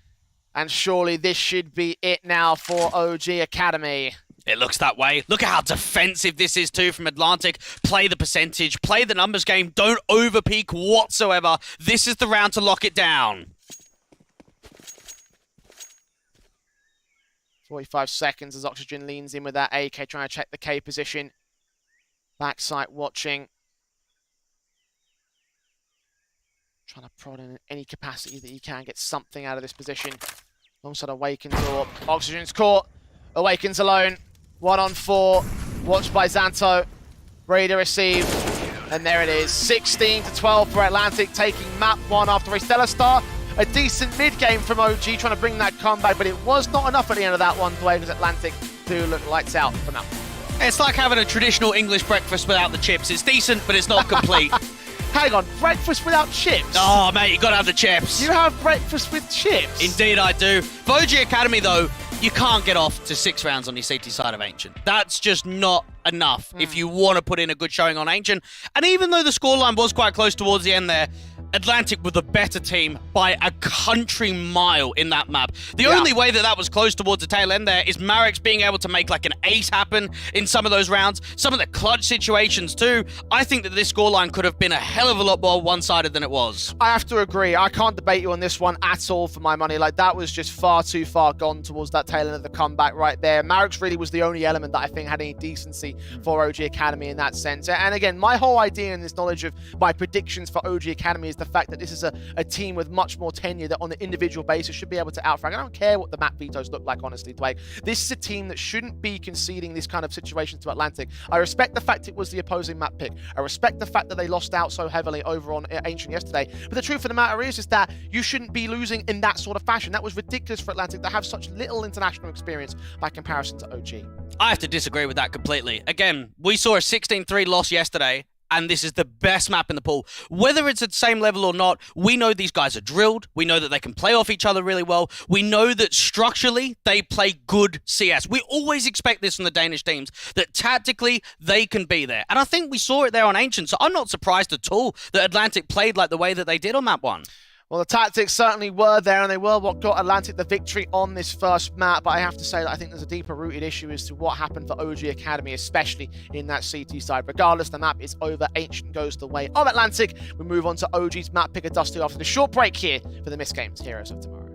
And surely this should be it now for OG Academy. It looks that way. Look at how defensive this is too from Atlantic. Play the percentage, play the numbers game, don't overpeak whatsoever. This is the round to lock it down. 45 seconds as Oxygen leans in with that AK, trying to check the K position. Backside watching. Trying to prod in any capacity that he can, get something out of this position. Alongside Awaken's AWP. Oxygen's caught. Awaken's alone. 1 on 4. Watched by Xanto. Ready to receive. And there it is. 16 to 12 for Atlantic, taking map 1 after a stellar start. A decent mid-game from OG, trying to bring that comeback, but it was not enough at the end of that one play because Atlantic do look lights out for now. It's like having a traditional English breakfast without the chips. It's decent, but it's not complete. Hang on, breakfast without chips? Oh, mate, you got to have the chips. You have breakfast with chips? Indeed I do. For OG Academy, though, you can't get off to 6 rounds on your safety side of Ancient. That's just not enough if you want to put in a good showing on Ancient. And even though the scoreline was quite close towards the end there, Atlantic were the better team by a country mile in that map. The only way that that was close towards the tail end there is Marek's being able to make like an ace happen in some of those rounds, some of the clutch situations too. I think that this scoreline could have been a hell of a lot more one-sided than it was. I have to agree. I can't debate you on this one at all for my money. Like, that was just far too far gone towards that tail end of the comeback right there. Marek's really was the only element that I think had any decency for OG Academy in that sense. And again, my whole idea in this knowledge of my predictions for OG Academy is the the fact that this is a team with much more tenure that on an individual basis should be able to outfrag. I don't care what the map vetoes look like, honestly, Dwayne. This is a team that shouldn't be conceding this kind of situation to Atlantic. I respect the fact it was the opposing map pick. I respect the fact that they lost out so heavily over on Ancient yesterday. But the truth of the matter is that you shouldn't be losing in that sort of fashion. That was ridiculous for Atlantic to have such little international experience by comparison to OG. I have to disagree with that completely. Again, we saw a 16-3 loss yesterday, and this is the best map in the pool. Whether it's at the same level or not, we know these guys are drilled. We know that they can play off each other really well. We know that structurally, they play good CS. We always expect this from the Danish teams, that tactically, they can be there. And I think we saw it there on Ancient, so I'm not surprised at all that Atlantic played like the way that they did on map 1. Well, the tactics certainly were there, and they were what got Atlantic the victory on this first map. But I have to say that I think there's a deeper-rooted issue as to what happened for OG Academy, especially in that CT side. Regardless, the map is over. Ancient goes the way of Atlantic. We move on to OG's map picker Dusty after the short break here for the MistGames Heroes of Tomorrow.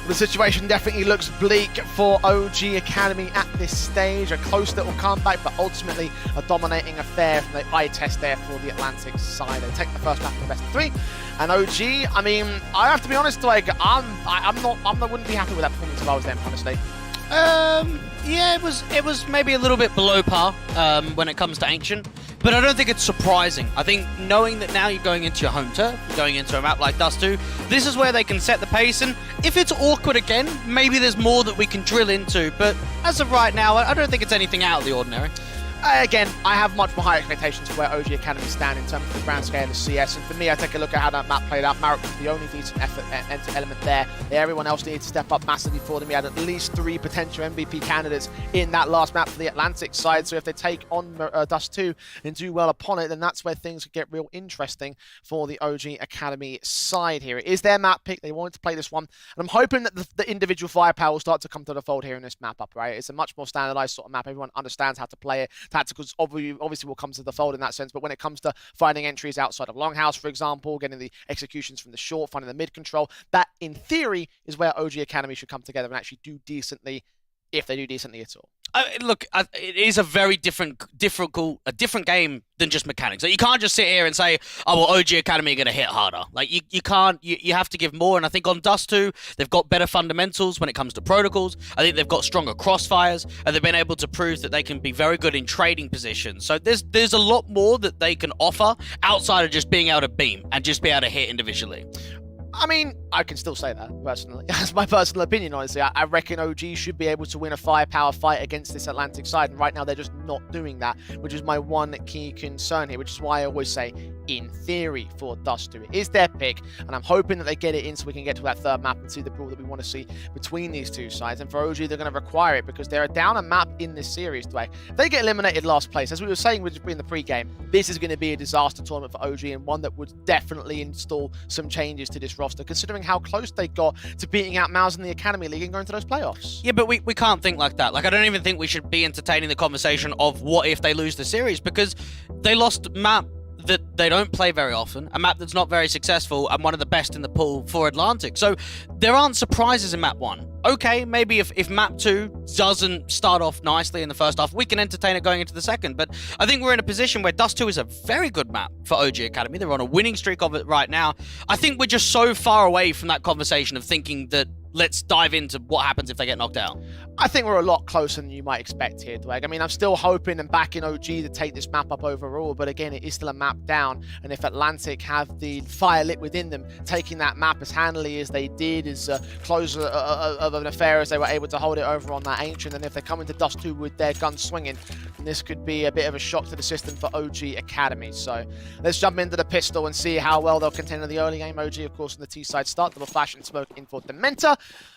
The situation definitely looks bleak for OG Academy at this stage. A close little comeback, but ultimately a dominating affair from the eye test there for the Atlantic side. They take the first map for best of 3. And OG, I mean, I have to be honest, like, I wouldn't be happy with that performance if I was them, honestly. Yeah, it was maybe a little bit below par when it comes to Ancient, but I don't think it's surprising. I think knowing that now you're going into your home turf, you're going into a map like Dust 2, this is where they can set the pace, and if it's awkward again, maybe there's more that we can drill into, but as of right now, I don't think it's anything out of the ordinary. Again, I have much more high expectations for where OG Academy stand in terms of the grand scale of CS, and for me, I take a look at how that map played out. Marek was the only decent effort element there. Everyone else needed to step up massively for them. We had at least 3 potential MVP candidates in that last map for the Atlantic side, so if they take on Dust 2 and do well upon it, then that's where things get real interesting for the OG Academy side here. It is their map pick. They wanted to play this one, and I'm hoping that the individual firepower will start to come to the fold here in this map up, right? It's a much more standardized sort of map. Everyone understands how to play it. Tacticals obviously will come to the fold in that sense, but when it comes to finding entries outside of Longhouse, for example, getting the executions from the short, finding the mid control, that in theory is where OG Academy should come together and actually do decently, if they do decently at all. Look, it is a very different game than just mechanics. Like, you can't just sit here and say, oh, well, OG Academy are going to hit harder. Like, you can't, you have to give more, and I think on Dust 2, they've got better fundamentals when it comes to protocols. I think they've got stronger crossfires, and they've been able to prove that they can be very good in trading positions. So there's a lot more that they can offer outside of just being able to beam and just be able to hit individually. I mean, I can still say that, personally. That's my personal opinion, honestly. I reckon OG should be able to win a firepower fight against this Atlantic side, and right now they're just not doing that, which is my one key concern here, which is why I always say, in theory, for Dust 2. It is their pick, and I'm hoping that they get it in so we can get to that third map and see the brawl that we want to see between these two sides. And for OG, they're going to require it because they're down a map in this series, Dwayne. If they get eliminated last place, as we were saying in the pre-game, this is going to be a disaster tournament for OG, and one that would definitely install some changes to this roster, considering how close they got to beating out Mouse in the Academy League and going to those playoffs. Yeah, but we can't think like that. Like, I don't even think we should be entertaining the conversation of what if they lose the series, because they lost map that they don't play very often, a map that's not very successful, and one of the best in the pool for Atlantic. So there aren't surprises in map 1. Okay, maybe if map 2 doesn't start off nicely in the first half, we can entertain it going into the second. But I think we're in a position where Dust 2 is a very good map for OG Academy. They're on a winning streak of it right now. I think we're just so far away from that conversation of thinking that let's dive into what happens if they get knocked out. I think we're a lot closer than you might expect here, Dwayne. I mean, I'm still hoping and backing OG to take this map up overall, but again, it is still a map down, and if Atlantic have the fire lit within them, taking that map as handily as they did, as close of an affair as they were able to hold it over on that Ancient, and if they come into Dust 2 with their guns swinging, then this could be a bit of a shock to the system for OG Academy. So let's jump into the pistol and see how well they'll contend in the early game. OG, of course, on the T-side start, double flash and smoke in for Dementor.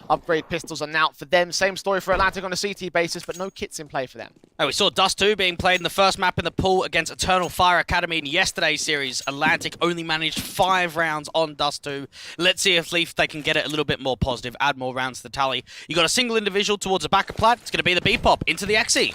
Upgrade pistols are now for them. Same story for Atlantic on a CT basis, but no kits in play for them. Oh, we saw Dust 2 being played in the first map in the pool against Eternal Fire Academy in yesterday's series. Atlantic only managed 5 rounds on Dust 2. Let's see if they can get it a little bit more positive, add more rounds to the tally. You got a single individual towards the back of Plat. It's going to be the B-pop into the XE.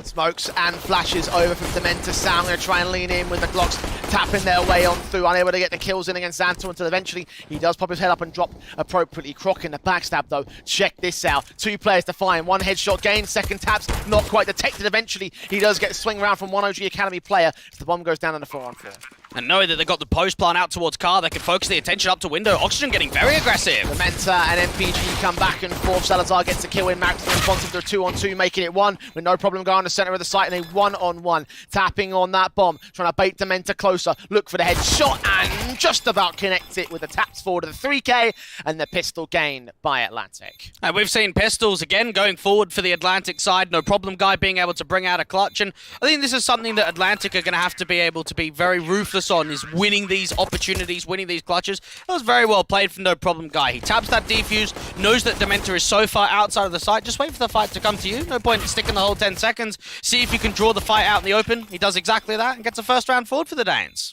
Smokes and flashes over from Dementor. Sound going to try and lean in with the Glocks tapping their way on through, unable to get the kills in against Xantor until eventually he does pop his head up and drop appropriately. Croc in the backstab though. Check this out. 2 players to find. 1 headshot gain, second taps, not quite detected. Eventually he does get swing around from 1 OG Academy player as the bomb goes down on the 4-on-4. And knowing that they've got the post plant out towards Car, they can focus the attention up to window. Oxygen getting very aggressive. Dementor and MPG come back and forth. Salazar gets a kill in. Max responsive to a 2-on-2, making it 1 with no problem going on the center of the site, and a 1-on-1. Tapping on that bomb, trying to bait Dementor closer. Look for the headshot and just about connects it with the taps forward to the 3K and the pistol gain by Atlantic. And we've seen pistols again going forward for the Atlantic side. No problem guy being able to bring out a clutch, and I think this is something that Atlantic are going to have to be able to be very ruthless on, is winning these opportunities, winning these clutches. That was very well played from No Problem Guy. He taps that defuse, knows that Dementor is so far outside of the site. Just wait for the fight to come to you. No point in sticking the whole 10 seconds. See if you can draw the fight out in the open. He does exactly that and gets a first round forward for the Danes.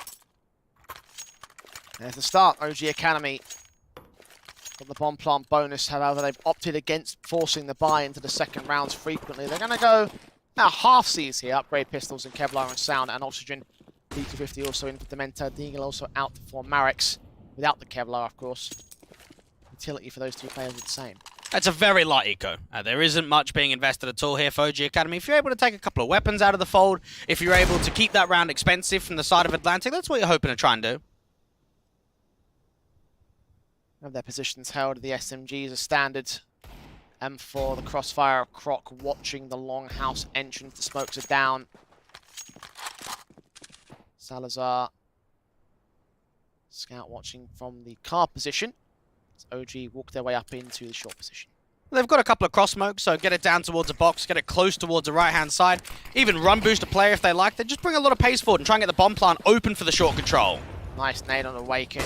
There's the start. OG Academy got the bomb plant bonus. However, they've opted against forcing the buy into the second rounds frequently. They're going to go now half C's here. Upgrade pistols and Kevlar and Sound and Oxygen. D250 also in for Dementor. Deagle also out for Marex without the Kevlar, of course. The utility for those two players is the same. It's a very light eco. There isn't much being invested at all here for OG Academy. If you're able to take a couple of weapons out of the fold, if you're able to keep that round expensive from the side of Atlantic, that's what you're hoping to try and do. Have their positions held. The SMGs are standard. M4, the crossfire of Croc watching the longhouse entrance. The smokes are down. Salazar. Scout watching from the car position. OG walk their way up into the short position. They've got a couple of cross smokes, so get it down towards a box, get it close towards the right-hand side. Even run boost a player if they like. They just bring a lot of pace forward and try and get the bomb plant open for the short control. Nice nade on Awaken.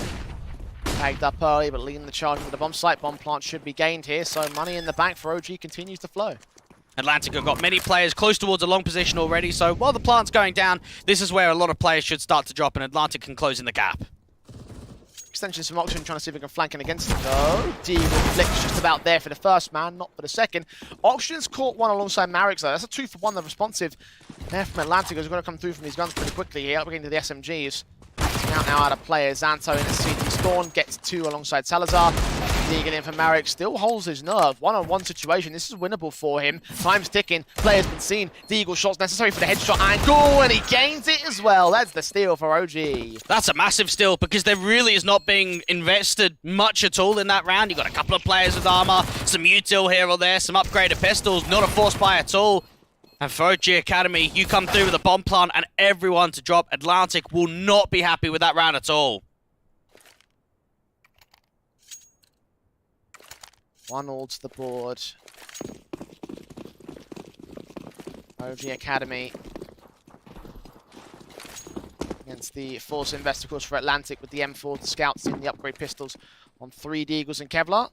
Tagged up early, but leading the charge with the bomb site. Bomb plant should be gained here, so money in the bank for OG continues to flow. Atlantic have got many players close towards a long position already, so while the plant's going down, this is where a lot of players should start to drop, and Atlantic can close in the gap. Extensions from Oxygen trying to see if we can flank in against him though. Deagle flicks just about there for the first man, not for the second. Oxygen's caught one alongside Marix though. That's a 2-for-1. They're responsive there from Atlantic, who's going to come through from his guns pretty quickly here, up into the SMGs. Scout now out of players. Xanto in a CT spawn, gets 2 alongside Salazar. Deagle in for Marix, still holds his nerve. One-on-one situation, this is winnable for him. Time's ticking, player's been seen. Deagle shot's necessary for the headshot angle, and he gains it as well. That's the steal for OG. That's a massive steal, because there really is not being invested much at all in that round. You've got a couple of players with armor, some util here or there, some upgraded pistols, not a force buy at all. And for OG Academy, you come through with a bomb plant and everyone to drop. Atlantic will not be happy with that round at all. 1-all to the board. OG Academy against the Force Investicals for Atlantic with the M4, the Scouts in the upgrade pistols on 3 Deagles and Kevlar.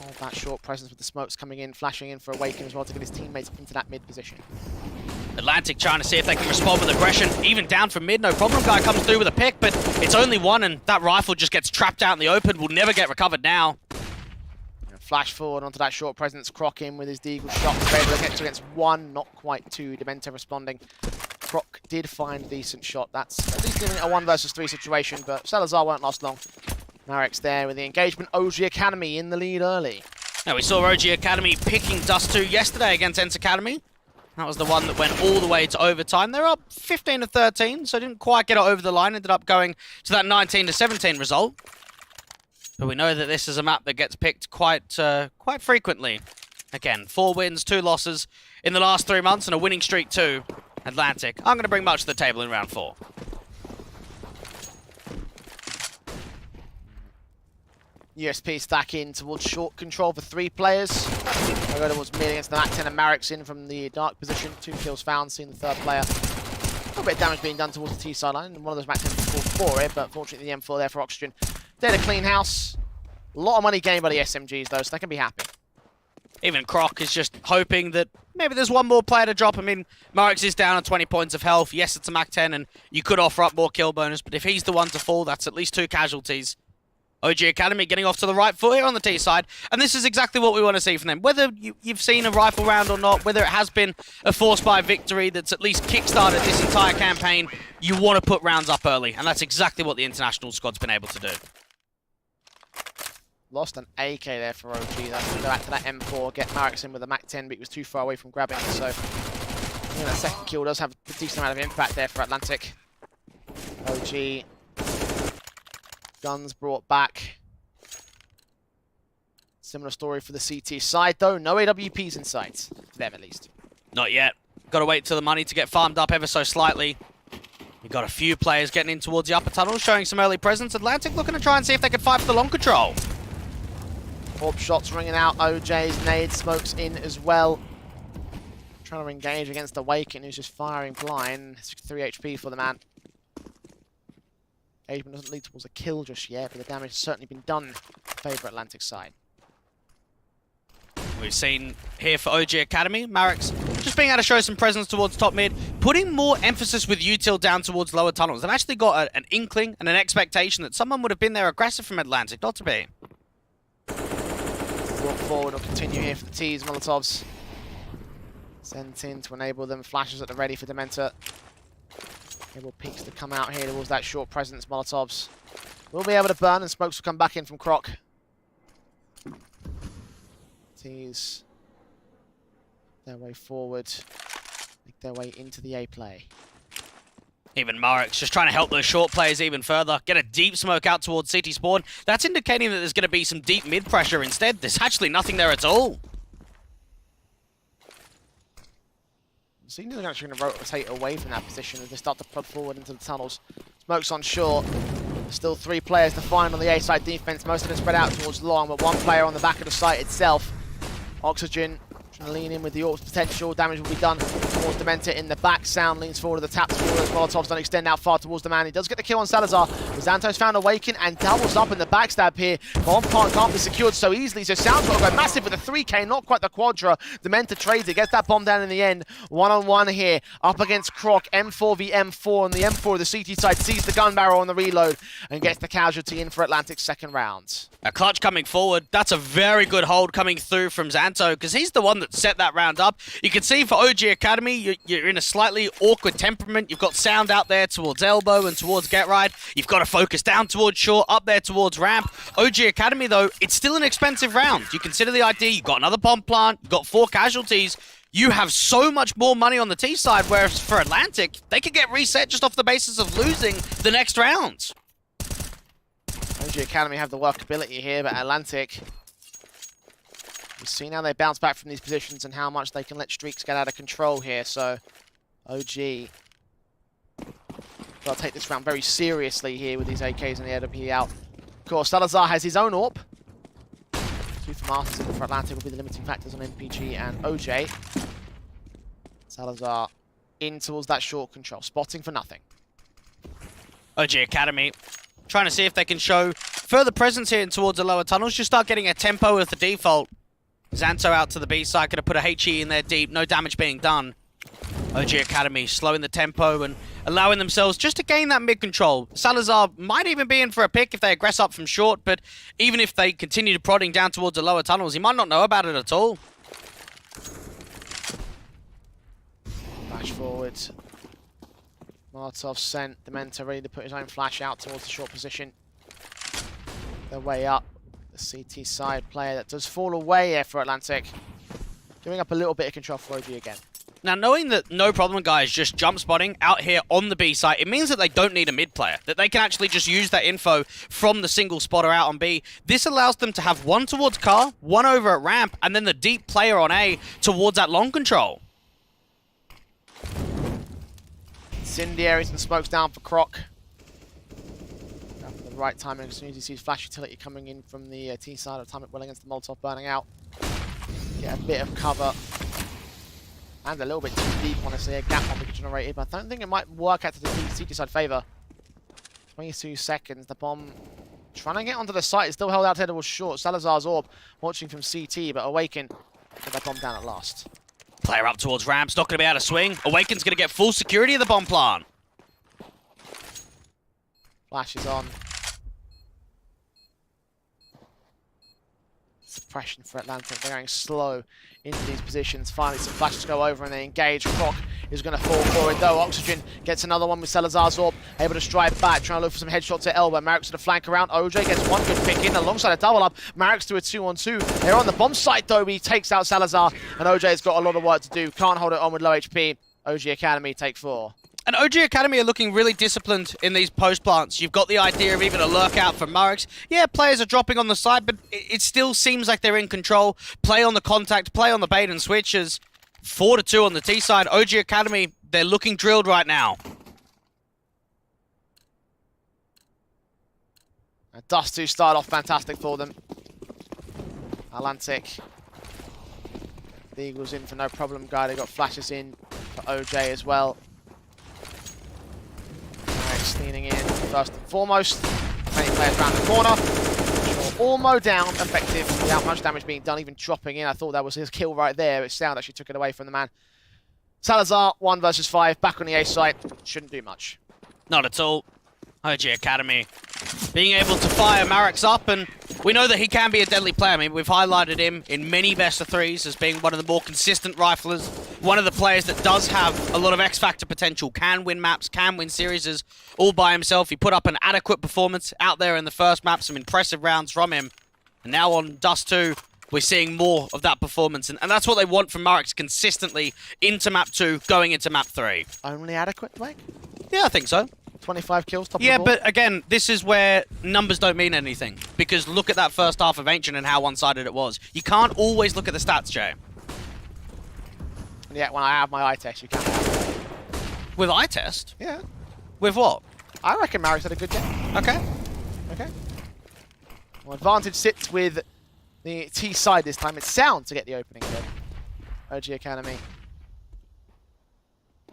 Hold that short presence with the smokes coming in, flashing in for Awaken as well to get his teammates into that mid position. Atlantic trying to see if they can respond with aggression. Even down from mid, no problem. Guy comes through with a pick, but it's only one, and that rifle just gets trapped out in the open. Will never get recovered now. Flash forward onto that short presence. Croc in with his Deagle shot. Able to get to against 1, not quite 2. Demento responding. Croc did find a decent shot. That's at least giving it a 1 versus 3 situation, but Salazar won't last long. Marix there with the engagement. OG Academy in the lead early. Now we saw OG Academy picking Dust 2 yesterday against Ents Academy. That was the one that went all the way to overtime. They're up 15-13, so didn't quite get it over the line. Ended up going to that 19-17 result. But we know that this is a map that gets picked quite frequently. Again, 4 wins, 2 losses in the last 3 months, and a winning streak too. Atlantic. I'm going to bring much to the table in round 4. USP stack in towards short control for 3 players. They go towards mid against the MAC-10 and Marix in from the dark position. 2 kills found, seeing the 3rd player. A little bit of damage being done towards the T sideline, and one of those MAC-10s called for it, but fortunately the M4 there for Oxygen. Dead a clean house. A lot of money gained by the SMGs though, so they can be happy. Even Croc is just hoping that maybe there's one more player to drop. I mean, Marix is down on 20 points of health. Yes, it's a MAC-10, and you could offer up more kill bonus, but if he's the one to fall, that's at least 2 casualties. OG Academy getting off to the right foot here on the T side, and this is exactly what we want to see from them. Whether you've seen a rifle round or not, whether it has been a force buy victory that's at least kickstarted this entire campaign, you want to put rounds up early, and that's exactly what the international squad's been able to do. Lost an AK there for OG. That's going to go back to that M4, get Marix in with a MAC-10, but he was too far away from grabbing it, so that second kill does have a decent amount of impact there for Atlantic. OG. Guns brought back. Similar story for the CT side, though. No AWPs in sight, for them at least. Not yet. Got to wait till the money to get farmed up ever so slightly. You've got a few players getting in towards the upper tunnel, showing some early presence. Atlantic looking to try and see if they can fight for the long control. Orb shots ringing out. OJ's nade smokes in as well. Trying to engage against Awaken, who's just firing blind. It's 3 HP for the man. Engagement doesn't lead towards a kill just yet, but the damage has certainly been done in favour Atlantic side. We've seen here for OG Academy, Marix just being able to show some presence towards top mid, putting more emphasis with util down towards lower tunnels. They've actually got an inkling and an expectation that someone would have been there aggressive from Atlantic, not to be. Walk forward or continue here for the T's, Molotovs. Sent in to enable them, flashes at the ready for Dementa. Able peaks to come out here towards that short presence, Molotovs. will be able to burn, and smokes will come back in from Croc. Tease their way forward, make their way into the A play. Even Marek's just trying to help those short players even further. Get a deep smoke out towards CT spawn. That's indicating that there's going to be some deep mid pressure instead. There's actually nothing there at all. Seems they're actually going to rotate away from that position as they start to plug forward into the tunnels. Smoke's on short. Still 3 players to find on the A side defense. Most of them spread out towards long, but 1 player on the back of the site itself. Oxygen trying to lean in with the AWP's potential. Damage will be done towards Dementor in the back. Sound leans forward to the tap towards as Molotovs don't extend out far towards the man. He does get the kill on Salazar. Zanto's found Awaken and doubles up in the backstab here. Bomb plant can't be secured so easily, so Sound's got to go massive with a 3K, not quite the Quadra. Dementor trades it, gets that bomb down in the end. 1-on-1 here, up against Croc. M4 v M4, and the M4 of the CT side sees the gun barrel on the reload and gets the casualty in for Atlantic's second round. A clutch coming forward. That's a very good hold coming through from Zanto, because he's the one that set that round up. You can see for OG Academy, you're in a slightly awkward temperament. You've got Sound out there towards elbow and towards get right. You've got to focus down towards short, up there towards ramp. OG Academy, though, it's still an expensive round. You consider the idea, you've got another bomb plant, you've got 4 casualties. You have so much more money on the T side, whereas for Atlantic, they could get reset just off the basis of losing the next round. OG Academy have the workability here, but Atlantic, we've seen how they bounce back from these positions and how much they can let streaks get out of control here. So OG got to take this round very seriously here with these AKs and the AWP out. Of course, Salazar has his own AWP. 2 for Masters and for Atlantic will be the limiting factors on MPG and OJ. Salazar in towards that short control, spotting for nothing. OG Academy trying to see if they can show further presence here towards the lower tunnels. Just start getting a tempo with the default. Zanto out to the B side, going to put a HE in there deep, no damage being done. OG Academy slowing the tempo and allowing themselves just to gain that mid control. Salazar might even be in for a pick if they aggress up from short, but even if they continue prodding down towards the lower tunnels, he might not know about it at all. Flash forward. Molotov sent. Dementor ready to put his own flash out towards the short position. Their way up. The CT side player that does fall away here for Atlantic. Giving up a little bit of control for OG again. Now, knowing that No Problem Guy is just jump spotting out here on the B site, it means that they don't need a mid player, that they can actually just use that info from the single spotter out on B. This allows them to have 1 towards car, 1 over at ramp, and then the deep player on A towards that long control. Incendiaries and smokes down for Croc. Down for the right timing as soon as he sees flash utility coming in from the T side. Time it well against the Molotov burning out. Get a bit of cover. And a little bit too deep, honestly. A gap might be generated, but I don't think it might work out to the CT side favour. 22 seconds. The bomb trying to get onto the site. It's still held out here towards short. Salazar's AWP watching from CT, but Awaken get that bomb down at last. Player up towards ramp's not going to be able to swing. Awaken's going to get full security of the bomb plant. Flash is on. Suppression for Atlantic. They're going slow into these positions. Finally, some flashes go over and they engage. Croc is going to fall forward though. Oxygen gets another one with Salazar's AWP. Able to strike back, trying to look for some headshots at elbow. Marek's going to flank around. OJ gets one good pick in alongside a double up. Marek's to a 2-on-2. They're on the bomb site though. He takes out Salazar and OJ's got a lot of work to do. Can't hold it on with low HP. OG Academy take 4. And OG Academy are looking really disciplined in these post plants. You've got the idea of even a lurk out from Marek's. Yeah, players are dropping on the side, but it still seems like they're in control. Play on the contact, play on the bait and switches. 4-2 on the T side. OG Academy, they're looking drilled right now. Dust 2 start off fantastic for them. Atlantic. The Eagles in for No Problem Guy. They got flashes in for OJ as well. Marek's leaning in first and foremost. 20 players around the corner. Almo down, effective without much damage being done, even dropping in. I thought that was his kill right there, but Sound actually took it away from the man. Salazar, 1 versus 5, back on the A site. Shouldn't do much. Not at all. OG Academy being able to fire Marek's up, and We know that he can be a deadly player. I mean, we've highlighted him in many best of threes as being one of the more consistent riflers, one of the players that does have a lot of X-Factor potential, can win maps, can win series all by himself. He put up an adequate performance out there in the first map, some impressive rounds from him. And now on Dust 2, we're seeing more of that performance. And that's what they want from Marex consistently into map 2, going into map 3. Only adequate, Mike? Yeah, I think so. 25 kills, top of the Yeah, board. but again, this is where numbers don't mean anything. Because look at that first half of Ancient and how one-sided it was. You can't always look at the stats, Jay. Yeah, when I have my eye test, you can. With eye test? Yeah. With what? I reckon Marex had a good game. Okay. Okay. Well, advantage sits with the T side this time. It's Sound to get the opening kill. OG Academy.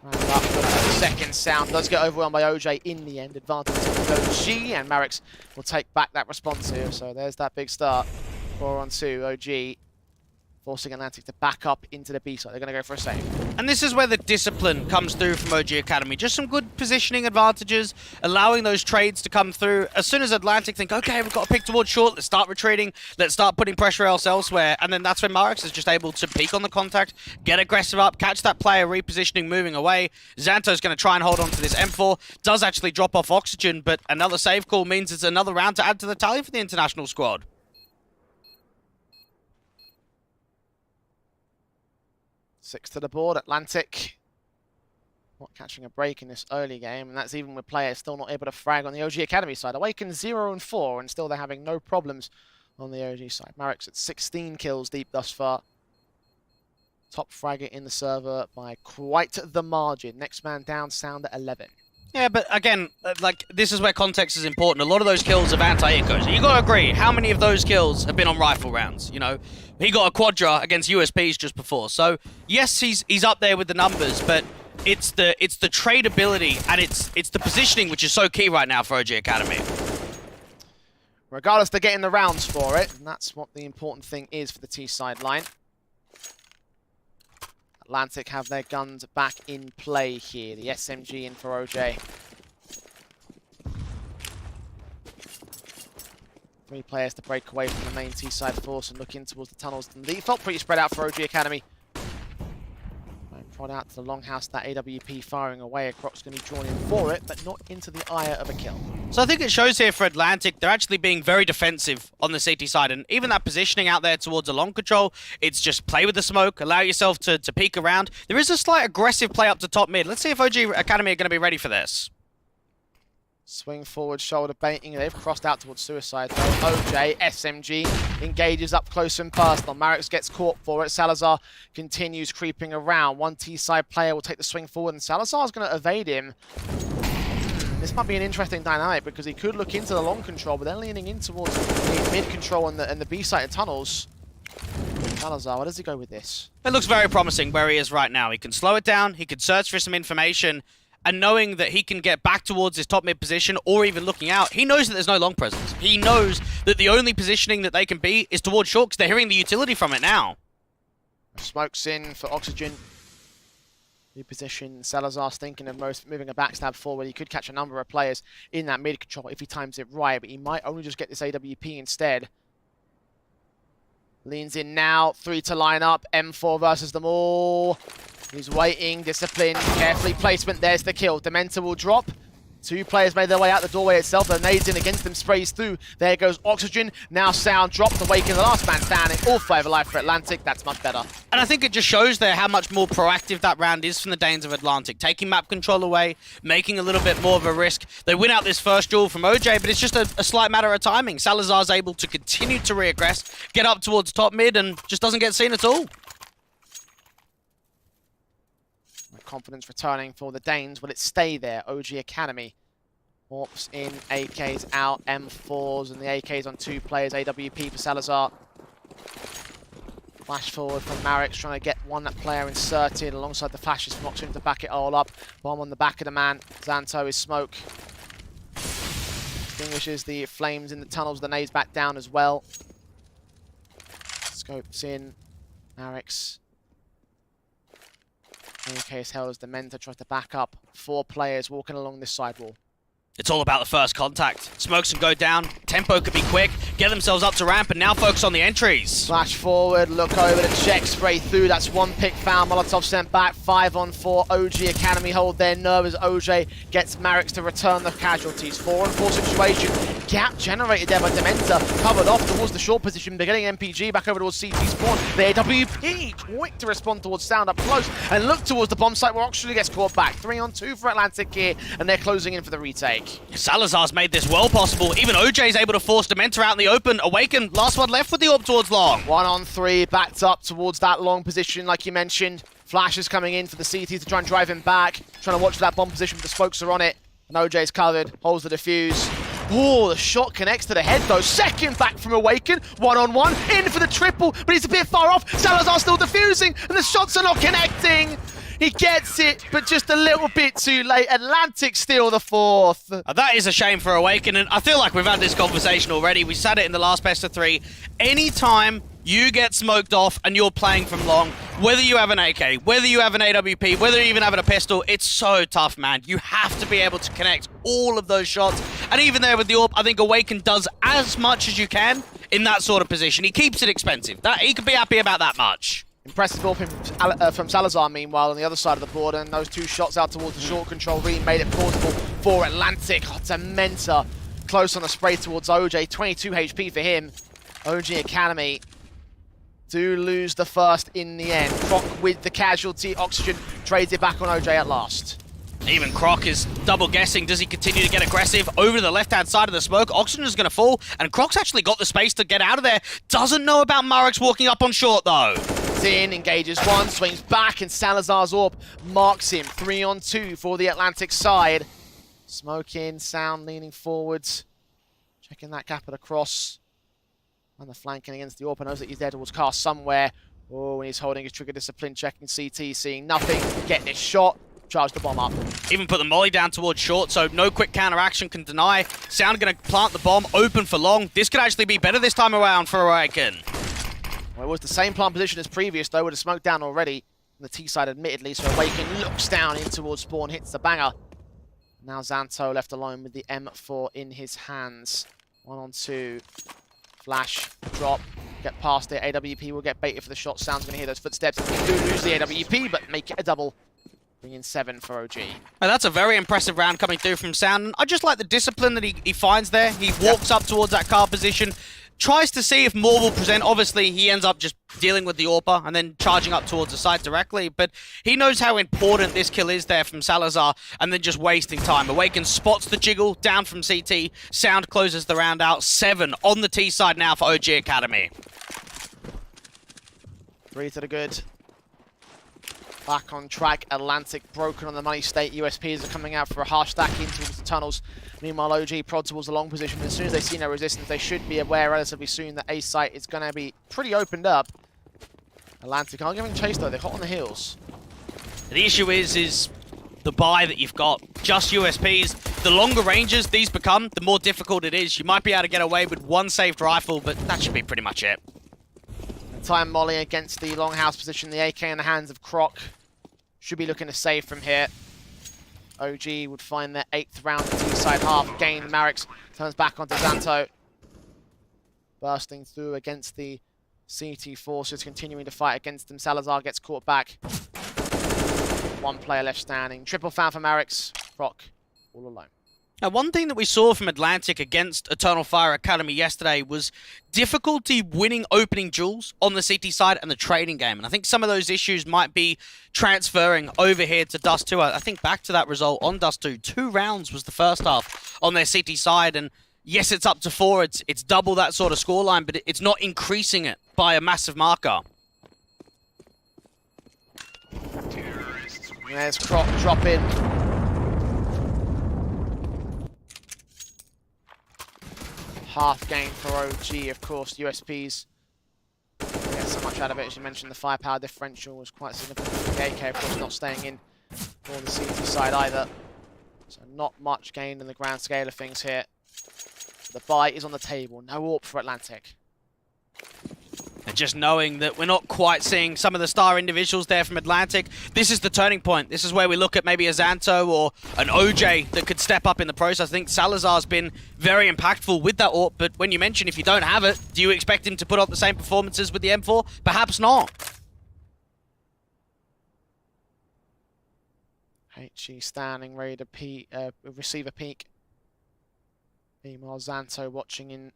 And up for the second. Sound does get overwhelmed by OJ in the end. Advantage with OG, and Marex will take back that response here. So there's that big start. 4-on-2. OG forcing Atlantic to back up into the B side. They're going to go for a save. And this is where the discipline comes through from OG Academy. Just some good positioning advantages, allowing those trades to come through. As soon as Atlantic think, okay, we've got to pick towards short, let's start retreating, let's start putting pressure elsewhere. And then that's when Marex is just able to peek on the contact, get aggressive up, catch that player repositioning, moving away. Xanto's going to try and hold on to this M4. Does actually drop off Oxygen, but another save call means it's another round to add to the tally for the international squad. 6 to the board. Atlantic not catching a break in this early game, and that's even with players still not able to frag on the OG Academy side. Awaken 0-4, and still they're having no problems on the OG side. Marex at 16 kills deep thus far. Top fragger in the server by quite the margin. Next man down, Sound at 11. Yeah, but again, like, this is where context is important. A lot of those kills have anti-ecos. You gotta agree, how many of those kills have been on rifle rounds, you know? He got a quadra against USPs just before. So, yes, he's up there with the numbers, but it's the tradability and it's the positioning which is so key right now for OG Academy. Regardless, they're getting the rounds for it, and that's what the important thing is for the T side line. Atlantic have their guns back in play here. The SMG in for OJ. 3 players to break away from the main T-side force and look in towards the tunnels. And the felt pretty spread out for OG Academy. Prod out to the longhouse, that AWP firing away. A Croc's going to be drawn in for it, but not into the ire of a kill. So I think it shows here for Atlantic, they're actually being very defensive on the CT side. And even that positioning out there towards a long control, it's just play with the smoke, allow yourself to peek around. There is a slight aggressive play up to top mid. Let's see if OG Academy are going to be ready for this. Swing forward, shoulder baiting. They've crossed out towards suicide though. OJ, SMG, engages up close and personal. Marex gets caught for it. Salazar continues creeping around. One T-side player will take the swing forward, and Salazar's going to evade him. This might be an interesting dynamic because he could look into the long control, but then leaning in towards the mid control and the B-side tunnels. Salazar, where does he go with this? It looks very promising where he is right now. He can slow it down, he can search for some information, and knowing that he can get back towards his top mid position or even looking out, he knows that there's no long presence. He knows that the only positioning that they can be is towards short because they're hearing the utility from it now. Smokes in for Oxygen. New position. Salazar's thinking of moving a backstab forward. He could catch a number of players in that mid control if he times it right, but he might only just get this AWP instead. Leans in now. 3 to line up. M4 versus them all. He's waiting, discipline, carefully placement. There's the kill. Dementor will drop. 2 players made their way out the doorway itself. The nades in against them, sprays through. There goes Oxygen. Now Sound dropped, awaken the last man standing. All 5 alive for Atlantic. That's much better. And I think it just shows there how much more proactive that round is from the Danes of Atlantic. Taking map control away, making a little bit more of a risk. They win out this first duel from OJ, but it's just a slight matter of timing. Salazar's able to continue to reaggress, get up towards top mid, and just doesn't get seen at all. Confidence returning for the Danes. Will it stay there? OG Academy. Orps in, AKs out, M4s, and the AKs on 2 players. AWP for Salazar. Flash forward from Marex, trying to get that player inserted alongside the flashes from Oxygen to back it all up. Bomb on the back of the man. Xanto is smoke. Extinguishes the flames in the tunnels. The nades back down as well. Scopes in. Marex. Okay, as hell as the Dementor tries to back up. 4 players walking along this sidewall. It's all about the first contact. Smokes can go down, tempo could be quick, get themselves up to ramp and now focus on the entries. Flash forward, look over to check, spray through. That's one pick found. Molotov sent back. 5-on-4. OG Academy hold their nerve as OJ gets Marix to return the casualties. 4-on-4 situation. Gap generated there by Dementa. Covered off towards the short position. They're getting MPG back over towards CT spawn. The AWP quick to respond towards Sound up close and look towards the bomb site where Oxygen gets caught back. 3-on-2 for Atlantic here, and they're closing in for the retake. Salazar's made this well possible. Even OJ's able to force Dementa out in the open. Awaken, last one left with the AWP towards long. 1-on-3, backed up towards that long position like you mentioned. Flash is coming in for the CT to try and drive him back. Trying to watch for that bomb position, but the spokes are on it. And OJ's covered, holds the defuse. Oh, the shot connects to the head though. Second back from Awaken. 1-on-1, in for the triple, but he's a bit far off. Salazar still defusing, and the shots are not connecting. He gets it, but just a little bit too late. Atlantic steal the fourth. That is a shame for Awaken, and I feel like we've had this conversation already. We said it in the last best of 3. Anytime you get smoked off and you're playing from long, whether you have an AK, whether you have an AWP, whether you even have a pistol, it's so tough, man. You have to be able to connect all of those shots. And even there with the AWP, I think Awaken does as much as you can in that sort of position. He keeps it expensive. He could be happy about that much. Impressive AWP from Salazar, meanwhile, on the other side of the board, and those 2 shots out towards the short control really made it plausible for Atlantic. Oh, Dementa close on the spray towards OJ. 22 HP for him. OG Academy do lose the first in the end. Croc with the casualty. Oxygen trades it back on OJ at last. Even Croc is double guessing. Does he continue to get aggressive over the left-hand side of the smoke? Oxygen is going to fall, and Croc's actually got the space to get out of there. Doesn't know about Marix walking up on short, though. In, engages one, swings back, and Salazar's AWP marks him. 3-on-2 for the Atlantic side. Smoke in, Sound leaning forwards. Checking that gap at a cross. And the flanking against the AWP, knows that he's there towards Cast somewhere. Oh, and he's holding his trigger discipline, checking CT, seeing nothing. Getting his shot, charge the bomb up. Even put the molly down towards short, so no quick counteraction can deny. Sound going to plant the bomb, open for long. This could actually be better this time around for Awaken. Well, it was the same plant position as previous, though, with the smoke down already. On the T side, admittedly, so Awaken looks down in towards spawn, hits the banger. Now Xanto left alone with the M4 in his hands. 1-on-2. Flash, drop, get past it. AWP will get baited for the shot. Sound's going to hear those footsteps. Do lose the AWP, but make it a double. Bring in 7 for OG. Well, that's a very impressive round coming through from Sound. I just like the discipline that he finds there. He walks up towards that car position, tries to see if more will present. Obviously, he ends up just dealing with the AWPer and then charging up towards the site directly. But he knows how important this kill is there from Salazar and then just wasting time. Awaken spots the jiggle down from CT. Sound closes the round out. 7 on the T side now for OG Academy. 3 to the good. Back on track. Atlantic broken on the money state. USPs are coming out for a harsh stack in towards the tunnels. Meanwhile, OG prod towards the long position. As soon as they see no resistance, they should be aware relatively soon that A site is going to be pretty opened up. Atlantic aren't giving chase though. They're hot on the heels. The issue is the buy that you've got. Just USPs. The longer ranges these become, the more difficult it is. You might be able to get away with 1 saved rifle, but that should be pretty much it. Time molly against the longhouse position. The AK in the hands of Croc. Should be looking to save from here. OG would find their 8th round of T-side half. Gain Marix turns back onto Xanto. Bursting through against the CT forces, continuing to fight against them. Salazar gets caught back. 1 player left standing. Triple found for Marix. Croc all alone. Now, one thing that we saw from Atlantic against Eternal Fire Academy yesterday was difficulty winning opening duels on the CT side and the trading game. And I think some of those issues might be transferring over here to Dust 2. I think back to that result on Dust 2. 2 rounds was the first half on their CT side. And yes, it's up to 4. It's double that sort of scoreline, but it's not increasing it by a massive marker. There's Croc drop in. Half gain for OG, of course. USPs get so much out of it. As you mentioned, the firepower differential was quite significant. The AK, of course, not staying in for the CT side either. So not much gain in the grand scale of things here. The buy is on the table. No AWP for Atlantic. And just knowing that we're not quite seeing some of the star individuals there from Atlantic, this is the turning point. This is where we look at maybe a Xanto or an OJ that could step up in the process. I think Salazar's been very impactful with that AWP, but when you mention if you don't have it, do you expect him to put up the same performances with the M4? Perhaps not. HE standing ready to receive a peek. Meanwhile, Xanto watching in,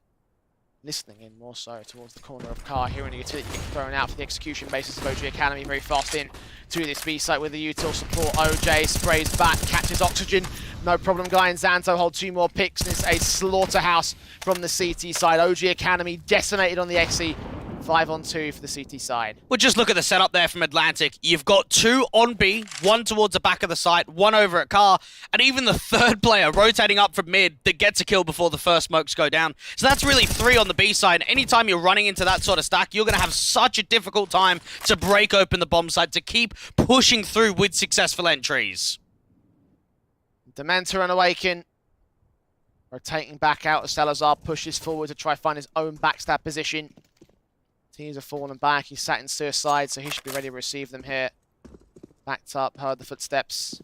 listening in more so towards the corner of Car, hearing the utility getting thrown out for the execution basis of OG Academy. Very fast in to this B site with the util support. OJ sprays back, catches oxygen. No problem, guy, and Xanto hold 2 more picks. And it's a slaughterhouse from the CT side. OG Academy decimated on the XE. 5-on-2 for the CT side. Well, just look at the setup there from Atlantic. You've got 2 on B, 1 towards the back of the site, 1 over at Car, and even the 3rd player rotating up from mid that gets a kill before the first smokes go down. So that's really 3 on the B side. Anytime you're running into that sort of stack, you're going to have such a difficult time to break open the bomb site, to keep pushing through with successful entries. Dementor and Awaken rotating back out as Salazar pushes forward to try find his own backstab position. Teams have fallen back. He's sat in suicide, so he should be ready to receive them here. Backed up, heard the footsteps.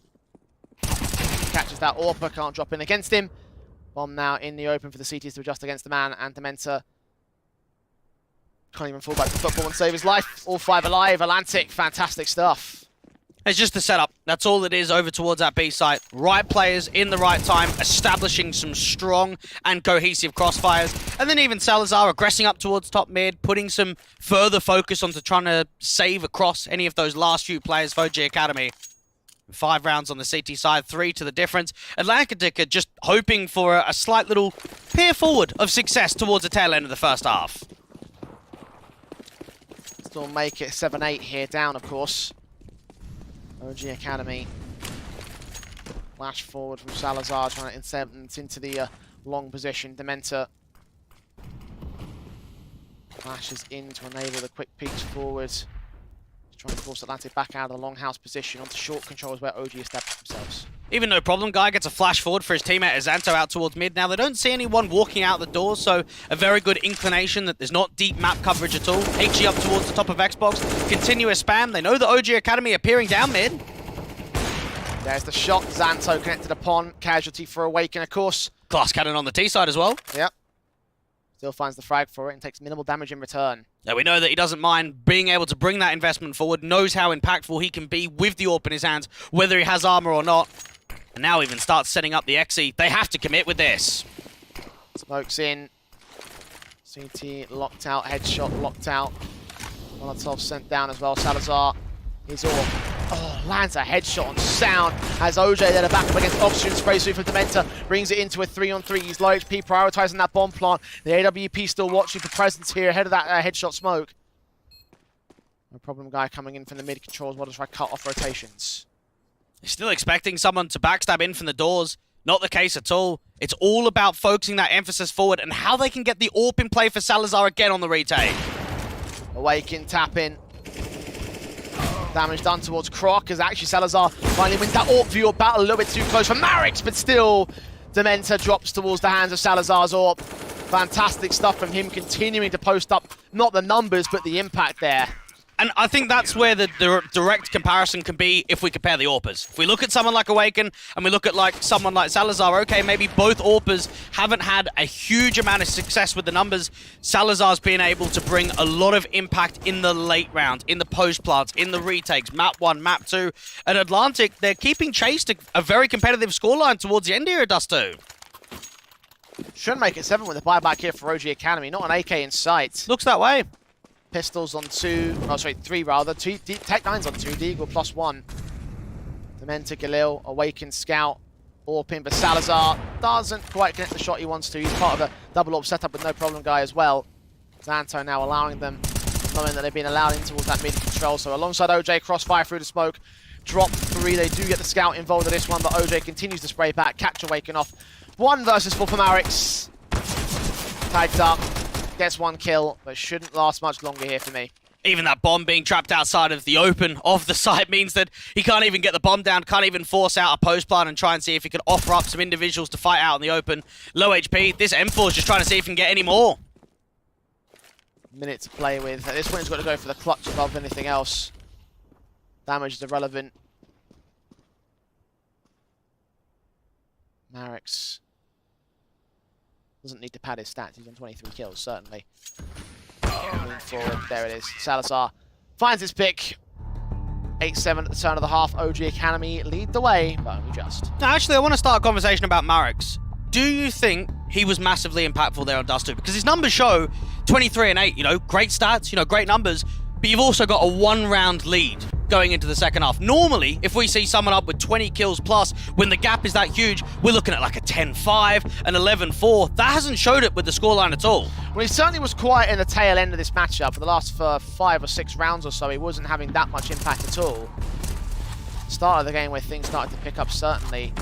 Catches that AWP, can't drop in against him. Bomb now in the open for the CTs to adjust against the man, and Dementor can't even fall back to football and save his life. All 5 alive. Atlantic, fantastic stuff. It's just the setup. That's all it is over towards that B site. Right players in the right time, establishing some strong and cohesive crossfires. And then even Salazar aggressing up towards top mid, putting some further focus onto trying to save across any of those last few players for OG Academy. 5 rounds on the CT side, 3 to the difference. Atlantic are just hoping for a slight little peer forward of success towards the tail end of the first half. Still make it 7-8 here, down of course. OG Academy. Flash forward from Salazar, trying to insert into the long position. Dementor flashes in to enable the quick peeks forward. He's trying to force Atlantic back out of the longhouse position onto short controls where OG established themselves. Even no problem, Guy gets a flash forward for his teammate Xanto out towards mid. Now, they don't see anyone walking out the door, so a very good inclination that there's not deep map coverage at all. HG up towards the top of Xbox. Continuous spam. They know the OG Academy are peering down mid. There's the shot. Xanto connected upon. Casualty for Awaken, of course. Glass cannon on the T side as well. Yep. Still finds the frag for it and takes minimal damage in return. Now, we know that he doesn't mind being able to bring that investment forward, knows how impactful he can be with the AWP in his hands, whether he has armor or not. And now even starts setting up the XE. They have to commit with this. Smokes in. CT locked out. Headshot locked out. Molotov sent down as well. Salazar is all. Oh, lands a headshot on sound as OJ there to back up against oxygen. Sprays through for Dementor. Brings it into a 3-on-3. He's low HP, prioritizing that bomb plant. The AWP still watching for presence here ahead of that headshot smoke. No problem, guy coming in from the mid controls. What to try cut off rotations. Still expecting someone to backstab in from the doors. Not the case at all. It's all about focusing that emphasis forward and how they can get the AWP in play for Salazar again on the retake. Awaken, tap in. Damage done towards Croc as actually Salazar finally wins that AWP view battle a little bit too close for Marix, but still Dementor drops towards the hands of Salazar's AWP. Fantastic stuff from him, continuing to post up not the numbers but the impact there. And I think that's where the direct comparison can be if we compare the AWPers. If we look at someone like Awaken and we look at someone like Salazar, okay, maybe both AWPers haven't had a huge amount of success with the numbers. Salazar's been able to bring a lot of impact in the late round, in the post plants, in the retakes, map 1, map 2. And Atlantic, they're keeping chase to a very competitive scoreline towards the end here, Dusto. Should make it 7 with a buyback here for OG Academy, not an AK in sight. Looks that way. Pistols on 2, oh sorry, 3 rather. Tech 9's on 2, Deagle +1. Dementor, Galil, Awakened Scout, AWP, but Salazar doesn't quite connect the shot he wants to. He's part of a double AWP setup with no problem guy as well. Xanto now allowing them, knowing that they've been allowed in towards that mid control. So alongside OJ, crossfire through the smoke. Drop 3, they do get the Scout involved in this one, but OJ continues to spray back, catch Awaken off. 1 versus 4 for Marix. Tagged up. Gets 1 kill, but shouldn't last much longer here for me. Even that bomb being trapped outside of the open of the site means that he can't even get the bomb down, can't even force out a post plant and try and see if he can offer up some individuals to fight out in the open. Low HP, this M4 is just trying to see if he can get any more. minute to play with. At this point, he's got to go for the clutch above anything else. Damage is irrelevant. Marix doesn't need to pad his stats. He's on 23 kills, certainly. Moving forward, there it is. Salazar finds his pick. 8-7 at the turn of the half. OG Academy lead the way, but only just. Now, actually, I want to start a conversation about Marix. Do you think he was massively impactful there on Dust 2? Because his numbers show 23 and 8, you know, great stats, you know, great numbers, but you've also got a 1-round lead going into the second half. Normally, if we see someone up with 20 kills plus, when the gap is that huge, we're looking at like a 10-5, an 11-4. That hasn't showed it with the scoreline at all. Well, he certainly was quiet in the tail end of this matchup. For the last 5 or 6 rounds or so, he wasn't having that much impact at all. Start of the game where things started to pick up, certainly.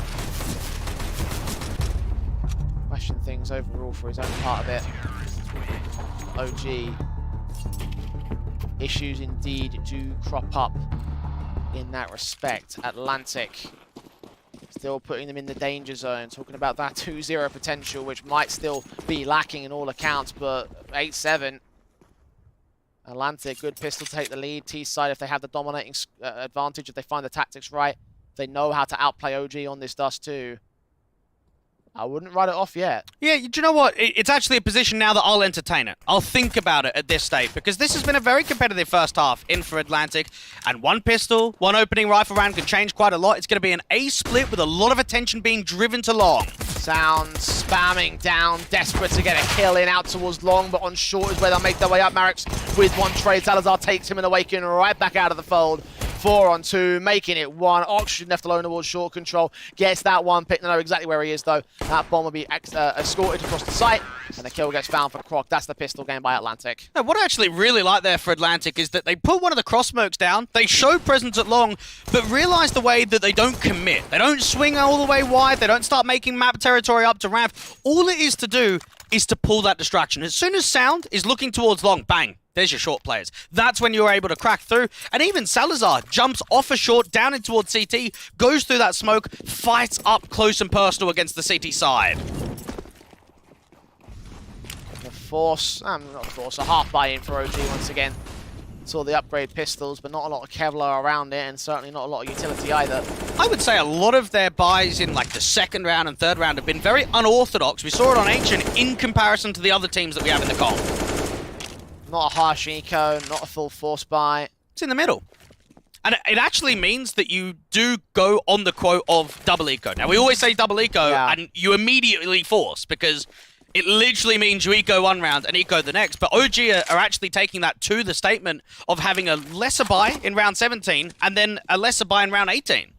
Question things overall for his own part of it. OG. Issues indeed do crop up in that respect. Atlantic still putting them in the danger zone, talking about that 2-0 potential, which might still be lacking in all accounts, but 8-7. Atlantic, good pistol to take the lead. T-side, if they have the dominating advantage, if they find the tactics right, they know how to outplay OG on this Dust 2. I wouldn't write it off yet. Yeah, do you know what? It's actually a position now that I'll entertain it. I'll think about it at this state, because this has been a very competitive first half in for Atlantic, and one pistol, one opening rifle round can change quite a lot. It's going to be an A split with a lot of attention being driven to long. Sounds spamming down, desperate to get a kill in out towards long, but on short is where they'll make their way up. Marix with one trade. Salazar takes him in the Awaken right back out of the fold. 4 on 2, making it 1. Oxygen left alone towards short control. Gets that one pick. They know exactly where he is, though. That bomb will be escorted across the site, and the kill gets found for Croc. That's the pistol game by Atlantic. Now, what I actually really like there for Atlantic is that they put one of the cross smokes down, they show presence at long, but realize the way that they don't commit. They don't swing all the way wide, they don't start making map territory up to ramp. All it is to do is to pull that distraction. As soon as Sound is looking towards long, bang, there's your short players. That's when you're able to crack through. And even Salazar jumps off a short, down in towards CT, goes through that smoke, fights up close and personal against the CT side. The force, not force, a half buy-in for OG once again. Saw the upgrade pistols, but not a lot of Kevlar around it, and certainly not a lot of utility either. I would say a lot of their buys in like the second round and third round have been very unorthodox. We saw it on Ancient in comparison to the other teams that we have in the comp. Not a harsh eco, not a full force buy. It's in the middle. And it actually means that you do go on the quote of double eco. Now, we always say double eco, and you immediately force, because it literally means you eco one round and eco the next. But OG are actually taking that to the statement of having a lesser buy in round 17 and then a lesser buy in round 18.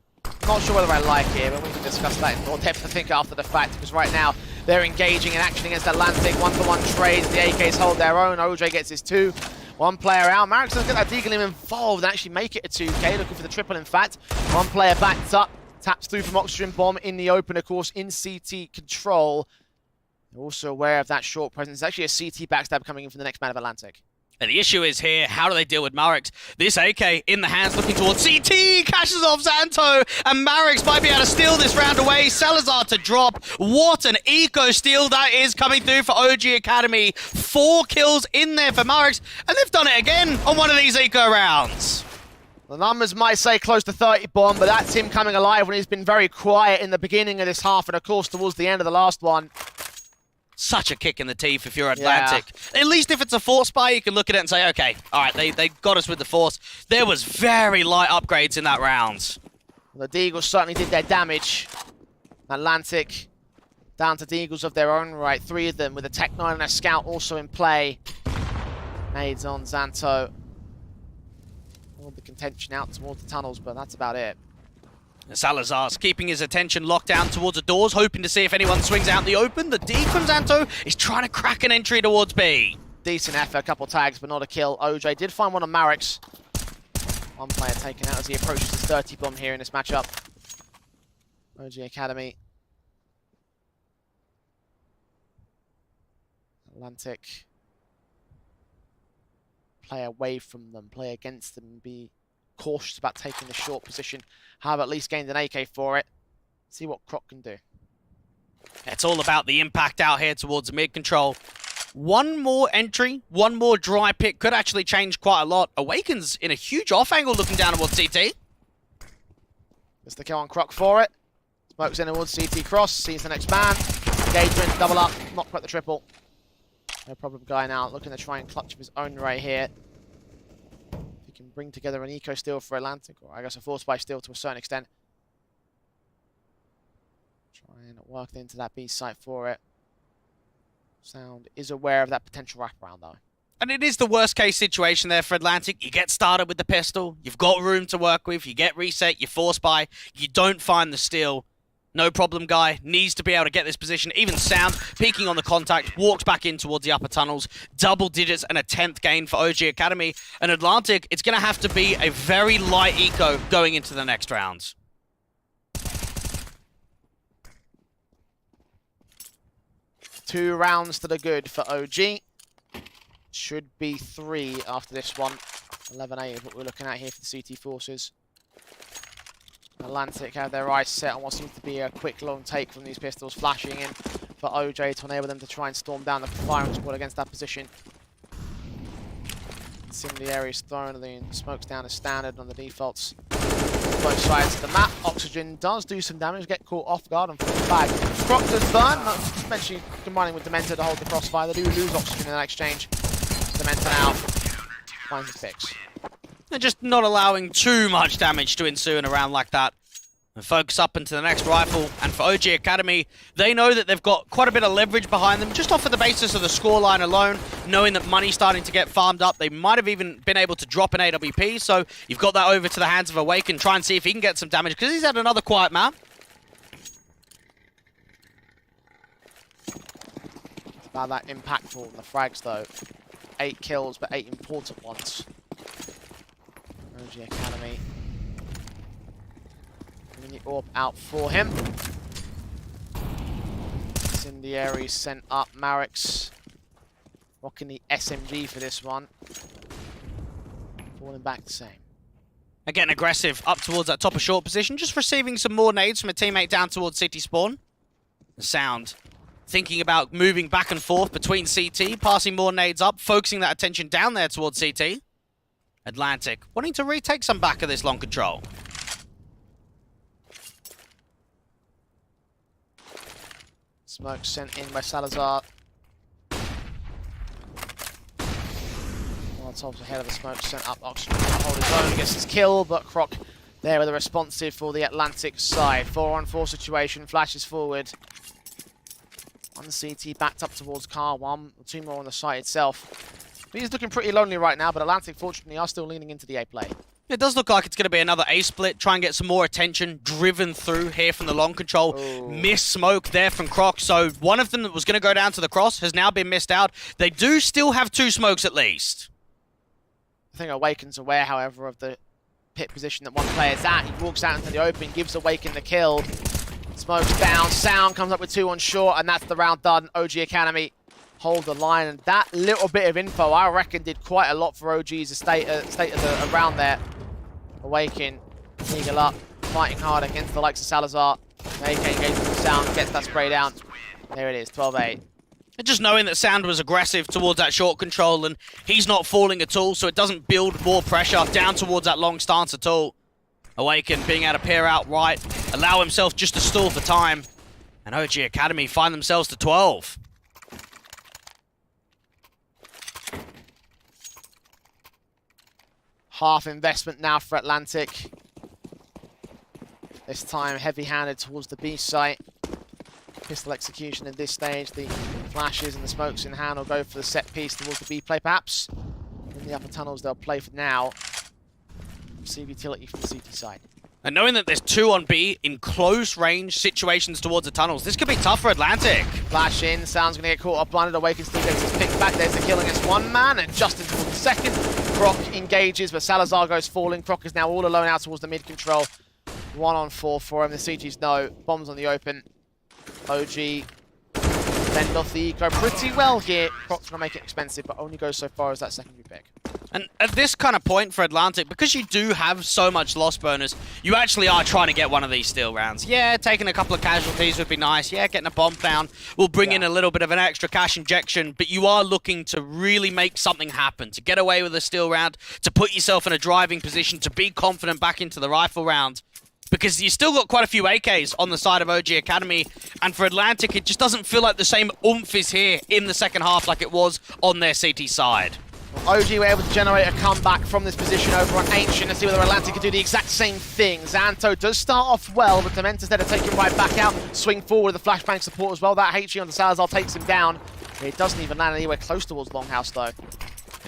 Not sure whether I like it, but we can discuss that in more depth, I think, after the fact, because right now they're engaging in action against Atlantic. 1-for-1 trades. The AKs hold their own. OJ gets his 2. One player out. Marix does get that Deagle involved and actually make it a 2K. Looking for the triple, in fact. One player backed up. Taps through from Oxygen Bomb in the open, of course, in CT control. They're also aware of that short presence. It's actually a CT backstab coming in from the next man of Atlantic. And the issue is here, how do they deal with Marix? This AK in the hands looking towards CT, cashes off Xanto, and Marix might be able to steal this round away. Salazar to drop. What an eco steal that is coming through for OG Academy. 4 kills in there for Marix, and they've done it again on one of these eco rounds. The numbers might say close to 30 bomb, but that's him coming alive when he's been very quiet in the beginning of this half, and of course towards the end of the last one. Such a kick in the teeth if you're Atlantic. Yeah. At least if it's a force buy, you can look at it and say, okay, all right, they got us with the force. There was very light upgrades in that round. Well, the Deagles certainly did their damage. Atlantic down to Deagles of their own right. 3 of them with a Tech 9 and a Scout also in play. Nades on Xanto. All the contention out towards the tunnels, but that's about it. Salazar's keeping his attention locked down towards the doors, hoping to see if anyone swings out in the open. The D from Xanto is trying to crack an entry towards B. Decent effort, a couple tags, but not a kill. OJ did find one on Marix. One player taken out as he approaches his 30 bomb here in this matchup. OG Academy. Atlantic. Play away from them, play against them, and be cautious about taking the short position. Have at least gained an AK for it. See what Croc can do. It's all about the impact out here towards mid control. One more entry, one more dry pick could actually change quite a lot. Awaken's in a huge off angle looking down towards CT. It's the kill on Croc for it. Smokes in towards CT cross, sees the next man. Engagement, double up, not quite the triple. No problem guy now, looking to try and clutch of his own right here. If he can bring together an eco steal for Atlantic, or I guess a force buy steal to a certain extent. Try and work into that B site for it. Sound is aware of that potential wraparound though. And it is the worst case situation there for Atlantic. You get started with the pistol, you've got room to work with, you get reset, you force buy, you don't find the steal. No problem, guy. Needs to be able to get this position. Even Sound, peeking on the contact, walks back in towards the upper tunnels. Double digits and a 10th gain for OG Academy. And Atlantic, it's going to have to be a very light eco going into the next round. Two rounds to the good for OG. Should be 3 after this one. 11-8 is what we're looking at here for the CT forces. Atlantic have their eyes set on what seems to be a quick long take from these pistols, flashing in for OJ to enable them to try and storm down the firing squad against that position. Incendiary is thrown, the smokes down as standard on the defaults. Both sides of the map. Oxygen does do some damage, get caught off guard and fall back. Croc does burn, eventually combining with Dementor to hold the crossfire. They do lose oxygen in that exchange. Dementor now finds his fix. They're just not allowing too much damage to ensue in a round like that. And focus up into the next rifle. And for OG Academy, they know that they've got quite a bit of leverage behind them, just off of the basis of the scoreline alone, knowing that money's starting to get farmed up. They might have even been able to drop an AWP, so you've got that over to the hands of Awaken. Try and see if he can get some damage, because he's had another quiet map. It's about that impactful in the frags, though. 8 kills, but 8 important ones. OG Academy. Bringing the AWP out for him. Incendiary sent up. Marix rocking the SMG for this one. Falling back the same. Again, aggressive up towards that top of short position, just receiving some more nades from a teammate down towards City spawn. The Sound thinking about moving back and forth between CT, passing more nades up, focusing that attention down there towards CT. Atlantic wanting to retake some back of this long control. Smoke sent in by Salazar. Molotov's ahead of the smoke sent up. Oxygen can't hold his own against his kill, but Croc there with a responsive for the Atlantic side. 4-on-4 situation, flashes forward. One CT backed up towards car, 2 more on the site itself. He's looking pretty lonely right now, but Atlantic fortunately are still leaning into the A play. It does look like it's going to be another A split. Try and get some more attention driven through here from the long control. Oh. Missed smoke there from Croc. So one of them that was going to go down to the cross has now been missed out. They do still have 2 smokes at least. I think Awaken's aware, however, of the pit position that one player's at. He walks out into the open, gives Awaken the kill. Smokes down, Sound comes up with 2 on short, and that's the round done. OG Academy hold the line, and that little bit of info, I reckon, did quite a lot for OG's state of the round there. Awaken, eagle up, fighting hard against the likes of Salazar. AK engagement with Sound, gets that spray down. There it is, 12-8. And just knowing that Sound was aggressive towards that short control, and he's not falling at all, so it doesn't build more pressure down towards that long stance at all. Awaken being able to peer out right, allow himself just to stall for time. And OG Academy find themselves to 12. Half investment now for Atlantic. This time heavy-handed towards the B site. Pistol execution at this stage. The flashes and the smokes in hand will go for the set piece towards the B play perhaps. In the upper tunnels they'll play for now. Receive utility from the CT side. And knowing that there's 2 on B in close range situations towards the tunnels, this could be tough for Atlantic. Flash in, Sound's gonna get caught up blinded, Awaken still gets his pick back. There's the kill against 1 man, and just into the second. Croc engages, but Salazar goes falling. Croc is now all alone out towards the mid control. 1-on-4 for him. The CTs know. Bombs on the open. OG fend off the eco pretty well here. Croc's gonna make it expensive, but only goes so far as that secondary pick. And at this kind of point for Atlantic, because you do have so much loss bonus, you actually are trying to get one of these steal rounds. Yeah, taking a couple of casualties would be nice. Yeah, getting a bomb down will bring in a little bit of an extra cash injection, but you are looking to really make something happen, to get away with a steal round, to put yourself in a driving position, to be confident back into the rifle round. Because you still got quite a few AKs on the side of OG Academy, and for Atlantic, it just doesn't feel like the same oomph is here in the second half like it was on their CT side. OG were able to generate a comeback from this position over on Ancient and see whether Atlantic could do the exact same thing. Xanto does start off well, but Dementa instead of taking right back out, swing forward with the flashbang support as well. That HE on the Salazar takes him down. It doesn't even land anywhere close towards Longhouse though.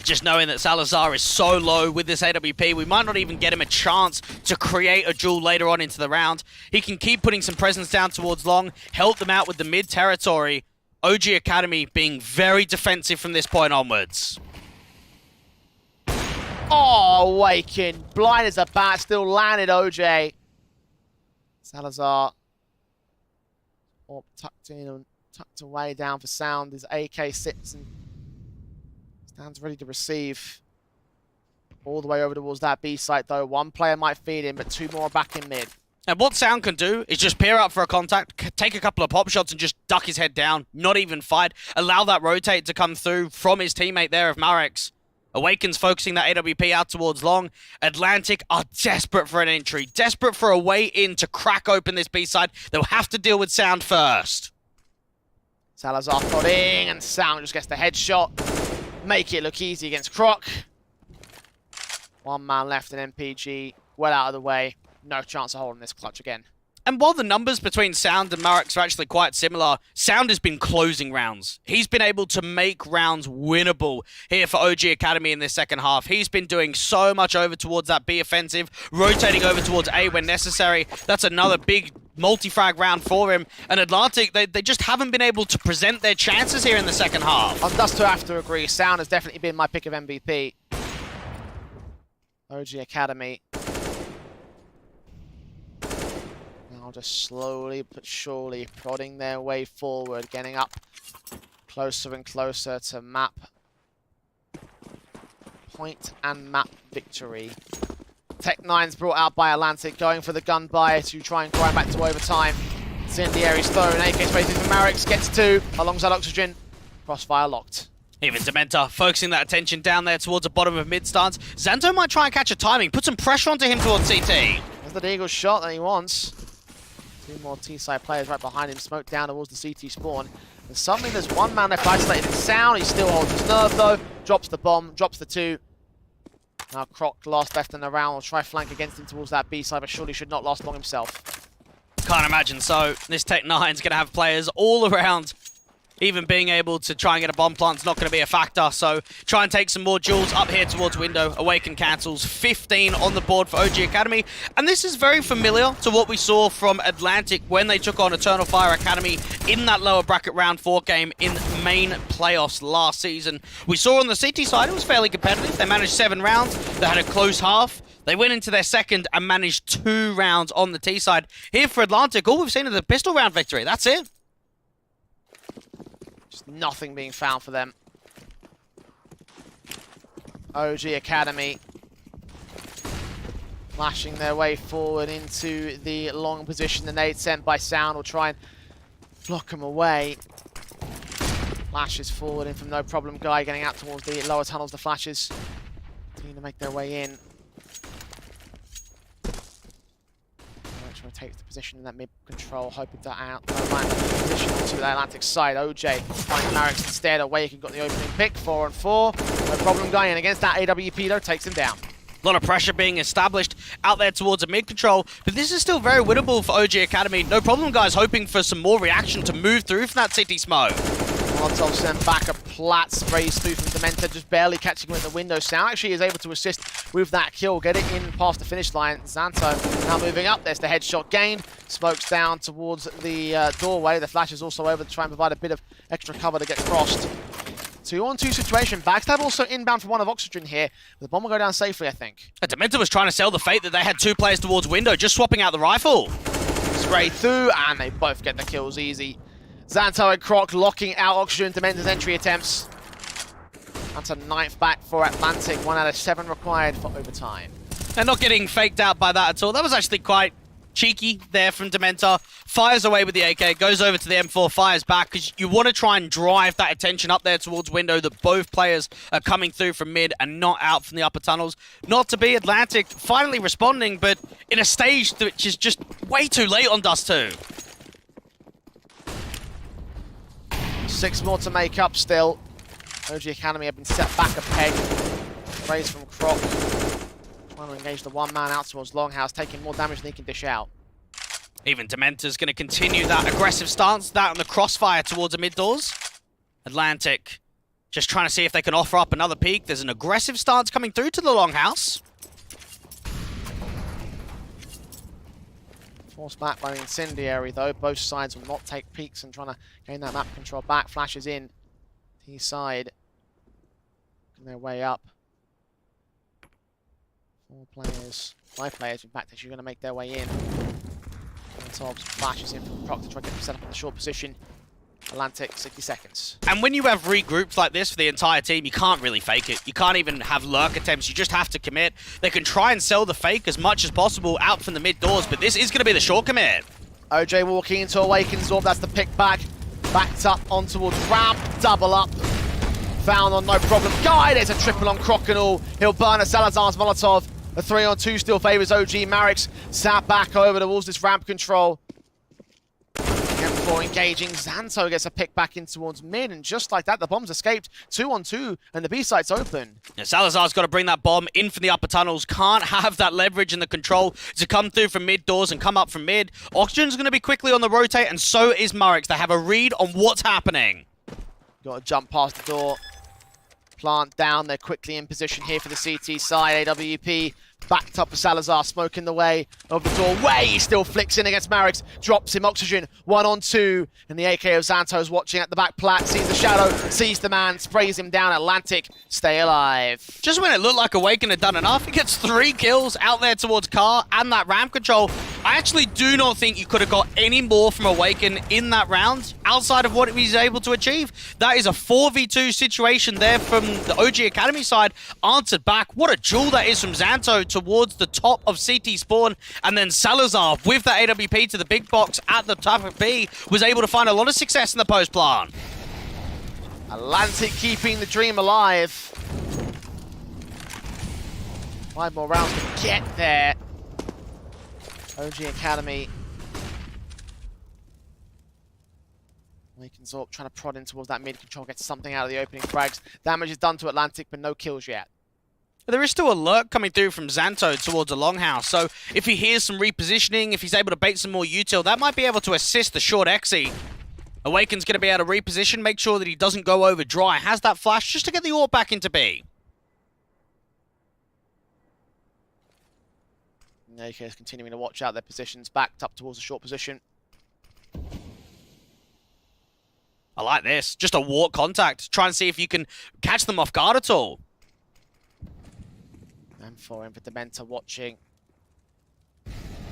Just knowing that Salazar is so low with this AWP, we might not even get him a chance to create a duel later on into the round. He can keep putting some presence down towards Long, help them out with the mid territory. OG Academy being very defensive from this point onwards. Oh, Awaken. Blind as a bat, still landed OJ. Salazar. Oh, tucked in and tucked away down for sound. His AK sits and stands ready to receive. All the way over towards that B site though. One player might feed him, but two more back in mid. And what Sound can do is just peer up for a contact, take a couple of pop shots and just duck his head down, not even fight, allow that rotate to come through from his teammate there of Marex. Awaken's focusing that AWP out towards Long. Atlantic are desperate for an entry, desperate for a way in to crack open this B-side. They'll have to deal with Sound first. Salazar prodding, and Sound just gets the headshot. Make it look easy against Croc. One man left in MPG, well out of the way. No chance of holding this clutch again. And while the numbers between Sound and Marex are actually quite similar, Sound has been closing rounds. He's been able to make rounds winnable here for OG Academy in this second half. He's been doing so much over towards that B offensive, rotating over towards A when necessary. That's another big multi-frag round for him. And Atlantic, they just haven't been able to present their chances here in the second half. I'm just to have to agree. Sound has definitely been my pick of MVP. OG Academy. Just slowly but surely prodding their way forward, getting up closer and closer to map point and map victory. Tech-9's brought out by Atlantic, going for the gun buy to try and grind back to overtime. Incendiary's thrown, AK spaces for Marex, gets two alongside Oxygen. Crossfire locked. Even Dementa focusing that attention down there towards the bottom of mid stance. Xanto might try and catch a timing, put some pressure onto him towards CT. There's the Deagle shot that he wants. Two more T-side players right behind him, smoked down towards the CT spawn. And suddenly there's one man left isolated in Sound. He still holds his nerve though. Drops the bomb, drops the two. Now Croc last left in the round. Will try flank against him towards that B side, but surely should not last long himself. Can't imagine so. This Tech-9's going to have players all around. Even being able to try and get a bomb plant's not going to be a factor, so try and take some more duels up here towards window. Awaken cancels, 15 on the board for OG Academy, and this is very familiar to what we saw from Atlantic when they took on Eternal Fire Academy in that lower bracket round 4 game in main playoffs last season. We saw on the CT side it was fairly competitive. They managed 7 rounds, they had a close half. They went into their second and managed 2 rounds on the T side. Here for Atlantic, all we've seen is a pistol round victory, that's it. Nothing being found for them. OG Academy flashing their way forward into the long position. The nade sent by Sound will try and block them away. Flashes forward in from no problem. Guy getting out towards the lower tunnels. The flashes continue to make their way in. Trying to take the position in that mid control, hoping to land the position to the Atlantic side. OJ finds Marex instead. Awake got the opening pick, 4 on 4. No problem going in against that AWP though, takes him down. A lot of pressure being established out there towards a mid control, but this is still very winnable for OG Academy. No problem, guys, hoping for some more reaction to move through from that city smoke. Molotov sent back a plat, sprays through from Dementa, just barely catching him at the window. Sound actually is able to assist with that kill, get it in past the finish line. Xanto now moving up, there's the headshot gained. Smokes down towards the doorway. The flash is also over to try and provide a bit of extra cover to get crossed. 2-on-2 situation. Backstab also inbound for one of Oxygen here. The bomb will go down safely, I think. Dementa was trying to sell the fate that they had 2 players towards window, just swapping out the rifle. Spray through, and they both get the kills easy. Xanto and Croc locking out Oxygen. Dementa's entry attempts. That's a 9th back for Atlantic, 1 out of 7 required for overtime. They're not getting faked out by that at all. That was actually quite cheeky there from Dementor. Fires away with the AK, goes over to the M4, fires back, because you want to try and drive that attention up there towards window, that both players are coming through from mid and not out from the upper tunnels. Not to be Atlantic finally responding, but in a stage which is just way too late on Dust 2. 6 more to make up still. OG Academy have been set back a peg. Raise from Croc. Trying to engage the one man out towards Longhouse, taking more damage than he can dish out. Even Dementor's going to continue that aggressive stance, that on the crossfire towards the mid doors. Atlantic just trying to see if they can offer up another peek. There's an aggressive stance coming through to the Longhouse. Forced back by the Incendiary though. Both sides will not take peeks and trying to gain that map control back. Flashes in. T side. Working their way up. 4 players, 5 players in fact, actually going to make their way in. Tobbs flashes in from Proc to try to get them set up in the short position. Atlantic, 60 seconds. And when you have regroups like this for the entire team, you can't really fake it. You can't even have lurk attempts. You just have to commit. They can try and sell the fake as much as possible out from the mid doors, but this is going to be the short commit. OJ walking into Awaken's Orb, that's the pick back. Backed up on towards ramp, double up. Found on no problem. Guy, there's a triple on Croc and all. He'll burn a Salazar's Molotov. A 3-on-2 still favours OG. Marix sat back over towards this ramp control. M4 engaging. Xanto gets a pick back in towards mid, and just like that, the bomb's escaped. 2-on-2, and the B site's open. Yeah, Salazar's got to bring that bomb in from the upper tunnels. Can't have that leverage and the control to come through from mid doors and come up from mid. Oxygen's going to be quickly on the rotate, and so is Marix. They have a read on what's happening. Got to jump past the door. Plant down. They're quickly in position here for the CT side. AWP backed up for Salazar, smoking the way of the doorway. He still flicks in against Marix, drops him Oxygen, 1-on-2. And the AK of Xanto's watching at the back plat, sees the shadow, sees the man, sprays him down. Atlantic, stay alive. Just when it looked like Awaken had done enough, he gets 3 kills out there towards Car and that ramp control. I actually do not think you could have got any more from Awaken in that round outside of what he was able to achieve. That is a 4v2 situation there from the OG Academy side, answered back. What a duel that is from Xanto towards the top of CT spawn, and then Salazar with that AWP to the big box at the top of B was able to find a lot of success in the post plant. Atlantic keeping the dream alive. 5 more rounds to get there. OG Academy. Awaken's Orb trying to prod in towards that mid control, gets something out of the opening frags. Damage is done to Atlantic, but no kills yet. There is still a lurk coming through from Xanto towards the Longhouse, so if he hears some repositioning, if he's able to bait some more util, that might be able to assist the short exi. Awaken's going to be able to reposition, make sure that he doesn't go over dry, has that flash just to get the orb back into B. AK is continuing to watch out their positions, backed up towards the short position. I like this. Just a walk contact. Try and see if you can catch them off guard at all. M4 in for Dementor watching.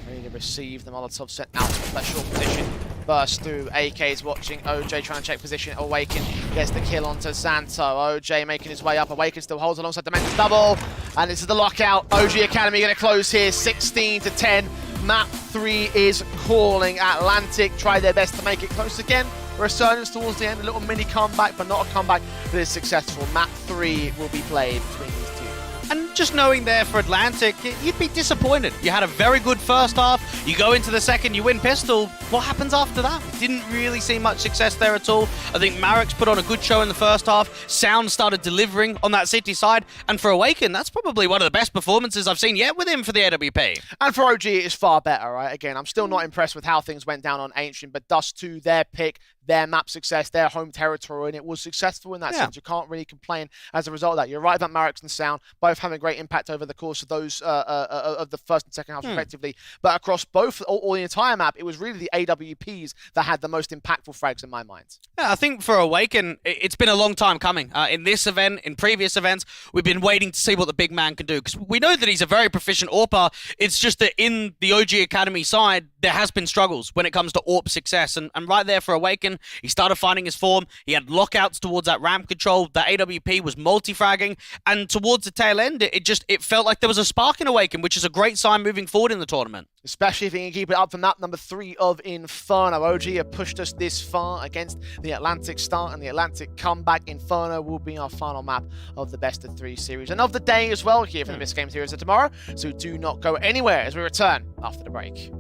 Ready to receive the Molotov set out of that short position. Burst through. AK's watching. OJ trying to check position. Awaken gets the kill onto Xanto. OJ making his way up. Awaken still holds alongside Dementor's double. And this is the lockout. OG Academy going to close here. 16-10. Map 3 is calling. Atlantic tried their best to make it close again. Resurgence towards the end. A little mini comeback, but not a comeback that is successful. Map 3 will be played between these two. And just knowing there for Atlantic, you'd be disappointed. You had a very good first half. You go into the second, you win pistol. What happens after that? Didn't really see much success there at all. I think Marix put on a good show in the first half. Sound started delivering on that City side. And for Awaken, that's probably one of the best performances I've seen yet with him for the AWP. And for OG, it is far better, right? Again, I'm still not impressed with how things went down on Ancient, but Dust 2, their pick, their map success, their home territory, and it was successful in that sense. You can't really complain as a result of that. You're right about Marix and Sound. Both both having a great impact over the course of those of the first and second half respectively. But across both or the entire map, it was really the AWPs that had the most impactful frags in my mind. Yeah, I think for Awaken, it's been a long time coming. In this event, in previous events, we've been waiting to see what the big man can do, because we know that he's a very proficient AWPer. It's just that in the OG Academy side, there has been struggles when it comes to AWP success. And right there for Awaken, he started finding his form. He had lockouts towards that ramp control. That AWP was multi-fragging. And towards the tail end, it felt like there was a spark in Awaken, which is a great sign moving forward in the tournament. Especially if he can keep it up for map number 3 of Inferno. OG have pushed us this far against the Atlantic start and the Atlantic comeback. Inferno will be our final map of the best of 3 series and of the day as well here for the MistGames Heroes of Tomorrow. So do not go anywhere as we return after the break.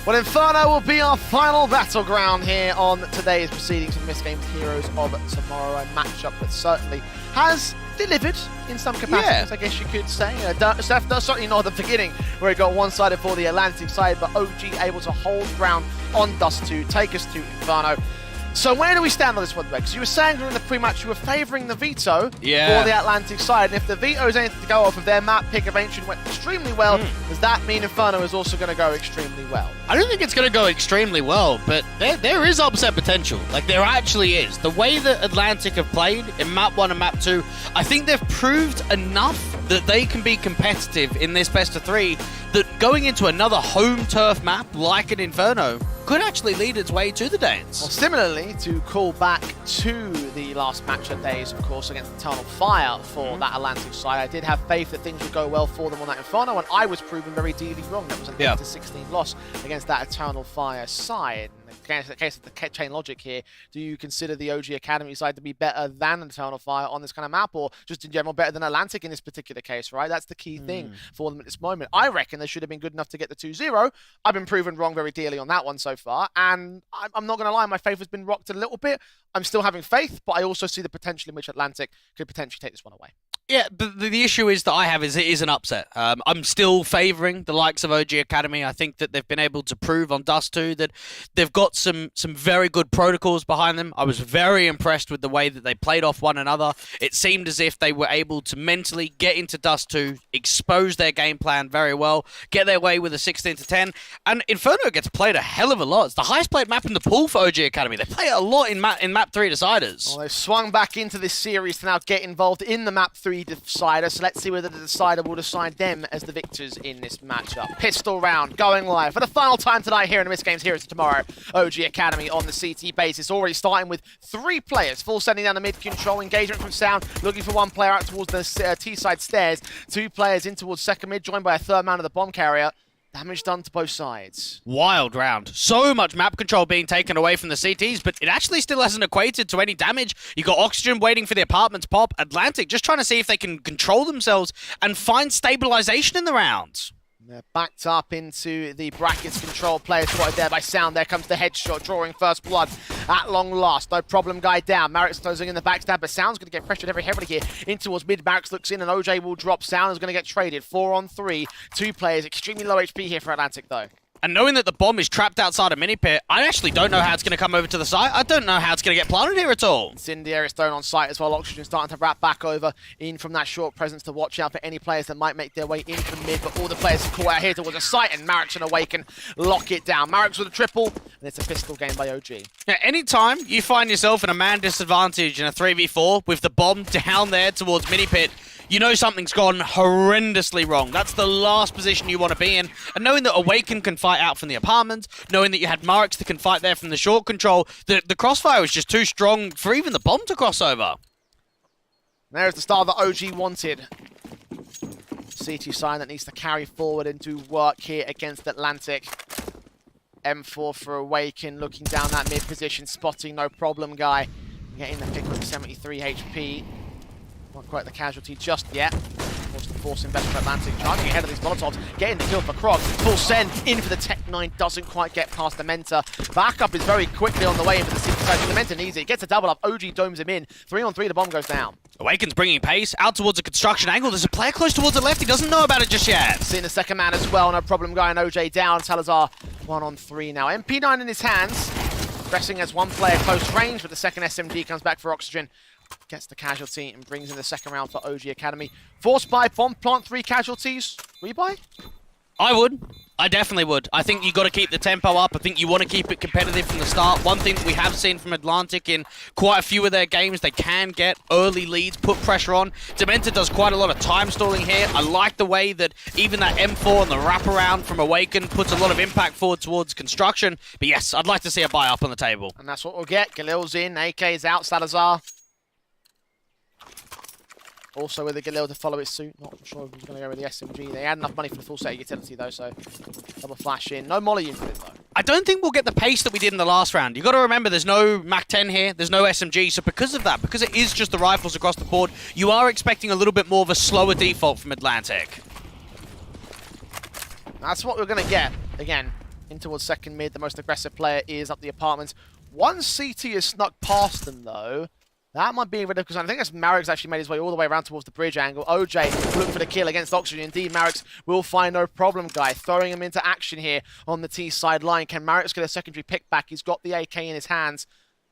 Well, Inferno will be our final battleground here on today's proceedings of MistGames Heroes of Tomorrow. A matchup that certainly has delivered in some capacities, I guess you could say. Certainly not at the beginning, where it got one-sided for the Atlantic side, but OG able to hold ground on Dust 2, take us to Inferno. So where do we stand on this one, Rex? You were saying during the pre-match you were favouring the veto for the Atlantic side, and if the veto is anything to go off of their map pick of Ancient went extremely well, does that mean Inferno is also going to go extremely well? I don't think it's going to go extremely well, but there is upset potential. Like, there actually is. The way that Atlantic have played in Map 1 and Map 2, I think they've proved enough that they can be competitive in this best of 3, that going into another home turf map like an Inferno could actually lead its way to the dance. Well, similarly, to call back to the last matchup days, of course, against Eternal Fire for that Atlantic side, I did have faith that things would go well for them on that Inferno, and I was proven very dearly wrong. That was an 8-16 loss against that Eternal Fire side. In the case of the chain logic here, do you consider the OG Academy side to be better than Eternal Fire on this kind of map, or just in general better than Atlantic in this particular case, right? That's the key thing for them at this moment. I reckon they should have been good enough to get the 2-0. I've been proven wrong very dearly on that one so far, and I'm not going to lie, my faith has been rocked a little bit. I'm still having faith, but I also see the potential in which Atlantic could potentially take this one away. Yeah, but the issue is that I have is it is an upset. I'm still favouring the likes of OG Academy. I think that they've been able to prove on Dust 2 that they've got some very good protocols behind them. I was very impressed with the way that they played off one another. It seemed as if they were able to mentally get into Dust 2, expose their game plan very well, get their way with a 16-10, and Inferno gets played a hell of a lot. It's the highest played map in the pool for OG Academy. They play it a lot in Map 3 Deciders. Well, they've swung back into this series to now get involved in the Map 3 Decider, so let's see whether the Decider will decide them as the victors in this matchup. Pistol round going live for the final time tonight here in the MistGames Heroes of Tomorrow. OG Academy on the CT basis, already starting with 3 players, full sending down the mid control, engagement from Sound, looking for 1 player out towards the T-side stairs, 2 players in towards second mid, joined by a 3rd man of the bomb carrier. Damage done to both sides. Wild round. So much map control being taken away from the CTs, but it actually still hasn't equated to any damage. You got Oxygen waiting for the apartments pop. Atlantic just trying to see if they can control themselves and find stabilization in the rounds. They're backed up into the brackets control. Players spotted there by Sound. There comes the headshot, drawing first blood at long last. No problem, guy down. Marix closing in the backstab, but Sound's going to get pressured very heavily here. In towards mid, Marix looks in, and OJ will drop. Sound is going to get traded. 4-on-3. 2 players, extremely low HP here for Atlantic, though. And knowing that the bomb is trapped outside a mini pit, I actually don't know how it's going to come over to the site. I don't know how it's going to get planted here at all. Incendiary is thrown on site as well. Oxygen starting to wrap back over in from that short presence to watch out for any players that might make their way in from mid, but all the players are caught out here towards the site, and Marix and Awaken lock it down. Marix with a triple, and it's a pistol game by OG. Now, anytime you find yourself in a man disadvantage in a 3v4 with the bomb down there towards mini pit, you know something's gone horrendously wrong. That's the last position you want to be in. And knowing that Awaken can fight out from the apartment, knowing that you had Marix that can fight there from the short control, the crossfire was just too strong for even the bomb to cross over. There's the start that OG wanted. CT sign that needs to carry forward and do work here against Atlantic. M4 for Awaken, looking down that mid position, spotting no problem, guy. Getting the pick with 73 HP. Not quite the casualty just yet. Wants to force investment for Atlantic, charging ahead of these Molotovs, getting the kill for Krog. Full send in for the Tech 9, doesn't quite get past the Mentor. Backup is very quickly on the way in for the City side. The Mentor needs it, gets a double up. OG domes him in. 3-on-3, the bomb goes down. Awaken's bringing pace out towards a construction angle. There's a player close towards the left. He doesn't know about it just yet. Seeing the second man as well. No problem, guy and OJ down. Salazar 1-on-3 now. MP9 in his hands. Pressing as 1 player close range, but the second SMG comes back for Oxygen. Gets the casualty and brings in the second round for OG Academy. Force buy, bomb plant, 3 casualties. Rebuy? I would. I definitely would. I think you got to keep the tempo up. I think you want to keep it competitive from the start. One thing that we have seen from Atlantic in quite a few of their games, they can get early leads, put pressure on. Dementor does quite a lot of time stalling here. I like the way that even that M4 and the wraparound from Awaken puts a lot of impact forward towards construction. But yes, I'd like to see a buy up on the table. And that's what we'll get. Galil's in, AK's out, Salazar. Also with the Galil to follow his suit. Not sure if he's going to go with the SMG. They had enough money for the full set of utility though, so double flash in. No molly unit though. I don't think we'll get the pace that we did in the last round. You've got to remember there's no MAC-10 here, there's no SMG, so because of that, because it is just the rifles across the board, you are expecting a little bit more of a slower default from Atlantic. That's what we're going to get. Again, In towards second mid, the most aggressive player is up the apartments. One CT is snuck past them, though. That might be rid of, because I think that's Marix actually made his way all the way around towards the bridge angle. OJ looking for the kill against Oxygen. Indeed, Marix will find no problem, guy. Throwing him into action here on the T side line. Can Marix get a secondary pick back? He's got the AK in his hands,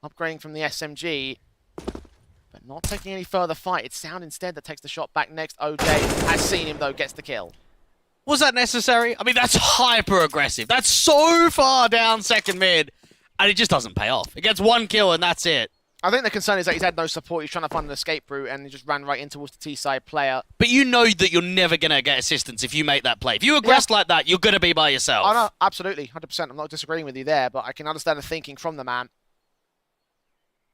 upgrading from the SMG. But not taking any further fight. It's Sound instead that takes the shot back next. OJ has seen him, though, gets the kill. Was that necessary? I mean, that's hyper aggressive. That's so far down second mid, and it just doesn't pay off. It gets one kill, and that's it. I think the concern is that he's had no support. He's trying to find an escape route, and he just ran right in towards the T-side player. But you know that you're never going to get assistance if you make that play. If you aggress like that, you're going to be by yourself. Oh, no, absolutely. 100%. I'm not disagreeing with you there, but I can understand the thinking from the man.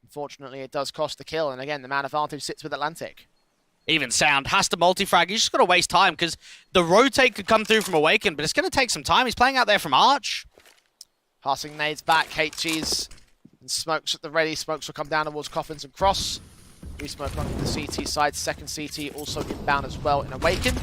Unfortunately, it does cost the kill, and again, the man advantage sits with Atlantic. Even Sound has to multi-frag. He's just got to waste time, because the rotate could come through from Awaken, but it's going to take some time. He's playing out there from Arch. Passing nades back, HG's and Smokes at the ready. Smokes will come down towards Coffins and Cross. Resmoke onto the CT side. Second CT also inbound as well in Awaken.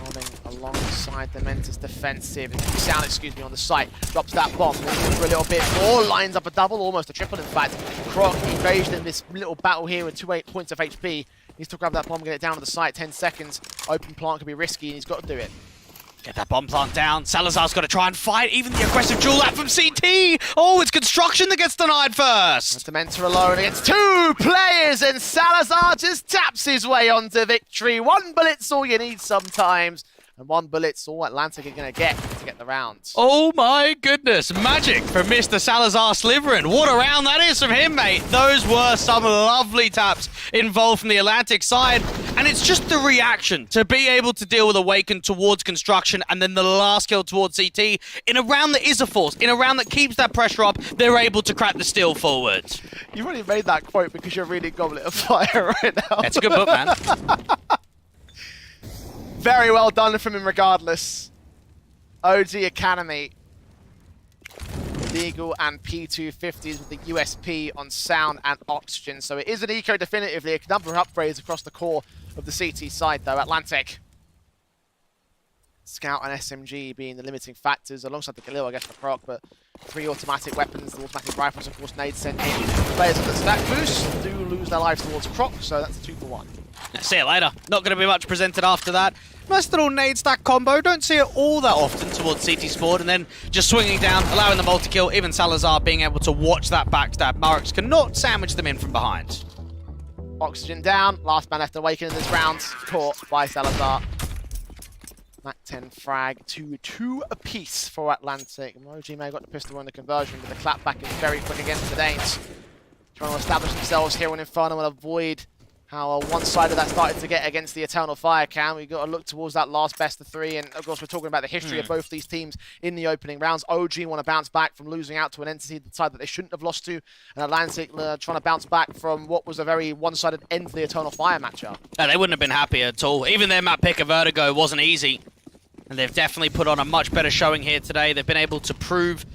Holding alongside the Mentor's defensive. Sound, excuse me, on the site. Drops that bomb. For a little bit more. Lines up a double, almost a triple in fact. Croc engaged in this little battle here with 2 points of HP. Needs to grab that bomb, get it down to the site. 10 seconds. Open plant could be risky, and he's got to do it. Get that bomb plant down. Salazar's got to try and fight. Even the aggressive duel out from CT. Oh, it's Construction that gets denied first. Mentor alone against 2 players, and Salazar just taps his way onto victory. 1 bullet's all you need sometimes. And 1 bullet's all Atlantic are going to get the round. Oh my goodness. Magic from Mr. Salazar Sliverin. What a round that is from him, mate. Those were some lovely taps involved from the Atlantic side. And it's just the reaction to be able to deal with Awaken towards Construction and then the last kill towards CT. In a round that is a force, in a round that keeps that pressure up, they're able to crack the steal forward. You've already made that quote because you're reading Goblet of Fire right now. It's a good book, man. Very well done from him regardless. OG Academy. Legal and P250s with the USP on Sound and Oxygen. So it is an eco definitively. A number of upgrades across the core of the CT side though. Atlantic. Scout and SMG being the limiting factors alongside the Galil, I guess, for Croc, but 3 automatic weapons, the automatic rifles, of course, nades sent in. Players of the stack boost do lose their lives towards Croc, so that's a 2 for 1. See you later. Not going to be much presented after that. Nice little nade stack combo. Don't see it all that often towards CT Sport, and then just swinging down, allowing the multi-kill. Even Salazar being able to watch that backstab. Marix cannot sandwich them in from behind. Oxygen down. Last man left Awaken in this round. Caught by Salazar. Mac 10 frag to 2 apiece for Atlantic. Emoji may have got the pistol on the conversion, but the clapback is very quick against the Danes. Trying to establish themselves here on Inferno and avoid how one-sided that started to get against the Eternal Fire Cam. We've got to look towards that last best of 3, and of course we're talking about the history of both these teams in the opening rounds. OG want to bounce back from losing out to an entity the side that they shouldn't have lost to, and Atlantic trying to bounce back from what was a very one-sided end to the Eternal Fire matchup. No, they wouldn't have been happy at all. Even their map pick of Vertigo wasn't easy, and they've definitely put on a much better showing here today. They've been able to prove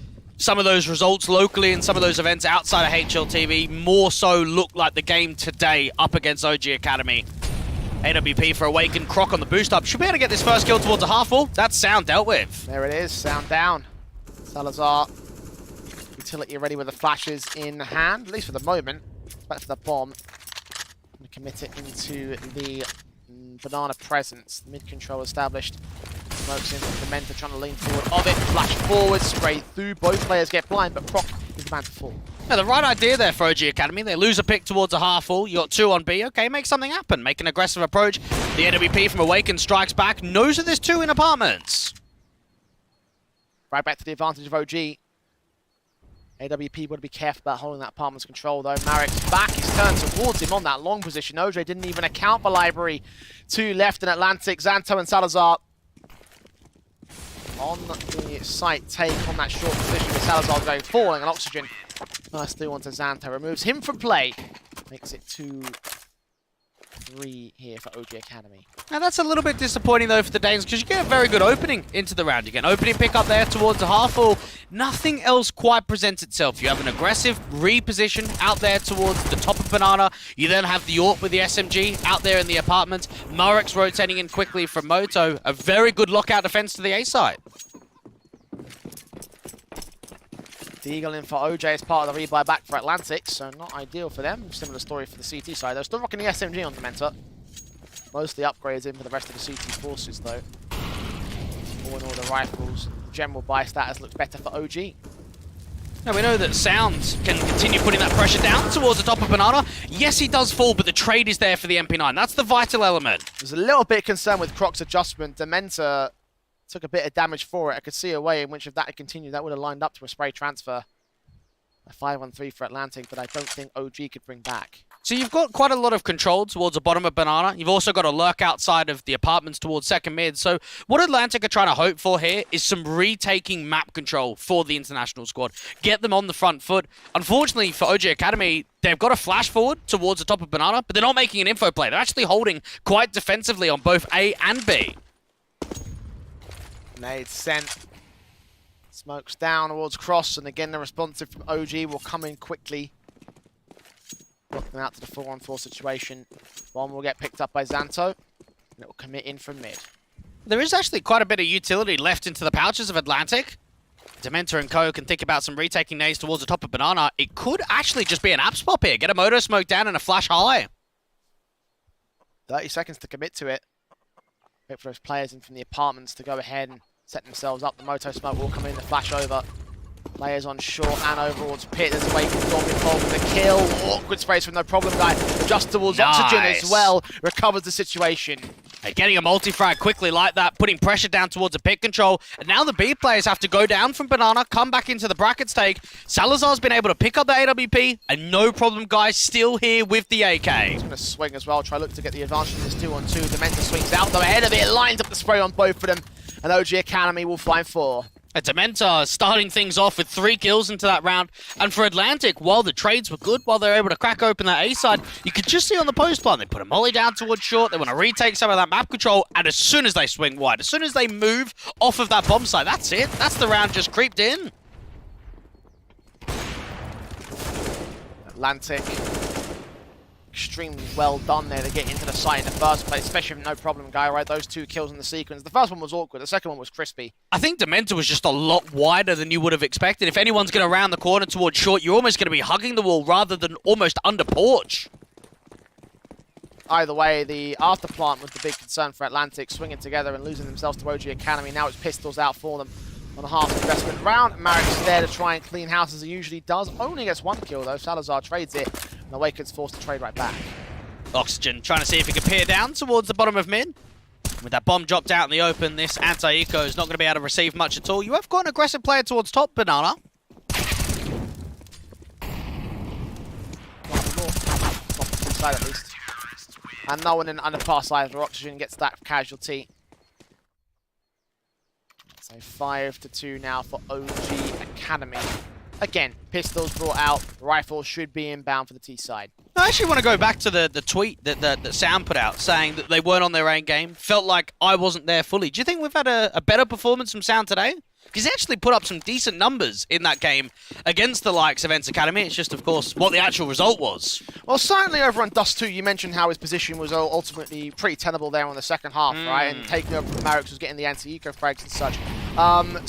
some of those results locally and some of those events outside of HLTV more so look like the game today up against OG Academy. AWP for Awaken, Croc on the boost up. Should be able to get this first kill towards a half wall. That's Sound dealt with. There it is, Sound down. Salazar, utility ready with the flashes in hand, at least for the moment. Back for the bomb. Gonna commit it into the banana presence. Mid control established. Smokes in with the Mentor trying to lean forward of it. Flash forward, spray through. Both players get blind, but Croc is the man to fall. Yeah, the right idea there for OG Academy. They lose a pick towards a half wall. You got 2 on B. Okay, make something happen. Make an aggressive approach. The AWP from Awaken strikes back. Knows that there's 2 in apartments. Right back to the advantage of OG. AWP would be careful about holding that apartment's control though. Marix back, he's turned towards him on that long position. OJ didn't even account for Library. 2 left in Atlantic. Xanto and Salazar on the site take on that short position with Salazar going falling and Oxygen. Nice through onto Xanto. Removes him from play. Makes it 2-3 here for OG Academy. Now that's a little bit disappointing though for the Danes because you get a very good opening into the round. You get an opening pick up there towards the half wall. Nothing else quite presents itself. You have an aggressive reposition out there towards the top of Banana. You then have the AWP with the SMG out there in the apartment. Murrex rotating in quickly from Moto. A very good lockout defense to the A side. Deagle in for OJ as part of the rebuy back for Atlantic, so not ideal for them. Similar story for the CT side. They're still rocking the SMG on Dementor. Mostly upgrades in for the rest of the CT forces though. All in all, the rifles, general buy status looks better for OG. Now we know that Sound can continue putting that pressure down towards the top of Banana. Yes, he does fall, but the trade is there for the MP9. That's the vital element. There's a little bit concerned with Croc's adjustment. Dementor took a bit of damage for it. I could see a way in which if that had continued, that would have lined up to a spray transfer. A 5-on-3 for Atlantic, but I don't think OG could bring back. So you've got quite a lot of control towards the bottom of Banana. You've also got a lurk outside of the apartments towards second mid. So what Atlantic are trying to hope for here is some retaking map control for the international squad. Get them on the front foot. Unfortunately for OG Academy, they've got a flash forward towards the top of Banana, but they're not making an info play. They're actually holding quite defensively on both A and B. Nade sent. Smokes down towards Cross, and again the responsive from OG will come in quickly. Lock them out to the 4-on-4 situation. Bomb will get picked up by Xanto, and it will commit in from mid. There is actually quite a bit of utility left into the pouches of Atlantic. Dementor and co can think about some retaking nades towards the top of Banana. It could actually just be an app swap here. Get a moto smoke down and a flash high. 30 seconds to commit to it. Wait for those players in from the apartments to go ahead and set themselves up. The moto smoke will come in, the flash over. Players on short and over towards pit. There's a way for Dom involved with a kill. Awkward space with no problem, guy. Just towards Oxygen as well. Recovers the situation. Hey, getting a multi-frag quickly like that, putting pressure down towards a pit control. And now the B players have to go down from Banana, come back into the bracket stake. Salazar's been able to pick up the AWP, and no problem, guys, still here with the AK. He's going to swing as well, try look to get the advantage in this 2-on-2. Dementor swings out, though, ahead of it, lines up the spray on both of them. And OG Academy will find 4. Dementor starting things off with 3 kills into that round. And for Atlantic, while the trades were good, while they were able to crack open that A side, you could just see on the post plan, they put a molly down towards short, they want to retake some of that map control, and as soon as they swing wide, as soon as they move off of that bomb site, that's it. That's the round just creeped in. Atlantic. Extremely well done there to get into the site in the first place, especially with no problem guy, right? Those 2 kills in the sequence. The first one was awkward, the second one was crispy. I think Dementor was just a lot wider than you would have expected. If anyone's going to round the corner towards short, you're almost going to be hugging the wall rather than almost under porch. Either way, the after plant was the big concern for Atlantic, swinging together and losing themselves to OG Academy. Now it's pistols out for them on a half investment round. Marek's there to try and clean house as he usually does. Only gets 1 kill though. Salazar trades it, and Awaken's forced to trade right back. Oxygen trying to see if he can peer down towards the bottom of mid. With that bomb dropped out in the open, this anti-eco is not going to be able to receive much at all. You have got an aggressive player towards top, Banana. Inside at least. And no one in underpass either. Oxygen gets that casualty. So 5-2 now for OG Academy. Again, pistols brought out. Rifles should be inbound for the T side. I actually want to go back to the tweet that Sam put out saying that they weren't on their own game. Felt like I wasn't there fully. Do you think we've had a better performance from Sound today? Because he actually put up some decent numbers in that game against the likes of Ents Academy. It's just, of course, what the actual result was. Well, certainly over on Dust 2, you mentioned how his position was ultimately pretty tenable there on the second half, right? And taking over from Marek was getting the anti-eco frags and such.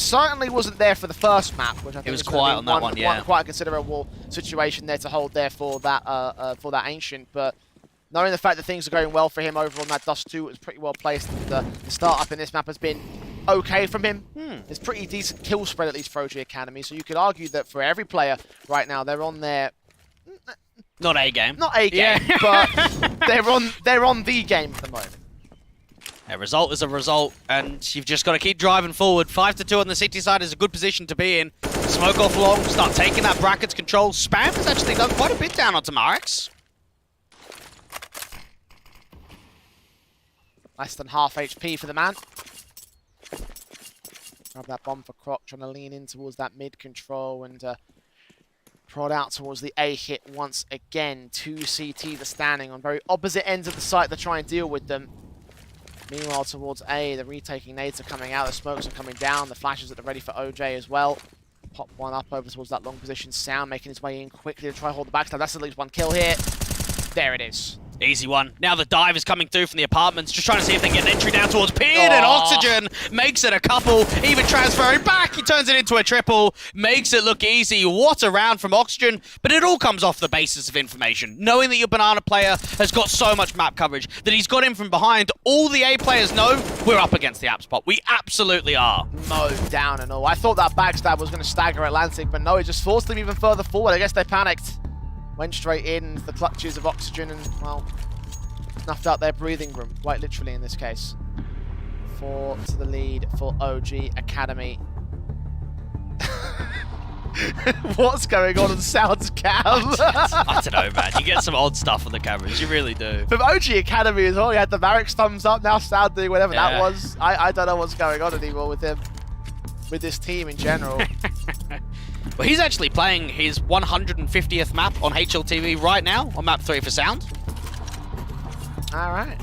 Certainly wasn't there for the first map, which I think was quiet on that one, yeah. Quite a considerable situation there to hold there for that Ancient, but knowing the fact that things are going well for him over on that Dust 2, it was pretty well placed. The start up in this map has been okay from him. It's pretty decent kill spread, at least for OG Academy, so you could argue that for every player right now, they're on their... Not A game. Not A game, yeah. But they're on the game at the moment. A result is a result, and you've just got to keep driving forward. 5-2 on the city side is a good position to be in. Smoke off long, start taking that brackets control. Spam has actually done quite a bit down onto Marex. Less than half HP for the man. Grab that bomb for Croc, trying to lean in towards that mid control and prod out towards the A hit once again. 2 CT, the standing on very opposite ends of the site to try and deal with them. Meanwhile, towards A, the retaking nades are coming out, the smokes are coming down, the flashes that are ready for OJ as well. Pop one up over towards that long position. Sound making his way in quickly to try and hold the backstab. That's at least 1 kill here. There it is. Easy one. Now the dive is coming through from the apartments, just trying to see if they can get an entry down towards Beard, and Oxygen makes it a couple, even transferring back, he turns it into a triple, makes it look easy. What a round from Oxygen, but it all comes off the basis of information. Knowing that your Banana player has got so much map coverage, that he's got in from behind, all the A players know we're up against the app spot. We absolutely are. Mowed down and all. I thought that backstab was going to stagger Atlantic, but no, it just forced them even further forward. I guess they panicked. Went straight in the clutches of Oxygen and, well, snuffed out their breathing room, quite literally in this case. 4 to the lead for OG Academy. What's going on sounds cam? I don't know, man. You get some odd stuff on the cameras. You really do. From OG Academy as well, he had the Marix thumbs up, now Sound doing whatever that was. I don't know what's going on anymore with him. With this team in general. Well, he's actually playing his 150th map on HLTV right now, on map 3 for Sound. Alright.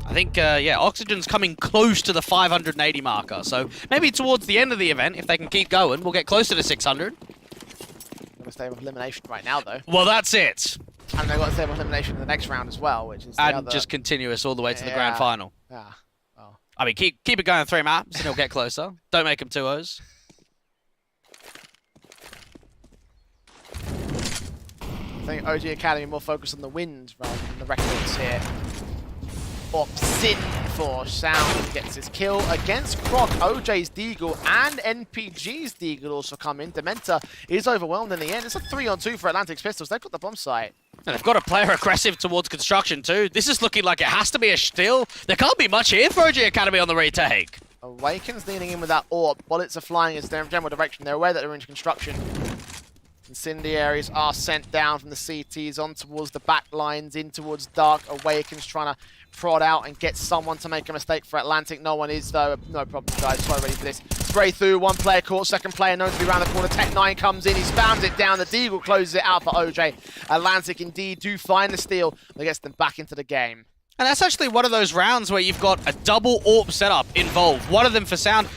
I think, yeah, Oxygen's coming close to the 580 marker, so maybe towards the end of the event, if they can keep going, we'll get closer to 600. Got to stay with elimination right now, though. Well, that's it. And they've got to stay with elimination in the next round as well, which is the And other... just continuous all the way to the grand final. Yeah. Oh. I mean, keep it going 3 maps, and he'll get closer. Don't make him 2-0s. I think OG Academy more focused on the wins rather than the records here. Ops in for Sound, gets his kill against Croc. OJ's Deagle and NPG's Deagle also come in. Dementa is overwhelmed in the end. It's a 3-on-2 for Atlantic's Pistols. They've got the bomb site. And they've got a player aggressive towards construction too. This is looking like it has to be a steal. There can't be much here for OG Academy on the retake. Awaken's leaning in with that AWP. Bullets are flying in their general direction. They're aware that they're in construction. Incendiaries are sent down from the CTs on towards the back lines, in towards Dark. Awaken's trying to prod out and get someone to make a mistake for Atlantic. No one is, though. No problem, guys. So ready for this. Spray through, one player caught, second player known to be around the corner. Tech9 comes in, he spams it down. The Deagle closes it out for OJ. Atlantic indeed do find the steal that gets them back into the game. And that's actually one of those rounds where you've got a double AWP setup involved. One of them for Sound.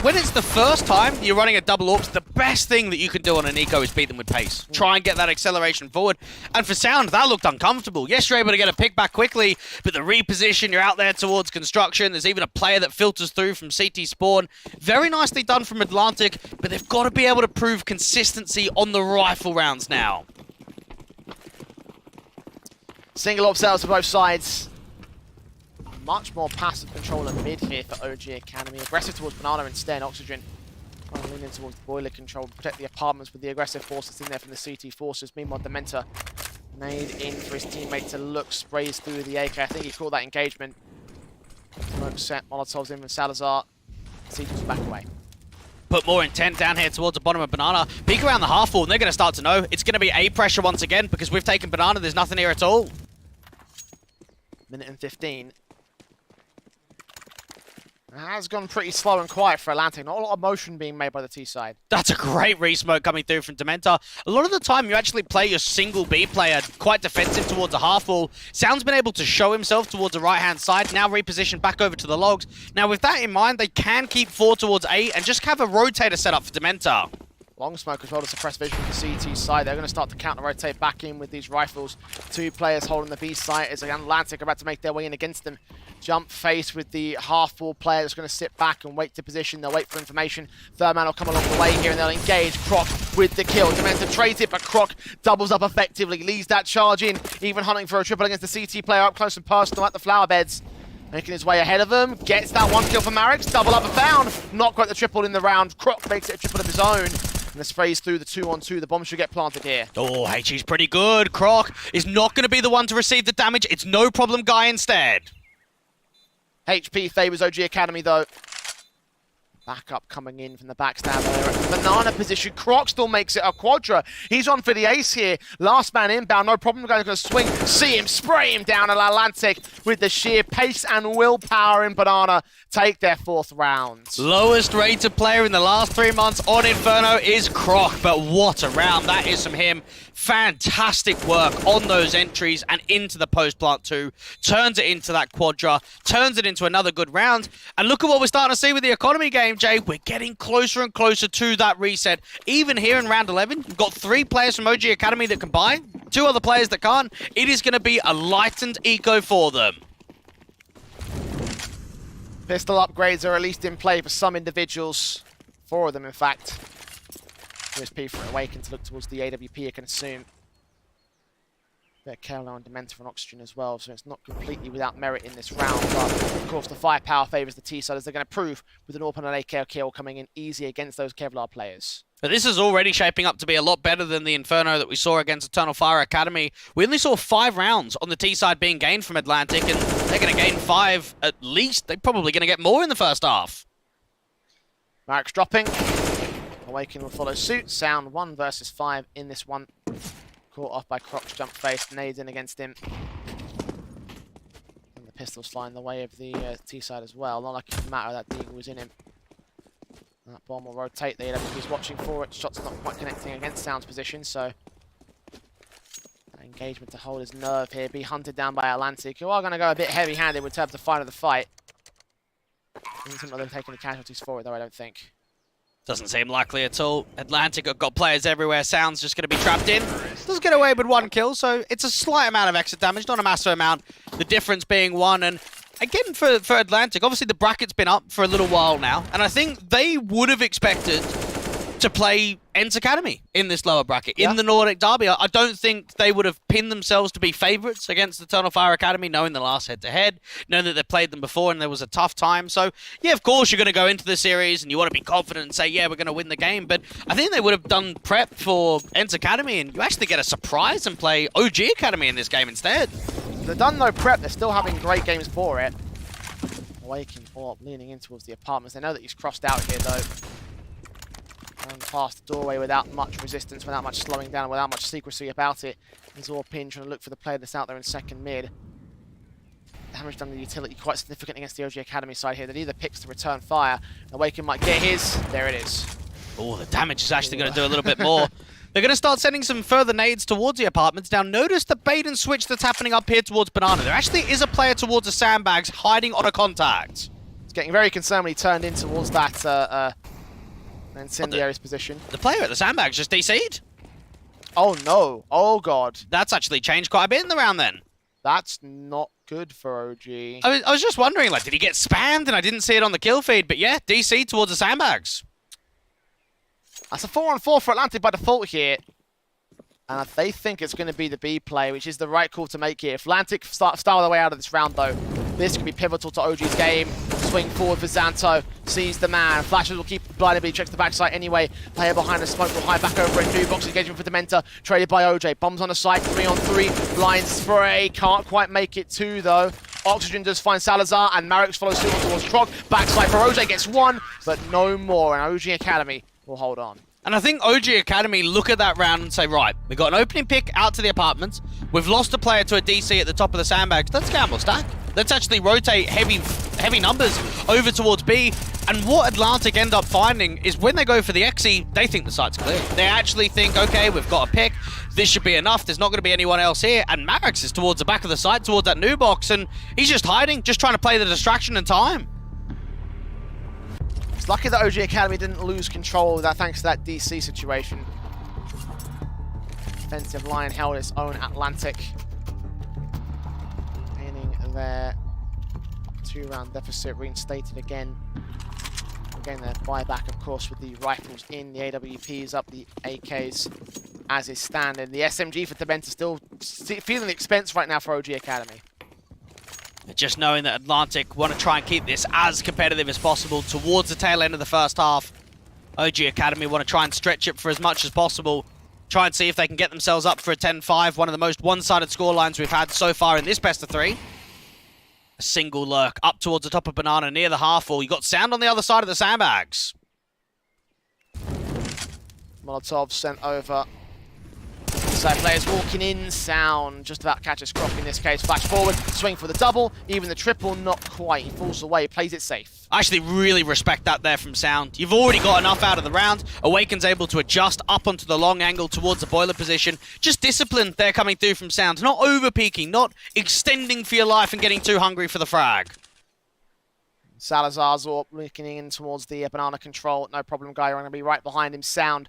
When it's the first time you're running a double AWP, the best thing that you can do on an eco is beat them with pace. Try and get that acceleration forward. And for Sound, that looked uncomfortable. Yes, you're able to get a pick back quickly, but the reposition, you're out there towards construction. There's even a player that filters through from CT spawn. Very nicely done from Atlantic, but they've got to be able to prove consistency on the rifle rounds now. Single AWP setups for both sides. Much more passive control in mid here for OG Academy. Aggressive towards Banana instead. Oxygen trying to lean in towards the boiler control, protect the apartments with the aggressive forces in there from the CT forces. Meanwhile, Dementa made in for his teammate to look, sprays through the AK. I think he caught that engagement. Smoke set, Molotovs in from Salazar. CT's back away. Put more intent down here towards the bottom of Banana. Peek around the half wall, and they're going to start to know. It's going to be A pressure once again, because we've taken Banana. There's nothing here at all. Minute and 15. It has gone pretty slow and quiet for Atlantic. Not a lot of motion being made by the T side. That's a great re-smoke coming through from Dementa. A lot of the time, you actually play your single B player quite defensive towards a half wall. Sound's been able to show himself towards the right-hand side, now repositioned back over to the logs. Now, with that in mind, they can keep 4 towards A and just have a rotator set up for Dementa. Long smoke as well to suppress vision from the CT side. They're going to start to counter-rotate back in with these rifles. 2 players holding the B site as Atlantic are about to make their way in against them. Jump face with the half-wall player that's going to sit back and wait to position. They'll wait for information. Third man will come along the way here and they'll engage Croc with the kill. Dementa trades it, but Croc doubles up effectively, leads that charge in, even hunting for a triple against the CT player up close and personal at the flower beds. Making his way ahead of them, gets that 1 kill for Marix, double up and found. Not quite the triple in the round. Croc makes it a triple of his own. And the sprays through the 2-on-2. The bomb should get planted here. Oh, HE's pretty good. Croc is not going to be the one to receive the damage. It's no problem guy instead. HP favours OG Academy though. Backup coming in from the backstab there at the Banana position. Croc still makes it a quadra. He's on for the ace here. Last man inbound, no problem. Going to swing. See him, spray him down at Atlantic with the sheer pace and willpower in Banana. Take their 4th round. Lowest rated player in the last 3 months on Inferno is Croc, but what a round that is from him. Fantastic work on those entries and into the post-plant 2. Turns it into that quadra, turns it into another good round. And look at what we're starting to see with the economy games. game, Jay, we're getting closer and closer to that reset. Even here in round 11, you've got 3 players from OG Academy that can buy, 2 other players that can't. It is going to be a lightened eco for them. Pistol upgrades are at least in play for some individuals. 4 of them, in fact. USP for Awaken to look towards the AWP, you can assume. Bit of Caroline Dementor and Oxygen as well, so it's not completely without merit in this round. But of course, the firepower favours the T-side as they're going to prove with an AWP and an AK kill coming in easy against those Kevlar players. But this is already shaping up to be a lot better than the Inferno that we saw against Eternal Fire Academy. We only saw 5 rounds on the T-side being gained from Atlantic, and they're going to gain 5 at least. They're probably going to get more in the first half. Marik's dropping. Awaken will follow suit. Sound 1 versus 5 in this one. Caught off by Croc's jump face. Nades in against him. And the pistol's flying the way of the T-side as well. Not like it matter that Deagle was in him. That bomb will rotate. The AWP's watching for it. Shot's not quite connecting against Sound's position, so that engagement to hold his nerve here. Be hunted down by Atlantic, who are going to go a bit heavy-handed in terms of fight of the fight. Doesn't look like they're taking the casualties for it, though, I don't think. Doesn't seem likely at all. Atlantic have got players everywhere. Sound's just going to be trapped in. Does get away with 1 kill, so it's a slight amount of exit damage, not a massive amount. The difference being 1, and again, for Atlantic, obviously the bracket's been up for a little while now, and I think they would have expected to play Ents Academy in this lower bracket, in the Nordic Derby. I don't think they would have pinned themselves to be favourites against Eternal Fire Academy, knowing the last head-to-head, knowing that they played them before and there was a tough time. So, yeah, of course you're going to go into the series and you want to be confident and say, yeah, we're going to win the game, but I think they would have done prep for Ents Academy, and you actually get a surprise and play OG Academy in this game instead. They've done no prep, they're still having great games for it. Awaken Orb leaning in towards the apartments. They know that he's crossed out here, though. And past the doorway without much resistance, without much slowing down, without much secrecy about it. There's Orpin trying to look for the player that's out there in second mid. Damage done to the utility quite significant against the OG Academy side here. That either picks to return fire. Awaken might get his. There it is. Oh, the damage is actually going to do a little bit more. They're going to start sending some further nades towards the apartments. Now, notice the bait and switch that's happening up here towards Banana. There actually is a player towards the sandbags hiding on a contact. It's getting very concerned when he turned in towards that incendiary's position. The player at the sandbags just DC'd. Oh no. Oh god. That's actually changed quite a bit in the round then. That's not good for OG. I was just wondering, like, did he get spammed and I didn't see it on the kill feed? But yeah, DC towards the sandbags. That's a 4-on-4 for Atlantic by default here. And they think it's going to be the B play, which is the right call to make here. If Atlantic start their way out of this round, though, this could be pivotal to OG's game. Swing forward for Xanto, sees the man. Flashes will keep blinded, but he checks the backside anyway. Player behind the smoke will hide back over a new box engagement for Dementor. Traded by OJ. Bombs on the site, 3-on-3. Blind spray. Can't quite make it 2, though. Oxygen does find Salazar, and Marix follows suit towards Trog. Backside for OJ gets 1, but no more. And OG Academy will hold on. And I think OG Academy look at that round and say, right, we've got an opening pick out to the apartments. We've lost a player to a DC at the top of the sandbags. Let's gamble stack. Let's actually rotate heavy numbers over towards B. And what Atlantic end up finding is when they go for the Xe, they think the site's clear. They actually think, okay, we've got a pick. This should be enough. There's not going to be anyone else here. And Marix is towards the back of the site, towards that new box. And he's just hiding, just trying to play the distraction and time. It's lucky that OG Academy didn't lose control of that thanks to that DC situation. Defensive line held its own. Atlantic gaining their 2-round deficit reinstated again. Again, their buyback, of course, with the rifles in, the AWPs up, the AKs as is standard. The SMG for Dementor still feeling the expense right now for OG Academy. Just knowing that Atlantic want to try and keep this as competitive as possible towards the tail end of the first half. OG Academy want to try and stretch it for as much as possible. Try and see if they can get themselves up for a 10-5, one of the most one-sided scorelines we've had so far in this best of 3. A single lurk up towards the top of Banana near the half wall. You got Sound on the other side of the sandbags. Molotov sent over. Side players walking in, Sound just about catches Croc in this case. Flash forward, swing for the double, even the triple, not quite. He falls away, plays it safe. I actually really respect that there from Sound. You've already got enough out of the round. Awaken's able to adjust up onto the long angle towards the boiler position. Just discipline there coming through from Sound. Not over peaking, not extending for your life and getting too hungry for the frag. Salazar's looking in towards the banana control. No problem, guy. You're going to be right behind him. Sound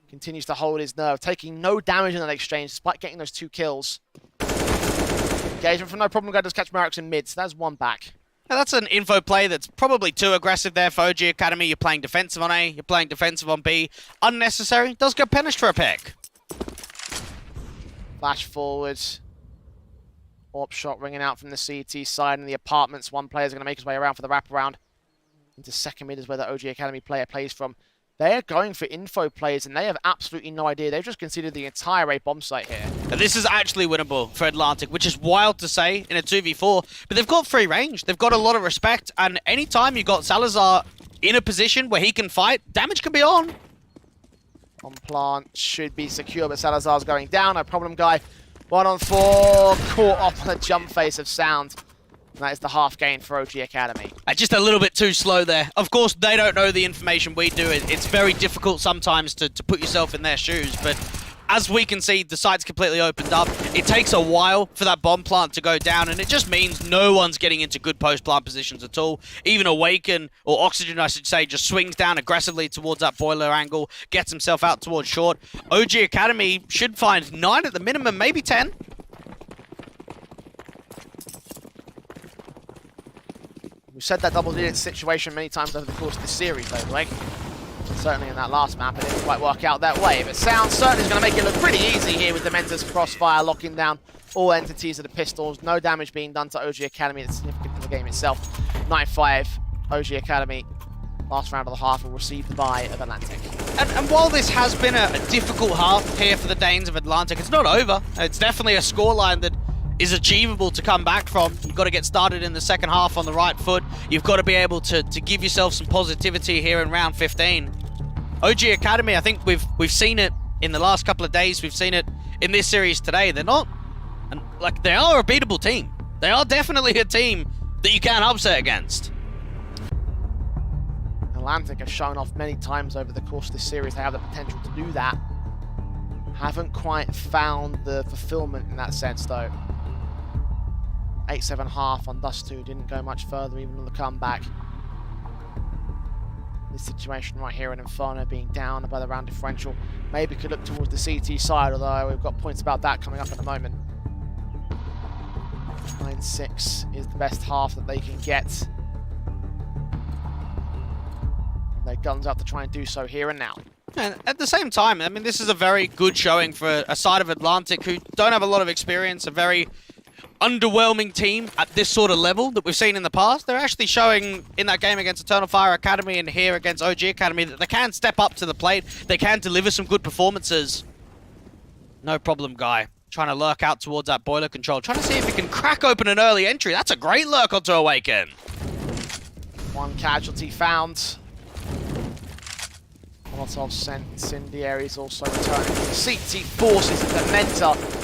continues to hold his nerve, taking no damage in that exchange despite getting those 2 kills. Engagement from No Problem Guy does catch Marix in mid, so that's 1 back. Now that's an info play that's probably too aggressive there for OG Academy. You're playing defensive on A, you're playing defensive on B. Unnecessary. Does go punish for a pick. Flash forward. Orp shot ringing out from the CT side in the apartments. One player's going to make his way around for the wraparound. Into second mid is where the OG Academy player plays from. They're going for info plays, and they have absolutely no idea. They've just considered the entire A bomb site here. And this is actually winnable for Atlantic, which is wild to say in a 2v4. But they've got free range. They've got a lot of respect. And anytime you've got Salazar in a position where he can fight, damage can be on. On plant should be secure, but Salazar's going down. No problem, guy. 1 on 4. Caught up on the jump face of Sound. And that is the half gain for OG Academy. Just a little bit too slow there. Of course, they don't know the information we do. It's very difficult sometimes to put yourself in their shoes. But as we can see, the site's completely opened up. It takes a while for that bomb plant to go down, and it just means no one's getting into good post-plant positions at all. Even Awaken, or Oxygen, I should say, just swings down aggressively towards that boiler angle, gets himself out towards short. OG Academy should find 9 at the minimum, maybe 10. We've said that double-digit situation many times over the course of this series, though, Blake. Certainly in that last map, it didn't quite work out that way. But Sound certainly is going to make it look pretty easy here with Dementor's Crossfire locking down all entities of the pistols. No damage being done to OG Academy. It's significant in the game itself. 9-5, OG Academy. Last round of the half will receive the bye of Atlantic. And while this has been a difficult half here for the Danes of Atlantic, it's not over. It's definitely a scoreline that is achievable to come back from. You've got to get started in the second half on the right foot. You've got to be able to give yourself some positivity here in round 15. OG Academy, I think we've seen it in the last couple of days. We've seen it in this series today. They're not, like, they are a beatable team. They are definitely a team that you can upset against. Atlantic have shown off many times over the course of this series they have the potential to do that. Haven't quite found the fulfillment in that sense, though. 8-7 half on Dust 2, didn't go much further even on the comeback. This situation right here in Inferno being down by the round differential maybe could look towards the CT side, although we've got points about that coming up in a moment. 9-6 is the best half that they can get. Their guns out to try and do so here and now. And at the same time, I mean, this is a very good showing for a side of Atlantic who don't have a lot of experience, a very underwhelming team at this sort of level that we've seen in the past. They're actually showing in that game against Eternal Fire Academy and here against OG Academy that they can step up to the plate. They can deliver some good performances. No problem, guy. Trying to lurk out towards that boiler control. Trying to see if he can crack open an early entry. That's a great lurk onto Awaken. 1 casualty found. Molotov sent. Incendiaries also returning. CT forces and Dementor.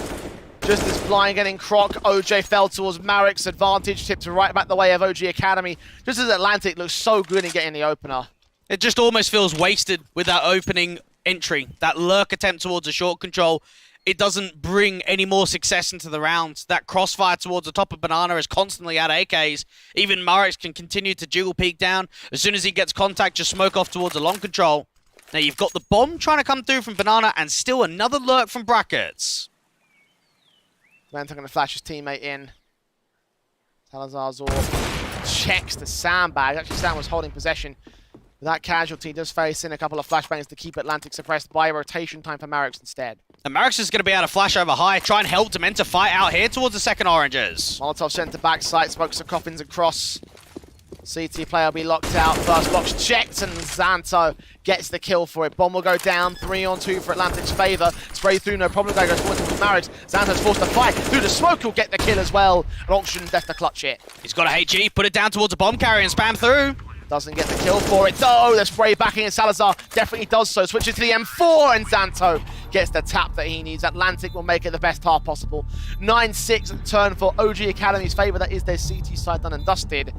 Just as blind getting Croc, OJ fell towards Marik's advantage, tipped right back the way of OG Academy. Just as Atlantic looks so good in getting the opener. It just almost feels wasted with that opening entry. That lurk attempt towards a short control. It doesn't bring any more success into the round. That crossfire towards the top of Banana is constantly at AKs. Even Marix can continue to jiggle peek down. As soon as he gets contact, just smoke off towards a long control. Now you've got the bomb trying to come through from Banana and still another lurk from Brackets. Mentor going to flash his teammate in. Salazar's checks the sandbag. Actually, Sam was holding possession. That casualty does face in a couple of flashbangs to keep Atlantic suppressed by rotation time for Marix instead. And Marix is going to be able to flash over high, try and help Dementor fight out here towards the second oranges. Molotov sent to backside, smokes the coffins across. CT player will be locked out. First box checked, and Zanto gets the kill for it. Bomb will go down. 3-on-2 for Atlantic's favour. Spray through, no problem. Guy goes forward towards Marix. Zanto's forced to fight. Through the smoke, he'll get the kill as well. And Auction death to clutch it. He's got a HE, put it down towards a bomb carrier and spam through. Doesn't get the kill for it, though. The spray backing, and Salazar definitely does so. Switches to the M4, and Zanto gets the tap that he needs. Atlantic will make it the best half possible. 9-6 turn for OG Academy's favour. That is their CT side done and dusted.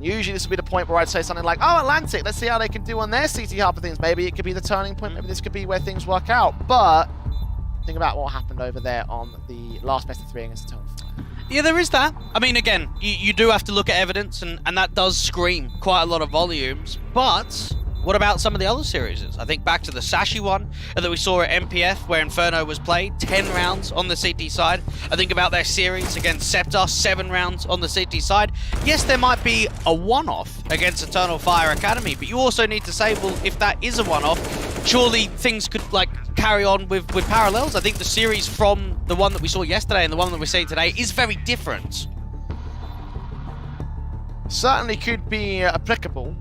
Usually this would be the point where I'd say something like, oh, Atlantic, let's see how they can do on their CT half of things. Maybe it could be the turning point. Maybe this could be where things work out. But think about what happened over there on the last best of 3 against Eternal Fire. Yeah, there is that. I mean, again, you do have to look at evidence, and that does scream quite a lot of volumes. But what about some of the other series? I think back to the Sashi one that we saw at MPF, where Inferno was played, 10 rounds on the CT side. I think about their series against Scepter, 7 rounds on the CT side. Yes, there might be a one-off against Eternal Fire Academy, but you also need to say, well, if that is a one-off, surely things could, like, carry on with parallels. I think the series from the one that we saw yesterday and the one that we're seeing today is very different. Certainly could be applicable.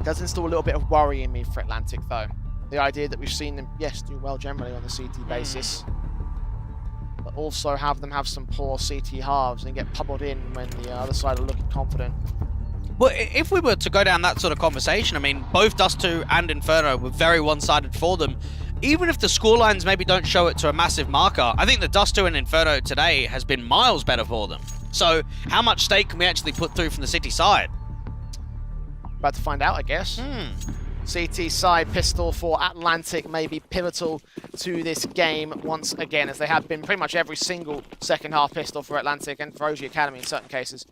Does instill a little bit of worry in me for Atlantic, though. The idea that we've seen them, yes, do well generally on the CT basis, but also have them have some poor CT halves and get pummeled in when the other side are looking confident. Well, if we were to go down that sort of conversation, I mean, both Dust 2 and Inferno were very one-sided for them. Even if the scorelines maybe don't show it to a massive marker, I think the Dust 2 and Inferno today has been miles better for them. So how much stake can we actually put through from the City side? About to find out, I guess. CT side pistol for Atlantic may be pivotal to this game once again, as they have been pretty much every single second half pistol for Atlantic and for OG Academy in certain cases.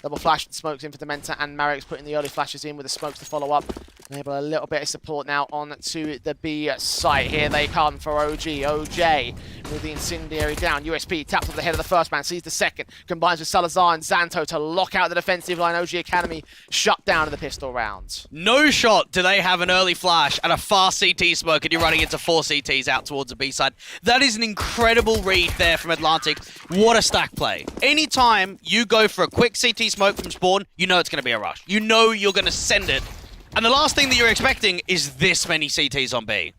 Double flash and smokes in for Dementa, and Marek's putting the early flashes in with the smokes to follow up. Enable a little bit of support now on to the B site. Here they come for OG. OJ with the incendiary down. USP taps off the head of the first man, sees the second, combines with Salazar and Zanto to lock out the defensive line. OG Academy shut down to the pistol rounds. No shot do they have an early flash and a fast CT smoke, and you're running into 4 CTs out towards the B side. That is an incredible read there from Atlantic. What a stack play. Anytime you go for a quick CT smoke from spawn, you know it's going to be a rush. You know you're going to send it. And the last thing that you're expecting is this many CTs on B.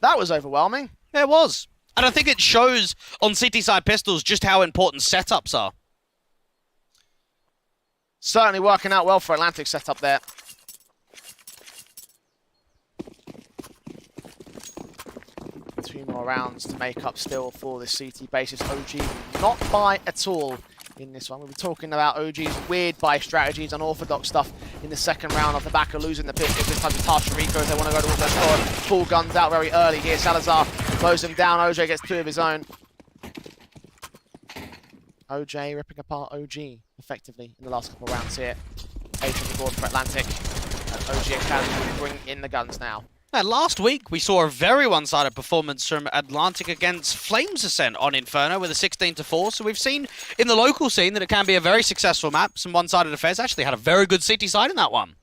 That was overwhelming. Yeah, it was. And I think it shows on CT side pistols just how important setups are. Certainly working out well for Atlantic setup there. Two more rounds to make up still for the CT basis. OG not buy at all in this one. We'll be talking about OG's weird buy strategies, unorthodox stuff in the second round off the back of losing the pistol. This time it's Harshariko as they want to go towards their squad. Full guns out very early here. Salazar closes them down. OJ gets 2 of his own. OJ ripping apart OG effectively in the last couple of rounds here. 8 on the board for Atlantic. And OG Academy will bring in the guns now. Now, last week, we saw a very one-sided performance from Atlantic against Flames Ascent on Inferno with a 16-4. So we've seen in the local scene that it can be a very successful map. Some one-sided affairs. Actually had a very good CT side in that one.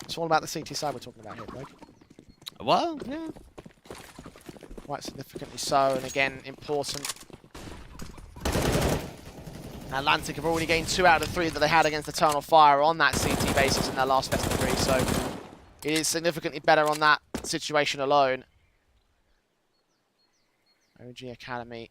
It's all about the CT side we're talking about here, Blake. Well, yeah. Quite significantly so, and again, important. Atlantic have already gained 2 out of 3 that they had against Eternal Fire on that CT basis in their last best of 3, so it is significantly better on that situation alone. OG Academy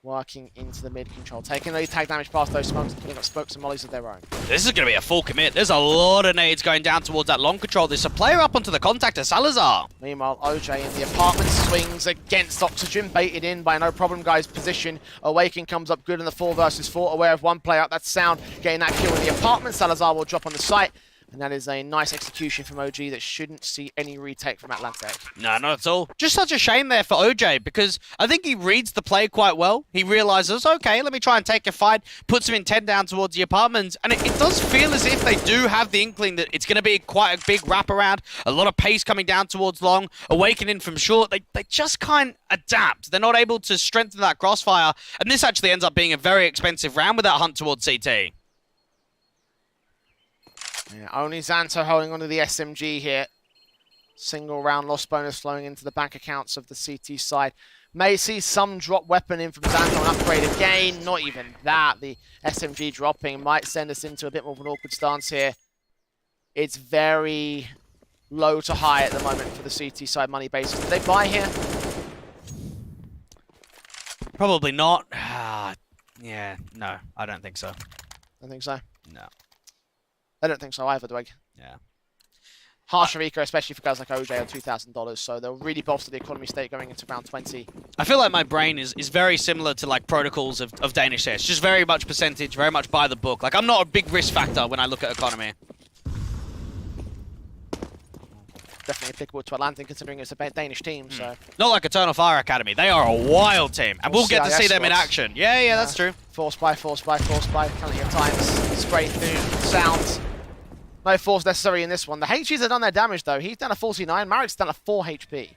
working into the mid control, taking the tag damage past those smokes, and putting up smokes and mollies of their own. This is going to be a full commit. There's a lot of nades going down towards that long control. There's a player up onto the contactor, Salazar. Meanwhile, OJ in the apartment swings against Oxygen, baited in by No Problem Guy's position. Awaken comes up good in the 4 versus 4, aware of one player up. That's Sound getting that kill in the apartment. Salazar will drop on the site. And that is a nice execution from OG that shouldn't see any retake from Atlantic. No, not at all. Just such a shame there for OJ, because I think he reads the play quite well. He realizes, okay, let me try and take a fight, puts him in 10 down towards the apartments, and it does feel as if they do have the inkling that it's going to be quite a big wraparound, a lot of pace coming down towards long, awakening from short. They just can't adapt. They're not able to strengthen that crossfire, and this actually ends up being a very expensive round with that hunt towards CT. Yeah, only Zanto holding onto the SMG here. Single round loss bonus flowing into the bank accounts of the CT side. May see some drop weapon in from Zanto and upgrade again. Not even that. The SMG dropping might send us into a bit more of an awkward stance here. It's very low to high at the moment for the CT side money basis. Did they buy here? Probably not. Yeah, no, I don't think so. I think so. No. I don't think so either, Dwig. Yeah. Harsher eco, especially for guys like OJ, are $2,000, so they'll really bolster the economy state going into round 20. I feel like my brain is very similar to like protocols of Danish shares. Just very much percentage, very much by the book. Like, I'm not a big risk factor when I look at economy. definitely applicable to Atlantic considering it's a Danish team. So Not like Eternal Fire Academy. They are a wild team, and we'll get to CIS see them in squads. action. Yeah, that's true. Force by, counting your times, spray through, sounds. No force necessary in this one. The HGs have done their damage though. He's down to 49, Marek's down to 4 HP.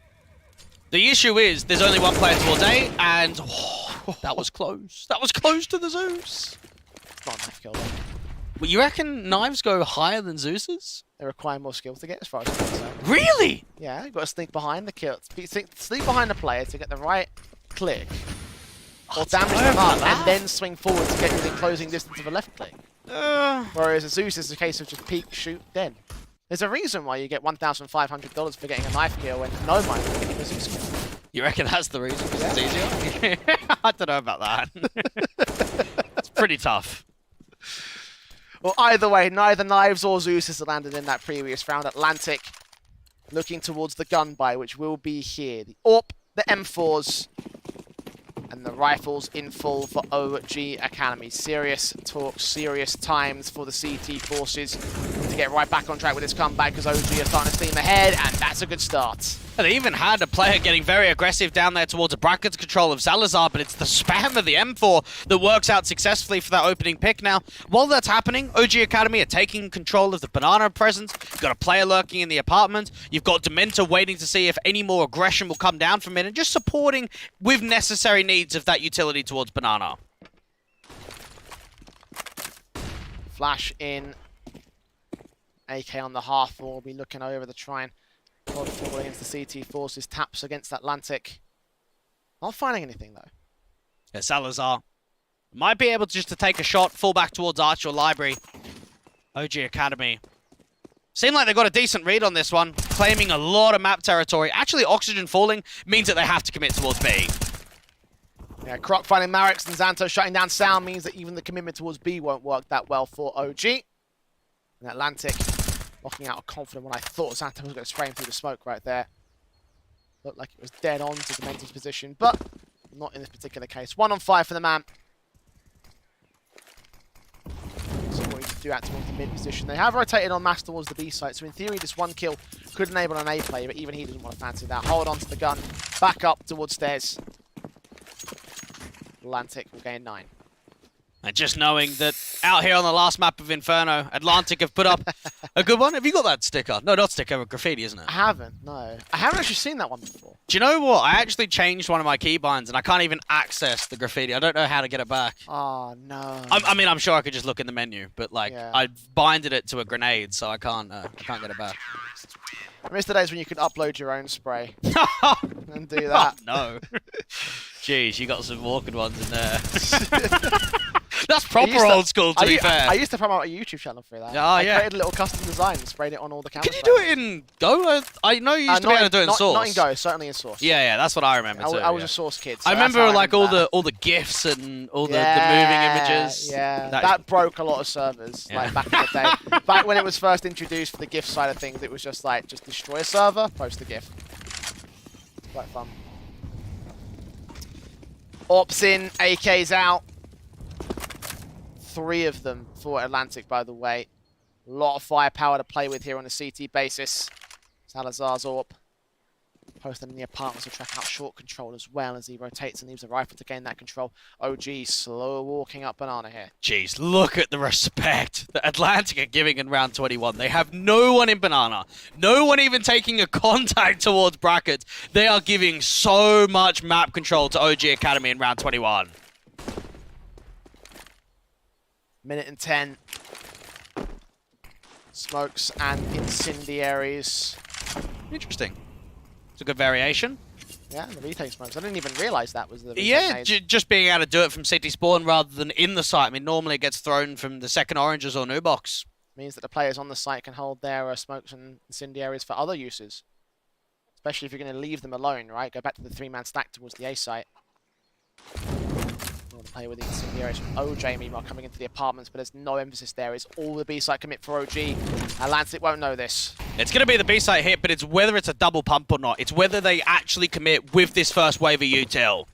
The issue is there's only one player towards A, and that was close. That was close to the Zeus. It's not a knife kill though. Well, you reckon knives go higher than Zeus's? They require more skill to get as far as I'm concerned. Really? Yeah, you've got to sneak behind the kill. Sneak behind the player to get the right click. Or damage them up and then swing forward to get within closing distance of a left click. Whereas a Zeus is a case of just peek, shoot, dead. There's a reason why you get $1,500 for getting a knife kill and no money for getting a Zeus kill. You reckon that's the reason? 'Cause it's easier? I don't know about that. It's pretty tough. Well, either way, neither Knives or Zeus has landed in that previous round. Atlantic looking towards the gun buy, which will be here. The AWP, the M4s, and the rifles in full for OG Academy. Serious talk, serious times for the CT forces to get right back on track with this comeback because OG are starting to steam ahead, and that's a good start. They even had a player getting very aggressive down there towards a brackets control of Salazar, but it's the spam of the M4 that works out successfully for that opening pick now. While that's happening, OG Academy are taking control of the banana presence. You've got a player lurking in the apartment. You've got Dementor waiting to see if any more aggression will come down from it and just supporting with necessary needs of that utility towards banana. Flash in. AK on the half will be looking over the try. Pod forward against the CT forces, taps against Atlantic. Not finding anything though. Yeah, Salazar might be able just to take a shot, fall back towards Arch or Library. OG Academy. Seem like they've got a decent read on this one, claiming a lot of map territory. Actually, oxygen falling means that they have to commit towards B. Yeah, Croc finding Marex and Xanto shutting down Sound means that even the commitment towards B won't work that well for OG. And Atlantic locking out a confident one. I thought Xanto was going to spray him through the smoke right there. Looked like it was dead on to Dementor's position, but not in this particular case. 1 on 5 for the man. So what he can do out towards the mid position. They have rotated on mass towards the B site, so in theory this one kill could enable an A play, but even he doesn't want to fancy that. Hold on to the gun, back up towards stairs. Atlantic will gain 9. And just knowing that out here on the last map of Inferno, Atlantic have put up a good one. Have you got that sticker? No, not sticker, graffiti, isn't it? I haven't, no. I haven't actually seen that one before. Do you know what? I actually changed one of my keybinds and I can't even access the graffiti. I don't know how to get it back. Oh, no. I mean, I'm sure I could just look in the menu, but like, Yeah. I binded it to a grenade, so I can't get it back. I miss the days when you could upload your own spray and do that. Oh, no. Jeez, you got some awkward ones in there. That's proper old school, to be fair. I used to promote a YouTube channel for that. Oh, I yeah. created a little custom design and sprayed it on all the cameras. Can you do it in Go? I know you used to be able to do it in Source. Not in Go, certainly in Source. Yeah, that's what I remember too. I was yeah. a Source kid. So I that's remember how like remember all the GIFs and all the moving Yeah, images. Yeah, That that broke a lot of servers Yeah. like back in the day. Back when it was first introduced for the GIF side of things, it was just like destroy a server, post the GIF. Quite fun. Ops in, AK's out. 3 of them for Atlantic, by the way. A lot of firepower to play with here on a CT basis. Salazar's AWP. Posted in the apartments to track out short control as well as he rotates and leaves a rifle to gain that control. OG slow walking up banana here. Jeez, look at the respect that Atlantic are giving in round 21. They have no one in banana. No one even taking a contact towards brackets. They are giving so much map control to OG Academy in round 21. Minute and 10. Smokes and incendiaries. Interesting. It's a good variation. Yeah, the retake smokes. I didn't even realise that was the retake Yeah, nades. just being able to do it from city spawn rather than in the site. I mean, normally it gets thrown from the second oranges or new box. Means that the players on the site can hold their smokes and incendiaries for other uses. Especially if you're going to leave them alone, right? Go back to the 3-man stack towards the A site. Want to play with the incendiaries from OJ, meanwhile coming into the apartments, but there's no emphasis there. It's all the B site commit for OG. Atlantic won't know this. It's going to be the B-site hit, but it's whether it's a double pump or not. It's whether they actually commit with this first wave of util.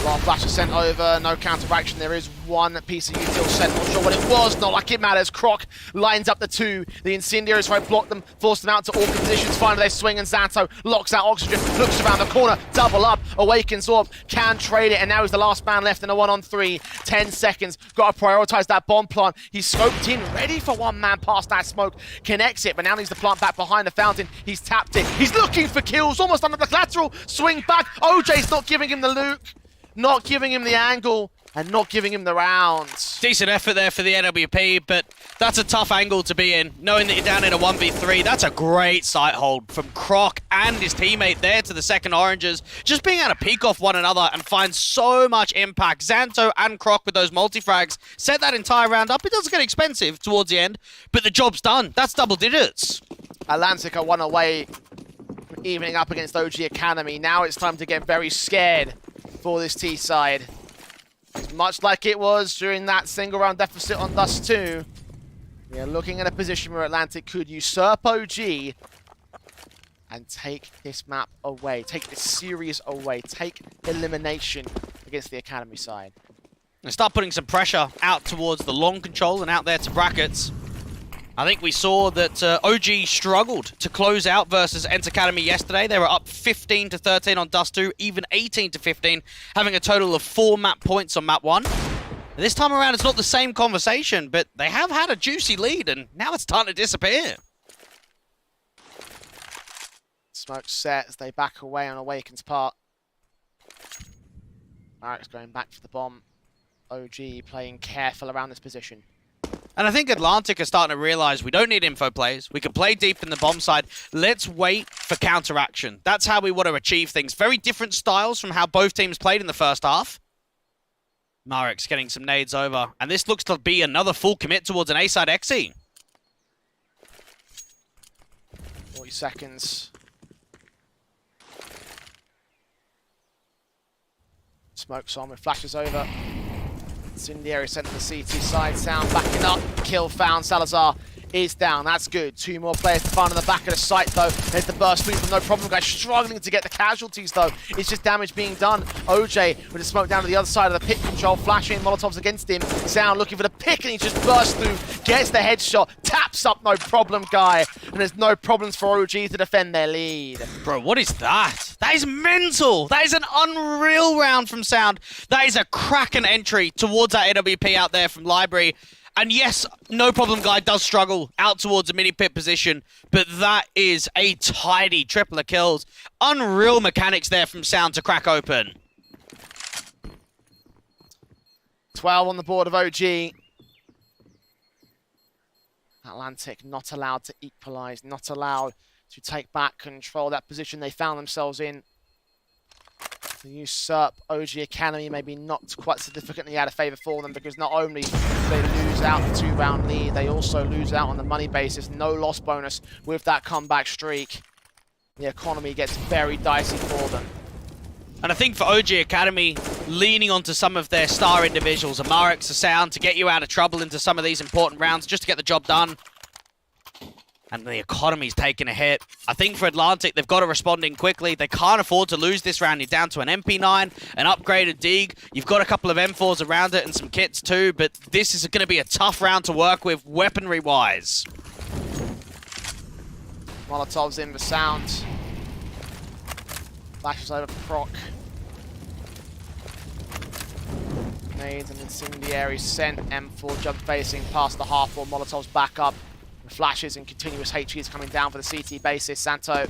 A lot of flashes sent over, no counteraction. There is one piece of util sent, not sure what it was, not like it matters. Croc lines up the two. The Incendiaries try to block them, force them out to awkward positions. Finally they swing and Xanto locks out Oxygen, looks around the corner, double up, awakens Orb, can trade it, and now he's the last man left in a 1-on-3. 10 seconds, got to prioritize that bomb plant. He's scoped in, ready for one man past that smoke, connects it, but now needs to plant back behind the fountain. He's tapped it, he's looking for kills, almost under the collateral, swing back. OJ's not giving him the loot. Not giving him the angle, and not giving him the round. Decent effort there for the NWP, but that's a tough angle to be in. Knowing that you're down in a 1v3, that's a great sight hold from Croc and his teammate there to the second Oranges. Just being able to peek off one another and find so much impact. Xanto and Croc with those multi-frags set that entire round up. It does get expensive towards the end, but the job's done. That's double digits. Atlantic are one away from evening up against OG Academy. Now it's time to get very scared for this T side. As much like it was during that single round deficit on Dust 2, we are looking at a position where Atlantic could usurp OG and take this map away, take this series away, take elimination against the Academy side. And start putting some pressure out towards the long control and out there to brackets. I think we saw that OG struggled to close out versus Ent Academy yesterday. They were up 15-13 on Dust 2, even 18-15, having a total of 4 map points on map 1. This time around, it's not the same conversation, but they have had a juicy lead, and now it's starting to disappear. Smoke set as they back away on Awaken's part. Marik's going back for the bomb. OG playing careful around this position. And I think Atlantic are starting to realize we don't need info plays. We can play deep in the bomb side. Let's wait for counteraction. That's how we want to achieve things. Very different styles from how both teams played in the first half. Marik's getting some nades over. And this looks to be another full commit towards an A-side Xe. 40 seconds. Smoke's on with flashes over. Incendiary sent to the CT side, Sound backing up, kill found, Salazar is down, that's good. 2 more players to find on the back of the site though. There's the burst through from No Problem Guy, struggling to get the casualties though. It's just damage being done. OJ with the smoke down to the other side of the pit control, flashing Molotovs against him. Sound looking for the pick and he just bursts through, gets the headshot, taps up No Problem Guy, and there's no problems for OG to defend their lead. Bro, what is that? That is mental. That is an unreal round from Sound. That is a cracking entry towards that AWP out there from Library. And yes, No Problem Guy does struggle out towards a mini pit position, but that is a tidy triple of kills. Unreal mechanics there from Sound to crack open. 12 on the board of OG. Atlantic not allowed to equalize, not allowed to take back control of that position they found themselves in. The usurp OG Academy maybe not quite significantly out of favour for them, because not only do they lose out the 2-round lead, they also lose out on the money basis. No loss bonus with that comeback streak. The economy gets very dicey for them. And I think for OG Academy, leaning onto some of their star individuals, a Marix, a Sound, to get you out of trouble into some of these important rounds, just to get the job done. And the economy's taking a hit. I think for Atlantic, they've got to respond in quickly. They can't afford to lose this round. You're down to an MP9, an upgraded Dig. You've got a couple of M4s around it and some kits too, but this is going to be a tough round to work with weaponry-wise. Molotovs in for Sound. Flashes over for Croc. Nades and Incendiary sent. M4 jump facing past the half wall. Molotovs back up. Flashes and continuous HEs coming down for the CT basis. Santo,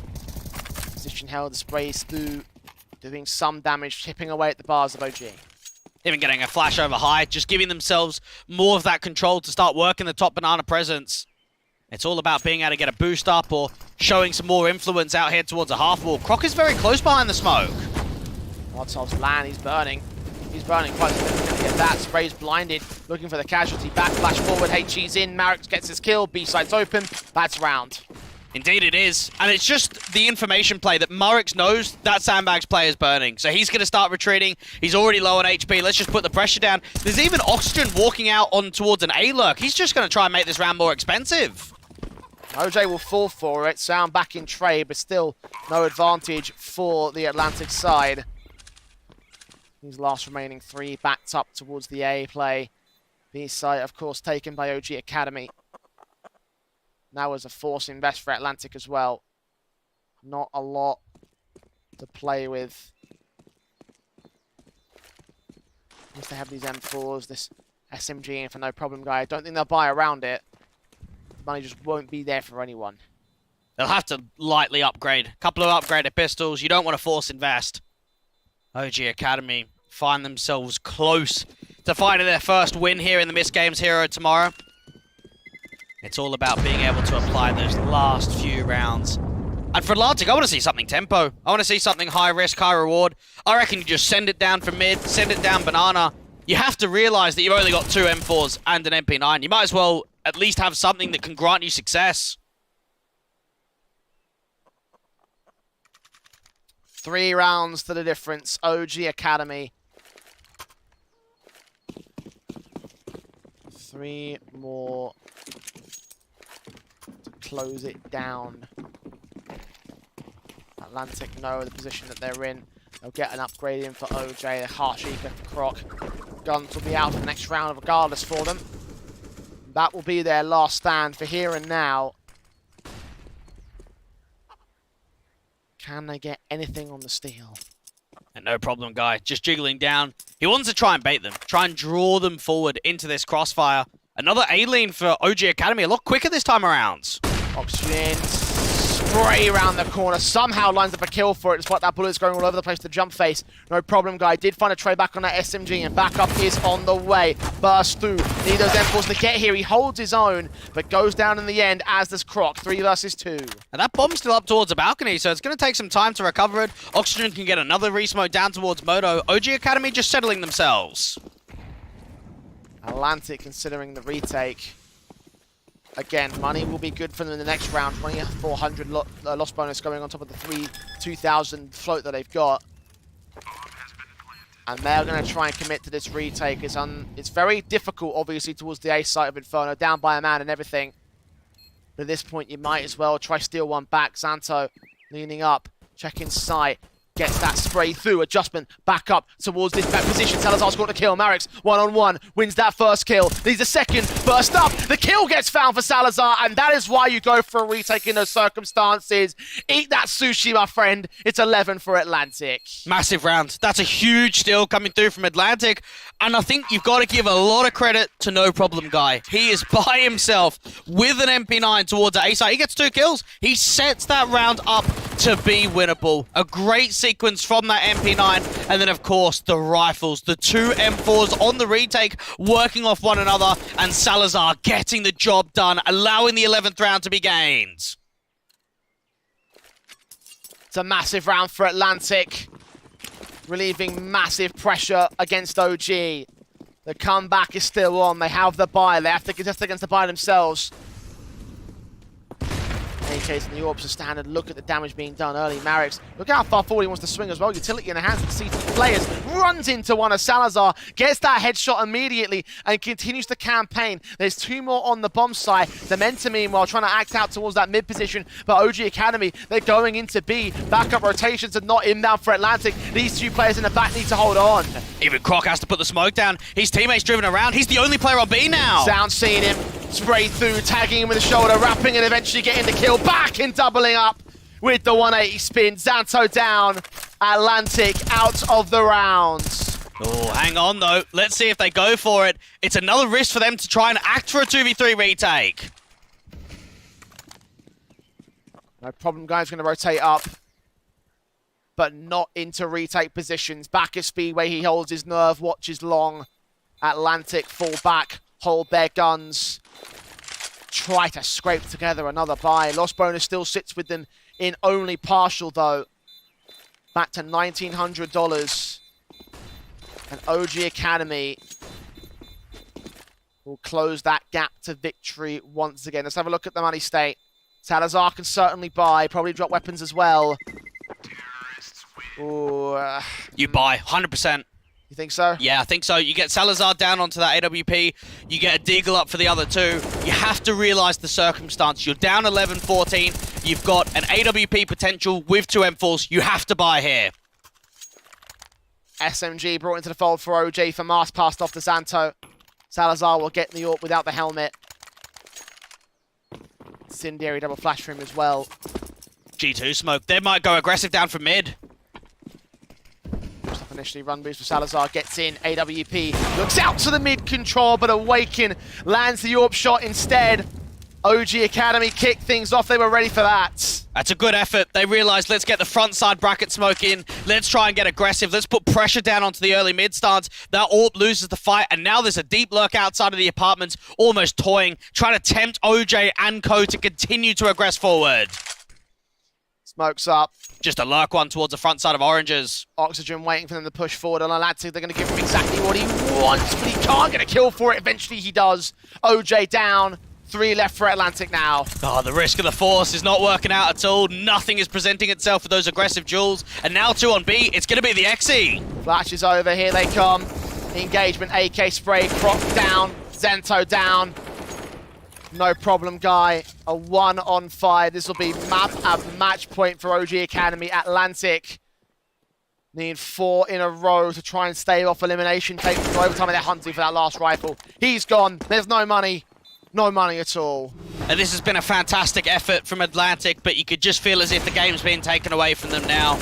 position held, the sprays through, doing some damage, chipping away at the bars of OG. Even getting a flash over high, just giving themselves more of that control to start working the top banana presence. It's all about being able to get a boost up or showing some more influence out here towards a half wall. Croc is very close behind the smoke. Molotov's land, he's burning. He's burning quite significantly at that. Spray's blinded, looking for the casualty. Back, flash forward, HE's in. Marix gets his kill. B-side's open. That's round. Indeed it is. And it's just the information play that Marix knows that Sandbag's play is burning. So he's going to start retreating. He's already low on HP. Let's just put the pressure down. There's even Oxygen walking out on towards an A-lurk. He's just going to try and make this round more expensive. OJ will fall for it. Sound back in trade, but still no advantage for the Atlantic side. These last remaining 3 backed up towards the A play. B site, of course, taken by OG Academy. Now as a force invest for Atlantic as well. Not a lot to play with. At least they have these M4s, this SMG in for no problem guy. I don't think they'll buy around it. The money just won't be there for anyone. They'll have to lightly upgrade. A couple of upgraded pistols. You don't want to force invest. OG Academy find themselves close to finding their first win here in the MistGames Hero tomorrow. It's all about being able to apply those last few rounds. And for Atlantic, I want to see something tempo. I want to see something high risk, high reward. I reckon you just send it down from mid, send it down banana. You have to realize that you've only got 2 M4s and an MP9. You might as well at least have something that can grant you success. 3 rounds to the difference. OG Academy. 3 more to close it down. Atlantic know the position that they're in. They'll get an upgrade in for OJ, a harsh eco for Croc. Guns will be out for the next round regardless for them. That will be their last stand for here and now. Can they get anything on the steel? And no problem, guy. Just jiggling down. He wants to try and bait them. Try and draw them forward into this crossfire. Another A-lean for OG Academy. A lot quicker this time around. Oxygen spray around the corner. Somehow lines up a kill for it, despite that bullet's going all over the place to jump face. No problem, guy. Did find a trade back on that SMG, and backup is on the way. Burst through. Need those M4s to get here. He holds his own, but goes down in the end, as does Croc. 3 versus 2. And that bomb's still up towards the balcony, so it's going to take some time to recover it. Oxygen can get another re-smoke down towards Moto. OG Academy just settling themselves. Atlantic considering the retake. Again, money will be good for them in the next round. 2,400 loss bonus going on top of the 2,000 float that they've got. And they're going to try and commit to this retake. It's very difficult, obviously, towards the A site of Inferno, down by a man and everything. But at this point, you might as well try steal one back. Xanto leaning up, checking sight. Gets that spray through, adjustment, back up towards this back position. Salazar's got to kill. Marix, one-on-one, wins that first kill. Needs a second, burst up. The kill gets found for Salazar, and that is why you go for a retake in those circumstances. Eat that sushi, my friend. It's 11 for Atlantic. Massive round. That's a huge steal coming through from Atlantic. And I think you've got to give a lot of credit to No Problem Guy. He is by himself with an MP9 towards the A side. He gets 2 kills. He sets that round up to be winnable. A great sequence from that MP9, and then of course the rifles, the 2 M4s on the retake working off one another, and Salazar getting the job done, allowing the 11th round to be gained. It's a massive round for Atlantic, relieving massive pressure against OG. The comeback is still on. They have the buy. They have to contest against the buy themselves. In case the Orbs are standard, look at the damage being done early. Marix, look how far forward he wants to swing as well. Utility in the hands of the CT players. Runs into one of Salazar, gets that headshot immediately, and continues the campaign. There's 2 more on the bomb site. Dementa, meanwhile, trying to act out towards that mid position, but OG Academy, they're going into B. Backup rotations are not inbound for Atlantic. These 2 players in the back need to hold on. Even Croc has to put the smoke down. His teammates driven around. He's the only player on B now. Sound seeing him. Spray through, tagging him with the shoulder, wrapping, and eventually getting the kill. Back and doubling up with the 180 spin. Xanto down. Atlantic out of the round. Oh, hang on though. Let's see if they go for it. It's another risk for them to try and act for a 2v3 retake. No problem, guys. Going to rotate up, but not into retake positions. Back at Speedway, he holds his nerve, watches long. Atlantic fall back, hold their guns. Try to scrape together another buy. Loss bonus still sits with them in only partial, though. Back to $1,900. And OG Academy will close that gap to victory once again. Let's have a look at the money state. Salazar can certainly buy, probably drop weapons as well. Ooh, You buy, 100%. You think so? Yeah, I think so. You get Salazar down onto that AWP. You get a Deagle up for the other 2. You have to realize the circumstance. You're down 11-14. You've got an AWP potential with 2 M4s. You have to buy here. SMG brought into the fold for OG for Mars, passed off to Xanto. Salazar will get the AWP without the helmet. Incendiary double flash for him as well. G2 smoke. They might go aggressive down from mid. Initially run boost for Salazar, gets in, AWP looks out to the mid control, but Awaken lands the AWP shot instead. OG Academy kicked things off, they were ready for that. That's a good effort. They realized, let's get the front side bracket smoke in. Let's try and get aggressive. Let's put pressure down onto the early mid stance. That AWP loses the fight, and now there's a deep lurk outside of the apartments, almost toying, trying to tempt OJ and Co to continue to aggress forward. Smokes up. Just a lurk one towards the front side of Oranges. Oxygen waiting for them to push forward on Atlantic. They're going to give him exactly what he wants, but he can't get a kill for it. Eventually he does. OJ down. 3 left for Atlantic now. Oh, the risk of the force is not working out at all. Nothing is presenting itself for those aggressive duels. And now 2 on B, it's going to be the XE. Flash is over, here they come. Engagement, AK spray, Croc down, Xanto down. No problem, Guy. A 1-on-5. This will be a match point for OG Academy. Atlantic need 4 in a row to try and stave off elimination. Take for overtime, and they're hunting for that last rifle. He's gone. There's no money. No money at all. And this has been a fantastic effort from Atlantic, but you could just feel as if the game's being taken away from them now.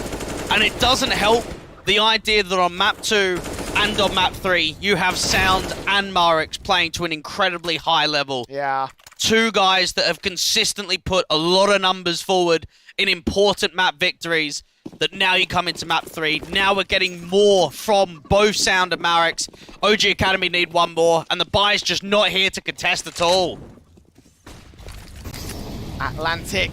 And it doesn't help the idea that on map 2 and on map 3, you have Sound and Marix playing to an incredibly high level. Yeah. 2 guys that have consistently put a lot of numbers forward in important map victories, that now you come into map 3. Now we're getting more from both Sound and Marix. OG Academy need 1 more, and the buy's just not here to contest at all. Atlantic.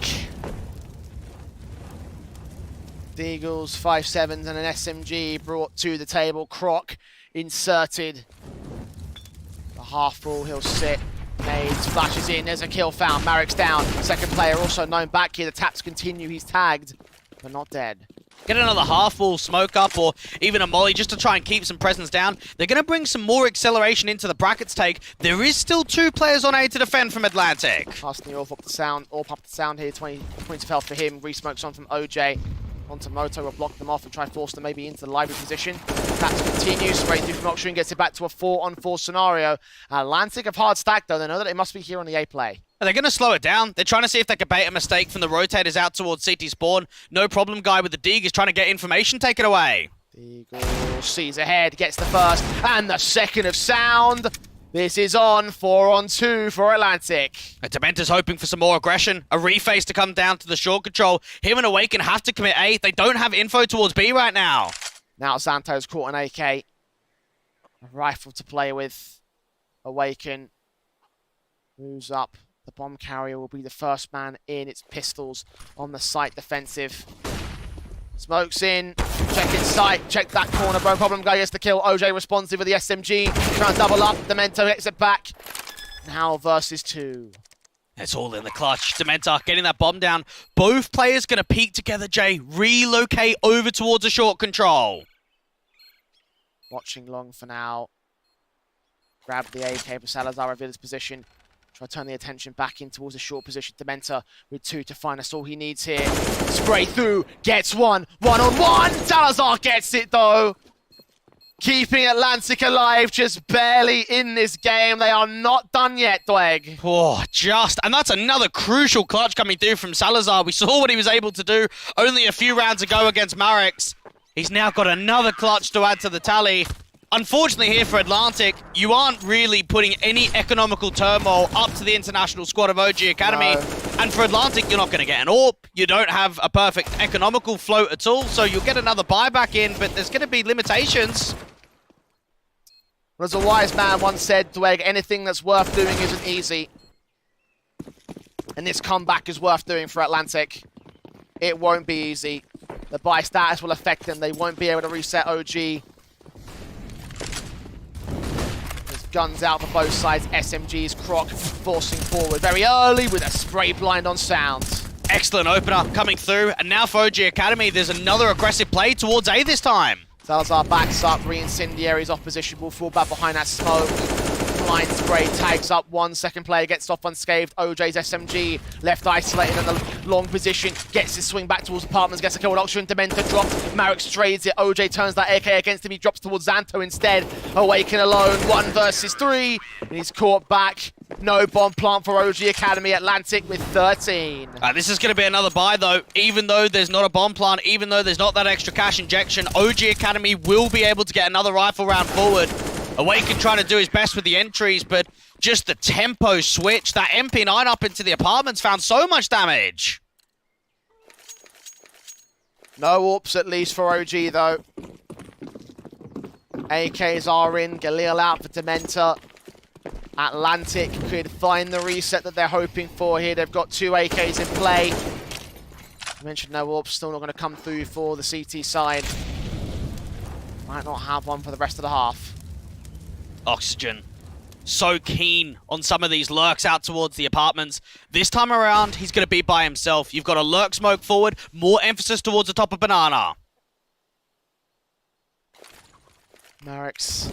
Deagles, 5.7s and an SMG brought to the table. Croc inserted. The half full, he'll sit. Nades, flashes in, there's a kill found. Marix down. Second player also known back here. The taps continue, he's tagged, but not dead. Get another half-wall smoke up or even a molly just to try and keep some presence down. They're going to bring some more acceleration into the brackets take. There is still 2 players on A to defend from Atlantic. Passing the AWP up the Sound. AWP up the Sound here. 20 points of health for him. Re-smokes on from OJ. Onto Moto will block them off and try and force them maybe into the library position. Taps continues. Straight through from Oxygen gets it back to a 4-on-4 scenario. Atlantic have hard stacked though. They know that it must be here on the A play. They're going to slow it down. They're trying to see if they can bait a mistake from the rotators out towards CT spawn. No problem, Guy with the Deeg is trying to get information taken away. Deagle sees ahead, gets the first and the second of Sound. This is on 4-on-2 for Atlantic. And Dementa's hoping for some more aggression. A reface to come down to the short control. Him and Awaken have to commit A. They don't have info towards B right now. Now Santo's caught an AK. A rifle to play with. Awaken moves up. The bomb carrier will be the first man in. It's pistols on the site defensive. Smokes in. Check in sight. Check that corner. No problem. Guy gets the kill. OJ responsive with the SMG. Trying to double up. Demento gets it back. Now versus 2. It's all in the clutch. Dementa getting that bomb down. Both players going to peek together, Jay. Relocate over towards a short control. Watching long for now. Grab the AK for Salazar, reveal his position. Try to turn the attention back in towards a short position. Dementa with 2 to find us all he needs here. Spray through, gets 1. 1-on-1. Salazar gets it though. Keeping Atlantic alive, just barely in this game. They are not done yet, Dweg. Oh, and that's another crucial clutch coming through from Salazar. We saw what he was able to do only a few rounds ago against Marix. He's now got another clutch to add to the tally. Unfortunately here for Atlantic, you aren't really putting any economical turmoil up to the international squad of OG Academy. No. And for Atlantic, you're not going to get an AWP. You don't have a perfect economical float at all, so you'll get another buyback in, but there's going to be limitations. Well, as a wise man once said, Dweg, anything that's worth doing isn't easy. And this comeback is worth doing for Atlantic. It won't be easy. The buy status will affect them. They won't be able to reset OG. Guns out for both sides. SMG's Croc forcing forward very early with a spray blind on Sound. Excellent opener coming through. And now for OG Academy, there's another aggressive play towards A this time. Salazar backs up. Re-incendiaries opposition will fall back behind that smoke. blind spray tags up one. Second player gets off unscathed. OJ's SMG left isolated in the long position. Gets his swing back towards apartments. Gets a kill with Oxygen. Dementor drops. Marek trades it. OJ turns that AK against him. He drops towards Xanto instead. Awaken alone. 1 versus 3. And he's caught back. No bomb plant for OG Academy. Atlantic with 13. This is going to be another buy, though. Even though there's not a bomb plant, even though there's not that extra cash injection, OG Academy will be able to get another rifle round forward. Awaken trying to do his best with the entries, but just the tempo switch. That MP9 up into the apartments found so much damage. No AWPs at least for OG, though. AKs are in. Galil out for Dementor. Atlantic could find the reset that they're hoping for here. They've got 2 AKs in play. I mentioned no AWPs, still not going to come through for the CT side. Might not have one for the rest of the half. Oxygen. So keen on some of these lurks out towards the apartments. This time around, he's going to be by himself. You've got a lurk smoke forward, more emphasis towards the top of Banana. Marek's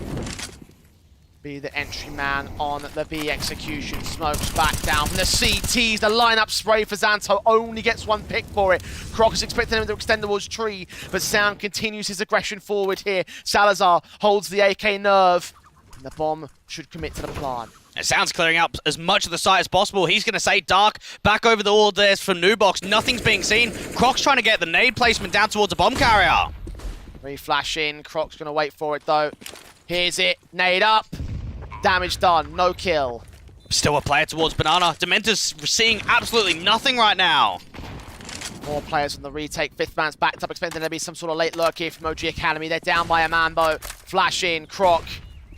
be the entry man on the B execution. Smokes back down from the CTs. The lineup spray for Xanto only gets 1 pick for it. Croc is expecting him to extend towards tree, but Sound continues his aggression forward here. Salazar holds the AK nerve, and the bomb should commit to the plant. Sound's clearing up as much of the site as possible. He's going to say Dark back over the wall there from Nubox. Nothing's being seen. Croc's trying to get the nade placement down towards a bomb carrier. Reflash in. Croc's going to wait for it though. Here's it. Nade up. Damage done. No kill. Still a player towards Banana. Dementor's seeing absolutely nothing right now. More players on the retake. 5th man's backed up. Expecting there to be some sort of late lurk here from OG Academy. They're down by a Mambo. Flash in. Croc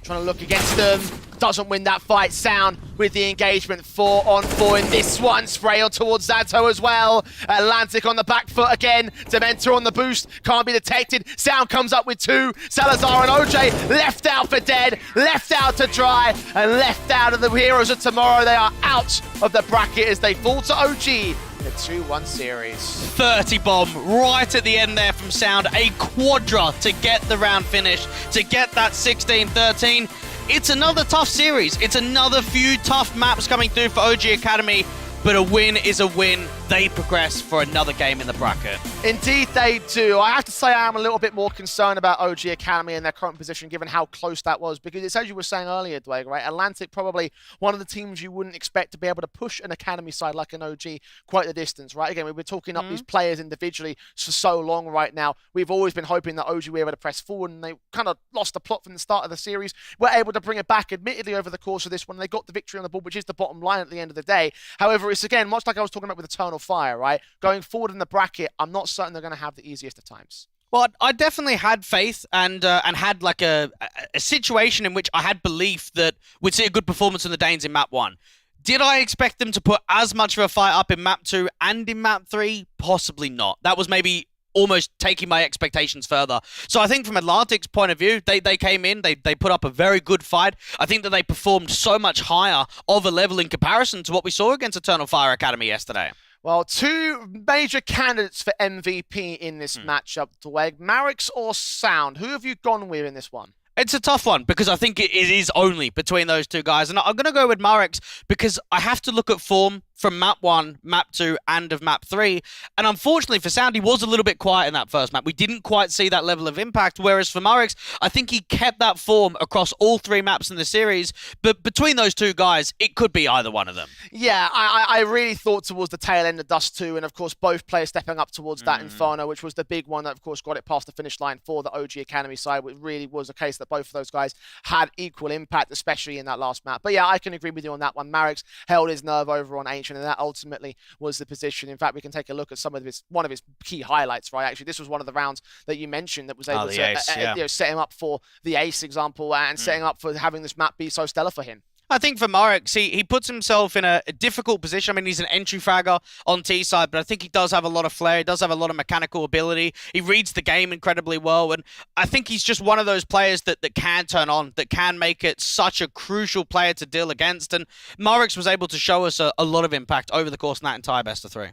trying to look against them. Doesn't win that fight. Sound with the engagement. 4 on 4 in this one. Spray on towards Xanto as well. Atlantic on the back foot again. Dementor on the boost. Can't be detected. Sound comes up with 2. Salazar and OJ left out for dead. Left out to dry. And left out of the heroes of tomorrow. They are out of the bracket as they fall to OG. The 2-1 series. 30 bomb right at the end there from Sound. A quadra to get the round finished. To get that 16-13. It's another tough series. It's another few tough maps coming through for OG Academy, but a win is a win. They progress for another game in the bracket. Indeed they do. I have to say I am a little bit more concerned about OG Academy and their current position given how close that was, because it's as you were saying earlier, Dwayne, right? Atlantic probably one of the teams you wouldn't expect to be able to push an Academy side like an OG quite the distance, right? Again, we've been talking up these players individually for so long right now. We've always been hoping that OG were able to press forward, and they kind of lost the plot from the start of the series. We're able to bring it back, admittedly, over the course of this one. They got the victory on the board, which is the bottom line at the end of the day. However, it's again, much like I was talking about with Eternal Fire, right? Going forward in the bracket, I'm not certain they're going to have the easiest of times. Well, I definitely had faith and had like a situation in which I had belief that we'd see a good performance from the Danes in map 1. Did I expect them to put as much of a fight up in map 2 and in map 3? Possibly not. That was maybe almost taking my expectations further. So I think from Atlantic's point of view, they came in, they put up a very good fight. I think that they performed so much higher of a level in comparison to what we saw against Eternal Fire Academy yesterday. Well, 2 major candidates for MVP in this matchup, Dweg. Marek's or Sound? Who have you gone with in this one? It's a tough one because I think it is only between those 2 guys. And I'm going to go with Marek's because I have to look at form from map 1, map 2, and of map 3. And unfortunately for Sound, he was a little bit quiet in that first map. We didn't quite see that level of impact, whereas for Marek's, I think he kept that form across all 3 maps in the series. But between those 2 guys, it could be either one of them. Yeah, I really thought towards the tail end of Dust 2, and of course both players stepping up towards that Inferno, which was the big one that of course got it past the finish line for the OG Academy side, which really was a case that both of those guys had equal impact, especially in that last map. But yeah, I can agree with you on that one. Marek's held his nerve over on Ancient, and that ultimately was the position. In fact, we can take a look at some of one of his key highlights, right? Actually, this was one of the rounds that you mentioned that was able to set him up for the ace example and setting up for having this map be so stellar for him. I think for Marek, he puts himself in a difficult position. I mean, he's an entry fragger on T side, but I think he does have a lot of flair. He does have a lot of mechanical ability. He reads the game incredibly well, and I think he's just one of those players that can turn on, that can make it such a crucial player to deal against, and Marek was able to show us a lot of impact over the course of that entire best of 3.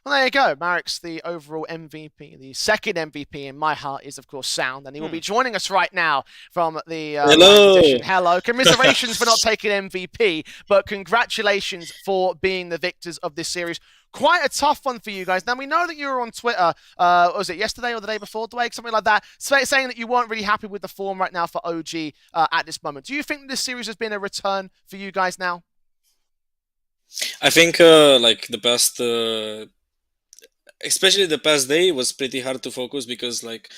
Well, there you go. Marek's the overall MVP. The second MVP in my heart is, of course, Sound, and he will be joining us right now from the Lions edition. Hello. Commiserations for not taking MVP, but congratulations for being the victors of this series. Quite a tough one for you guys. Now, we know that you were on Twitter, was it yesterday or the day before, Dwayne, something like that, saying that you weren't really happy with the form right now for OG at this moment. Do you think this series has been a return for you guys now? I think like the past, especially the past day, was pretty hard to focus because like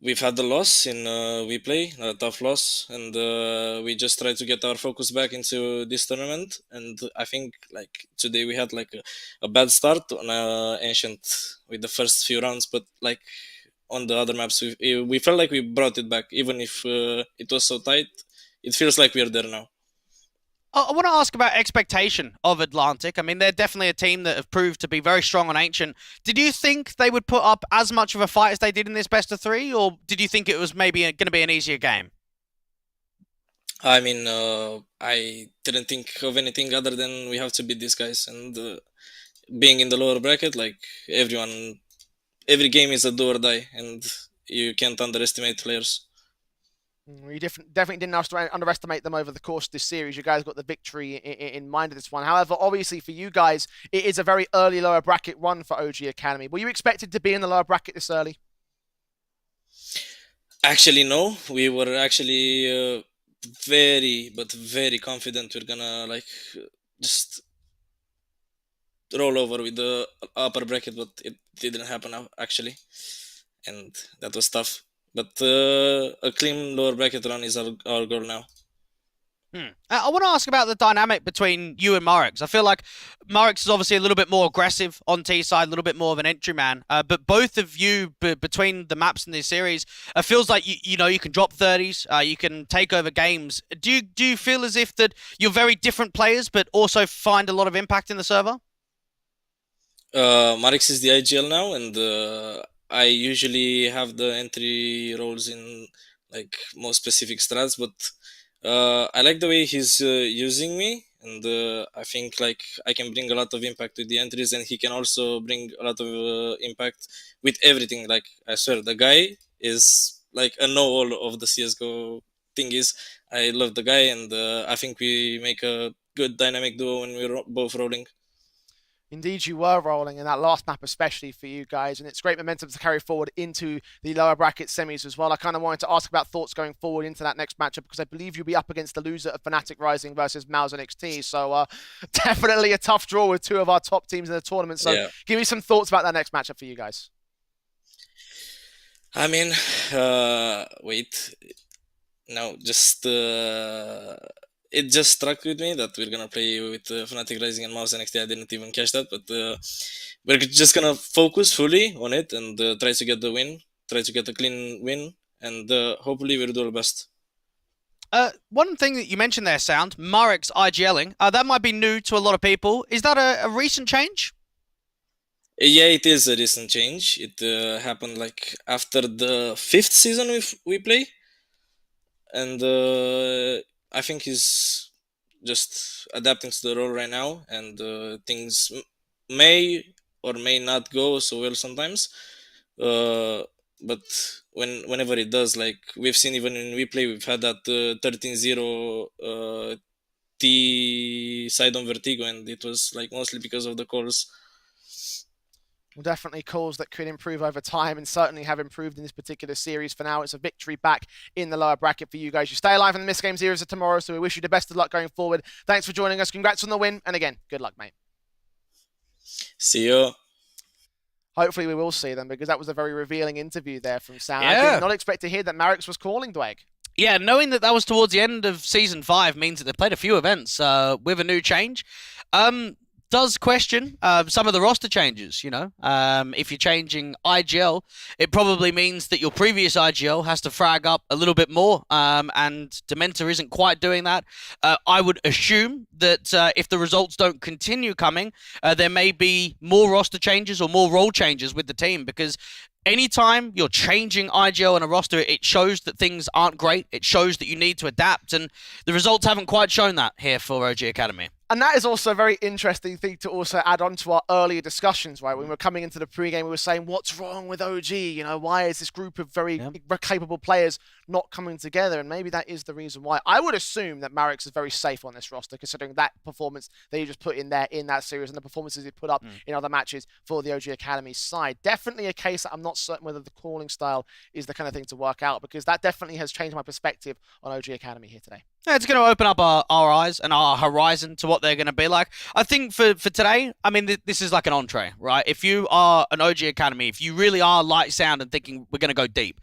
we've had the loss in we play a tough loss, and we just try to get our focus back into this tournament. And I think like today we had like a bad start on Ancient with the first few rounds, but like on the other maps we felt like we brought it back, even if it was so tight. It feels like we're there now. I want to ask about expectation of Atlantic. I mean, they're definitely a team that have proved to be very strong on Ancient. Did you think they would put up as much of a fight as they did in this best of three, or did you think it was maybe going to be an easier game? I mean, I didn't think of anything other than we have to beat these guys, and being in the lower bracket, like every game is a do or die, and you can't underestimate players. You definitely didn't underestimate them over the course of this series. You guys got the victory in mind of this one. However, obviously for you guys, it is a very early lower bracket run for OG Academy. Were you expected to be in the lower bracket this early? Actually, no. We were actually very confident we're gonna like just roll over with the upper bracket, but it didn't happen actually, and that was tough. But a clean lower bracket run is our goal now. I want to ask about the dynamic between you and Marix. I feel like Marix is obviously a little bit more aggressive on T side, a little bit more of an entry man. But both of you, between the maps in this series, it feels like you know you can drop 30s, you can take over games. Do you feel as if that you're very different players, but also find a lot of impact in the server? Marix is the IGL now, and I usually have the entry roles in like more specific strats, but I like the way he's using me, and I think like I can bring a lot of impact with the entries, and he can also bring a lot of impact with everything. Like I swear, the guy is like a know-all of the CS:GO thingies. I love the guy, and I think we make a good dynamic duo when we're both rolling. Indeed, you were rolling in that last map, especially for you guys, and it's great momentum to carry forward into the lower bracket semis as well. I kind of wanted to ask about thoughts going forward into that next matchup, because I believe you'll be up against the loser of Fnatic Rising versus Mouse NXT. So definitely a tough draw with two of our top teams in the tournament. So yeah. Give me some thoughts about that next matchup for you guys. I mean, wait, no, just it just struck with me that we're gonna play with Fnatic Rising and Mouse NXT. I didn't even catch that, but we're just gonna focus fully on it and try to get the win, try to get a clean win, and hopefully we'll do our best. One thing that you mentioned there, Sound, Marix IGLing, that might be new to a lot of people. Is that a recent change? Yeah, it is a recent change. It happened like after the 5th season we play, and I think he's just adapting to the role right now, and things may or may not go so well sometimes. But whenever it does, like we've seen even when we play, we've had that 13-0 T side on Vertigo, and it was like mostly because of the calls. Well, definitely calls that could improve over time, and certainly have improved in this particular series. For now, it's a victory back in the lower bracket for you guys. You stay alive in the MistGames series of tomorrow, so we wish you the best of luck going forward. Thanks for joining us. Congrats on the win, and again, good luck, mate. See you. Hopefully we will see them, because that was a very revealing interview there from Sam. Yeah. I did not expect to hear that Marix was calling Dweg. Yeah, knowing that was towards the end of Season 5 means that they played a few events with a new change. Does question some of the roster changes, you know. If you're changing IGL, it probably means that your previous IGL has to frag up a little bit more, and Dementa isn't quite doing that. I would assume that if the results don't continue coming, there may be more roster changes or more role changes with the team, because anytime you're changing IGL in a roster, it shows that things aren't great. It shows that you need to adapt, and the results haven't quite shown that here for OG Academy. And that is also a very interesting thing to also add on to our earlier discussions, right? When we were coming into the pre-game, we were saying, what's wrong with OG? You know, why is this group of very capable players not coming together? And maybe that is the reason why. I would assume that Marix is very safe on this roster, considering that performance that he just put in there in that series and the performances he put up in other matches for the OG Academy side. Definitely a case that I'm not certain whether the calling style is the kind of thing to work out, because that definitely has changed my perspective on OG Academy here today. Yeah, it's going to open up our eyes and our horizon to what they're going to be like. I think for today, I mean, this is like an entree, right? If you are an OG Academy, if you really are light sound and thinking we're going to go deep,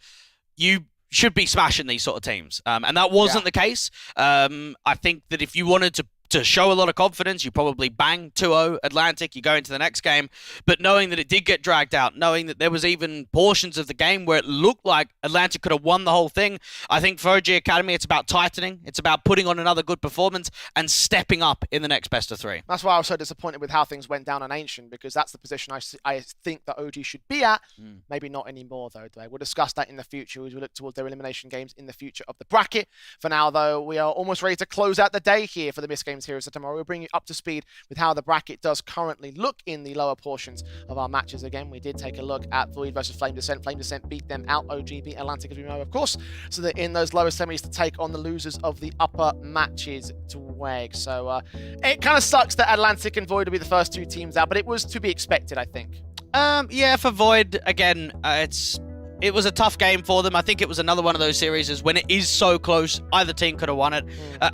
you should be smashing these sort of teams. And that wasn't the case. I think that if you wanted to show a lot of confidence, you probably bang 2-0 Atlantic, you go into the next game. But knowing that it did get dragged out, knowing that there was even portions of the game where it looked like Atlantic could have won the whole thing, I think for OG Academy, it's about tightening. It's about putting on another good performance and stepping up in the next best of 3. That's why I was so disappointed with how things went down on Ancient, because that's the position I think that OG should be at. Maybe not anymore, though. We'll discuss that in the future as we look towards their elimination games in the future of the bracket. For now, though, we are almost ready to close out the day here for the MistGames Heroes of Tomorrow. We'll bring you up to speed with how the bracket does currently look in the lower portions of our matches. Again, we did take a look at Void versus Flame Descent. Flame Descent beat them out. OG beat Atlantic, as we know, of course. So they're in those lower semis to take on the losers of the upper matches to WEG. So it kind of sucks that Atlantic and Void will be the first 2 teams out, but it was to be expected, I think. Yeah, for Void, again, it was a tough game for them. I think it was another one of those series when it is so close, either team could have won it.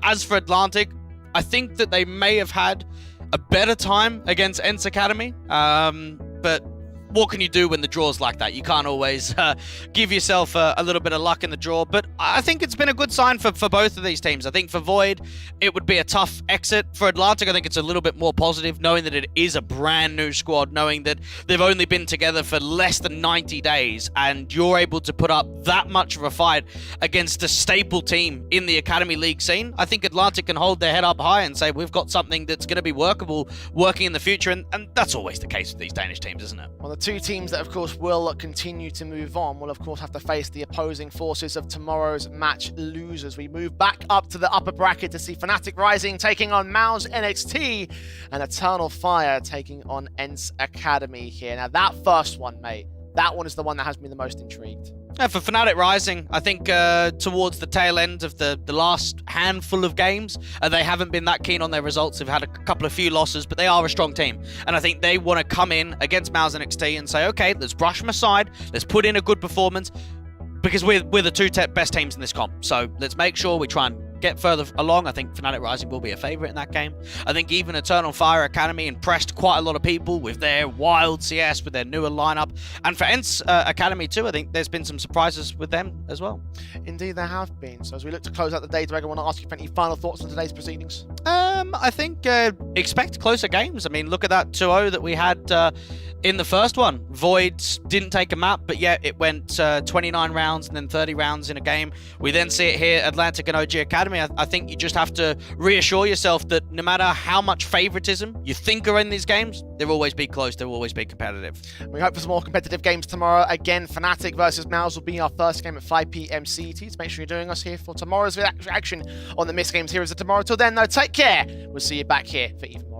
As for Atlantic, I think that they may have had a better time against Ents Academy, but what can you do when the draw's like that? You can't always give yourself a little bit of luck in the draw, but I think it's been a good sign for both of these teams. I think for Void, it would be a tough exit. For Atlantic, I think it's a little bit more positive, knowing that it is a brand new squad, knowing that they've only been together for less than 90 days, and you're able to put up that much of a fight against a staple team in the Academy League scene. I think Atlantic can hold their head up high and say, we've got something that's going to be workable, working in the future, and that's always the case with these Danish teams, isn't it? Well, the 2 teams that, of course, will continue to move on will, of course, have to face the opposing forces of tomorrow's match losers. We move back up to the upper bracket to see Fnatic Rising taking on Mouse NXT and Eternal Fire taking on Ents Academy here. Now, that first one, mate, that one is the one that has me the most intrigued. Yeah, for Fnatic Rising, I think towards the tail end of the last handful of games, they haven't been that keen on their results. They've had a few losses, but they are a strong team. And I think they want to come in against Mouse NXT and say, okay, let's brush them aside. Let's put in a good performance, because we're the 2 best teams in this comp. So let's make sure we try and get further along. I think Fnatic Rising will be a favourite in that game. I think even Eternal Fire Academy impressed quite a lot of people with their wild CS, with their newer lineup. And for Ents Academy too, I think there's been some surprises with them as well. Indeed, there have been. So as we look to close out the day, Greg, I want to ask you for any final thoughts on today's proceedings? I think expect closer games. I mean, look at that 2-0 that we had in the first one. Void didn't take a map, but yet it went 29 rounds and then 30 rounds in a game. We then see it here, Atlantic and OG Academy. I think you just have to reassure yourself that no matter how much favoritism you think are in these games, they'll always be close, they'll always be competitive. We hope for some more competitive games tomorrow. Again, Fnatic versus Mouse will be our first game at 5 PM CET. So make sure you're doing us here for tomorrow's action on the MistGames Heroes of Tomorrow. Till then, though, take care. We'll see you back here for even more.